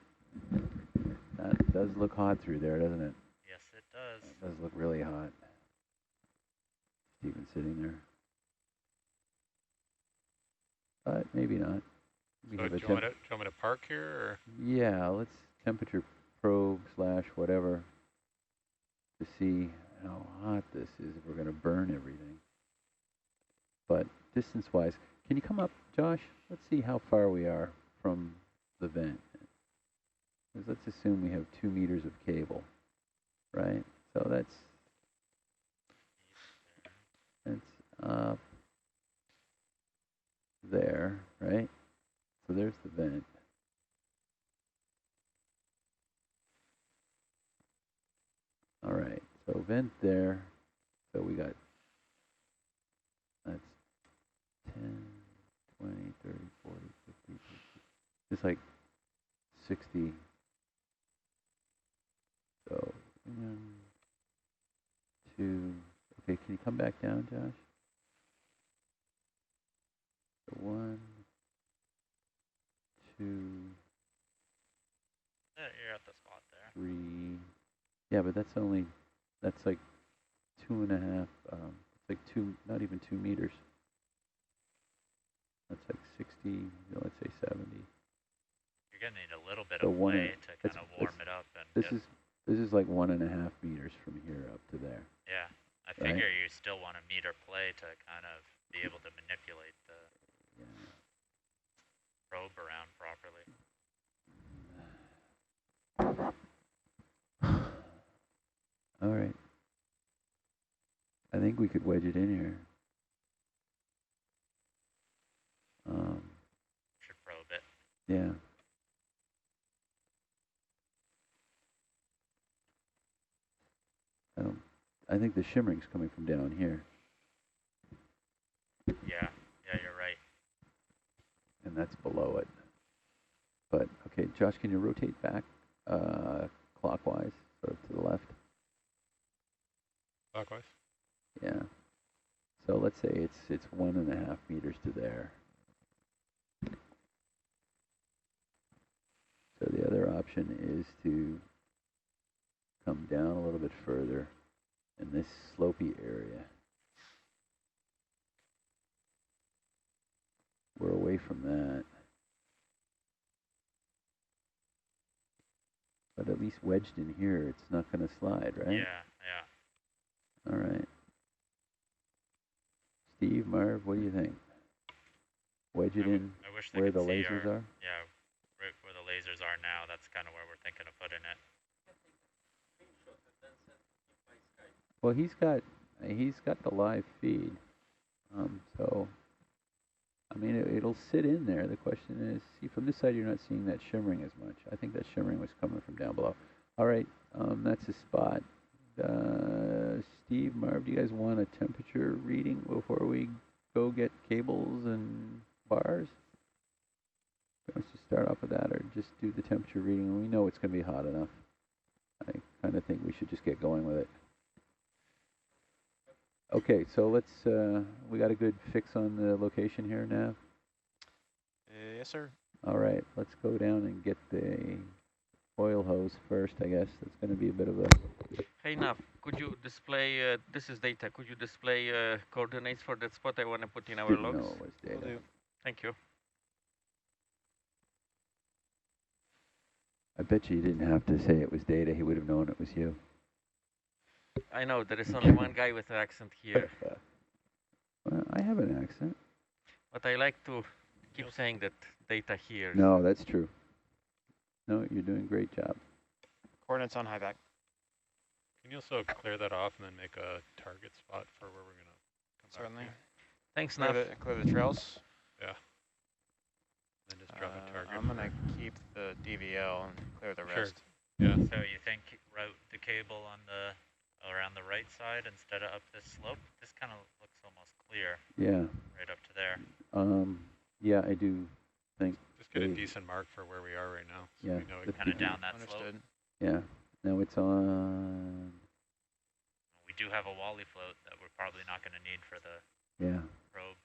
That does look hot through there, doesn't it? Yes, it does. It does look really hot. Even sitting there. But maybe not. We So have do a you want me to park here, or? Yeah, let's temperature probe / whatever to see how hot this is if we're going to burn everything. But distance-wise, can you come up, Josh? Let's see how far we are from the vent. 'Cause let's assume we have 2 meters of cable, right? So that's up there, right? So there's the vent. All right, so vent there. So we got, that's 10, 20, 30, 40, 50, 60. It's like 60. So, 2. Okay, can you come back down, Josh? So 1, 2, You're at the spot there. 3. Yeah, but that's like 2.5. It's like not even 2 meters. That's like 60. Let's say 70. You're gonna need a little bit So of play to kind of warm it up and. This is like 1.5 meters from here up to there. Yeah, I figure you still want a meter play to kind of be able to manipulate the probe around properly. All right. I think we could wedge it in here. Should probe it. Yeah. I think the shimmering's coming from down here. Yeah, you're right. And that's below it. But, okay, Josh, can you rotate back clockwise, sort of to the left? Clockwise? Yeah. So let's say it's 1.5 meters to there. So the other option is to come down a little bit further in this slopey area. We're away from that. But at least wedged in here, it's not going to slide, right? Yeah. All right. Steve, Marv, what do you think? Wedge it in where the lasers are? Yeah, right where the lasers are now. That's kind of where we're thinking of putting it. Well, he's got the live feed, so I mean it'll sit in there. The question is, see from this side you're not seeing that shimmering as much. I think that shimmering was coming from down below. All right, that's a spot. Steve, Marv, do you guys want a temperature reading before we go get cables and bars? Let's just start off with that, or just do the temperature reading. We know it's going to be hot enough. I kind of think we should just get going with it. Okay, so let's, we got a good fix on the location here, Nav? Yes, sir. All right, let's go down and get the oil hose first, I guess. That's going to be a bit of a... Hey, Nav, could you display, this is data, could you display coordinates for that spot I want to put in our logs? No, it was data. Will do. Thank you. I bet you didn't have to say it was data. He would have known it was you. I know, there is only one guy with an accent here. Well, I have an accent. But I like to keep saying that data here. No, that's true. No, you're doing a great job. Coordinates on high back. Can you also clear that off and then make a target spot for where we're going to come Certainly. back to? Thanks, Nav. Clear the trails. Yeah. Then just drop a target. I'm going to keep the DVL and clear the rest. Yeah. So you think route the cable on the around the right side instead of up this slope? This kind of looks almost clear. Yeah. Right up to there. Yeah, I do think. Just get a decent mark for where we are right now. So Yeah. we know Kind of down that slope. Yeah. Now it's on. We do have a Wally float that we're probably not going to need for the probe.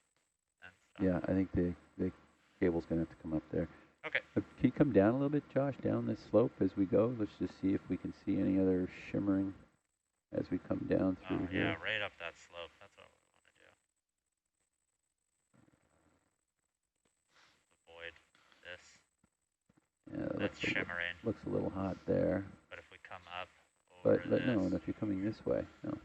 And stuff. Yeah, I think the cable's going to have to come up there. Okay. Can you come down a little bit, Josh, down this slope as we go? Let's just see if we can see any other shimmering as we come down through here. Yeah, right up that slope. That's what we want to do. Avoid this. Yeah, That's shimmering. Looks a little hot there. But if we come up over But no, and if you're coming this way, no.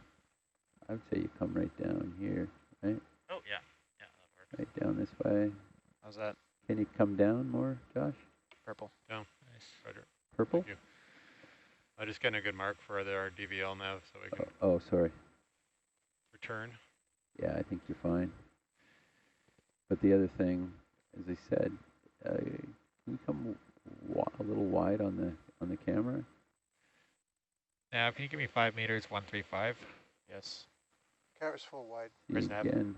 I would say you come right down here, right? Oh, yeah. Yeah, that works. Right down this way. How's that? Can you come down more, Josh? Purple. Down. Nice. Roger. Purple? Thank you. I'm just getting a good mark for our DVL nav so we can Oh, sorry. return. Yeah, I think you're fine. But the other thing, as I said, can we come a little wide on the camera? Nav, can you give me 5 meters, 135? Yes. Camera's full wide. See again,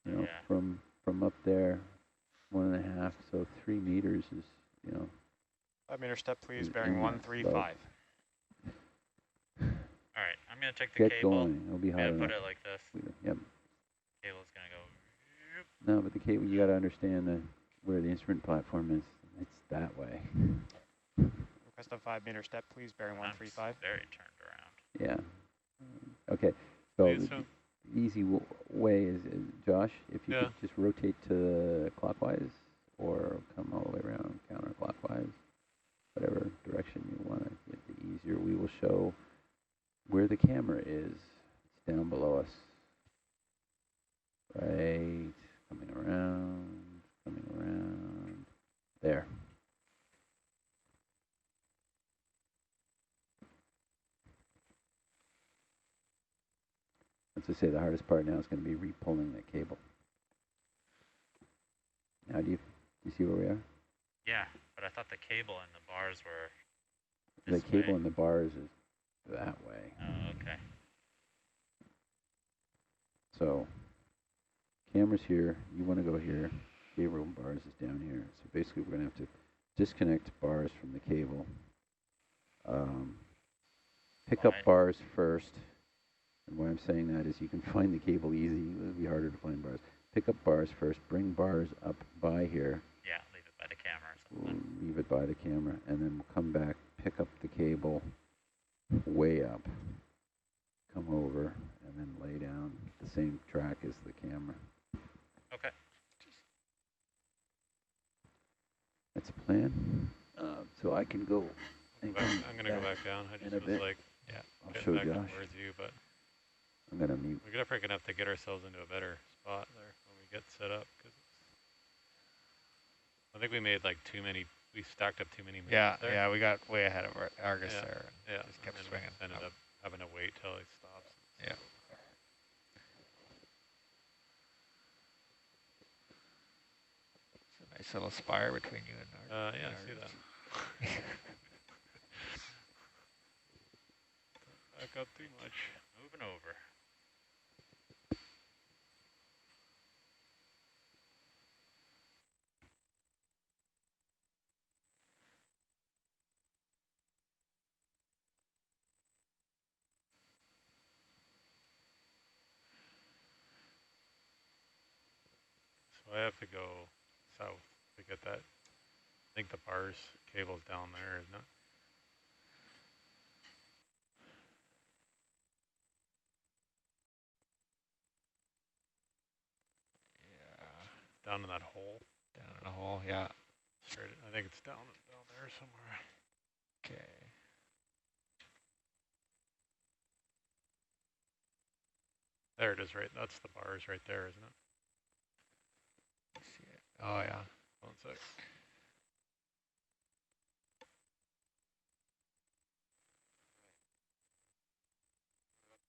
you know, from up there, 1.5, so 3 meters is, you know. 5 meter step, please, bearing 135. All right, I'm going to take the Get cable. going. It'll be hot enough. Put it like this. Yep. Cable's going to go No, but the cable, you got to understand where the instrument platform is. It's that way. Request a 5 meter step, please, bearing 135. Very turned around. Yeah. Okay. So the easy way is, Josh, if you could just rotate to clockwise or come all the way around counterclockwise, whatever direction you want to get the easier. We will show where the camera is. It's down below us. Right. Coming around. There. Let's just say the hardest part now is going to be re-pulling that cable. Now, do you see where we are? Yeah, but I thought the cable and the bars were The cable and the bars is that way. Oh, okay. So, camera's here. You want to go here. Cable and bars is down here. So basically, we're going to have to disconnect bars from the cable. Pick up bars first. And why I'm saying that is you can find the cable easy. It'll be harder to find bars. Pick up bars first. Bring bars up by here. Yeah, leave it by the camera or something. Leave it by the camera. And then we'll come back, pick up the cable way up. Come over, and then lay down the same track as the camera. Okay. That's a plan. So I can go. I'm going to go back down. I just was like, I'll show back Josh. towards you, but I'm going to mute. we're definitely going to have to get ourselves into a better spot there when we get set up. Cause I think we made like we stacked up too many minutes there. Yeah, we got way ahead of Argus there. Yeah, Just kept and swinging. we ended up having to wait till he stops. Yeah. It's a nice little spire between you and Argus. Yeah, I see that. Back up too much. Moving over. So I have to go south to get that. I think the bars cable's down there, isn't it? Down in that hole. Down in the hole, yeah. Straight, I think it's down there somewhere. Okay. There it is, right? That's the bars right there, isn't it? See it. Oh yeah. 1 sec.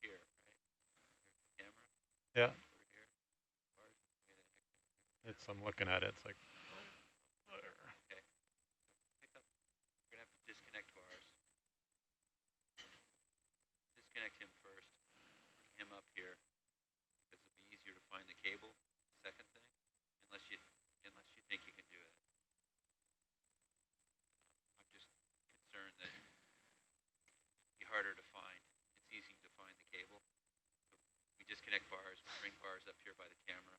Here, right? Camera. Yeah. Over here. Bars. I'm looking at it. It's like. Okay. Pick up. We're gonna have to disconnect bars. Disconnect him first. Bring him up here because it'll be easier to find the cable. Second thing, unless you think you can do it. I'm just concerned that it'll be harder to find. It's easy to find the cable. So we disconnect bars. We bring bars up here by the camera.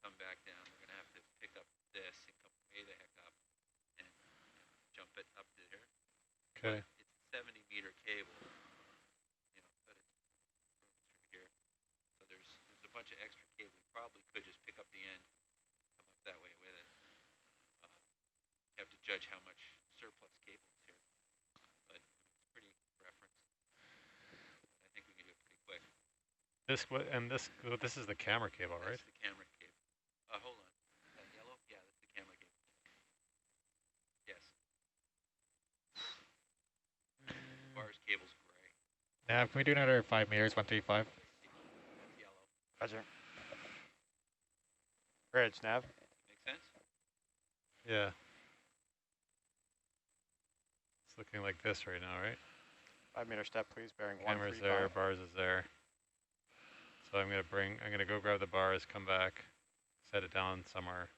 Come back down, we're going to have to pick up this and come way the heck up and jump it up to there. Okay. But it's a 70-meter cable, but it's through here. So there's a bunch of extra cable. We probably could just pick up the end, come up that way with it. You have to judge how much surplus cable is here. But it's pretty reference. I think we can do it pretty quick. This is the camera cable, right? That's the camera cable. Hold on. Is that yellow? Yeah, that's the camera cable. Yes. Bars cable's gray. Now, can we do another 5 meters, 135? That's yellow. Roger. Bridge, nav. Make sense? Yeah. It's looking like this right now, right? 5 meter step, please, bearing Camera's 135. there, bars is there. So I'm gonna go grab the bars, come back, set it down somewhere,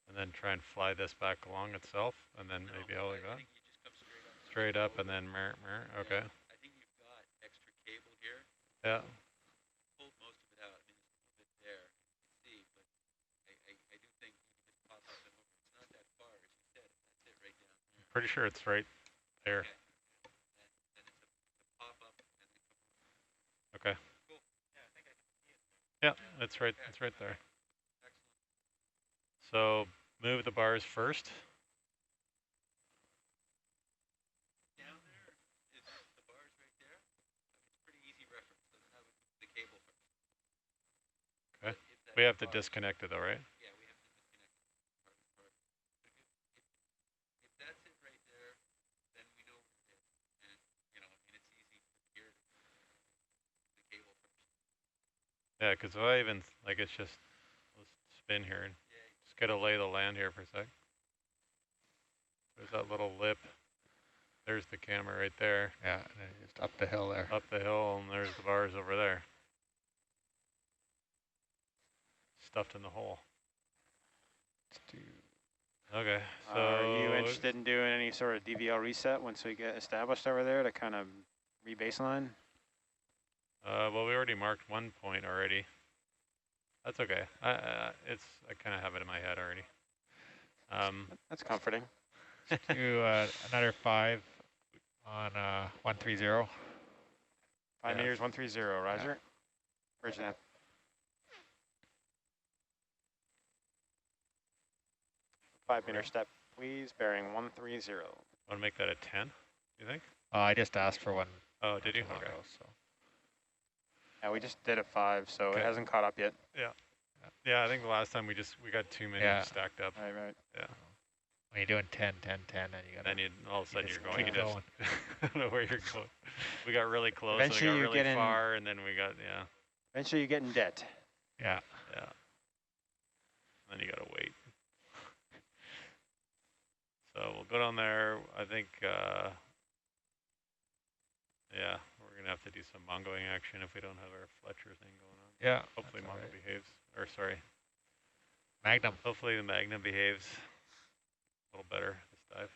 and then try and fly this back along itself, and then maybe I'll like that. I think you just come straight up. Straight up and then okay. Yeah, I think you've got extra cable here. Yeah. Pulled most of it out. I mean, there's a little bit there, you can see, but Pretty sure it's right there. Okay. Yeah, it's right. It's right there. So move the bars first. Okay. We have to disconnect it though, right? Yeah, because if I even, like, it's just, let's spin here and just gotta lay the land here for a sec. There's that little lip. There's the camera right there. Yeah, and then just up the hill there. Up the hill, and there's the bars over there. Stuffed in the hole. Okay, so... Are you interested in doing any sort of DVL reset once we get established over there to kind of re-baseline? Well, we already marked one point already. That's okay. I kind of have it in my head already. That's comforting. Do another 5 on 130. 5 meters, 130, roger. Yeah. Bridge nav. Five-meter step, please, bearing 130. Want to make that a 10, you think? I just asked for one. Oh, did you? Okay. So. Yeah, we just did a 5, so okay. It hasn't caught up yet. Yeah. Yeah, I think the last time we got too many stacked up. Right. Yeah. When you're doing 10, 10, 10, and you got. Then all of a sudden you're going. I don't know where you're going. We got really close. Eventually and we got really far, and then we got Eventually you get in debt. Yeah. Then you gotta wait. So we'll go down there. I think. Yeah, we're gonna have to do some mongoing action if we don't have our Fletcher thing going on. Yeah. Hopefully Mongo behaves. Or sorry. Magnum. Hopefully the Magnum behaves a little better this dive.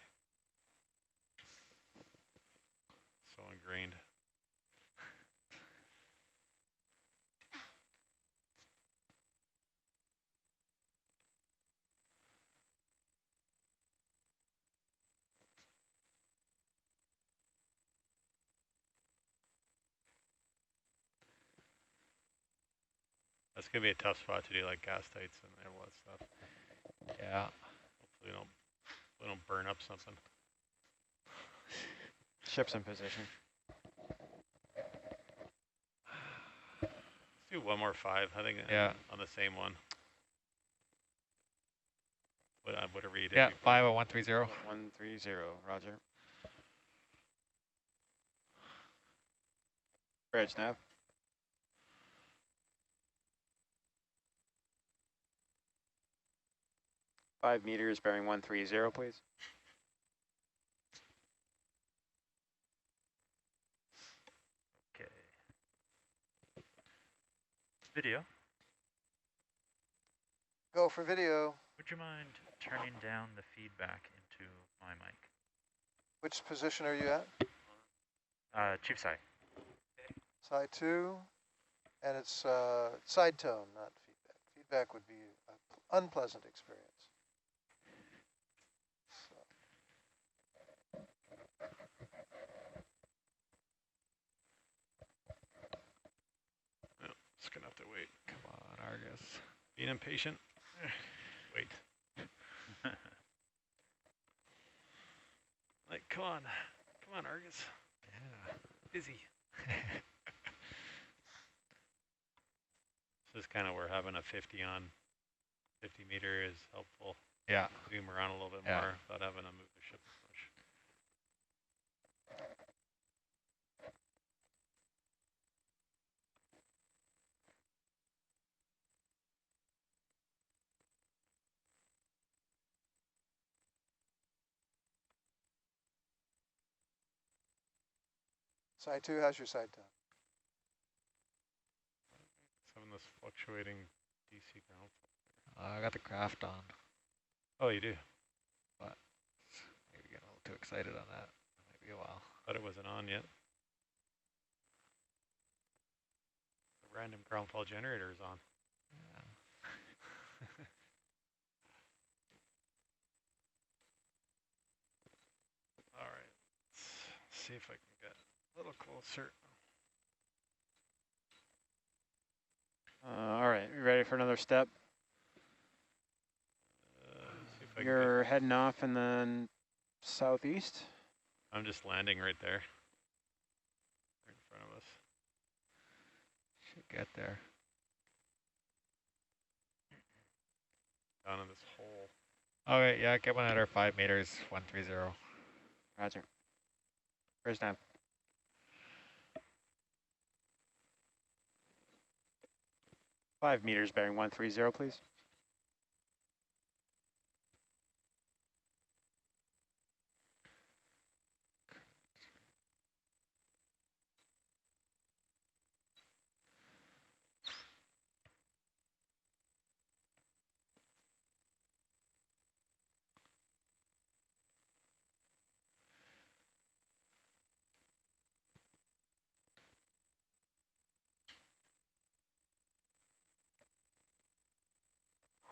So ingrained. That's gonna be a tough spot to do like gas tights and all that stuff. Yeah. Hopefully we don't burn up something. Ship's in position. Let's do one more 5. I think on the same one. Whatever you did. Yeah, 5 or 130. 130, roger. Bridge nav. Five meters, bearing 130, please. Okay. Video. Go for video. Would you mind turning down the feedback into my mic? Which position are you at? Chief side. Side 2, and it's side tone, not feedback. Feedback would be an unpleasant experience. Just gonna have to wait. Come on, Argus. Being impatient. Wait. Like, come on, Argus. Yeah. Busy. This is kind of where having a 50 on 50 meter is helpful. Yeah. Zoom around a little bit more without having to move the ship as much. Side 2, how's your side tone? It's having this fluctuating DC ground. I got the craft on. Oh, you do? But maybe getting a little too excited on that. Might be a while. Thought it wasn't on yet. The random ground fault generator is on. Yeah. see if I can get a little closer. All right, you ready for another step? See if I can You're heading off and then southeast. I'm just landing right there. Right in front of us. Should get there. Down in this hole. Okay, yeah, get one at our 5 meters, 130. Roger. First time. Five meters bearing 130, please.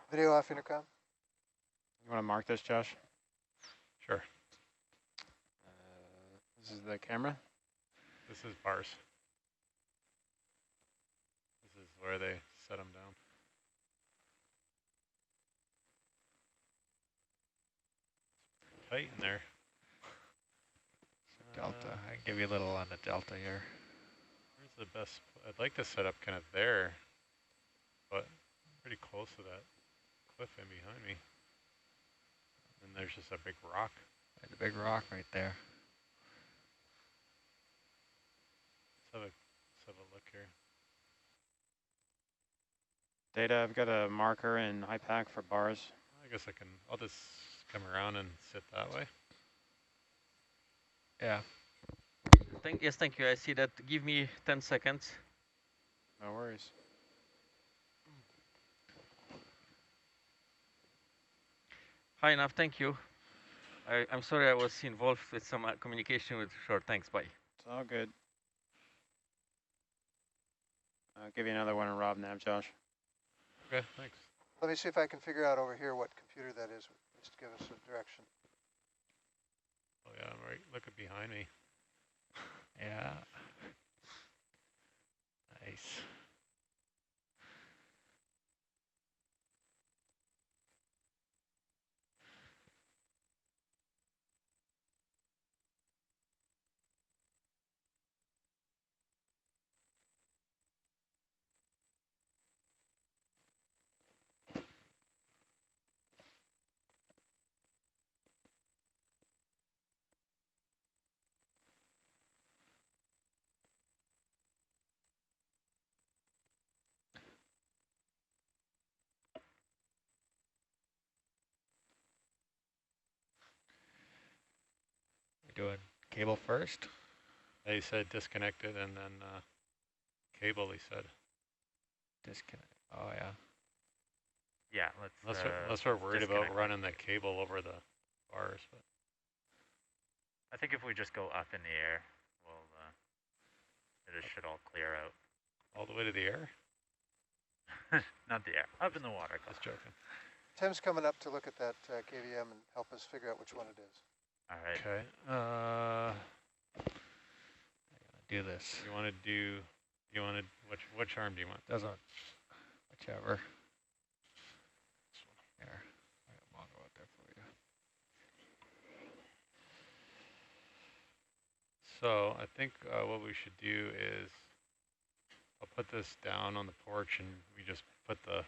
Video off intercom. You want to mark this, Josh? Sure. This is the camera. This is bars. This is where they set them down. It's tight in there. Delta. I can give you a little on the delta here. Where's the best? I'd like to set up kind of there, but pretty close to that cliff in behind me. And there's just a big rock. There's a big rock right there. Let's have a look here. Data, I've got a marker in high pack for bars. I guess I'll just come around and sit that way. Yeah. Yes, thank you. I see that. Give me 10 seconds. No worries. High enough, thank you. I'm sorry I was involved with some communication with short. Thanks, bye. It's all good. I'll give you another one in Rob Nav, Josh. Okay, thanks. Let me see if I can figure out over here what computer that is, just to give us a direction. Oh yeah, I'm right. Look at behind me. Yeah. Nice. Doing cable first? They said disconnected and then cable, he said. Disconnect. Oh, yeah. Yeah, let's. Unless we're worried about disconnect. running the cable over the bars. But I think if we just go up in the air, we'll, it should all clear out. all the way to the air? Not the air, up in the water. Just joking. Tim's coming up to look at that KVM and help us figure out which one it is. All right. Okay. Do this. You want to do? You want to? Which arm do you want? Doesn't. Whichever. Here. I got Mongo out there for you. So I think what we should do is I'll put this down on the porch and we just put the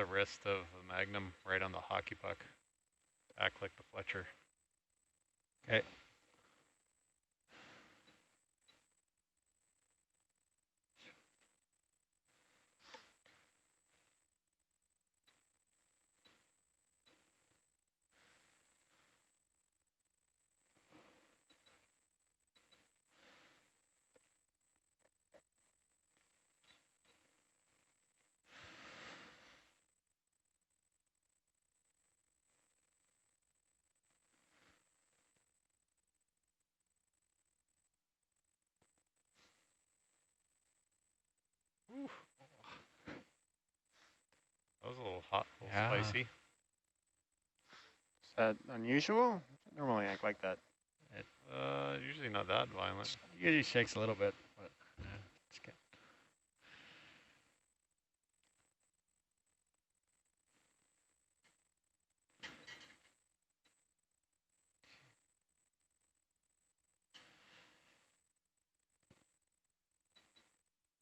wrist of the Magnum right on the hockey puck. Act like the Fletcher. Okay. Ooh. That was a little hot, a little spicy. Is that unusual? Normally act like that. Usually not that violent. Usually shakes a little bit, but yeah, it's good.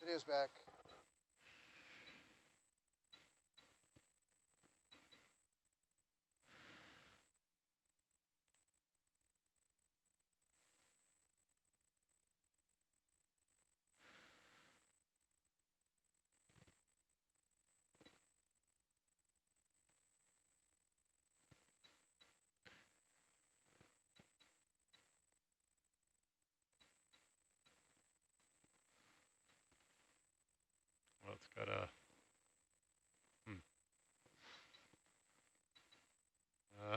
It is back. Well, it's got a.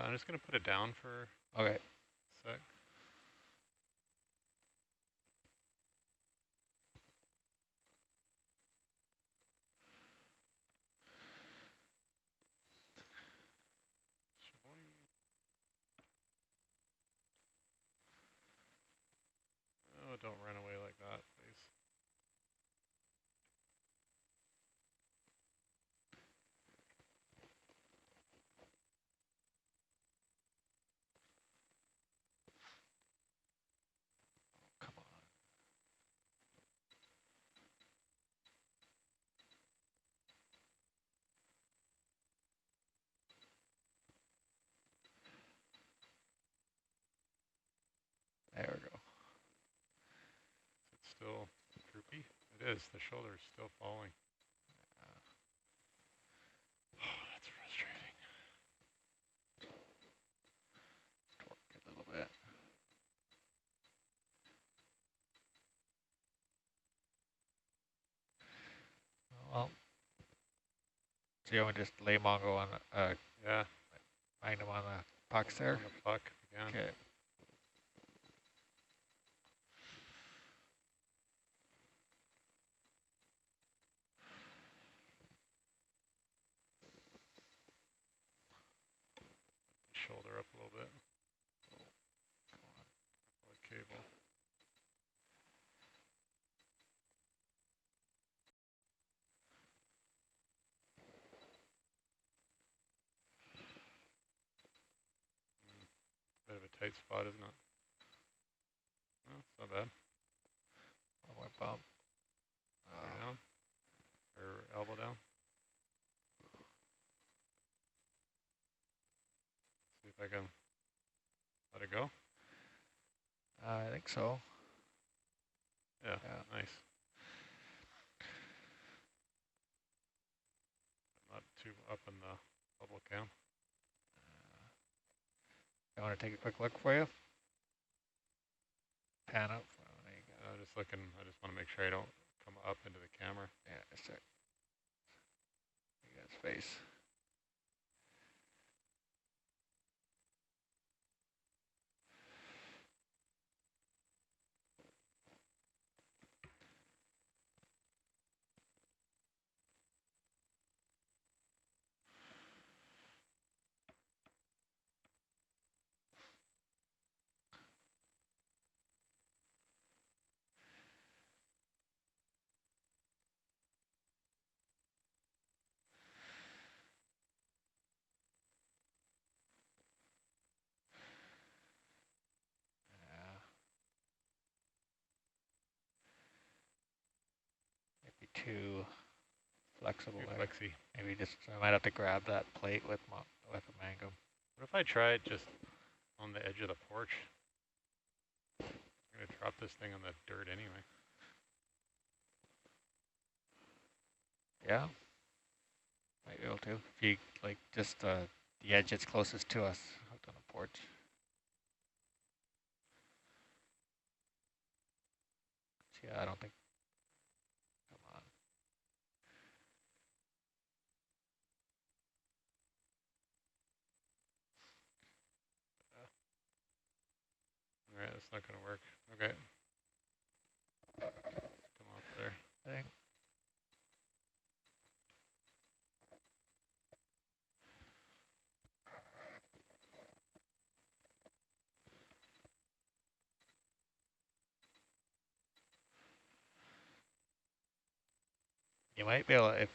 I'm just gonna put it down for Okay. a sec. Oh, don't run away like that, please. Come on. There we go. It's still droopy. It is. The shoulder is still falling. Oh, that's frustrating. Torque a little bit. Well, so you want to just lay Mongo on Yeah. Magnum on the pucks there? On the puck again. Okay. Shoulder up a little bit. Come on. The cable. Bit of a tight spot, isn't it? No, it's not bad. One more bump. Down. Or elbow down. See if I can let it go. I think so. Yeah, Yeah. nice. Not too up in the bubble cam. I want to take a quick look for you. Pan up. There you go. Just looking. I just want to make sure I don't come up into the camera. Yeah, that's it. You got space. Too flexible Too there. flexy. Maybe just I might have to grab that plate with a mango. What if I tried just on the edge of the porch? I'm gonna drop this thing on the dirt anyway. Yeah. Might be able to. If you like just the edge that's closest to us hooked on a porch. Yeah, I don't think. Come on. All right, that's not gonna work. Okay. Come off there. I think. You might be able to,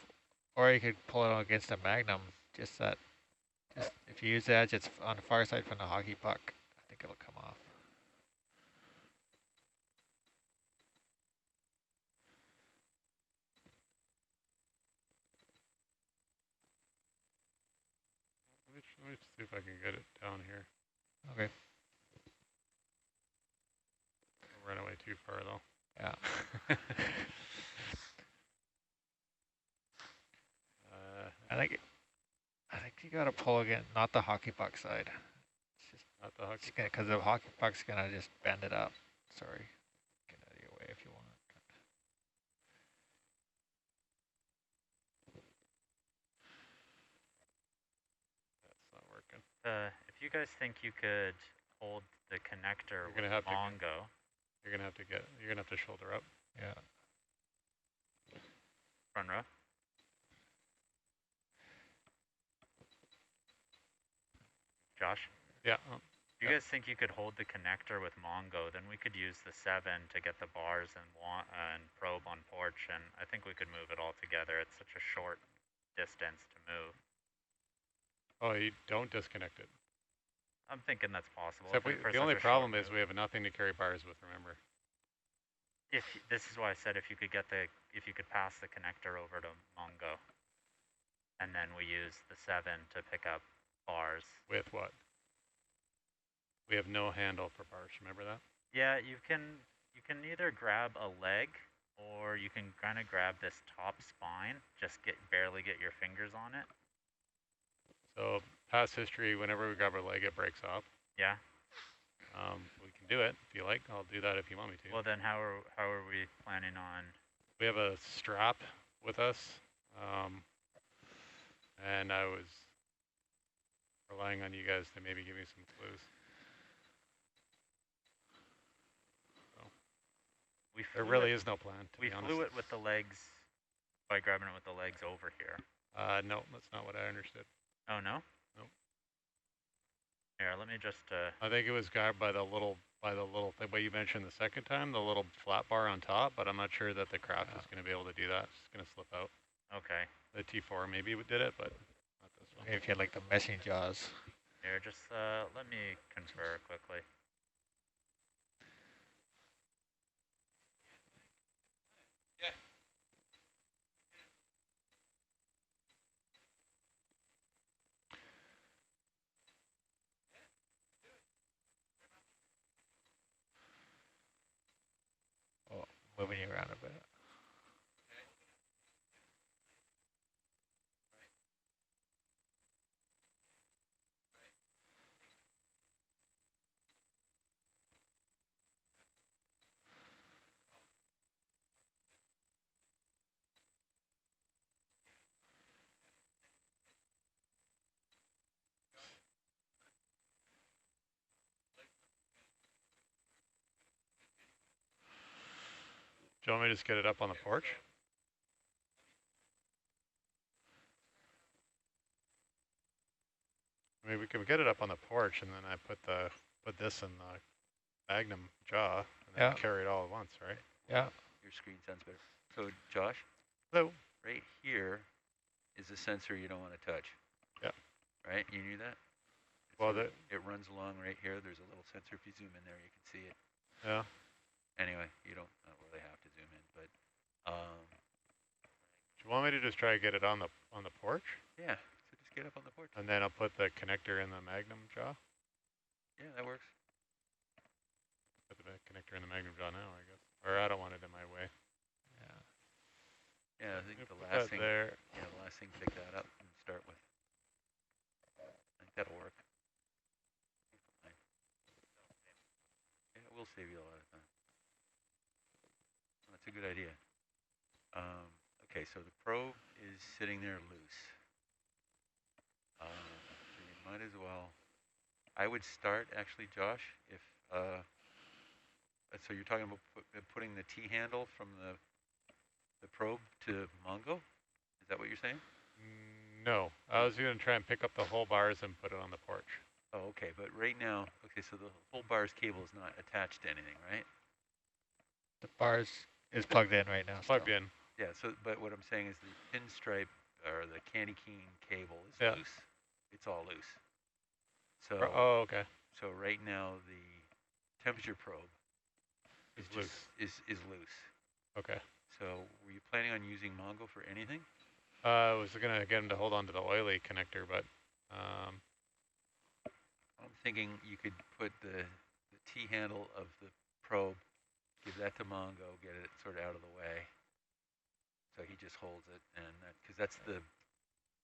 or you could pull it against a magnum. Just if you use the edge, it's on the far side from the hockey puck. I think it'll come off. Let me see if I can get it down here. Okay. Don't run away too far though. Yeah. I think you gotta pull again, not the hockey puck side. It's just not the hockey, because the hockey puck's gonna just bend it up. Sorry, get out of your way if you want. That's not working. If you guys think you could hold the connector with Mongo, you're gonna have to shoulder up. Yeah. Front row. Josh? Yeah. If you guys think you could hold the connector with Mongo, then we could use the 7 to get the bars and probe on porch, and I think we could move it all together. It's such a short distance to move. Oh, you don't disconnect it. I'm thinking that's possible. The only problem is we have nothing to carry bars with, remember. This is why I said if you could pass the connector over to Mongo, and then we use the 7 to pick up bars. With what? We have no handle for bars, remember that? Yeah, you can either grab a leg or you can kind of grab this top spine, just barely get your fingers on it. So past history, whenever we grab a leg, it breaks off. Yeah. We can do it if you like. I'll do that if you want me to. Well, then how are we planning on? We have a strap with us, and I was relying on you guys to maybe give me some clues. So, there really is no plan, to be honest. We flew it with the legs, by grabbing it with the legs over here. No, that's not what I understood. Oh, no? Nope. Here, let me just... I think it was grabbed by the little thing, what you mentioned the second time, the little flat bar on top, but I'm not sure that the craft is going to be able to do that. It's going to slip out. Okay. The T4 maybe did it, but not this one. If you had like the meshing jaws. Here, just let me confer quickly. Oh, moving you around a bit. Do you want me to just get it up on the porch? I mean, we can get it up on the porch, and then I put this in the Magnum jaw, and then carry it all at once, right? Yeah. Your screen sounds better. So, Josh? Hello. Right here is a sensor you don't want to touch. Yeah. Right? You knew that? Well, so it runs along right here. There's a little sensor. If you zoom in there, you can see it. Yeah. Anyway, you don't really have to zoom in, but... do you want me to just try to get it on the porch? Yeah. So just get up on the porch. And then I'll put the connector in the Magnum jaw? Yeah, that works. Put the connector in the Magnum jaw now, I guess. Or I don't want it in my way. Yeah. Yeah, I think the last thing there. Yeah, the last thing, pick that up and start with. I think that'll work. Yeah, it will save you a lot of time. That's a good idea. Okay, so the probe is sitting there loose. So you might as well. I would start actually, Josh, if so you're talking about putting the T handle from the probe to Mongo? Is that what you're saying? No, I was going to try and pick up the whole bars and put it on the porch. Oh, okay, but right now, okay, so the whole bars cable is not attached to anything, right? The bars is plugged in right now. Plugged in. Yeah, so, but what I'm saying is the pinstripe or the candy cane cable is loose. It's all loose. So, oh, okay. So right now the temperature probe is loose. Is loose. Okay. So were you planning on using Mongo for anything? I was gonna get him to hold on to the oily connector, but I'm thinking you could put the T handle of the probe, give that to Mongo, get it sort of out of the way. So he just holds it, and because that's the.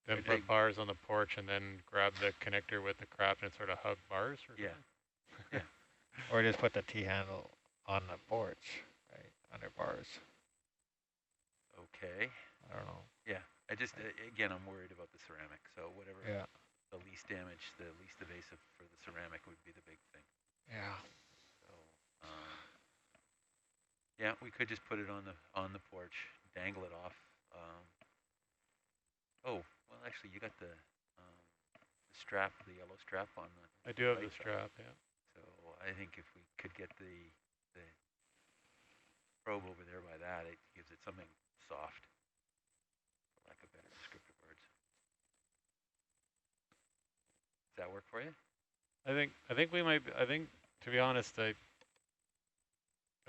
Then put bars on the porch, and then grab the connector with the craft and sort of hug bars. Or yeah. Yeah. Or just put the T handle on the porch, right, under bars. Okay. I don't know. Yeah. I just again, I'm worried about the ceramic. So whatever. Yeah. The least damage, the least evasive for the ceramic would be the big thing. Yeah. So, yeah, we could just put it on the porch, dangle it off. Oh, well, actually, you got the strap, the yellow strap on the. I do have right the strap, side. yeah. So I think if we could get the probe over there by that, it gives it something soft, for lack of better descriptive words. Does that work for you? I think we might. I think, to be honest, I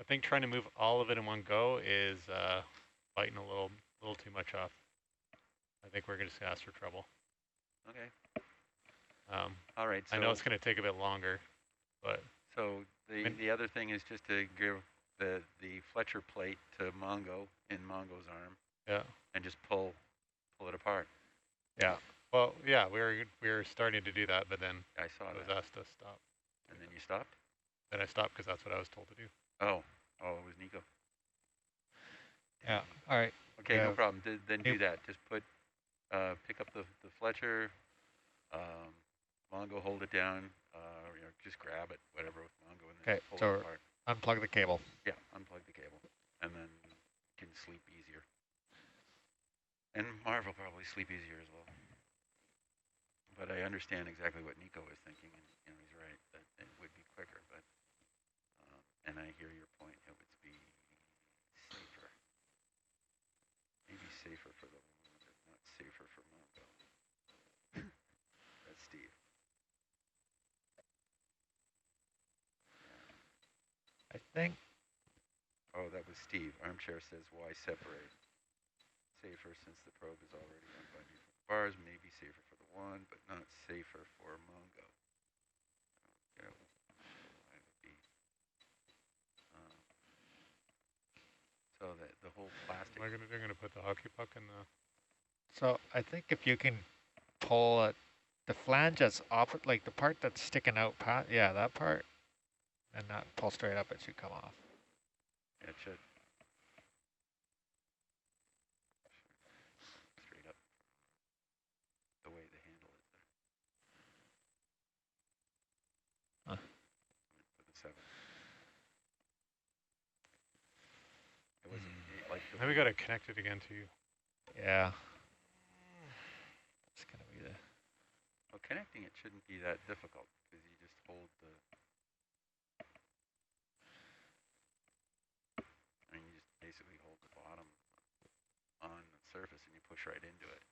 think trying to move all of it in one go is biting a little too much off. I think we're gonna just ask for trouble. Okay. All right. So I know it's gonna take a bit longer, but so the other thing is just to give the Fletcher plate to Mongo in Mongo's arm. Yeah. And just pull it apart. Yeah. Well, yeah, we were starting to do that, but then I saw I was that. asked to stop. And then you stopped? Then I stopped because that's what I was told to do. Oh, it was Nico. Yeah. All right. Okay, no problem. Then do that. Just pick up the Fletcher. Mongo, hold it down. Just grab it, whatever, with Mongo, and then pull it apart. Unplug the cable. Yeah, unplug the cable, and then you can sleep easier. And Marv will probably sleep easier as well. But I understand exactly what Nico is thinking, and he's right, that it would be quicker, but, and I hear your point, it would be safer. Maybe safer for the one, but not safer for Mongo. That's Steve. I think. Oh, that was Steve. Armchair says, why separate? Safer since the probe is already unbinding from the bars, maybe safer for the one, but not safer for Mongo. Yeah, why would be? So that the whole plastic. What am I gonna do? I'm gonna put the hockey puck in the. So I think if you can pull it, the flange that's off, like the part that's sticking out, yeah, that part, and not pull straight up, it should come off. Yeah, it should. Straight up. The way they handle it. Huh. Put the 7. It wasn't like. Now we gotta connect it again to you. Yeah. It's gonna be the. Well, connecting it shouldn't be that difficult because you just hold the. I mean, you just basically hold the bottom on the surface and you push right into it.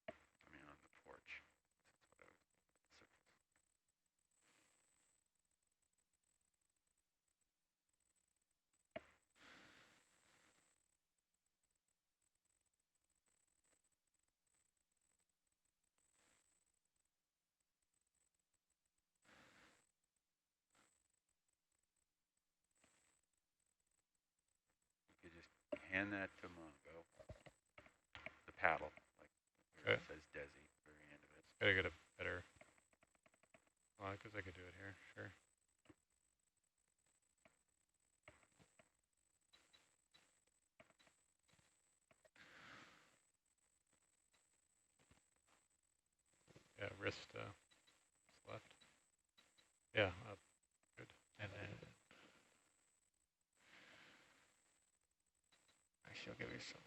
I mean, on the porch. That's what I was. You could just hand that to Mongo, the paddle, like where it says Desi, very end of it. Gotta get a better. Well, because I could do it here, sure. Yeah, wrist left. Yeah, up. Good. And then she'll give you some.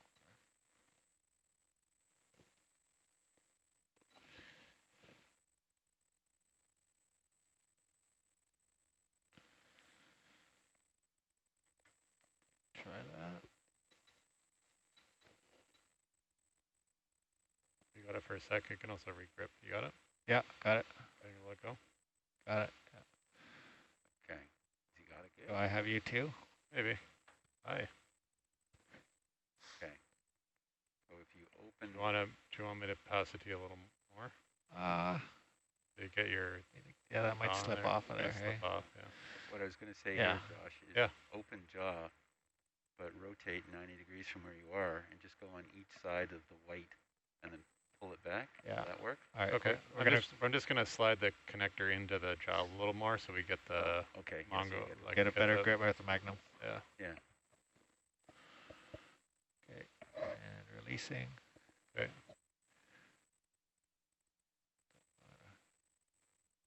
Try that. You got it for a sec. You can also regrip. You got it? Yeah, got it. Okay, let go. Got it. Yeah. Okay. You got it good? Do I have you too? Maybe. Hi. Okay. So if you open... Do you want me to pass it to you a little more? You get your... Yeah, that might slip there. off of there, hey? Slip off, yeah. What I was going to say here, Josh, is open jaw, but rotate 90 degrees from where you are and just go on each side of the white and then pull it back. Yeah. Will that work? All right. Okay. I'm just going to slide the connector into the jaw a little more so we get the Mongo. So get a better grip with the Magnum. Yeah. Yeah. Okay. And releasing. Okay.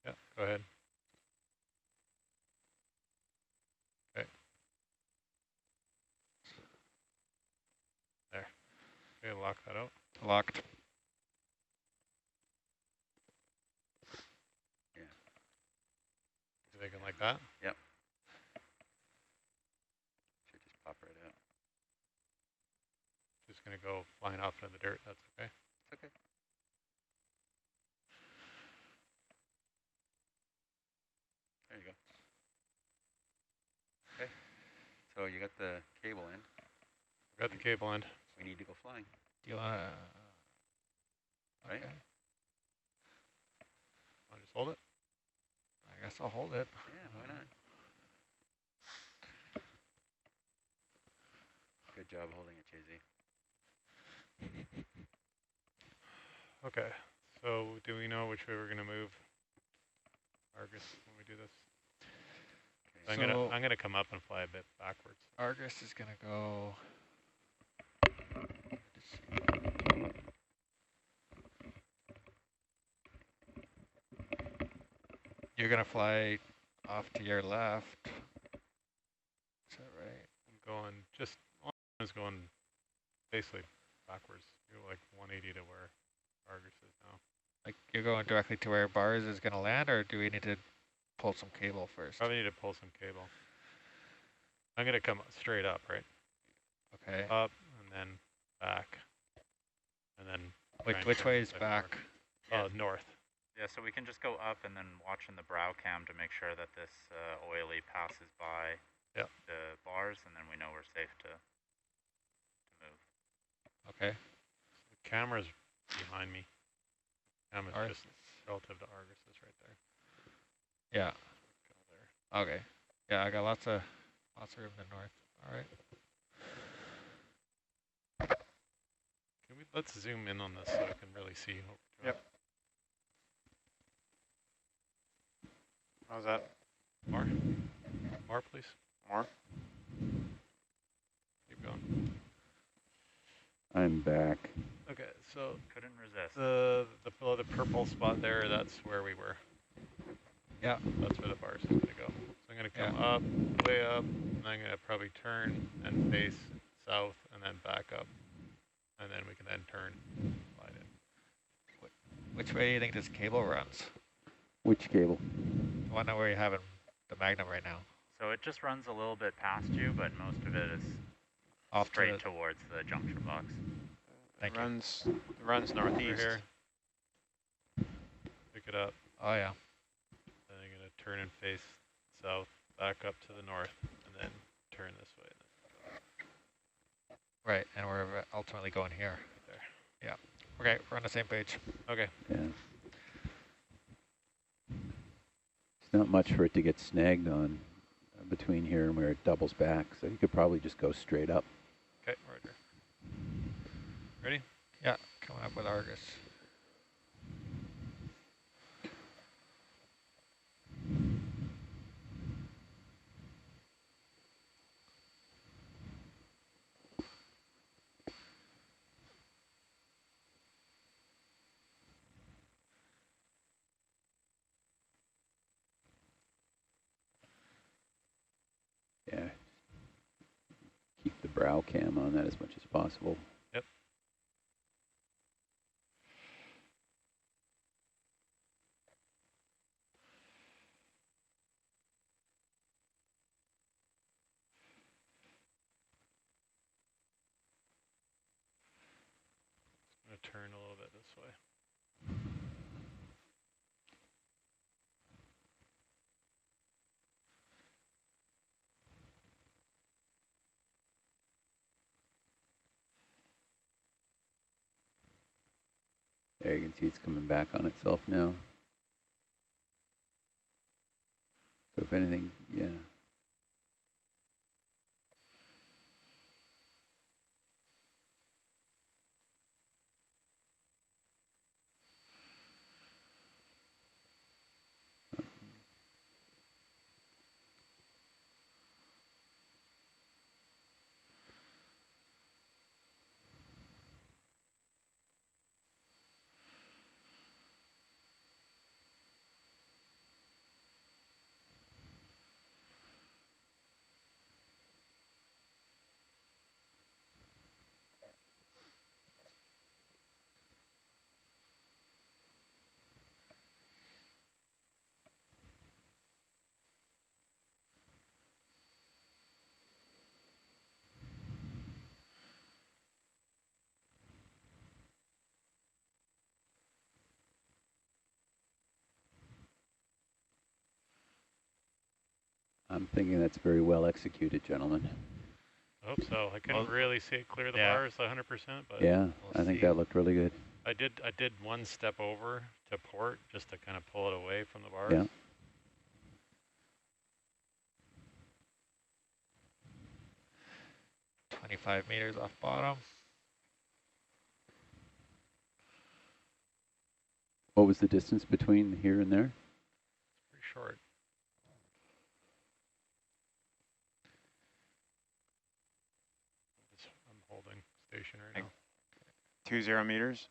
Yeah, go ahead. Okay. There. Okay, lock that out. Locked. Yeah. You thinking like that? Yep. Should just pop right out. Just going to go flying off into the dirt. That's okay? It's okay. There you go. Okay. So you got the cable end. Got the cable end. We need to go flying. Do you want to... Right? Okay. Want to just hold it? I guess I'll hold it. Yeah, why not? Good job holding it, JZ. Okay. So do we know which way we're going to move Argus when we do this? Okay. So I'm gonna come up and fly a bit backwards. Argus is going to go... You're going to fly off to your left. Is that right? I'm going is going basically backwards. You're like 180 to where Argus is now. Like you're going directly to where Bars is going to land, or do we need to pull some cable first? Probably need to pull some cable. I'm going to come straight up, right? Okay. Up and then back. And then... Which way is back? North. Yeah, so we can just go up and then watch in the brow cam to make sure that this oily passes by the bars, and then we know we're safe to move. Okay. The camera's behind me. Camera's just relative to Argus is right there. Yeah. Go there. Okay. Yeah, I got lots of room in the north. All right. Let's zoom in on this so I can really see what we're doing. Yep. How's that? More? More, please. More? Keep going. I'm back. Okay, so couldn't resist. The below the purple spot there, that's where we were. Yeah. That's where the bars is going to go. So I'm going to come up, way up, and I'm going to probably turn and face south and then back up. And then we can then turn, slide in. Which way do you think this cable runs? Which cable? The one where you're having the Magnum right now. So it just runs a little bit past you, but most of it is off straight towards the junction box. It runs northeast. Here. Pick it up. Oh yeah. Then I'm going to turn and face south, back up to the north, and then turn this way. Right, and we're ultimately going here. Right there. Yeah. Okay, we're on the same page. Okay. Yeah. It's not much for it to get snagged on between here and where it doubles back, so you could probably just go straight up. Okay, right there. Ready? Yeah, coming up with Argus. brow cam on that as much as possible. Yep. I'm going to turn a little bit this way. There you can see it's coming back on itself now. So if anything, yeah. I'm thinking that's very well executed, gentlemen. I hope so. I couldn't really see it clear the bars 100%, but yeah, I think that looked really good. I did one step over to port just to kind of pull it away from the bars. Yeah. $25 meters off bottom. What was the distance between here and there? Pretty short. I'm holding station right now. 20 meters.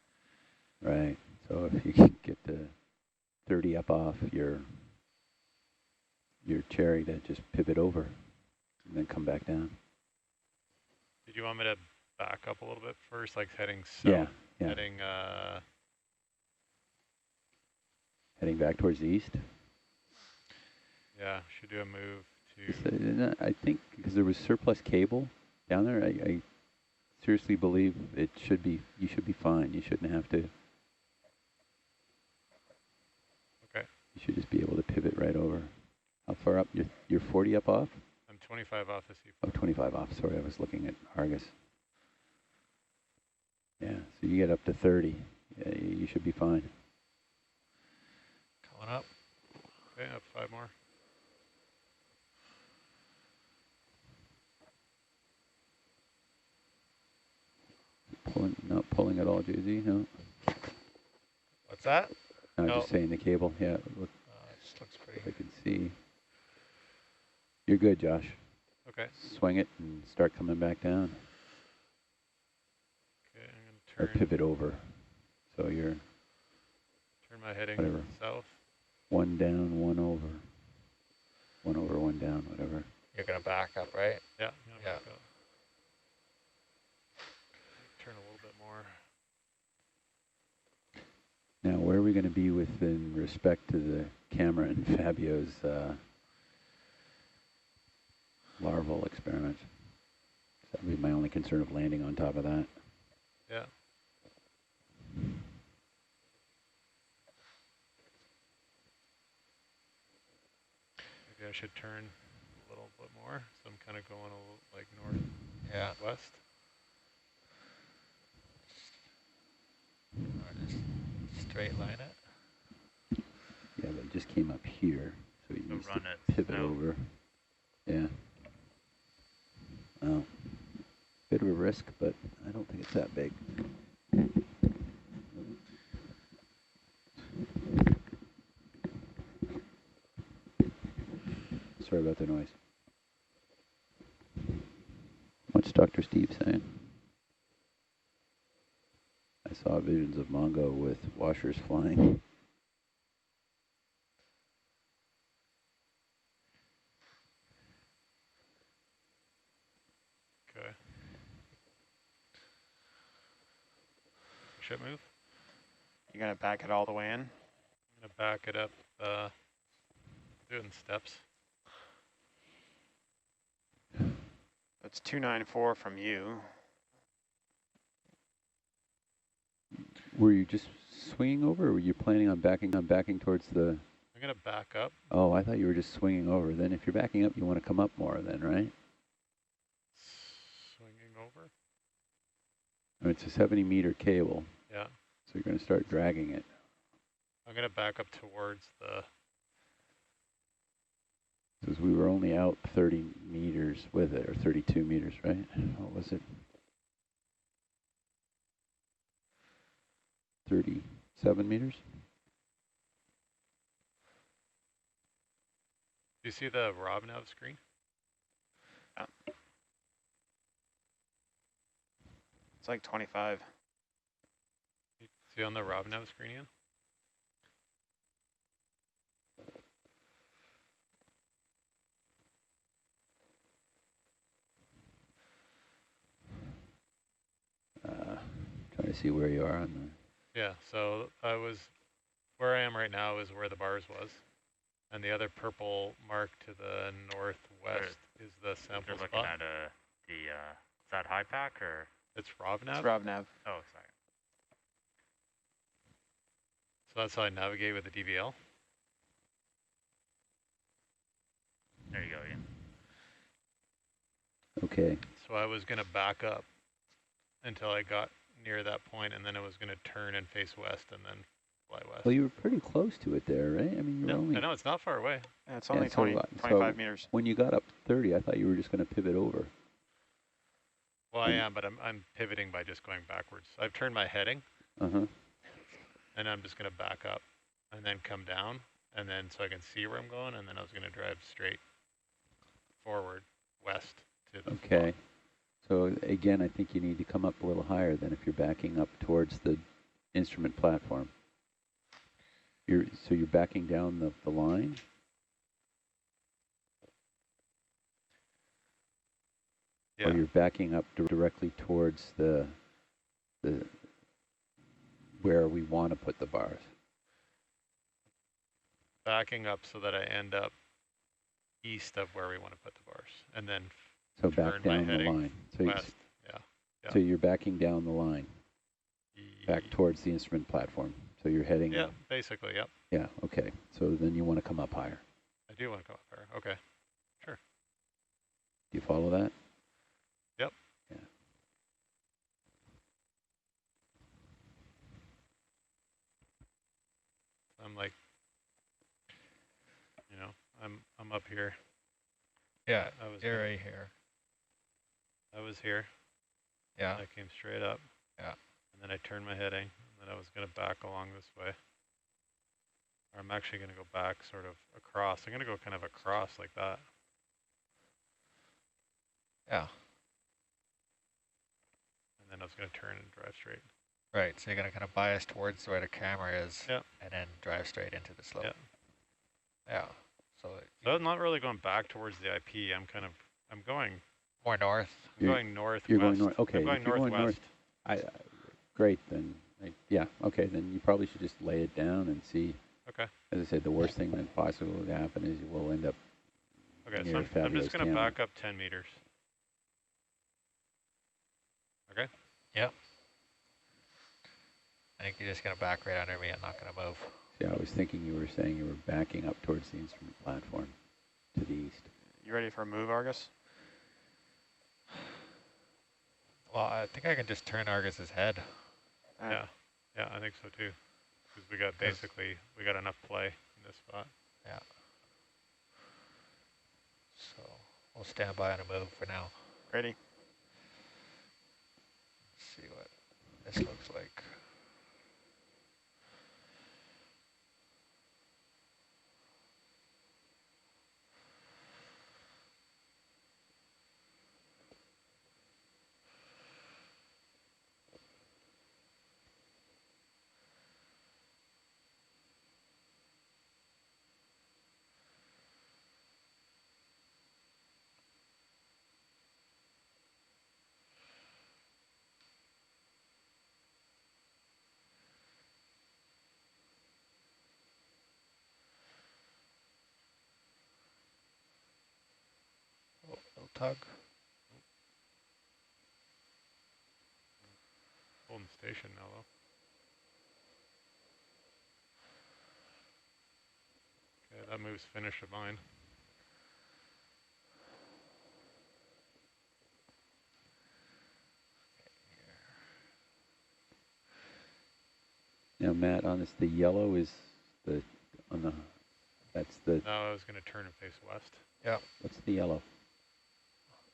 Right. So if you can get to 30 up off your cherry to just pivot over and then come back down. Did you want me to back up a little bit first, like heading south? Yeah. Heading back towards the east? Yeah, should do a move to... I think because there was surplus cable down there, I seriously believe it should be, you should be fine. You shouldn't have to. Okay. You should just be able to pivot right over. How far up? You're 40 up off? I'm 25 off the sea. Oh, 25 off. Sorry, I was looking at Argus. Yeah, so you get up to 30. Yeah, you should be fine. Coming up. Okay, up 5 more. Not pulling at all, JZ, no? What's that? No, just saying the cable. Yeah, look, just looks pretty. I can see. You're good, Josh. Okay. Swing it and start coming back down. Okay, I'm going to turn. Or pivot over. So you're... Turn my heading whatever. South. 1 down, 1 over. 1 over, 1 down, whatever. You're going to back up, right? Yeah. Yeah. Back up. Turn a little bit more. Now, where are we going to be within respect to the camera and Fabio's larval experiment? That would be my only concern of landing on top of that. Yeah. Maybe I should turn a little bit more. So I'm kind of going a little like northwest. Or just straight line it. Yeah, but it just came up here, so you need to pivot over. Yeah. Well, bit of a risk, but I don't think it's that big. Sorry about the noise. What's Dr. Steve saying? I saw visions of Mongo with washers flying. Okay. watch it move. You're going to back it all the way in? I'm going to back it up, do it in steps. That's 294 from you. Were you just swinging over, or were you planning on backing towards the... I'm going to back up. Oh, I thought you were just swinging over. Then if you're backing up, you want to come up more then, right? Swinging over? I mean, it's a 70-meter cable. Yeah. So you're going to start dragging it. I'm going to back up towards the... Because we were only out 30 meters with it, or 32 meters, right? What was it? 37 meters? Do you see the ROV screen? It's like 25. See on the ROV screen, Ian? Trying to see where you are on the... Yeah, so where I am right now is where the bars was. And the other purple mark to the northwest is the sample You're spot. looking at is that high pack or? It's ROVNav? It's ROVNav. Oh, sorry. So that's how I navigate with the DVL. There you go, Ian. Okay. So I was going to back up until I got near that point, and then I was going to turn and face west and then fly west. Well, you were pretty close to it there, right? I mean, you were only... I know, it's not far away. Yeah, it's only 25 meters. When you got up 30, I thought you were just going to pivot over. Well, I am, but I'm pivoting by just going backwards. I've turned my heading, and I'm just going to back up and then come down, and then so I can see where I'm going, and then I was going to drive straight forward west to the Okay. So again, I think you need to come up a little higher than if you're backing up towards the instrument platform. So you're backing down the line? Yeah. Or you're backing up directly towards the where we want to put the bars? Backing up so that I end up east of where we want to put the bars, and then So back down the line. So west. Yeah. So you're backing down the line, back towards the instrument platform. So you're heading. Yeah, basically, yep. Yeah. Okay. So then you want to come up higher. I do want to come up higher. Okay. Sure. Do you follow that? Yep. Yeah. I'm like, you know, I'm up here. Yeah, you're right here. I was here. Yeah. I came straight up. Yeah. And then I turned my heading, and then I was going to back along this way. Or I'm actually going to go back sort of across. I'm going to go kind of across like that. Yeah. And then I was going to turn and drive straight. Right, so you're going to kind of bias towards where the camera is, yeah, and then drive straight into the slope. Yeah. Yeah. So I'm not really going back towards the IP. I'm going more north. I'm going northwest. You're going north. Okay. I'm going if you're northwest. Going north, great. Then, yeah. Okay. Then you probably should just lay it down and see. Okay. As I said, the worst thing that possibly will happen is you will end up. Okay. Near So I'm just going to back up 10 meters. Okay. Yep. I think you're just going to back right under me and not going to move. Yeah, I was thinking you were saying you were backing up towards the instrument platform to the east. You ready for a move, Argus? Well, I think I can just turn Argus's head. Yeah. Yeah, I think so too. Because we got enough play in this spot. Yeah. So we'll stand by on a move for now. Ready? Let's see what this looks like. tug. Holding station now, though. Okay, that moves finish of mine. Now, Matt, on this, the yellow is the on the. That's the. Now I was going to turn and face west. Yep. What's the yellow?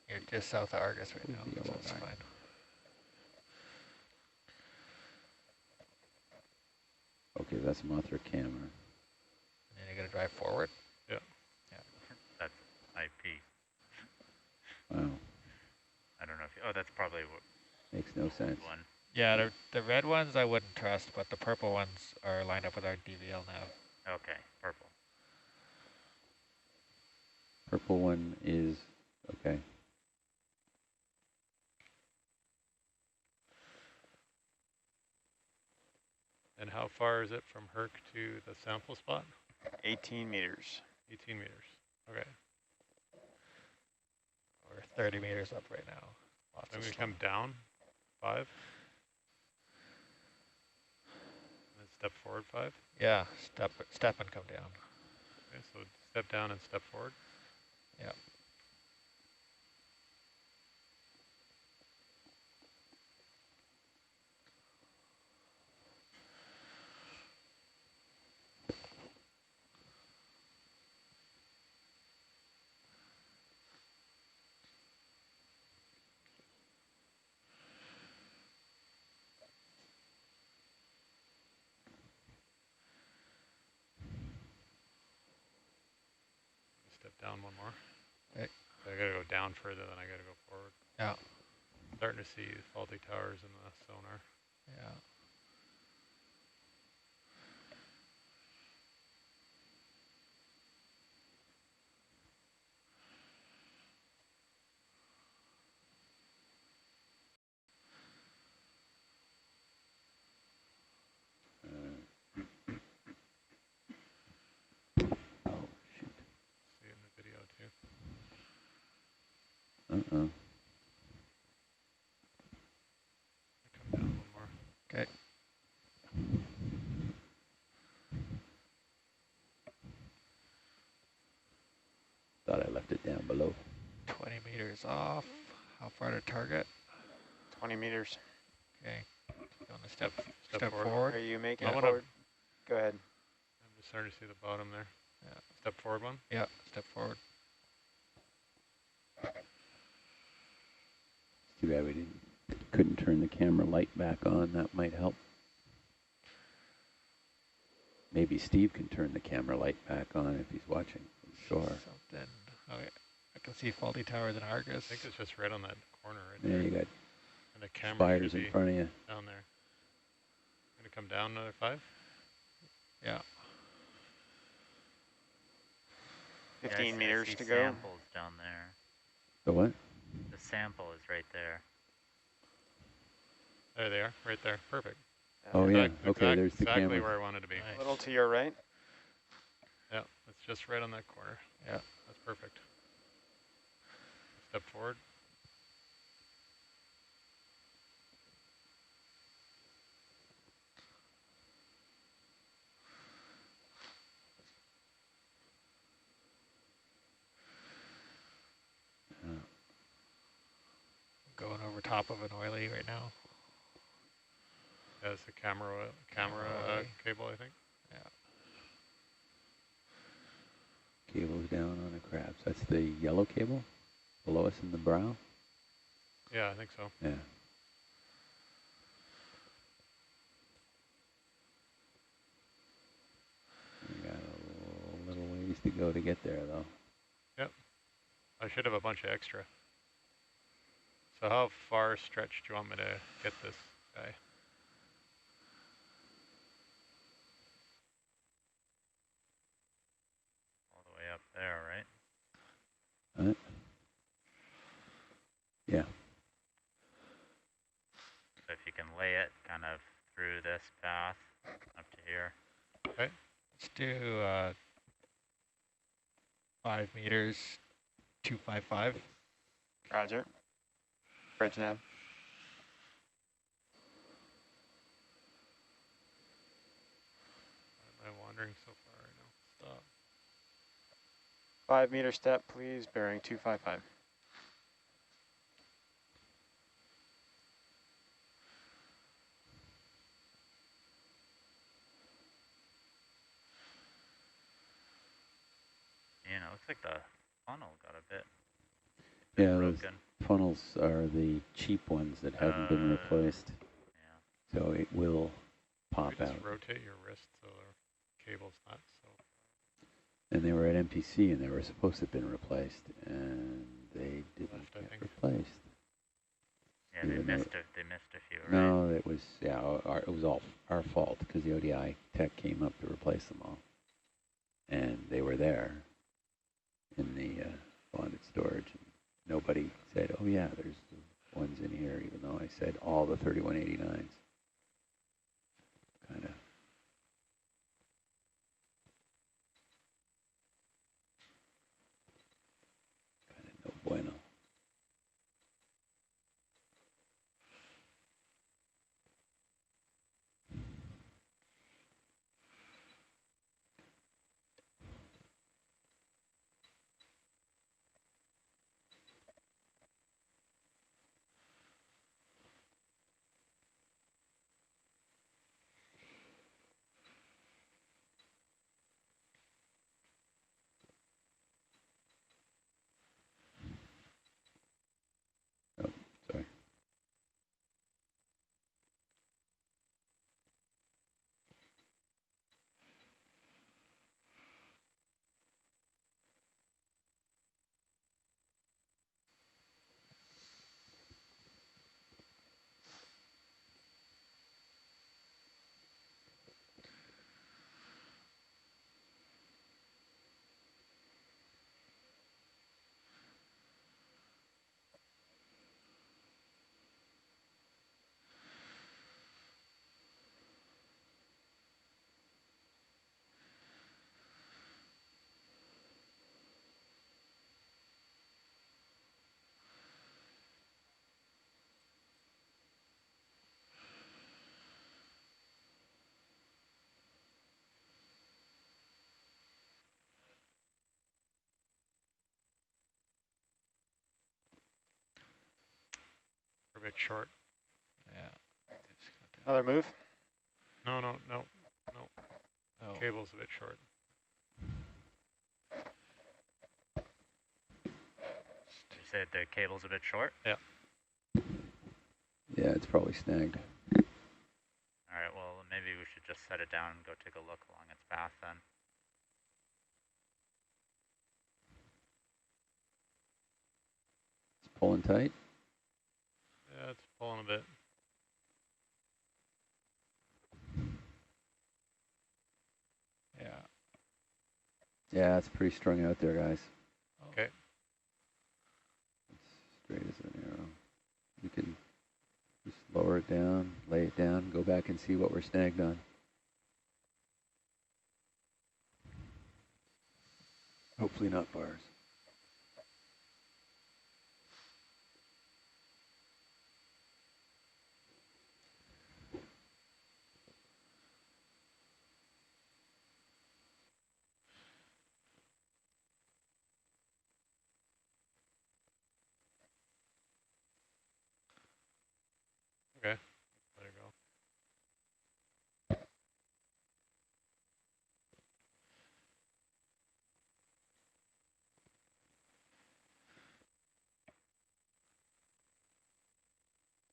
You're just south of Argus right Where's now, the so yellow it's line? fine. Okay, that's Mothra camera. And then you're going to drive forward? Yeah. Yeah. That's IP. Wow. I don't know if you, oh, that's probably what. Makes no sense. One. Yeah, the red ones I wouldn't trust, but the purple ones are lined up with our DVL now. Okay, purple. Purple one is, okay. And how far is it from Herc to the sample spot? 18 meters. 18 meters. Okay. We're 30 meters up right now. Lots Then of we slope. come down 5. And then step forward 5. Yeah, step and come down. Okay, so step down and step forward. Yeah. Step down one more. Okay. So I got to go down further, then I got to go forward. Yeah. Starting to see faulty towers in the sonar. Yeah. Oh, shoot. See it in the video too. Uh-oh. Come down one more. Okay. Thought I left it down below. 20 meters off. How far to target? 20 meters. Okay. You want to step Step forward. forward? Are you making I it wanna- forward? Go ahead. I'm just starting to see the bottom there. Yeah. Step forward one. Yeah, step forward. Too bad we couldn't turn the camera light back on. That might help. Maybe Steve can turn the camera light back on if he's watching from shore. Something. Okay. I can see faulty towers in I Argus. think it's just right on that corner right There there. you got And the camera spiders should in be front of you. down there. Gonna come down another 5. Yeah. 15 I meters see to go. samples down there. The what? The sample is right there. There they are, right there. Perfect. Oh yeah. Exact- Okay, there's the exactly camera. where I wanted to be. Nice. A little to your right. Yeah, it's just right on that corner. Yeah. That's perfect. Step forward. Going over top of an oily right now. That's the camera Okay. cable, I think. Yeah. Cable's down on the crabs. That's the yellow cable below us in the brow? Yeah, I think so. Yeah. We got a little ways to go to get there, though. Yep. I should have a bunch of extra. So how far stretched do you want me to get this guy? All the way up there, right? Yeah. So if you can lay it kind of through this path up to here. Okay. Let's do 5 meters, 255. Roger. Bridge nav. Am I wandering so far right now? Stop. 5 meter step, please, bearing 255. You know, looks like the funnel got a bit Yeah, broken. those funnels are the cheap ones that haven't been replaced. Yeah. So it will pop Maybe out. just rotate your wrist so the cable's not so. And they were at MPC and they were supposed to have been replaced, and they didn't get replaced. Yeah, they missed a few, right? No, it was it was all our fault because the ODI tech came up to replace them all, and they were there in the bonded storage. And nobody said, "Oh yeah, there's the ones in here," even though I said all the 3189s. Kind of. No bueno. Oh, sorry. A bit short. Yeah. Another move? No. Oh. Cable's a bit short. Did you say the cable's a bit short? Yeah. Yeah, it's probably snagged. All right, well, maybe we should just set it down and go take a look along its path then. It's pulling tight. Yeah, it's pulling a bit. Yeah. Yeah, it's pretty strung out there, guys. Okay. It's straight as an arrow. You can just lower it down, lay it down, go back and see what we're snagged on. Hopefully not bars. Okay. Let it go.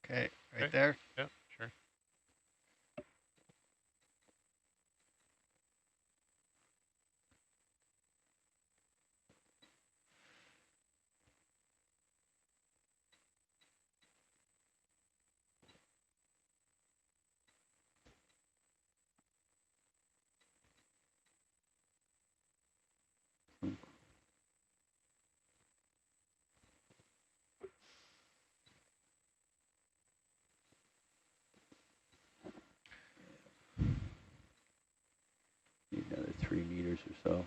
Okay, right there. Yep, sure. Need another 3 meters or so.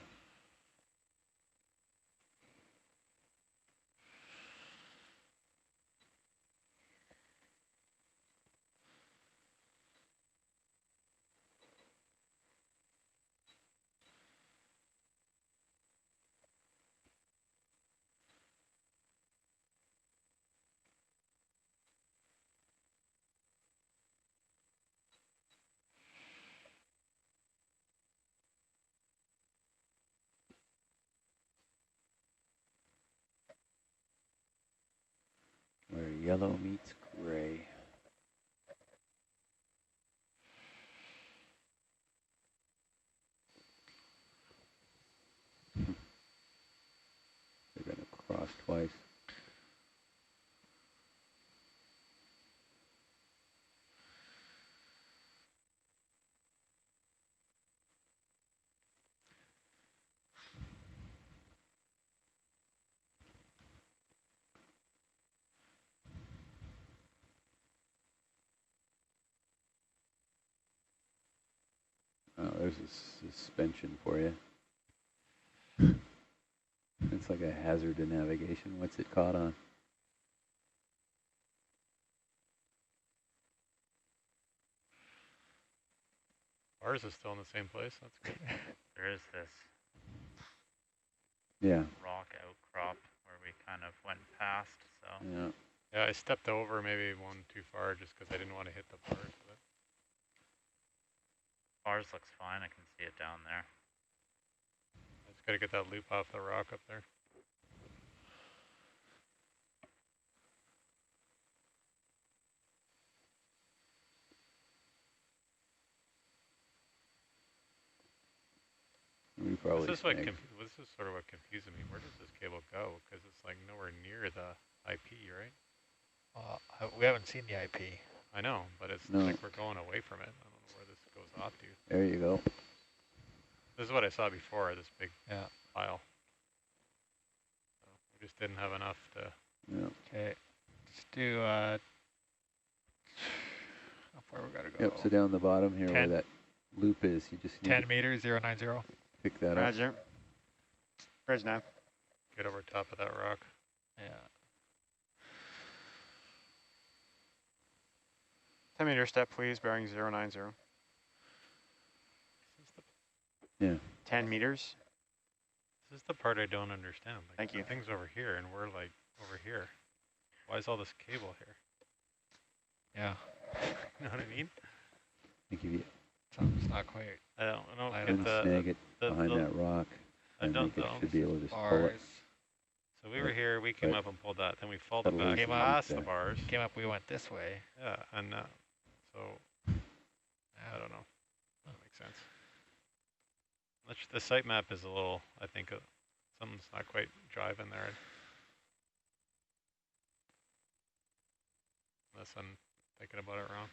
Yellow meets gray. They're going to cross twice. Oh, there's a suspension for you. It's like a hazard to navigation. What's it caught on? Ours is still in the same place. That's good. There is this rock outcrop where we kind of went past, so. Yeah. Yeah, I stepped over maybe one too far just because I didn't want to hit the bars. But ours looks fine. I can see it down there. I just got to get that loop off the rock up there. We probably this is sort of what confuses me. Where does this cable go? Because it's like nowhere near the IP, right? We haven't seen the IP. I know, but it's like we're going away from it. I don't know where this goes off to. There you go. This is what I saw before, this big pile. So we just didn't have enough to... Yeah. Okay, let's do... how far we gotta go? Yep, so down the bottom here where that loop is, you just need 10 meters, 090. Pick that Roger. up. Bridge now. Get over top of that rock. Yeah. 10-meter step, please, bearing 090. Yeah. 10 meters. This is the part I don't understand. Like, Thank you. Thing's over here, and we're like over here. Why is all this cable here? Yeah. You know what I mean? I give you. Something's not quite. I don't And get snag it behind that rock. I don't think it know. should be able to just pull it. So we were here, we came up and pulled that, then we folded that'll back lose the past loop the there. bars. Came up, we went this way. Yeah, and so I don't know. That makes sense. The site map is a little, I think, something's not quite driving there. Unless I'm thinking about it wrong.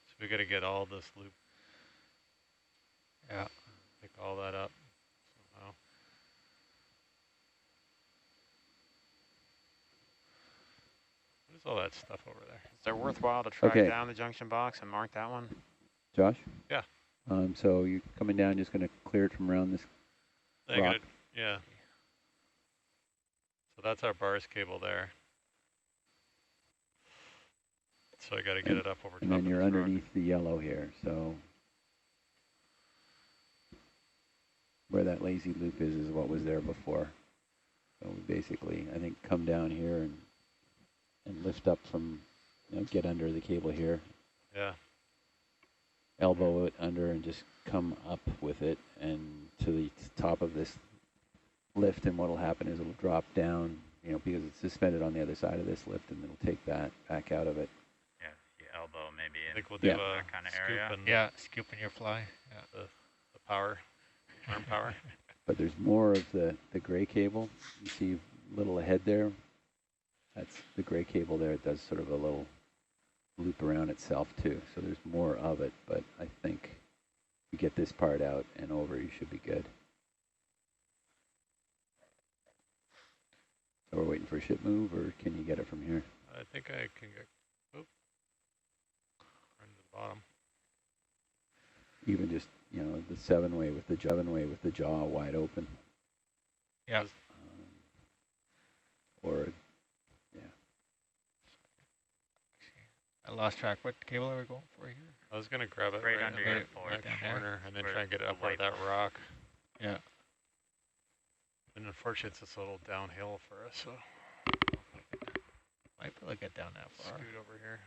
So we got to get all this loop. Yeah. Pick all that up somehow. What is all that stuff over there? Is it worthwhile to track down the junction box and mark that one? Josh? Yeah. So you're coming down, just going to clear it from around this rock. Yeah. So that's our bars cable there. So I got to get it up over top. And then you're underneath the yellow here, so where that lazy loop is what was there before. So we basically, I think, come down here and lift up from, get under the cable here. Yeah. Elbow it under and just come up with it and to the top of this lift, and what'll happen is it'll drop down, because it's suspended on the other side of this lift, and it'll take that back out of it. Yeah, you elbow maybe. I think we'll do a kind of scoop area. and scooping your fly. Yeah. The power, arm power. But there's more of the gray cable. You see a little ahead there. That's the gray cable there. It does sort of a little loop around itself too. So there's more of it, but I think you get this part out and over, you should be good. So we're waiting for a ship move, or can you get it from here? I think I can get, run to the bottom. Even just, the 7-way with the jaw wide open. Yeah. Or, I lost track. What cable are we going for here? I was going to grab it right right under in your that down corner and then where try and get it the up on that rock. Yeah. And unfortunately, it's a little downhill for us, so. Might be able to get down that far. Scoot over here.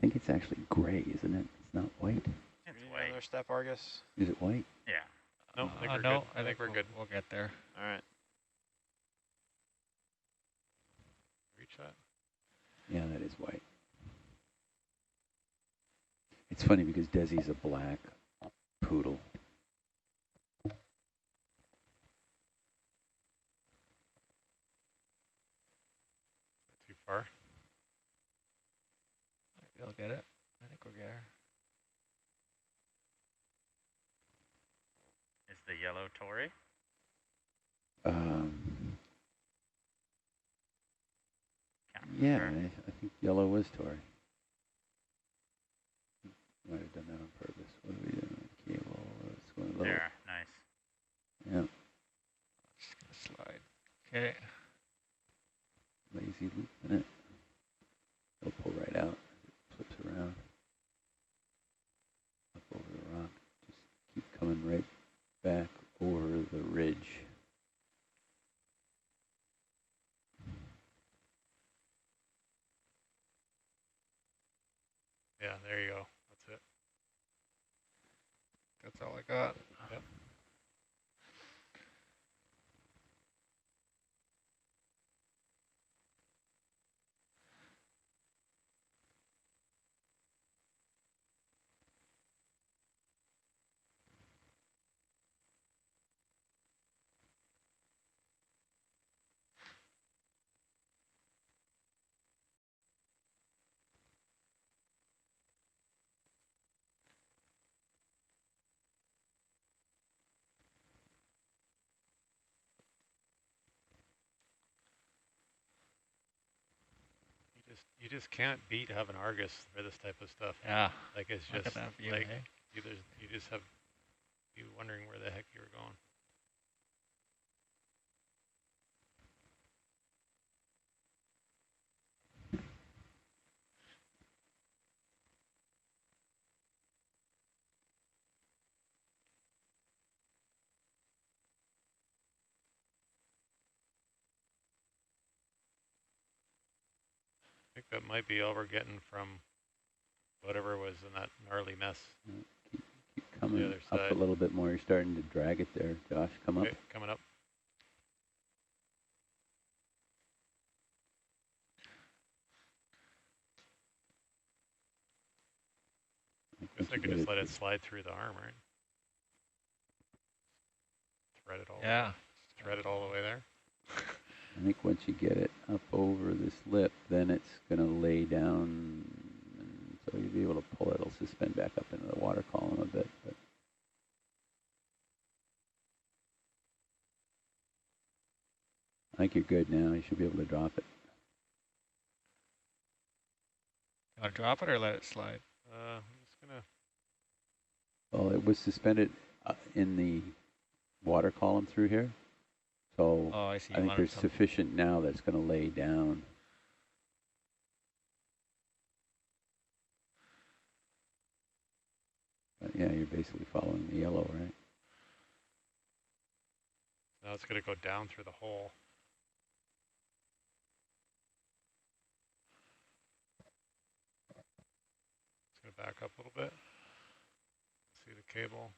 think it's actually gray, isn't it? It's not white. It's white. Another step, Argus. Is it white? Yeah. No, I think we're no, good. I think we're good. We'll get there. All right. Reach that. Yeah, that is white. It's funny because Desi's a black poodle. Too far. You'll get it. I think we'll get her. Is the yellow Tory? Yeah, I think yellow was Tory. Might have done that on purpose. What are we doing? Cable. It's going a little. There, nice. Yeah. Just gonna slide. Okay. Lazy loop in it. It'll pull right out. It flips around. Up over the rock. Just keep coming right back over the ridge. Yeah, there you go. That's it. That's all I got. Yep. You just can't beat having Argus for this type of stuff. Yeah. Like it's Look at just that view, like eh? you just have you wondering where the heck you were going. I think that might be all we're getting from whatever was in that gnarly mess. Keep coming other up side. a little bit more. You're starting to drag it there. Josh, come Okay, up. coming up. Guess I could just let it slide through the arm, right? Thread it all. Yeah. Thread it all the way there. I think once you get it up over this lip, then it's going to lay down, and so you'll be able to pull it. It'll suspend back up into the water column a bit. But I think you're good now. You should be able to drop it. You want to drop it or let it slide? I'm just gonna. Well, it was suspended in the water column through here. So Oh, I see. I think there's sufficient now that's going to lay down. But yeah, you're basically following the yellow, right? Now it's gonna go down through the hole. It's gonna back up a little bit. See the cable.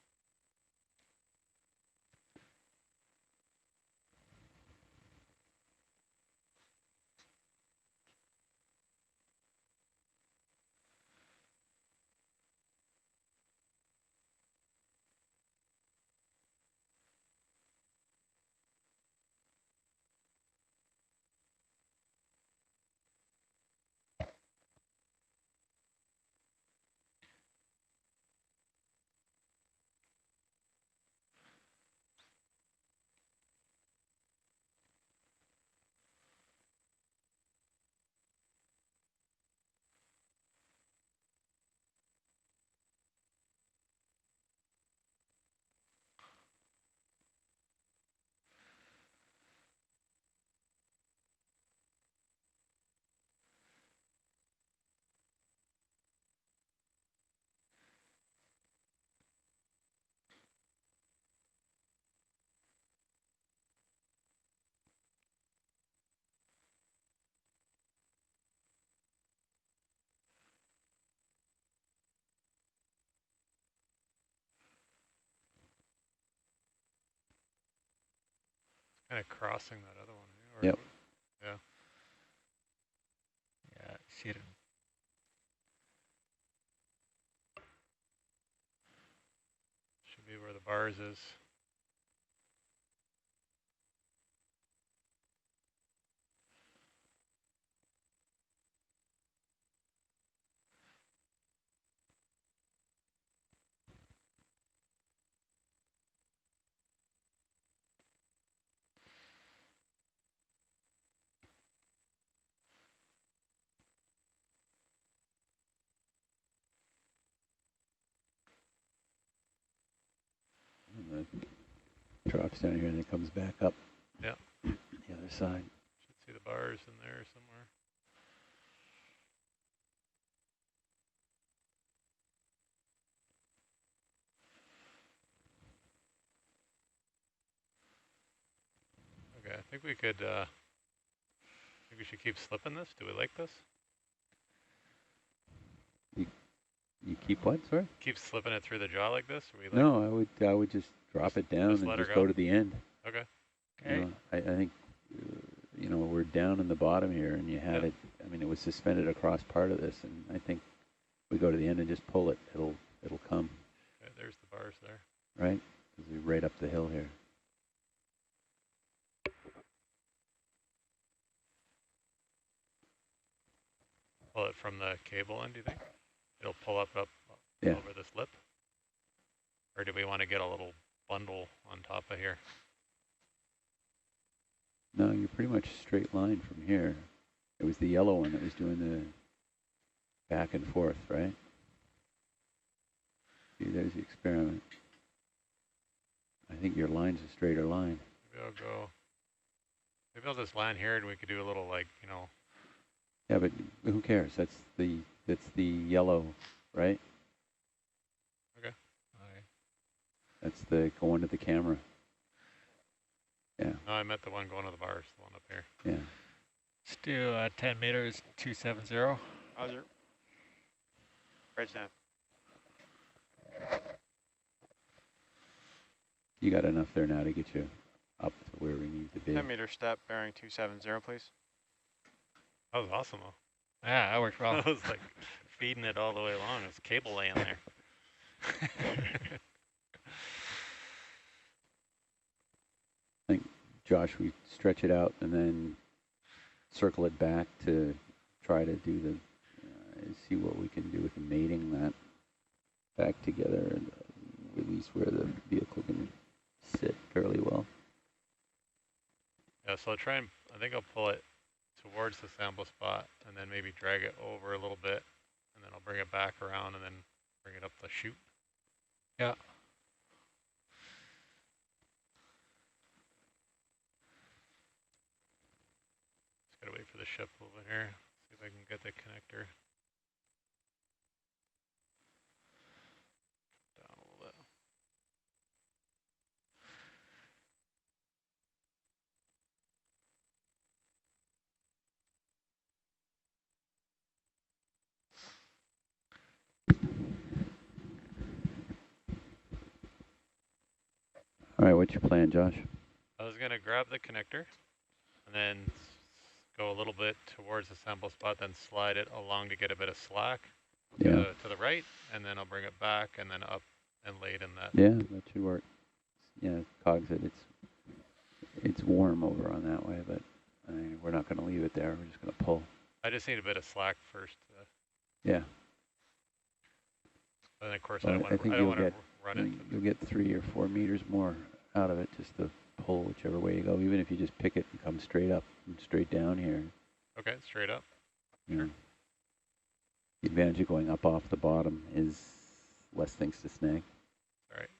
Kind of crossing that other one. Or Yep. Yeah. Yeah, see it. Should be where the bars is. And it drops down here and it comes back up. Yeah. The other side. Should see the bars in there somewhere. Okay, I think we could, I think we should keep slipping this. Do we like this? You keep what, sorry? Keep slipping it through the jaw like this? Or we like No, I would just drop it down and let her just go go? to the end. Okay. You know, I think, you know, we're down in the bottom here and you had it, I mean, it was suspended across part of this, and I think we go to the end and just pull it. It'll come. Okay, there's the bars there. Right? Because we're right up the hill here. Pull it from the cable end, do you think? It'll pull up Yeah. over this lip? Or do we want to get a little bundle on top of here? No, you're pretty much straight line from here. It was the yellow one that was doing the back and forth, right? See, there's the experiment. I think your line's a straighter line. Maybe I'll go, maybe I'll just land here and we could do a little like, you know. Yeah, but who cares? That's the yellow, right? Okay. That's the going to the camera. Yeah. No, I meant the one going to the bars, the one up here. Yeah. Let's do 10 meters, 270. Roger. Bridge down. You got enough there now to get you up to where we need to be. 10 meter step, bearing 270, please. That was awesome, though. Yeah, that worked well. I was like feeding it all the way along. There's cable laying there. I think, Josh, we stretch it out and then circle it back to try to do the, see what we can do with the mating that back together and release where the vehicle can sit fairly well. Yeah, so I'll try and, I think I'll pull it towards the sample spot and then maybe drag it over a little bit and then I'll bring it back around and then bring it up the chute. Yeah. Just gotta wait for the ship over here. See if I can get the connector down a little bit. All right, what's your plan, Josh? I was gonna grab the connector and then go a little bit towards the sample spot, then slide it along to get a bit of slack to the right, and then I'll bring it back and then up and lay it in that. Yeah, that should work. Yeah, cogs it. It's warm over on that way, but I mean, we're not going to leave it there. We're just going to pull. I just need a bit of slack first. Yeah. And of course, Well, I don't want to run it. You'll get 3 or 4 meters more out of it just to pull whichever way you go, even if you just pick it and come straight up and straight down here. Okay, straight up. You know, the advantage of going up off the bottom is less things to snag. All right.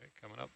Okay, coming up.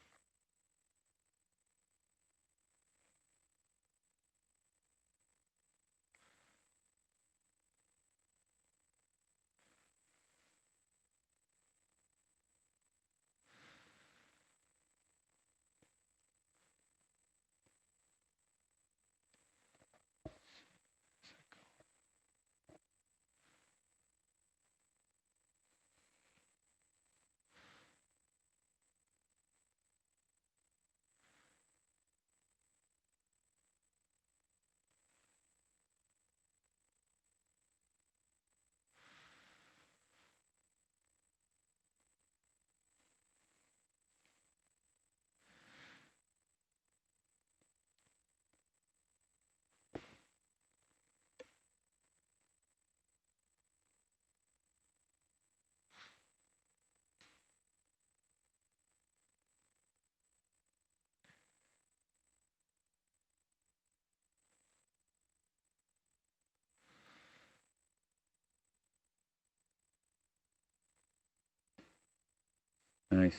Nice.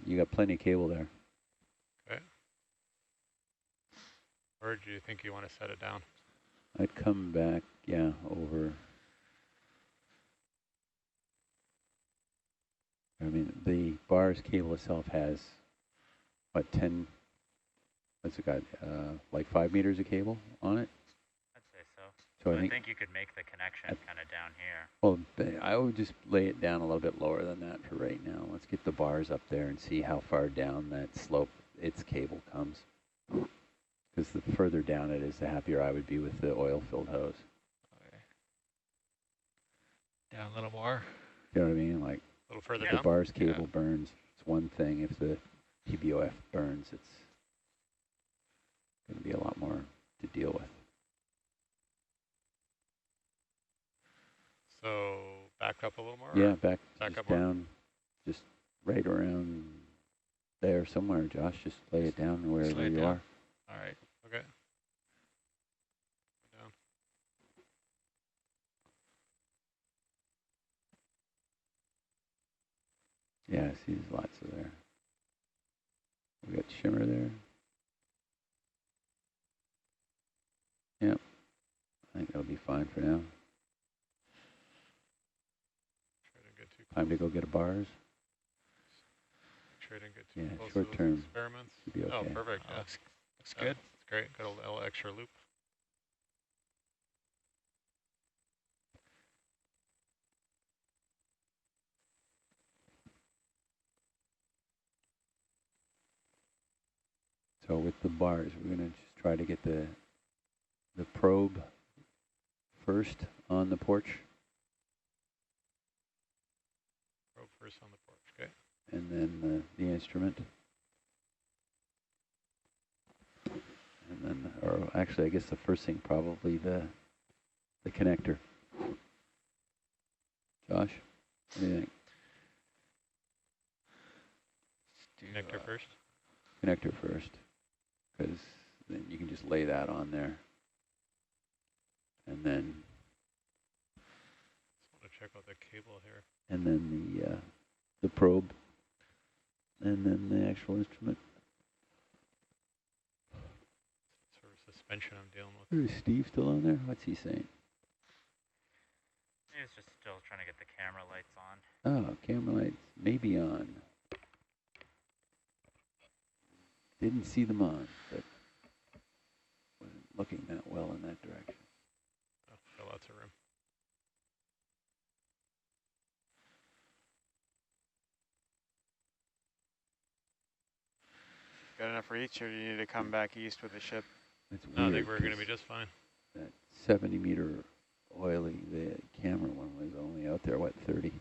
You got plenty of cable there. Okay. Where do you think you want to set it down? I'd come back, yeah, over. I mean, the bars cable itself has, what, 10, what's it got, like 5 meters of cable on it? I'd say so. So I think you could make the connection kind of down here. Well, I would just lay it down a little bit lower than that for right now. Let's get the bars up there and see how far down that slope its cable comes. Because the further down it is, the happier I would be with the oil-filled hose. Okay. Down a little more. You know what I mean? Like, a little further if down? the bars cable burns, it's one thing. If the TBOF burns, it's going to be a lot more to deal with. So back up a little more? Yeah, back up down, more? Just right around there somewhere, Josh. Just lay it down wherever you are. All right. Okay. Down. Yeah, I see there's lots of there. We got shimmer there. Yep. I think that'll be fine for now. Time to go get a bars. Try to get too close short to term experiments. should be okay. Oh, perfect. Yeah. Looks good. That's great. Got a little extra loop. So with the bars, we're going to just try to get the probe first on the porch. Probe first on the porch, okay. And then the instrument. And then, or actually, I guess the first thing probably the connector. Josh, what do you think? Connector first? Connector first, because then you can just lay that on there. And then... Just want to check out the cable here. And then the probe. And then the actual instrument. Sort of suspension I'm dealing with. Is Steve still on there? What's he saying? He's just still trying to get the camera lights on. Oh, camera lights may be on. Didn't see them on, but wasn't looking that well in that direction. Oh, got lots of room. Got enough reach, or do you need to come back east with the ship? It's No, I weird think we're going to 'cause be just fine. That 70-meter oily, the camera one was only out there, what, 30?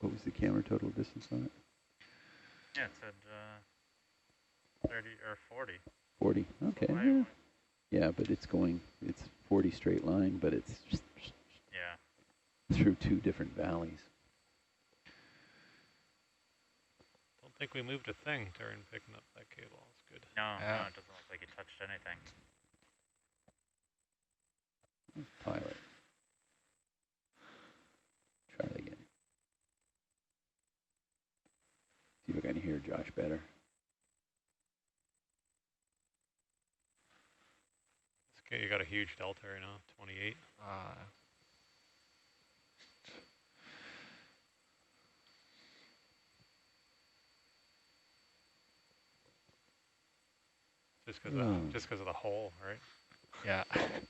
What was the camera total distance on it? Yeah, it said 30 or 40. 40, okay. Yeah, but it's 40 straight line, but it's through 2 different valleys. Don't think we moved a thing during picking up that cable. It's good. No, no, it doesn't look like you touched anything. Pilot. Try it again. See if I can hear Josh better. It's okay. You got a huge delta right now, 28. Just because of the hole, right? Yeah.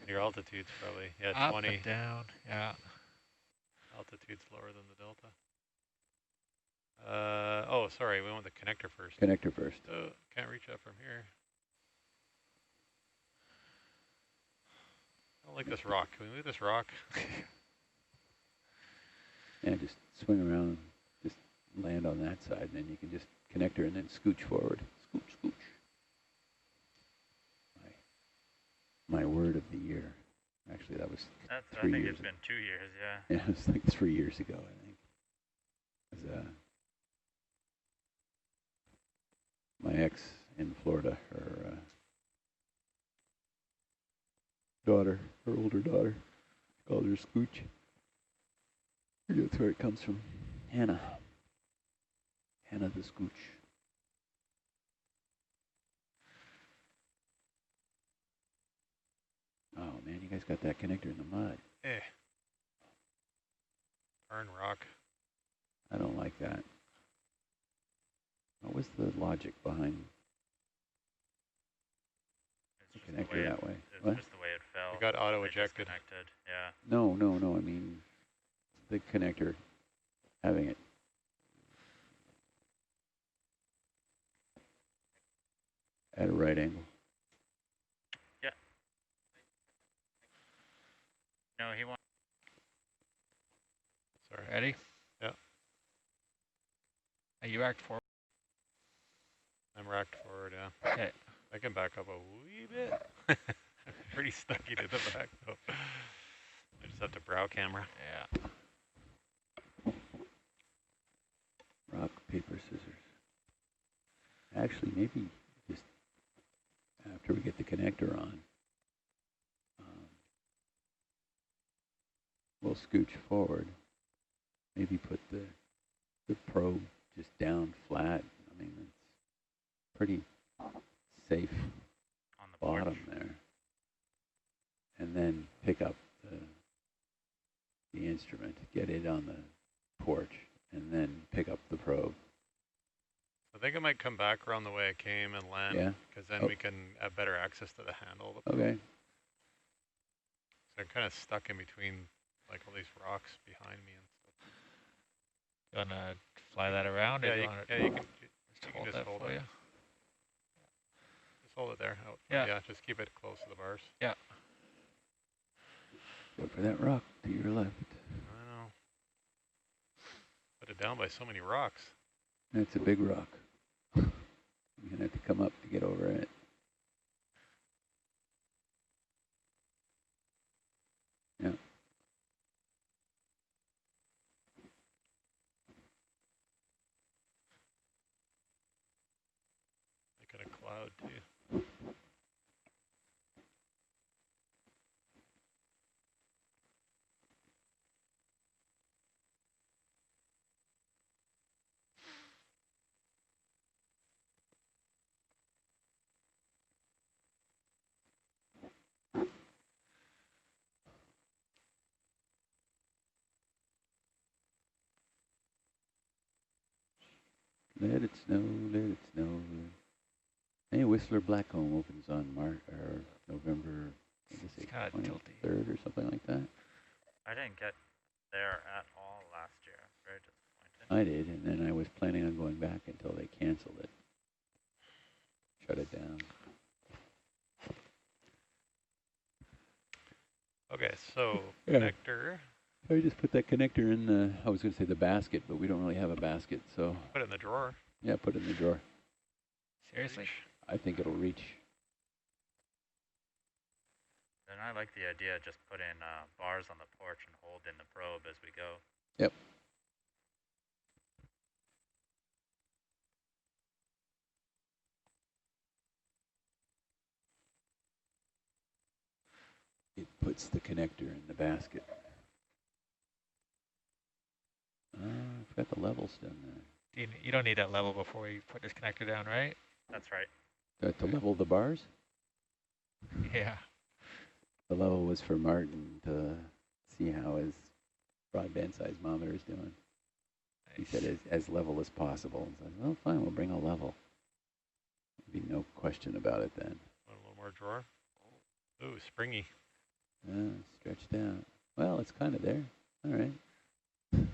Your altitude's probably Up 20. and down. Yeah. Altitude's lower than the delta. Oh, sorry, we want the connector first. Connector first. Oh, can't reach up from here. I don't like this rock. Can we move this rock? Yeah, just swing around, just land on that side, and then you can just connector and then scooch forward. Scooch, scooch. My word of the year. Actually, that was I 3 think years it's been 2 years, yeah. Yeah, it was like 3 years ago, I think. It was, my ex in Florida, her daughter, her older daughter, called her Scooch. That's where it comes from. Hannah. Hannah the Scooch. Oh man, you guys got that connector in the mud. Eh. Burn rock. I don't like that. What was the logic behind the connector that way? It's What? just the way it fell. You got auto ejected. Yeah. No, I mean the connector, having it. At a right angle. Yeah. No, he wants. Sorry. Ready? Yeah. Are you racked forward? I'm racked forward, yeah. Okay. I can back up a wee bit. I'm pretty stuck to the back, though. I just have to brow camera. Yeah. Rock, paper, scissors. Actually, maybe just after we get the connector on, we'll scooch forward. Maybe put the probe just down flat. I mean, it's pretty safe on the bottom there. And then pick up the instrument, get it on the porch, and then pick up the probe. I think I might come back around the way I came and land, Yeah? because then we can have better access to the handle. Of the Okay. probe. So I'm kind of stuck in between like all these rocks behind me and stuff. You want to fly that around? Yeah, or you want can just that hold for it. you? Just hold it there. Oh, Yeah. Yeah, just keep it close to the bars. Yeah. Go for that rock to your left. I know. Put it down by so many rocks. That's a big rock. You're going to have to come up to get over it. Yeah. Making a cloud too. Let it snow, let it snow. Hey, Whistler Blackcomb opens on November, It's kind of tilty. 23rd or something like that. I didn't get there at all last year. Very disappointed. I did, and then I was planning on going back until they canceled it. Shut it down. Okay, so Yeah. connector. I just put that connector in the, I was going to say the basket, but we don't really have a basket, so. Put it in the drawer. Yeah, put it in the drawer. Seriously? I think it'll reach. And I like the idea of just putting bars on the porch and hold in the probe as we go. Yep. It puts the connector in the basket. I've got the levels down there. You don't need that level before you put this connector down, right? That's right. To level the bars? Yeah. The level was for Martin to see how his broadband seismometer is doing. He said as level as possible. I said, well, fine, we'll bring a level. There'd be no question about it then. Want a little more drawer? Ooh, springy. Stretched out. Well, it's kind of there. All right. Want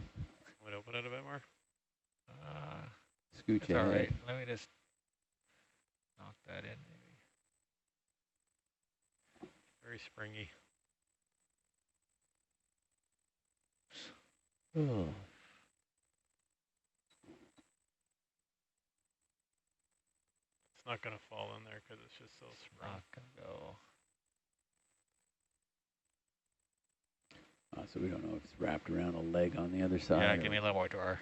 to open it a bit more? Scooch It's ahead. all right. Let me just knock that in, maybe. Very springy. Oh. It's not going to fall in there because it's just so sprung. Not gonna go. So we don't know if it's wrapped around a leg on the other side. Yeah, give me a little more drawer.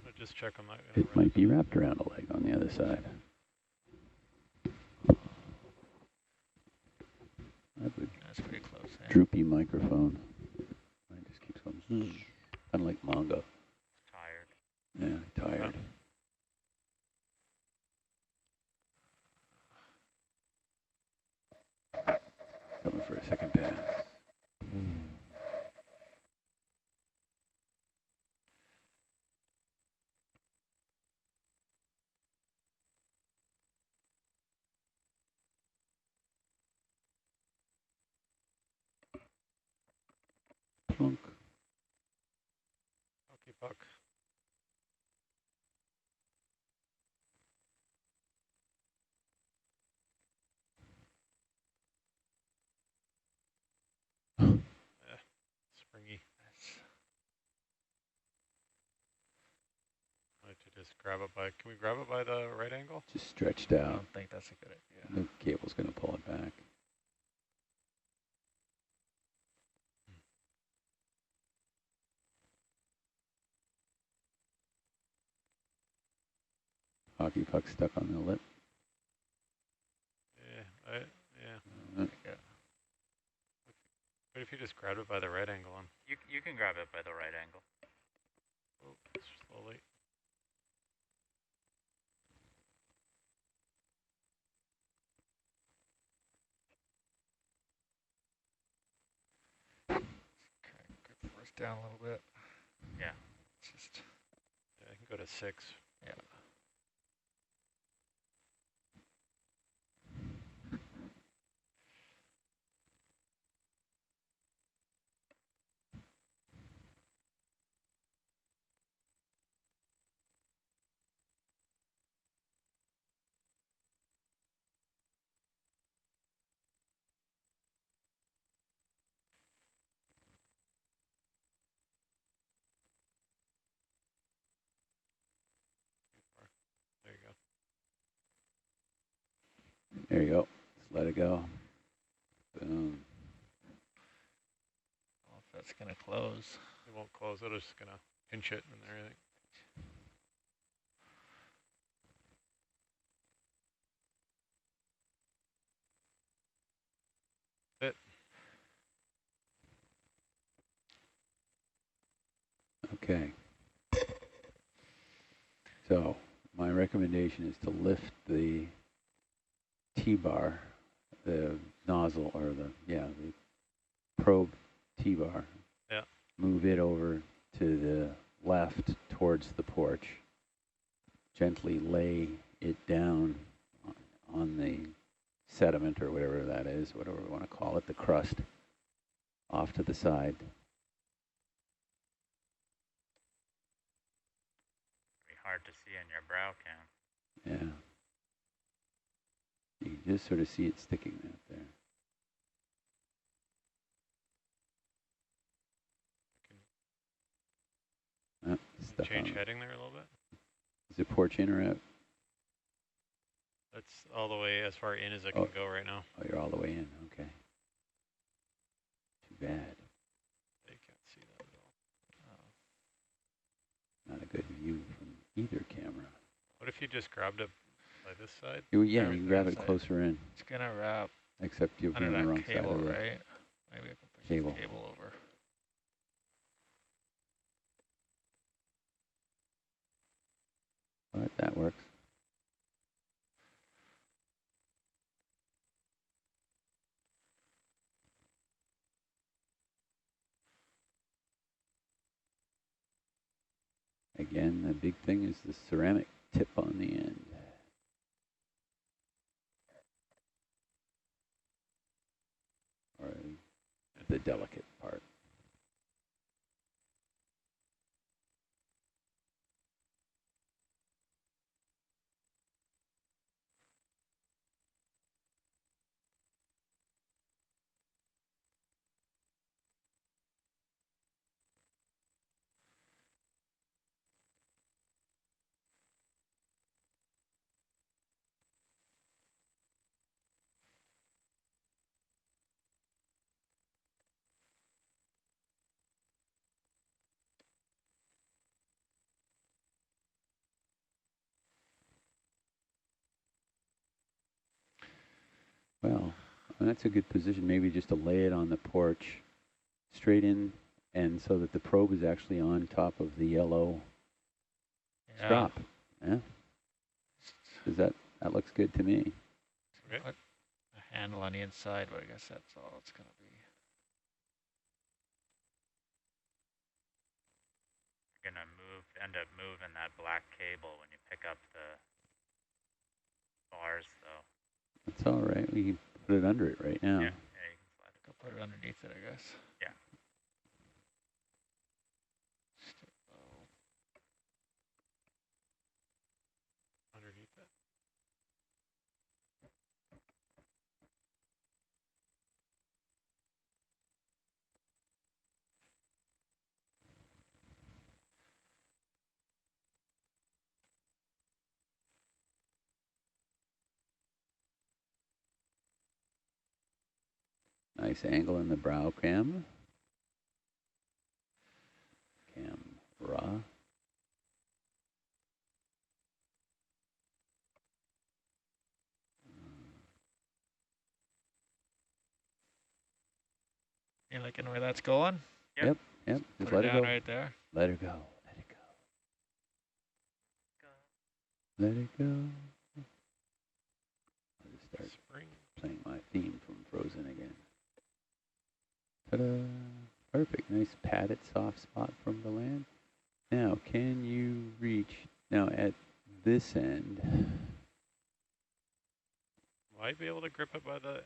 But just check on that. It might be wrapped around a leg on the other side. That's pretty close. Droopy microphone. It just keeps going. Kind of like Mongo. Top just grab it by, can we grab it by the right angle? Just stretched I out. don't think that's a good idea. The cable's going to pull it back. Hockey puck stuck on the lip. Yeah, yeah. What if you just grabbed it by the right angle? And You can grab it by the right angle. oh, slowly. Okay, good force down a little bit. Yeah. Just. Yeah, I can go to 6. Yeah. There you go. There you go. Just let it go. Boom. Well, if that's going to close. It won't close. It'll just gonna pinch it and everything. It. Okay. So my recommendation is to lift the T-bar, the nozzle, or the probe T-bar. Yeah. Move it over to the left towards the porch. Gently lay it down on the sediment or whatever that is, whatever we want to call it, the crust, off to the side. Hard to see in your brow cam. Yeah. You can just sort of see it sticking out there. Stuck Change on heading there a little bit. Is the porch in or out? That's all the way as far in as I can go right now. Oh, you're all the way in. Okay. Too bad. They can't see that at all. Not a good view from either camera. What if you just grabbed it by this side? Yeah, you can grab it closer in. It's going to wrap Except you'll be on the wrong cable, side of the right? Maybe I can push cable. the cable over. All right, that works. Again, the big thing is the ceramic tip on the end. Or the delicate part. Well, that's a good position, maybe just to lay it on the porch, straight in, and so that the probe is actually on top of the yellow strop. Yeah? Does that looks good to me. Okay. Put a handle on the inside, but I guess that's all it's going to be. You're going to end up moving that black cable when you pick up the bars, though. That's all right. We can put it under it right now. Yeah, you can slide it. Go put it underneath it, I guess. Yeah. Underneath it. Nice angle in the brow cam. Camera. You liking where that's going? Yep. Just Put let her her down go. right there. Let her go. Let it go. Let it go. I'll just start playing my theme from Frozen again. Ta-da! Perfect. Nice padded soft spot from the land. Now, can you reach, now at this end? Might be able to grip it by the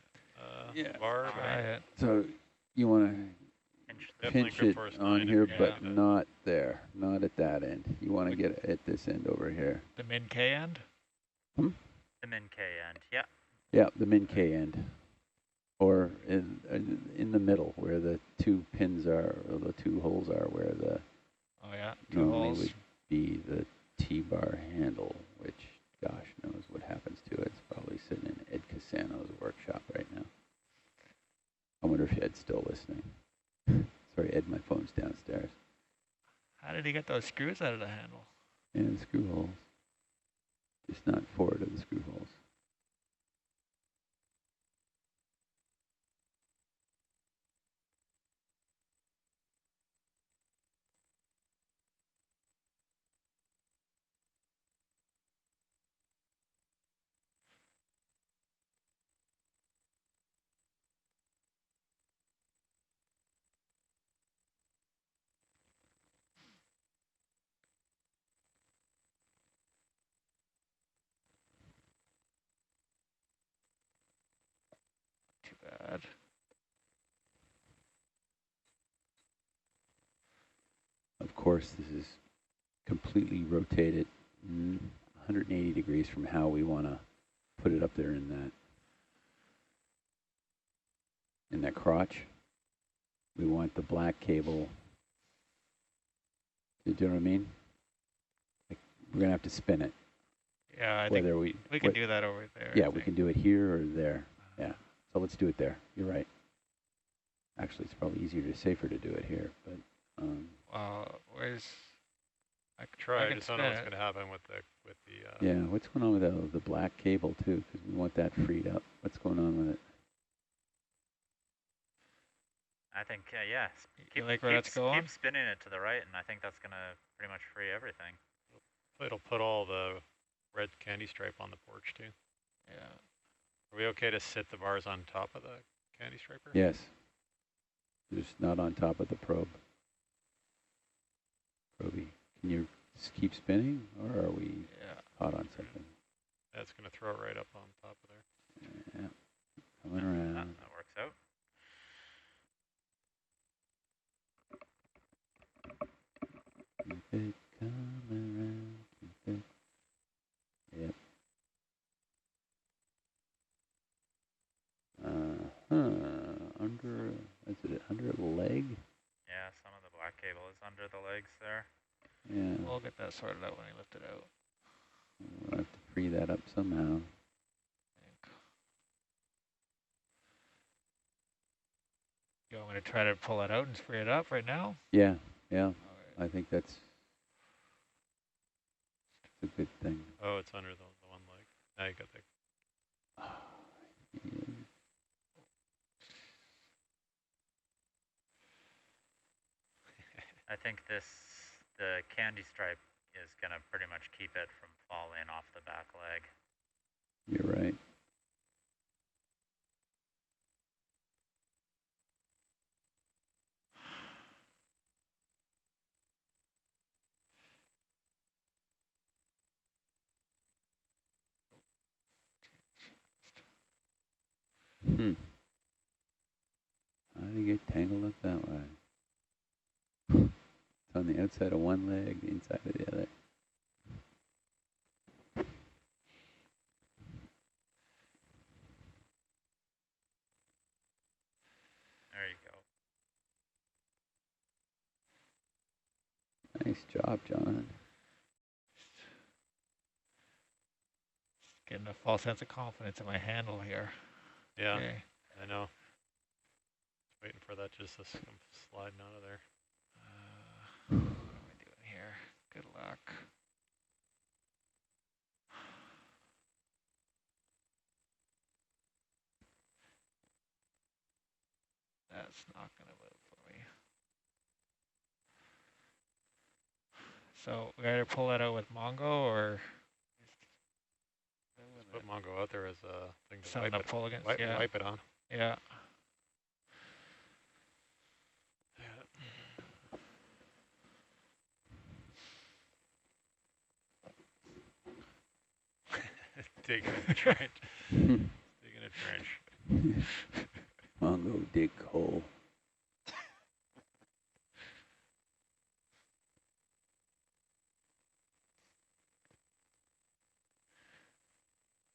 Yeah. bar. But So you want to pinch it on here, but not there, not at that end. You want to get it at this end over here. The min K end? Hmm? The min K end, yeah. Yeah, the min K end. Or in the middle where the two pins are, or the two holes are, where the normally would be the T-bar handle, which gosh knows what happens to it. It's probably sitting in Ed Casano's workshop right now. I wonder if Ed's still listening. Sorry, Ed, my phone's downstairs. How did he get those screws out of the handle? And the screw holes. Just not forward of the screw holes. Too bad. Of course, this is completely rotated 180 degrees from how we want to put it up there in that crotch. We want the black cable. Do you know what I mean? Like, we're gonna have to spin it. Yeah, I think we can do that over there. Yeah, we can do it here or there. Yeah, so let's do it there. You're right. Actually, it's probably easier to safer to do it here, but. Where's? I could try. I just don't know what's going to happen with the Yeah, what's going on with the black cable too? Because we want that freed up. What's going on with it? I think, yeah. You like where that's going? Keep spinning it to the right, and I think that's going to pretty much free everything. It'll put all the red candy stripe on the porch too. Yeah. Are we okay to sit the bars on top of the candy striper? Yes. Just not on top of the probe. Proby, can you just keep spinning, or are we hot on something? That's going to throw it right up on top of there. Yeah. Coming around. That works out. Keep it coming around. Keep it. Yep. Under the leg? Yeah, some of the black cable is under the legs there. Yeah. We'll get that sorted out when I lift it out. We'll have to free that up somehow. You want me to try to pull it out and free it up right now? Yeah, yeah. I think that's a good thing. Oh, it's under the one leg. Now you got the... I think the candy stripe is going to pretty much keep it from falling off the back leg. You're right. How do you get tangled up that way? It's on the outside of one leg, the inside of the other. There you go. Nice job, John. Getting a false sense of confidence in my handle here. Yeah, okay. I know. Waiting for that just to come sliding out of there. What am I doing here? Good luck. That's not going to move for me. So we either pull that out with Mongo or Just put Mongo out there as a thing to something wipe to pull against. wipe it on. Yeah. Digging a trench. Digging a trench. Mongo dig hole.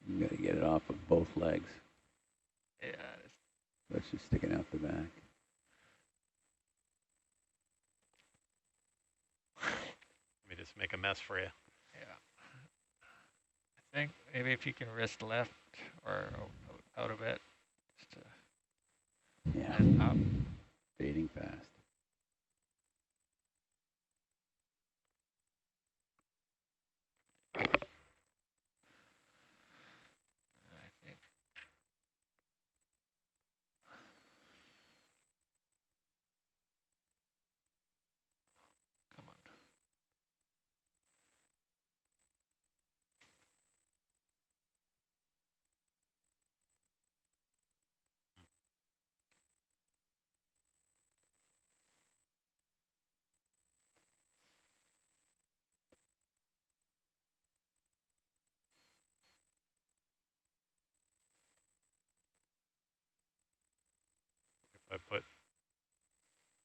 You gotta get it off of both legs. Yeah. That's just sticking out the back. Let me just make a mess for you. Yeah. I think maybe if you can wrist left or out a bit. Just Yeah. up. Fading fast. If I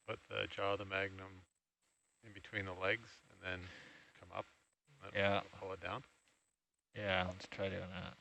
put the jaw of the Magnum in between the legs and then come up, and Yeah. pull it down. Yeah, let's try doing that.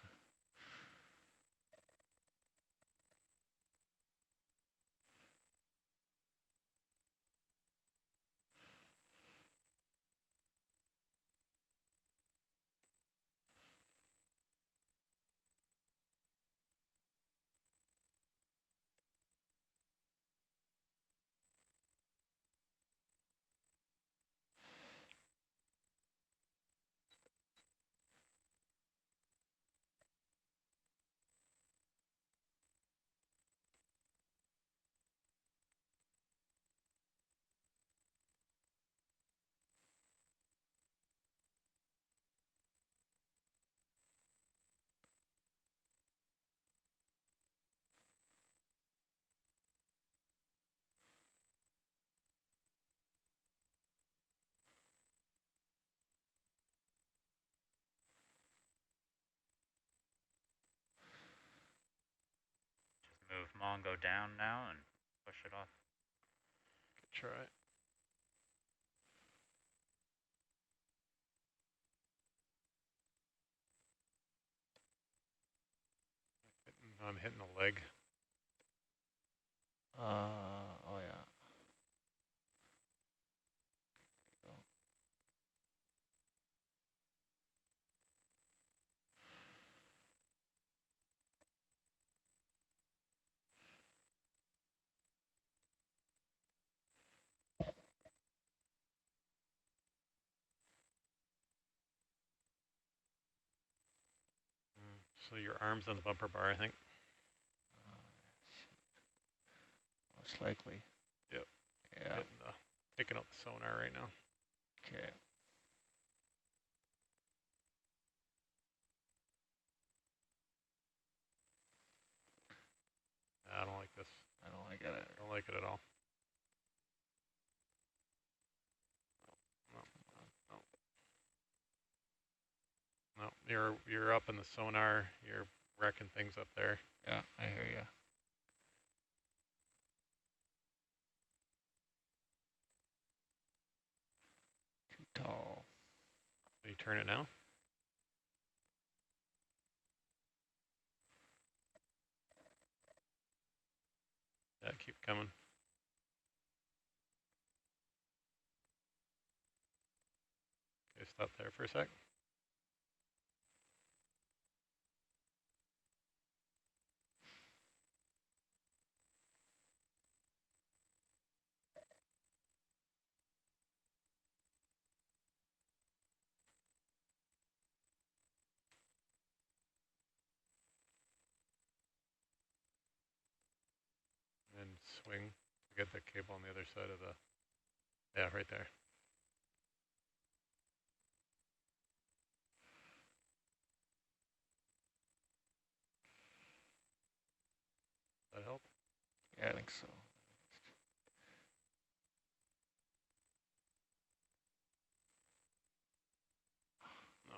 Move Mongo down now and push it off. Good try. I'm hitting the leg. Oh yeah. So your arm's on the bumper bar, I think. Most likely. Yep. Yeah. Taking out the sonar right now. Okay. I don't like this. I don't like it. I don't like it at all. No, you're up in the sonar. You're wrecking things up there. Yeah, I hear you. Too tall. So you turn it now? Yeah, keep coming. Okay, stop there for a sec. swing to get the cable on the other side of the, yeah, right there. That help? Yeah, I think so. No.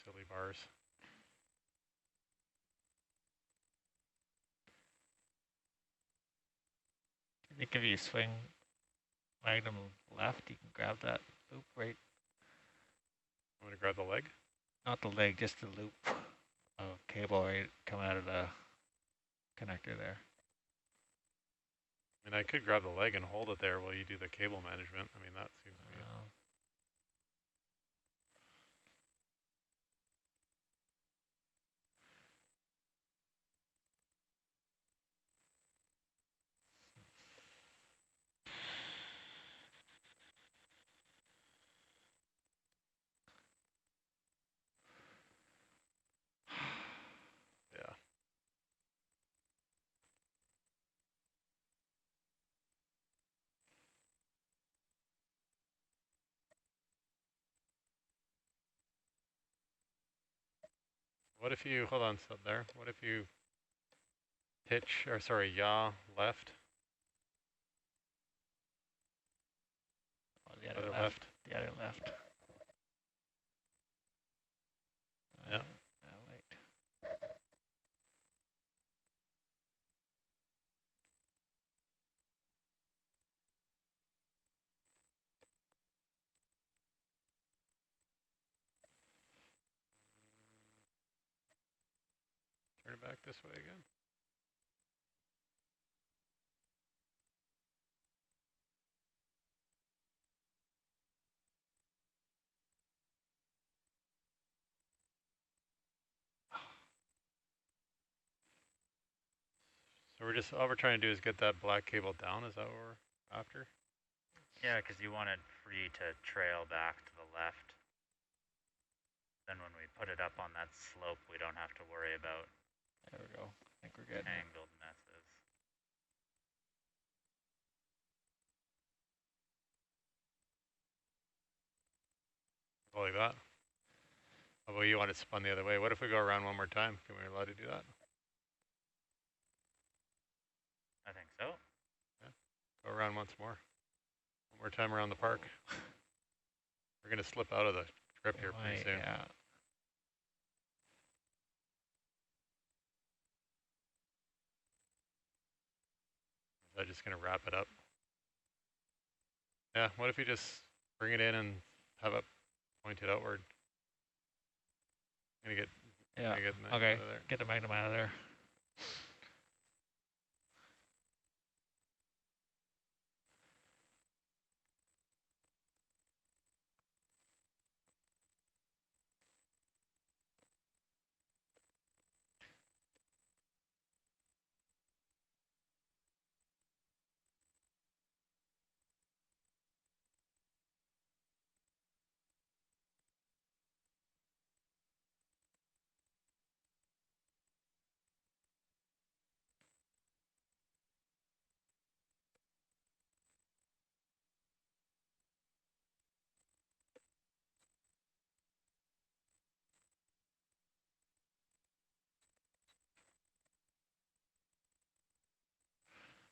Silly bars. I think if you swing Magnum left, you can grab that loop right. I'm gonna grab the leg? Not the leg, just the loop of cable right coming out of the connector there. I mean, I could grab the leg and hold it there while you do the cable management. I mean, that seems to be it. Yeah. What if you, hold on, stop there. What if you pitch, or sorry, yaw left? Oh, the other left. The other left. Yeah. Wait. Turn it back this way again. So we're just, all we're trying to do is get that black cable down. Is that what we're after? Yeah, because you want it free to trail back to the left. Then when we put it up on that slope, we don't have to worry about There we go. I think we're good. tangled messes. Like that. Oh, well, you want it spun the other way. What if we go around one more time? Can we allow to do that? I think so. Yeah. Go around once more. One more time around the park. We're going to slip out of the grip here pretty soon. Yeah. Is that just going to wrap it up? Yeah, what if you just bring it in and have it pointed outward? I'm going to get, Yeah. get the Magnum Okay. out of there. Get the Magnum out of there.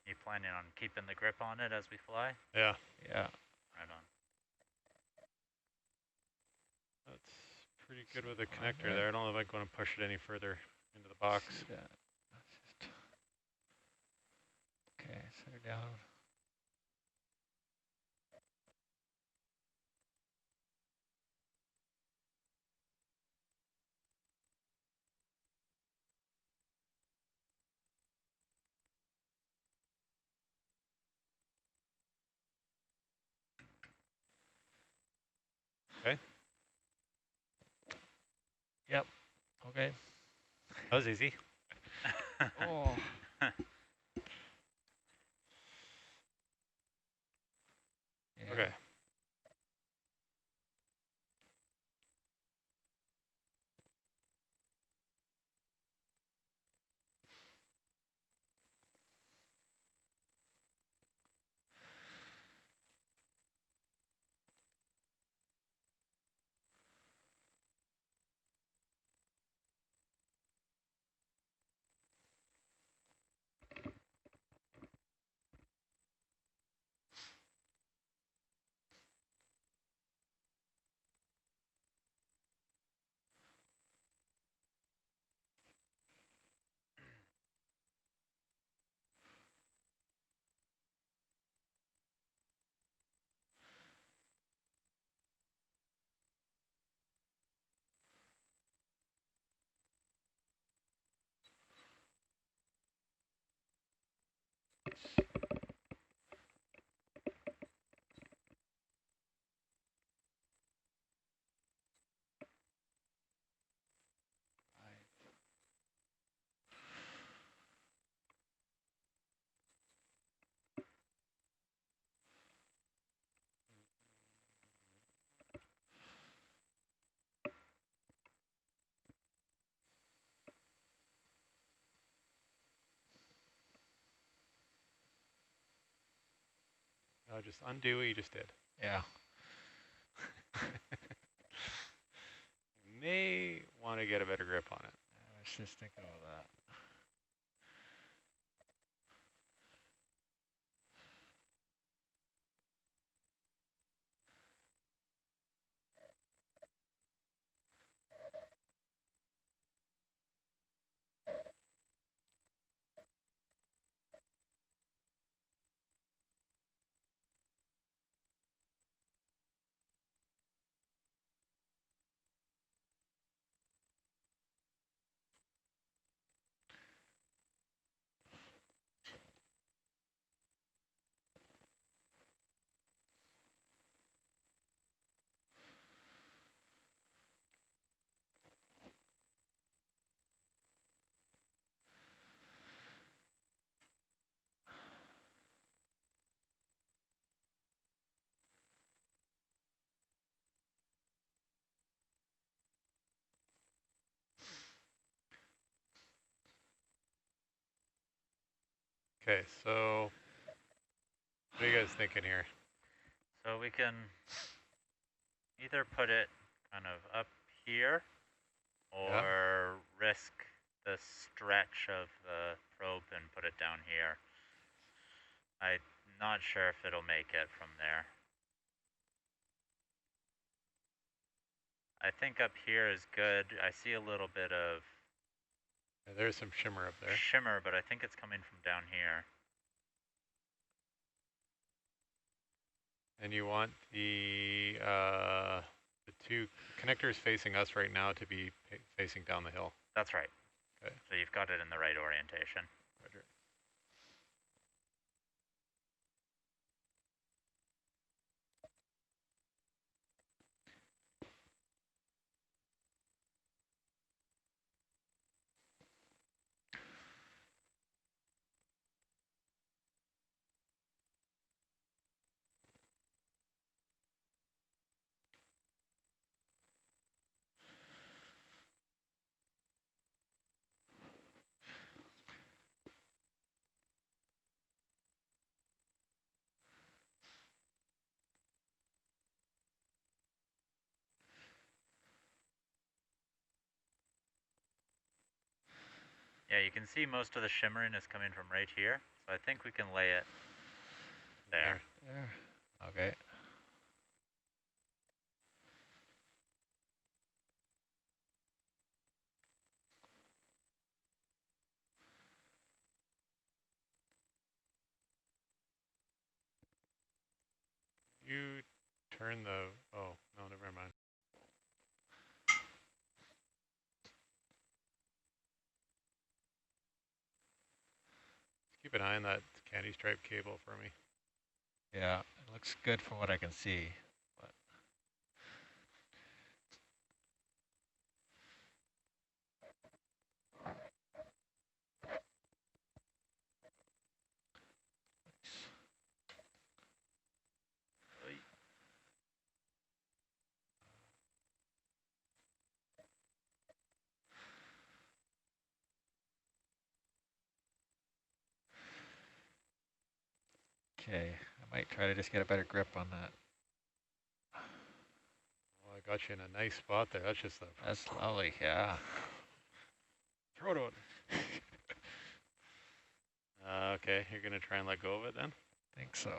You planning on keeping the grip on it as we fly? Yeah. Yeah. Right on. That's pretty good with the connector there. I don't know if I'm going to push it any further into the box. Okay, set her down. Okay. Yep. Okay. That was easy. Oh. Okay. No, just undo what you just did. Yeah. You may want to get a better grip on it. I was just thinking of that. Okay, so what are you guys thinking here? So we can either put it kind of up here or risk the stretch of the probe and put it down here. I'm not sure if it'll make it from there. I think up here is good. I see a little bit of There's some shimmer up there. shimmer, but I think it's coming from down here. And you want the two connectors facing us right now to be facing down the hill. That's right. Okay. So you've got it in the right orientation. Roger. Yeah, you can see most of the shimmering is coming from right here. So I think we can lay it there. There. Okay. You turn the, oh, no, never mind. Keep an eye on that candy stripe cable for me. Yeah, it looks good from what I can see. But Okay, I might try to just get a better grip on that. Well, I got you in a nice spot there. That's just That's lovely, yeah. Throw it on. Okay, you're gonna try and let go of it then? I think so.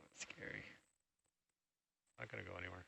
That's scary. Not gonna go anywhere.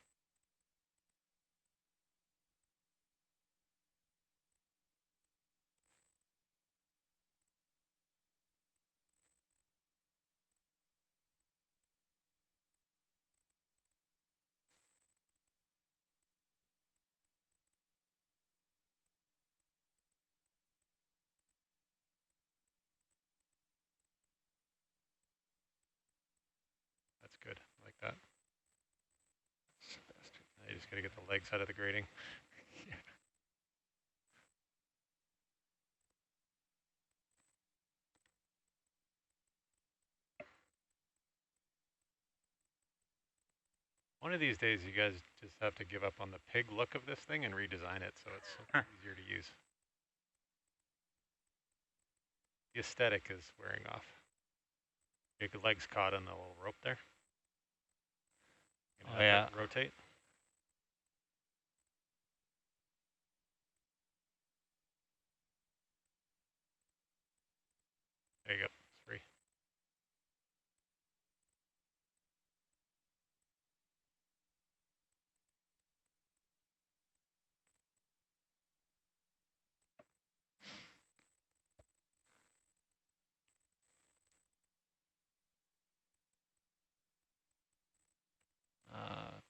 That's good, I like that. Now you just gotta get the legs out of the grating. One of these days, you guys just have to give up on the pig look of this thing and redesign it so it's easier to use. The aesthetic is wearing off. Your legs caught on the little rope there. Oh, yeah. Rotate. There you go. It's free.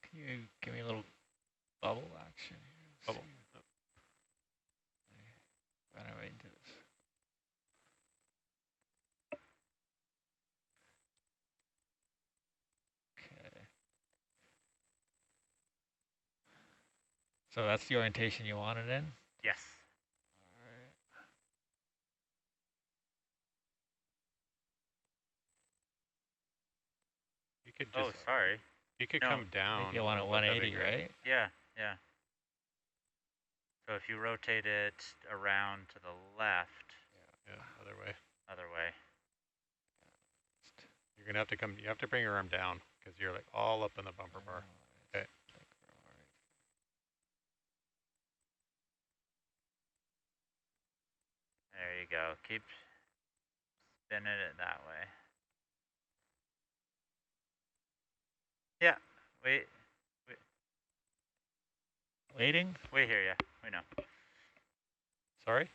Can you give me a little bubble action here? Bubble. Run right into this. Okay. So that's the orientation you wanted in? Yes. You could Oh, just. sorry. You could No. come down. I think you want it 180, right? Yeah, yeah. So if you rotate it around to the left. Yeah, other way. Other way. You're gonna have to come. You have to bring your arm down because you're like all up in the bumper bar. Okay. There you go. Keep spinning it that way. Yeah. Wait. Waiting? We hear ya. We know. Sorry?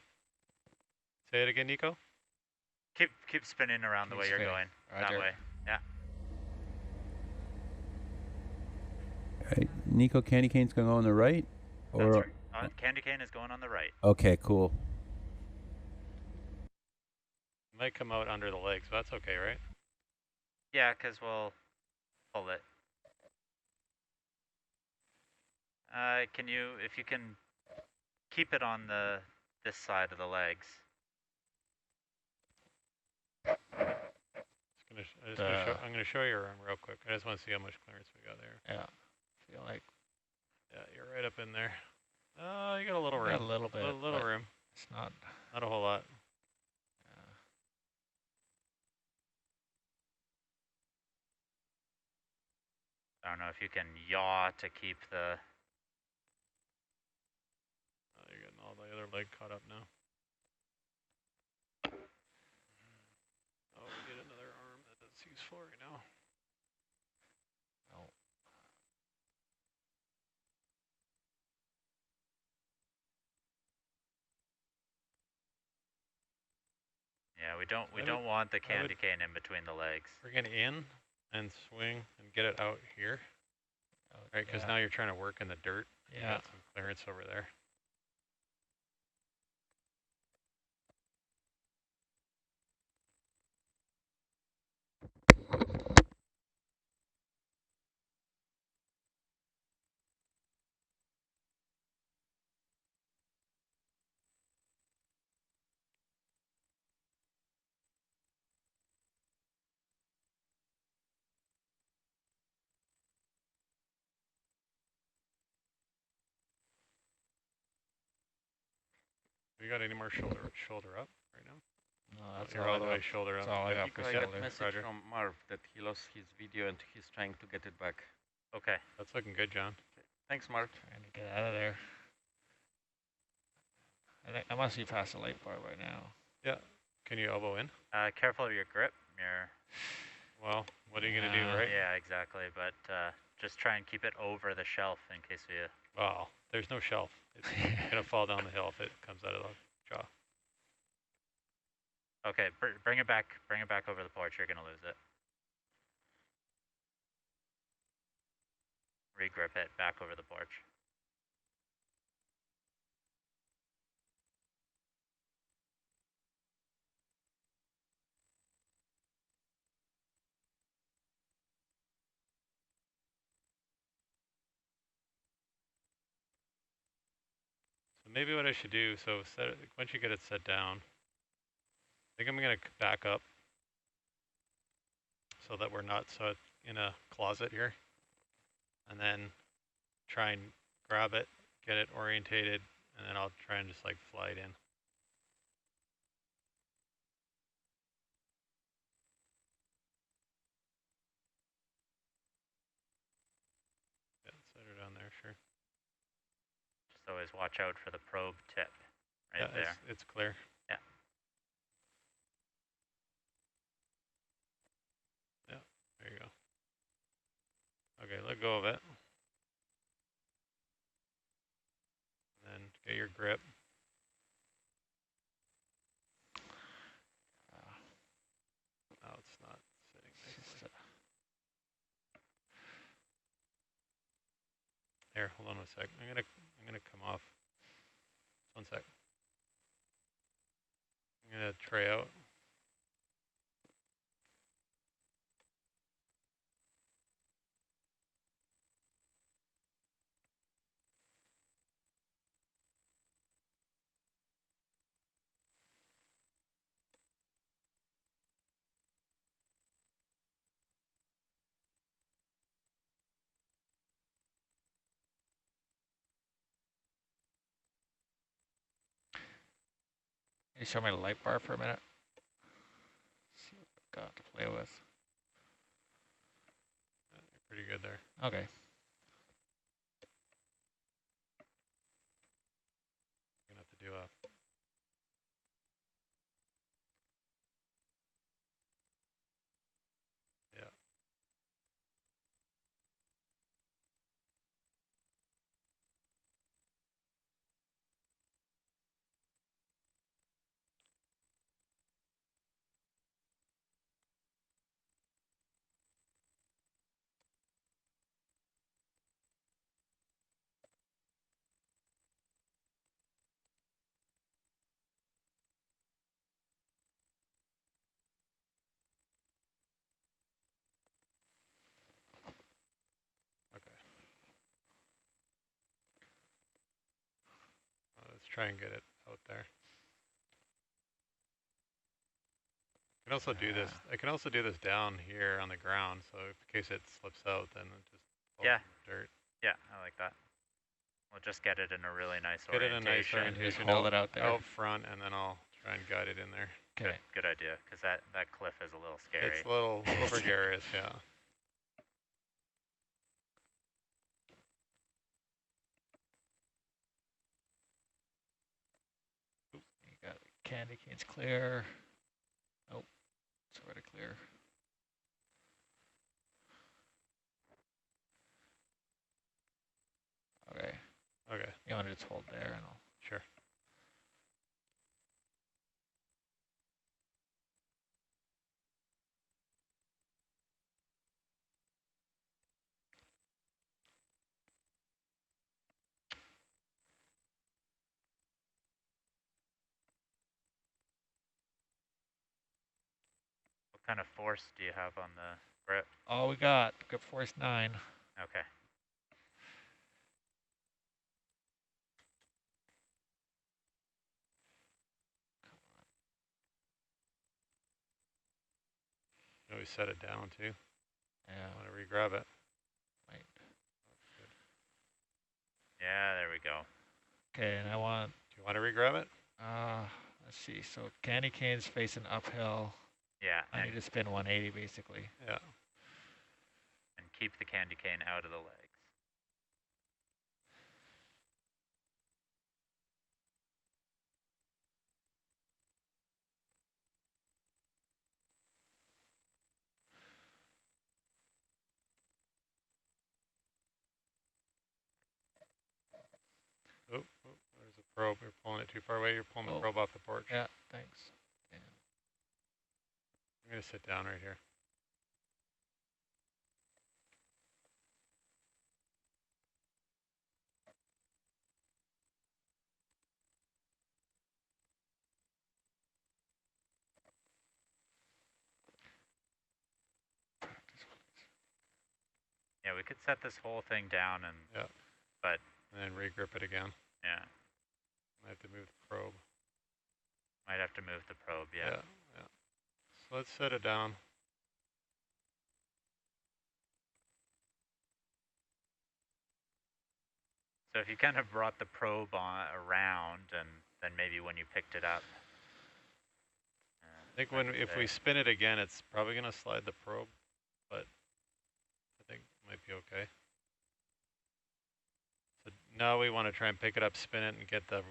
Say it again, Nico? Keep spinning around the way you're going. Roger. That way. Yeah. Right. Nico, candy cane's going to go on the right? That's right. Candy cane is going on the right. Okay, cool. Might come out under the legs, but that's okay, right? Yeah, because we'll pull it. Can you, if you can keep it on this side of the legs. I'm gonna show you your arm real quick. I just want to see how much clearance we got there. Yeah. Feel like. Yeah, you're right up in there. Oh, you got a little room. Got a little bit. A little room. It's not a whole lot. I don't know if you can yaw to keep the. Oh, you're getting all the other leg caught up now. Oh, we get another arm that's useful right now. Oh. Yeah, we don't want the candy cane in between the legs. Bring it in and swing and get it out here. Right, because now you're trying to work in the dirt. Yeah. You got some clearance over there. We got any more shoulder up right now? No, that's You're all all I the got. way shoulder That's up. all I I got think for I Yep. got shoulder. message Roger. from Marv that he lost his video and he's trying to get it back. Okay. That's looking good, John. Thanks, Marv. Trying to get out of there. I think I must be past the light bar right now. Yeah. Can you elbow in? Careful of your grip. Well, what are you going to do, right? Yeah, exactly. But just try and keep it over the shelf in case we... Wow, there's no shelf. It's going to fall down the hill if it comes out of the jaw. Okay, bring it back. Bring it back over the porch. You're going to lose it. Regrip it back over the porch. So maybe what I should do, so set it, once you get it set down, I think I'm going to back up so that we're not in a closet here. And then try and grab it, get it orientated, and then I'll try and just like fly it in. Yeah, set her down there, sure. Just always watch out for the probe tip right Yeah, there. it's clear. Yeah. Yeah, there you go. Okay, let go of it. And then get your grip. No, it's not sitting nicely. Here, hold on a sec. I'm gonna come off. One sec. I'm gonna tray out. Can you show me the light bar for a minute? See what I've got to play with. You're pretty good there. Okay. You're gonna have to do a let's try and get it out there. I can also do this. I can also do this down here on the ground, so in case it slips out, then it just falls in the dirt. Yeah, I like that. We'll just get it in a really nice Get it in a nice orientation. orientation. Hold it out there. Out front, and then I'll try and guide it in there. Okay. Good idea, because that cliff is a little scary. It's a little gregarious, yeah. You got candy canes clear. Nope, it's already clear. Okay. Okay. You want to just hold there and I'll... Sure. What kind of force do you have on the grip? Oh, we got grip force 9. Okay. You always set it down too. Yeah. I want to re-grab it. Right. Yeah, there we go. Okay, and I want... Do you want to re-grab it? I Let's see. So candy cane's facing uphill. Yeah. I need to spin 180 basically. Yeah. And keep the candy cane out of the legs. Oh, there's a probe. You're pulling it too far away. You're pulling the probe off the porch. Yeah, thanks. Yeah. I'm going to sit down right here. Yeah, we could set this whole thing down and but and then regrip it again. Yeah. I have to move the probe. Might have to move the probe, yeah. Yeah. So let's set it down. So if you kind of brought the probe around and then maybe when you picked it up. I think if we spin it again, it's probably going to slide the probe, but I think it might be okay. So now we want to try and pick it up, spin it, and get the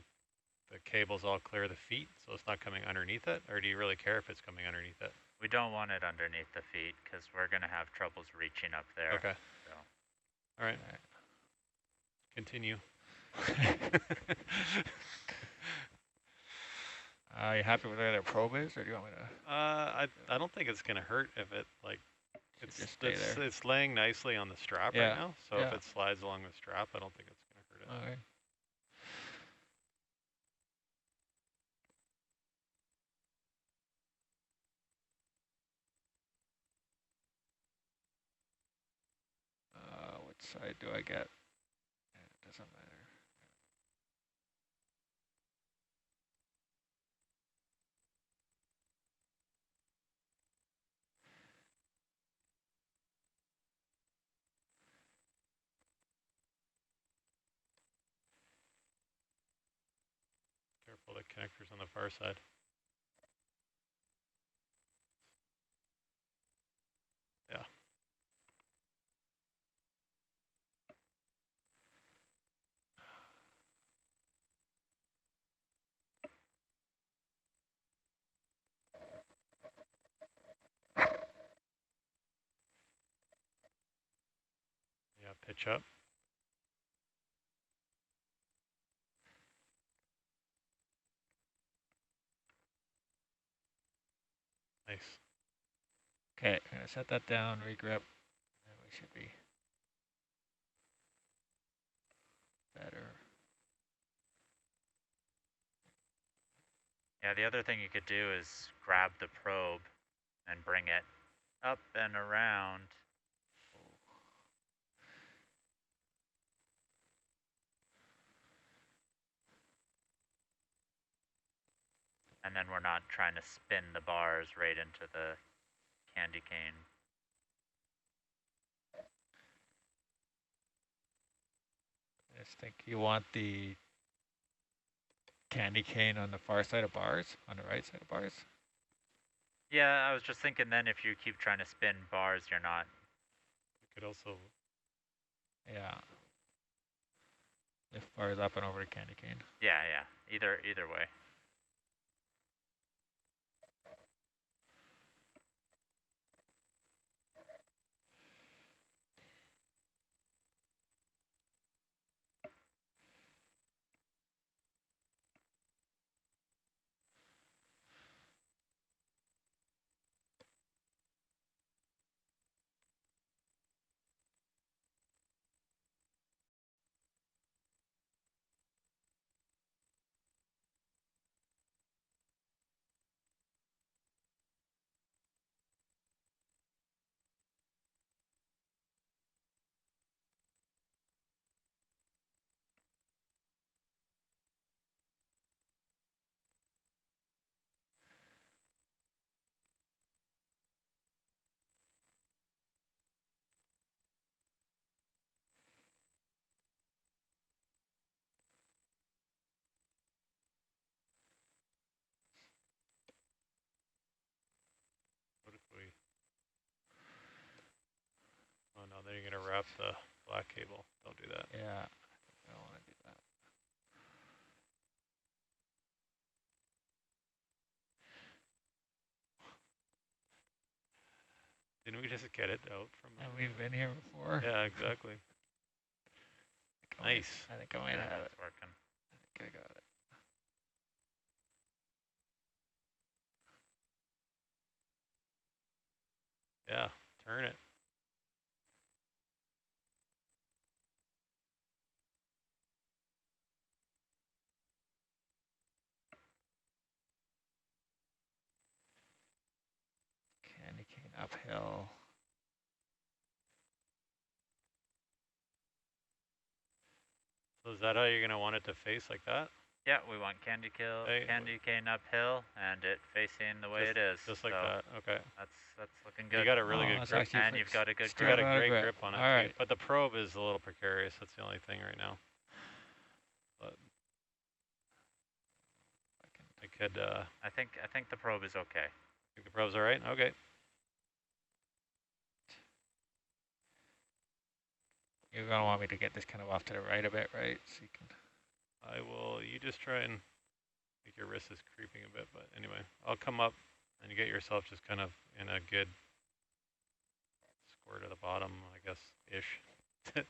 cables all clear of the feet, so it's not coming underneath it? Or do you really care if it's coming underneath it? We don't want it underneath the feet because we're going to have troubles reaching up there. Okay. So. All right. Continue. Are you happy with where the probe is, or do you want me to? I don't think it's gonna hurt if it there. It's laying nicely on the strap right now. So if it slides along the strap, I don't think it's gonna hurt it. Okay. What side do I get? It doesn't matter. Careful, the connector's on the far side. Yeah. Yeah, pitch up. Nice. Okay, I'm gonna set that down, regrip, and we should be better. Yeah, the other thing you could do is grab the probe and bring it up and around. And then we're not trying to spin the bars right into the candy cane. I just think you want the candy cane on the far side of bars, on the right side of bars. Yeah, I was just thinking then if you keep trying to spin bars, you're not. You could also. Yeah. Lift bars up and over the candy cane. Yeah, yeah. Either way. wrap the black cable. Don't do that. Yeah, I don't want to do that. Didn't we just get it out from? And we've been here before. Yeah, exactly. Nice. I think I might have it. Working. I think I got it. Yeah, turn it. Candy cane uphill. So is that how you're gonna want it to face, like that? Yeah, we want candy cane uphill and it facing the way it is. Just like that. Okay. That's looking good. You got a really good grip, and you've got a good You grip. got a great grip on it. All right. But the probe is a little precarious. That's the only thing right now. But I could. I think the probe is okay. Think the probe's all right? Okay. You're gonna want me to get this kind of off to the right a bit, right? So you can. I will. You just try and. I think your wrist is creeping a bit, but anyway, I'll come up and you get yourself just kind of in a good square to the bottom, I guess, ish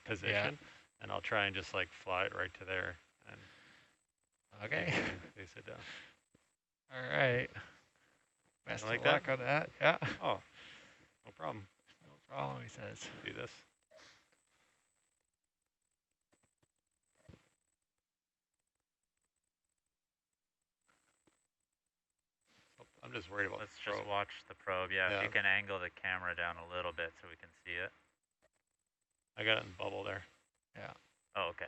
position, and I'll try and just like fly it right to there and okay, face it down. All right. Best like of luck on that. Yeah. Oh, no problem. No problem, he says. Do this. I'm just worried about Let's just watch the probe. Yeah, if you can angle the camera down a little bit so we can see it. I got it in bubble there. Yeah. Oh, okay.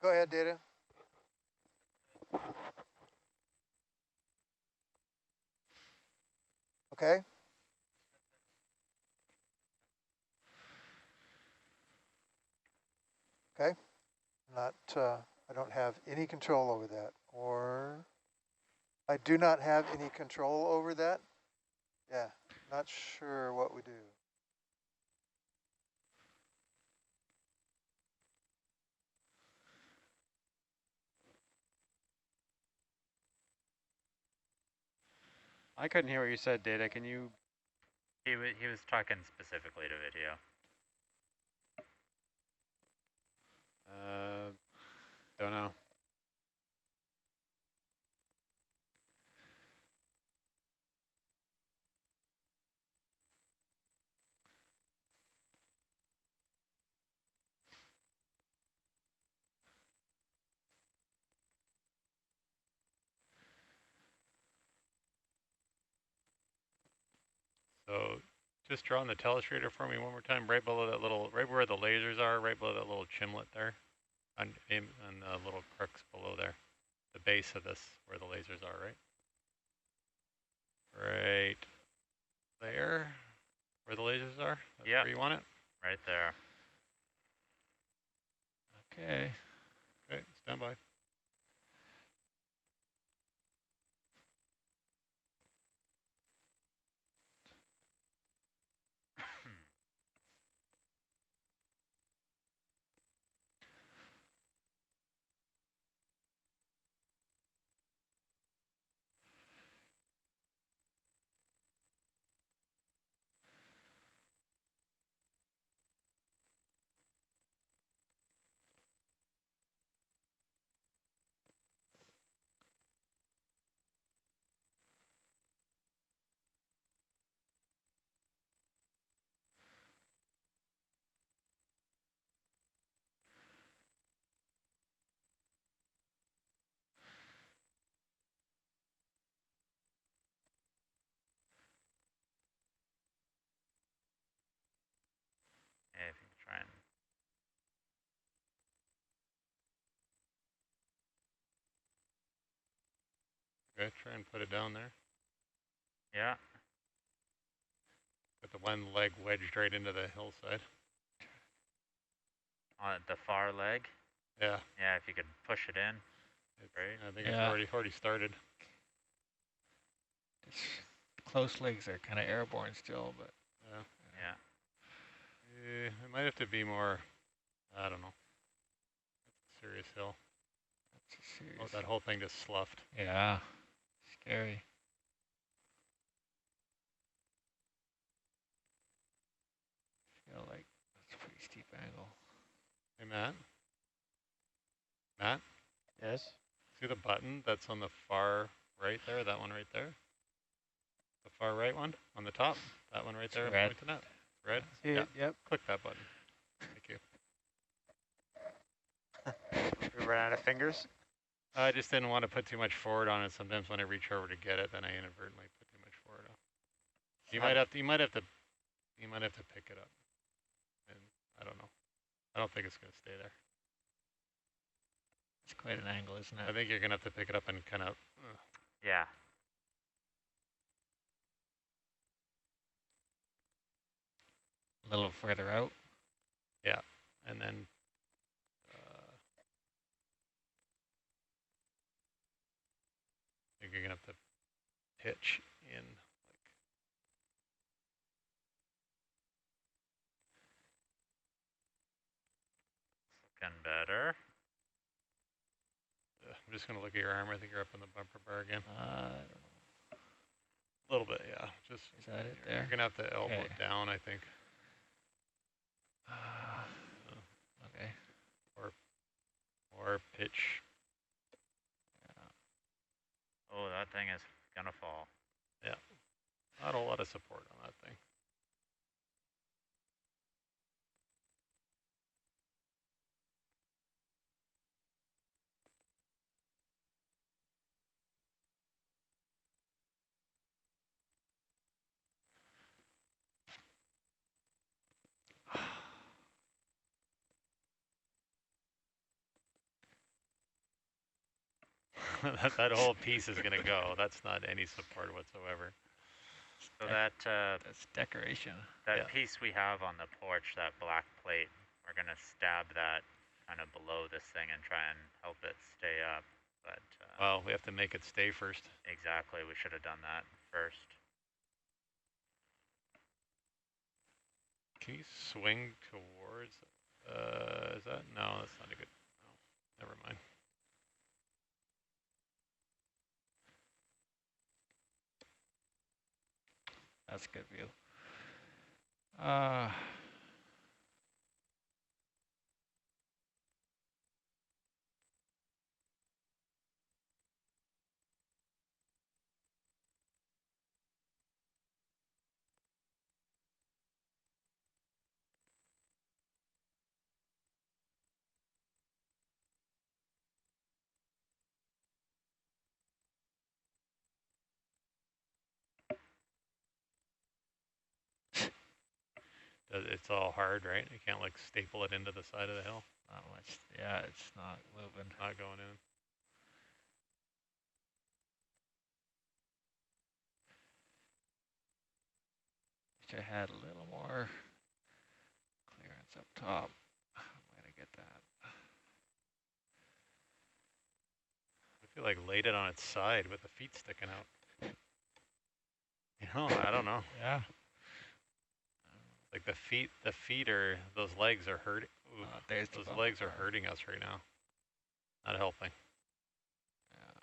Go ahead, Data. Okay. Okay. I don't have any control over that, or I do not have any control over that. Yeah, not sure what we do. I couldn't hear what you said, Data. Can you? He was talking specifically to video. Don't know. So just draw on the telestrator for me one more time, right below that little, right where the lasers are, right below that little chimlet there, and the little crooks below there, the base of this, where the lasers are, right? Right there, where the lasers are? That's where you want it? Right there. Okay. Okay, stand by. Okay, try and put it down there. Yeah. Got the one leg wedged right into the hillside. On the far leg? Yeah. Yeah, if you could push it in. Right? I think it's already started. It's close legs are kind of airborne still, but. Yeah. Yeah. It might have to be more, I don't know. That's a serious hill. That's a serious Oh, that whole thing just sloughed. Yeah. Scary. Feel like that's a pretty steep angle. Hey, Matt? Matt? Yes? See the button that's on the far right there? That one right there? The far right one on the top? That one right there? Red. Pointing at? Red? Yeah. Yep. Click that button. Thank you. We ran out of fingers? I just didn't want to put too much forward on it. Sometimes when I reach over to get it, then I inadvertently put too much forward on. You might have to pick it up. And I don't know. I don't think it's going to stay there. It's quite an angle, isn't it? I think you're going to have to pick it up and kind of... Yeah. A little further out. Yeah. And then... I think you're going to have to pitch in. Looking better. I'm just going to look at your arm. I think you're up in the bumper bar again. I don't know. A little bit, yeah. Just Is that it there? You're going to have to elbow it down, I think. Okay. Or pitch. Yeah. Oh, that thing is going to fall. Yeah. Not a lot of support on that thing. that whole piece is going to go. That's not any support whatsoever. So that's decoration. That piece we have on the porch, that black plate, we're going to stab that kind of below this thing and try and help it stay up. But well, we have to make it stay first. Exactly. We should have done that first. Can you swing towards? Is that? No, that's not a good. No, never mind. That's a good view. It's all hard, right? You can't like staple it into the side of the hill. Not much. Yeah, it's not moving. Not going in. Wish I had a little more clearance up top. I'm gonna get that. I feel like laid it on its side with the feet sticking out. You know, I don't know. Yeah. Like the feet are, those legs are hurting. Those legs are hurting us right now. Not helping. Yeah.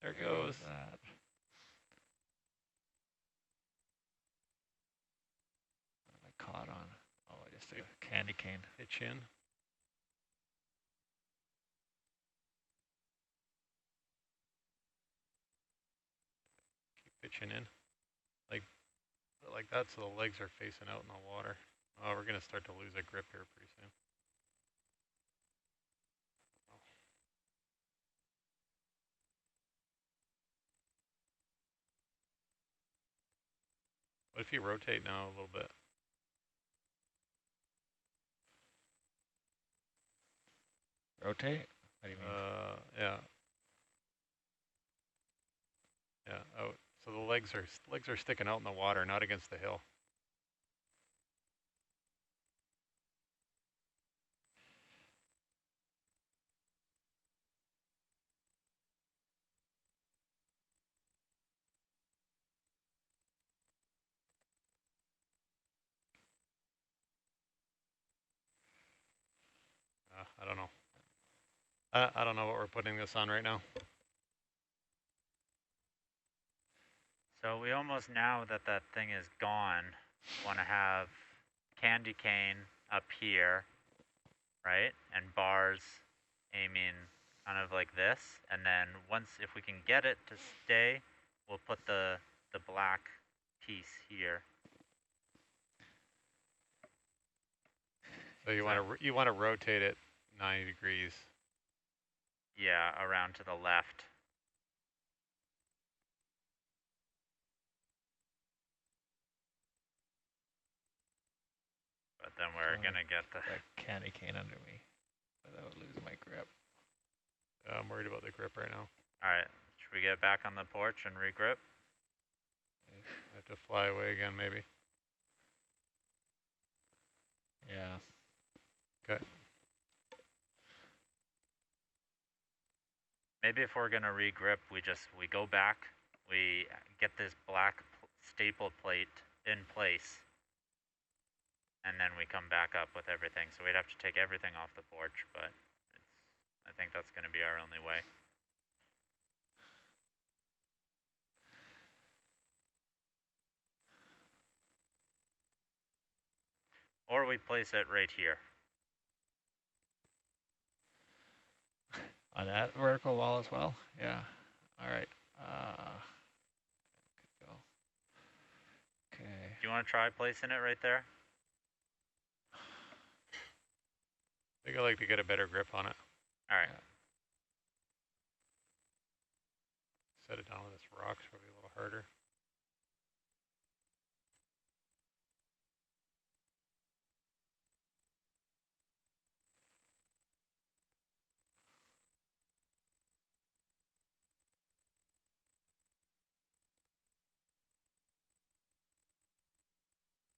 There goes. That. What am I caught on? Oh, just a candy cane. Pitch in. Pitching in, like that, so the legs are facing out in the water. Oh, we're gonna start to lose a grip here pretty soon. What if you rotate now a little bit? Rotate? What do you mean? Yeah. Yeah. Oh, so the legs are sticking out in the water, not against the hill. I don't know. I don't know what we're putting this on right now. So we almost, now that that thing is gone, want to have candy cane up here, right? And bars aiming kind of like this. And then once, if we can get it to stay, we'll put the black piece here. So you want to rotate it 90 degrees. Yeah, around to the left. But then we're gonna get the candy cane under me, but I would lose my grip. I'm worried about the grip right now. All right, should we get back on the porch and regrip? I have to fly away again, maybe. Yeah. Okay. Maybe if we're gonna regrip, we go back, we get this black staple plate in place, and then we come back up with everything. So we'd have to take everything off the porch, but I think that's gonna be our only way. Or we place it right here. On that vertical wall as well? Yeah. All right. Good go. Okay. Do you want to try placing it right there? I think I like to get a better grip on it. All right. Yeah. Set it down with this rock's probably a little harder.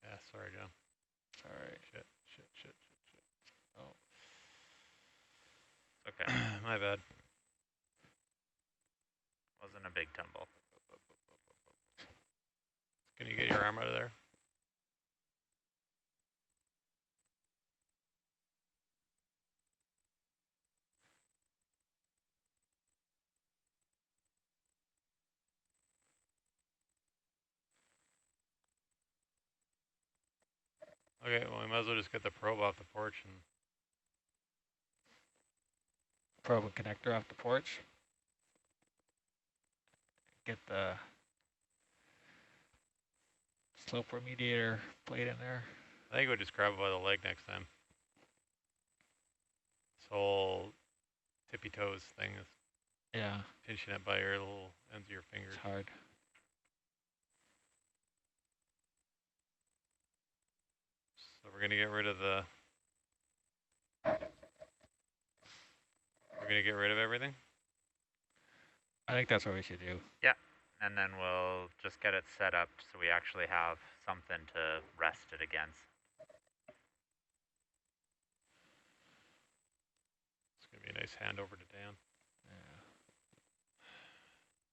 Yeah, sorry, John. Sorry. Shit. Oh. Okay. My bad. Wasn't a big tumble. Can you get your arm out of there? Okay, well, we might as well just get the probe off the porch and Probe and connector off the porch. Get the slope remediator plate in there. I think we'll just grab it by the leg next time. This whole tippy toes thing is pinching it by your little ends of your fingers. It's hard. So we're gonna get rid of the. We're gonna get rid of everything. I think that's what we should do. Yeah, and then we'll just get it set up so we actually have something to rest it against. It's gonna be a nice handover to Dan.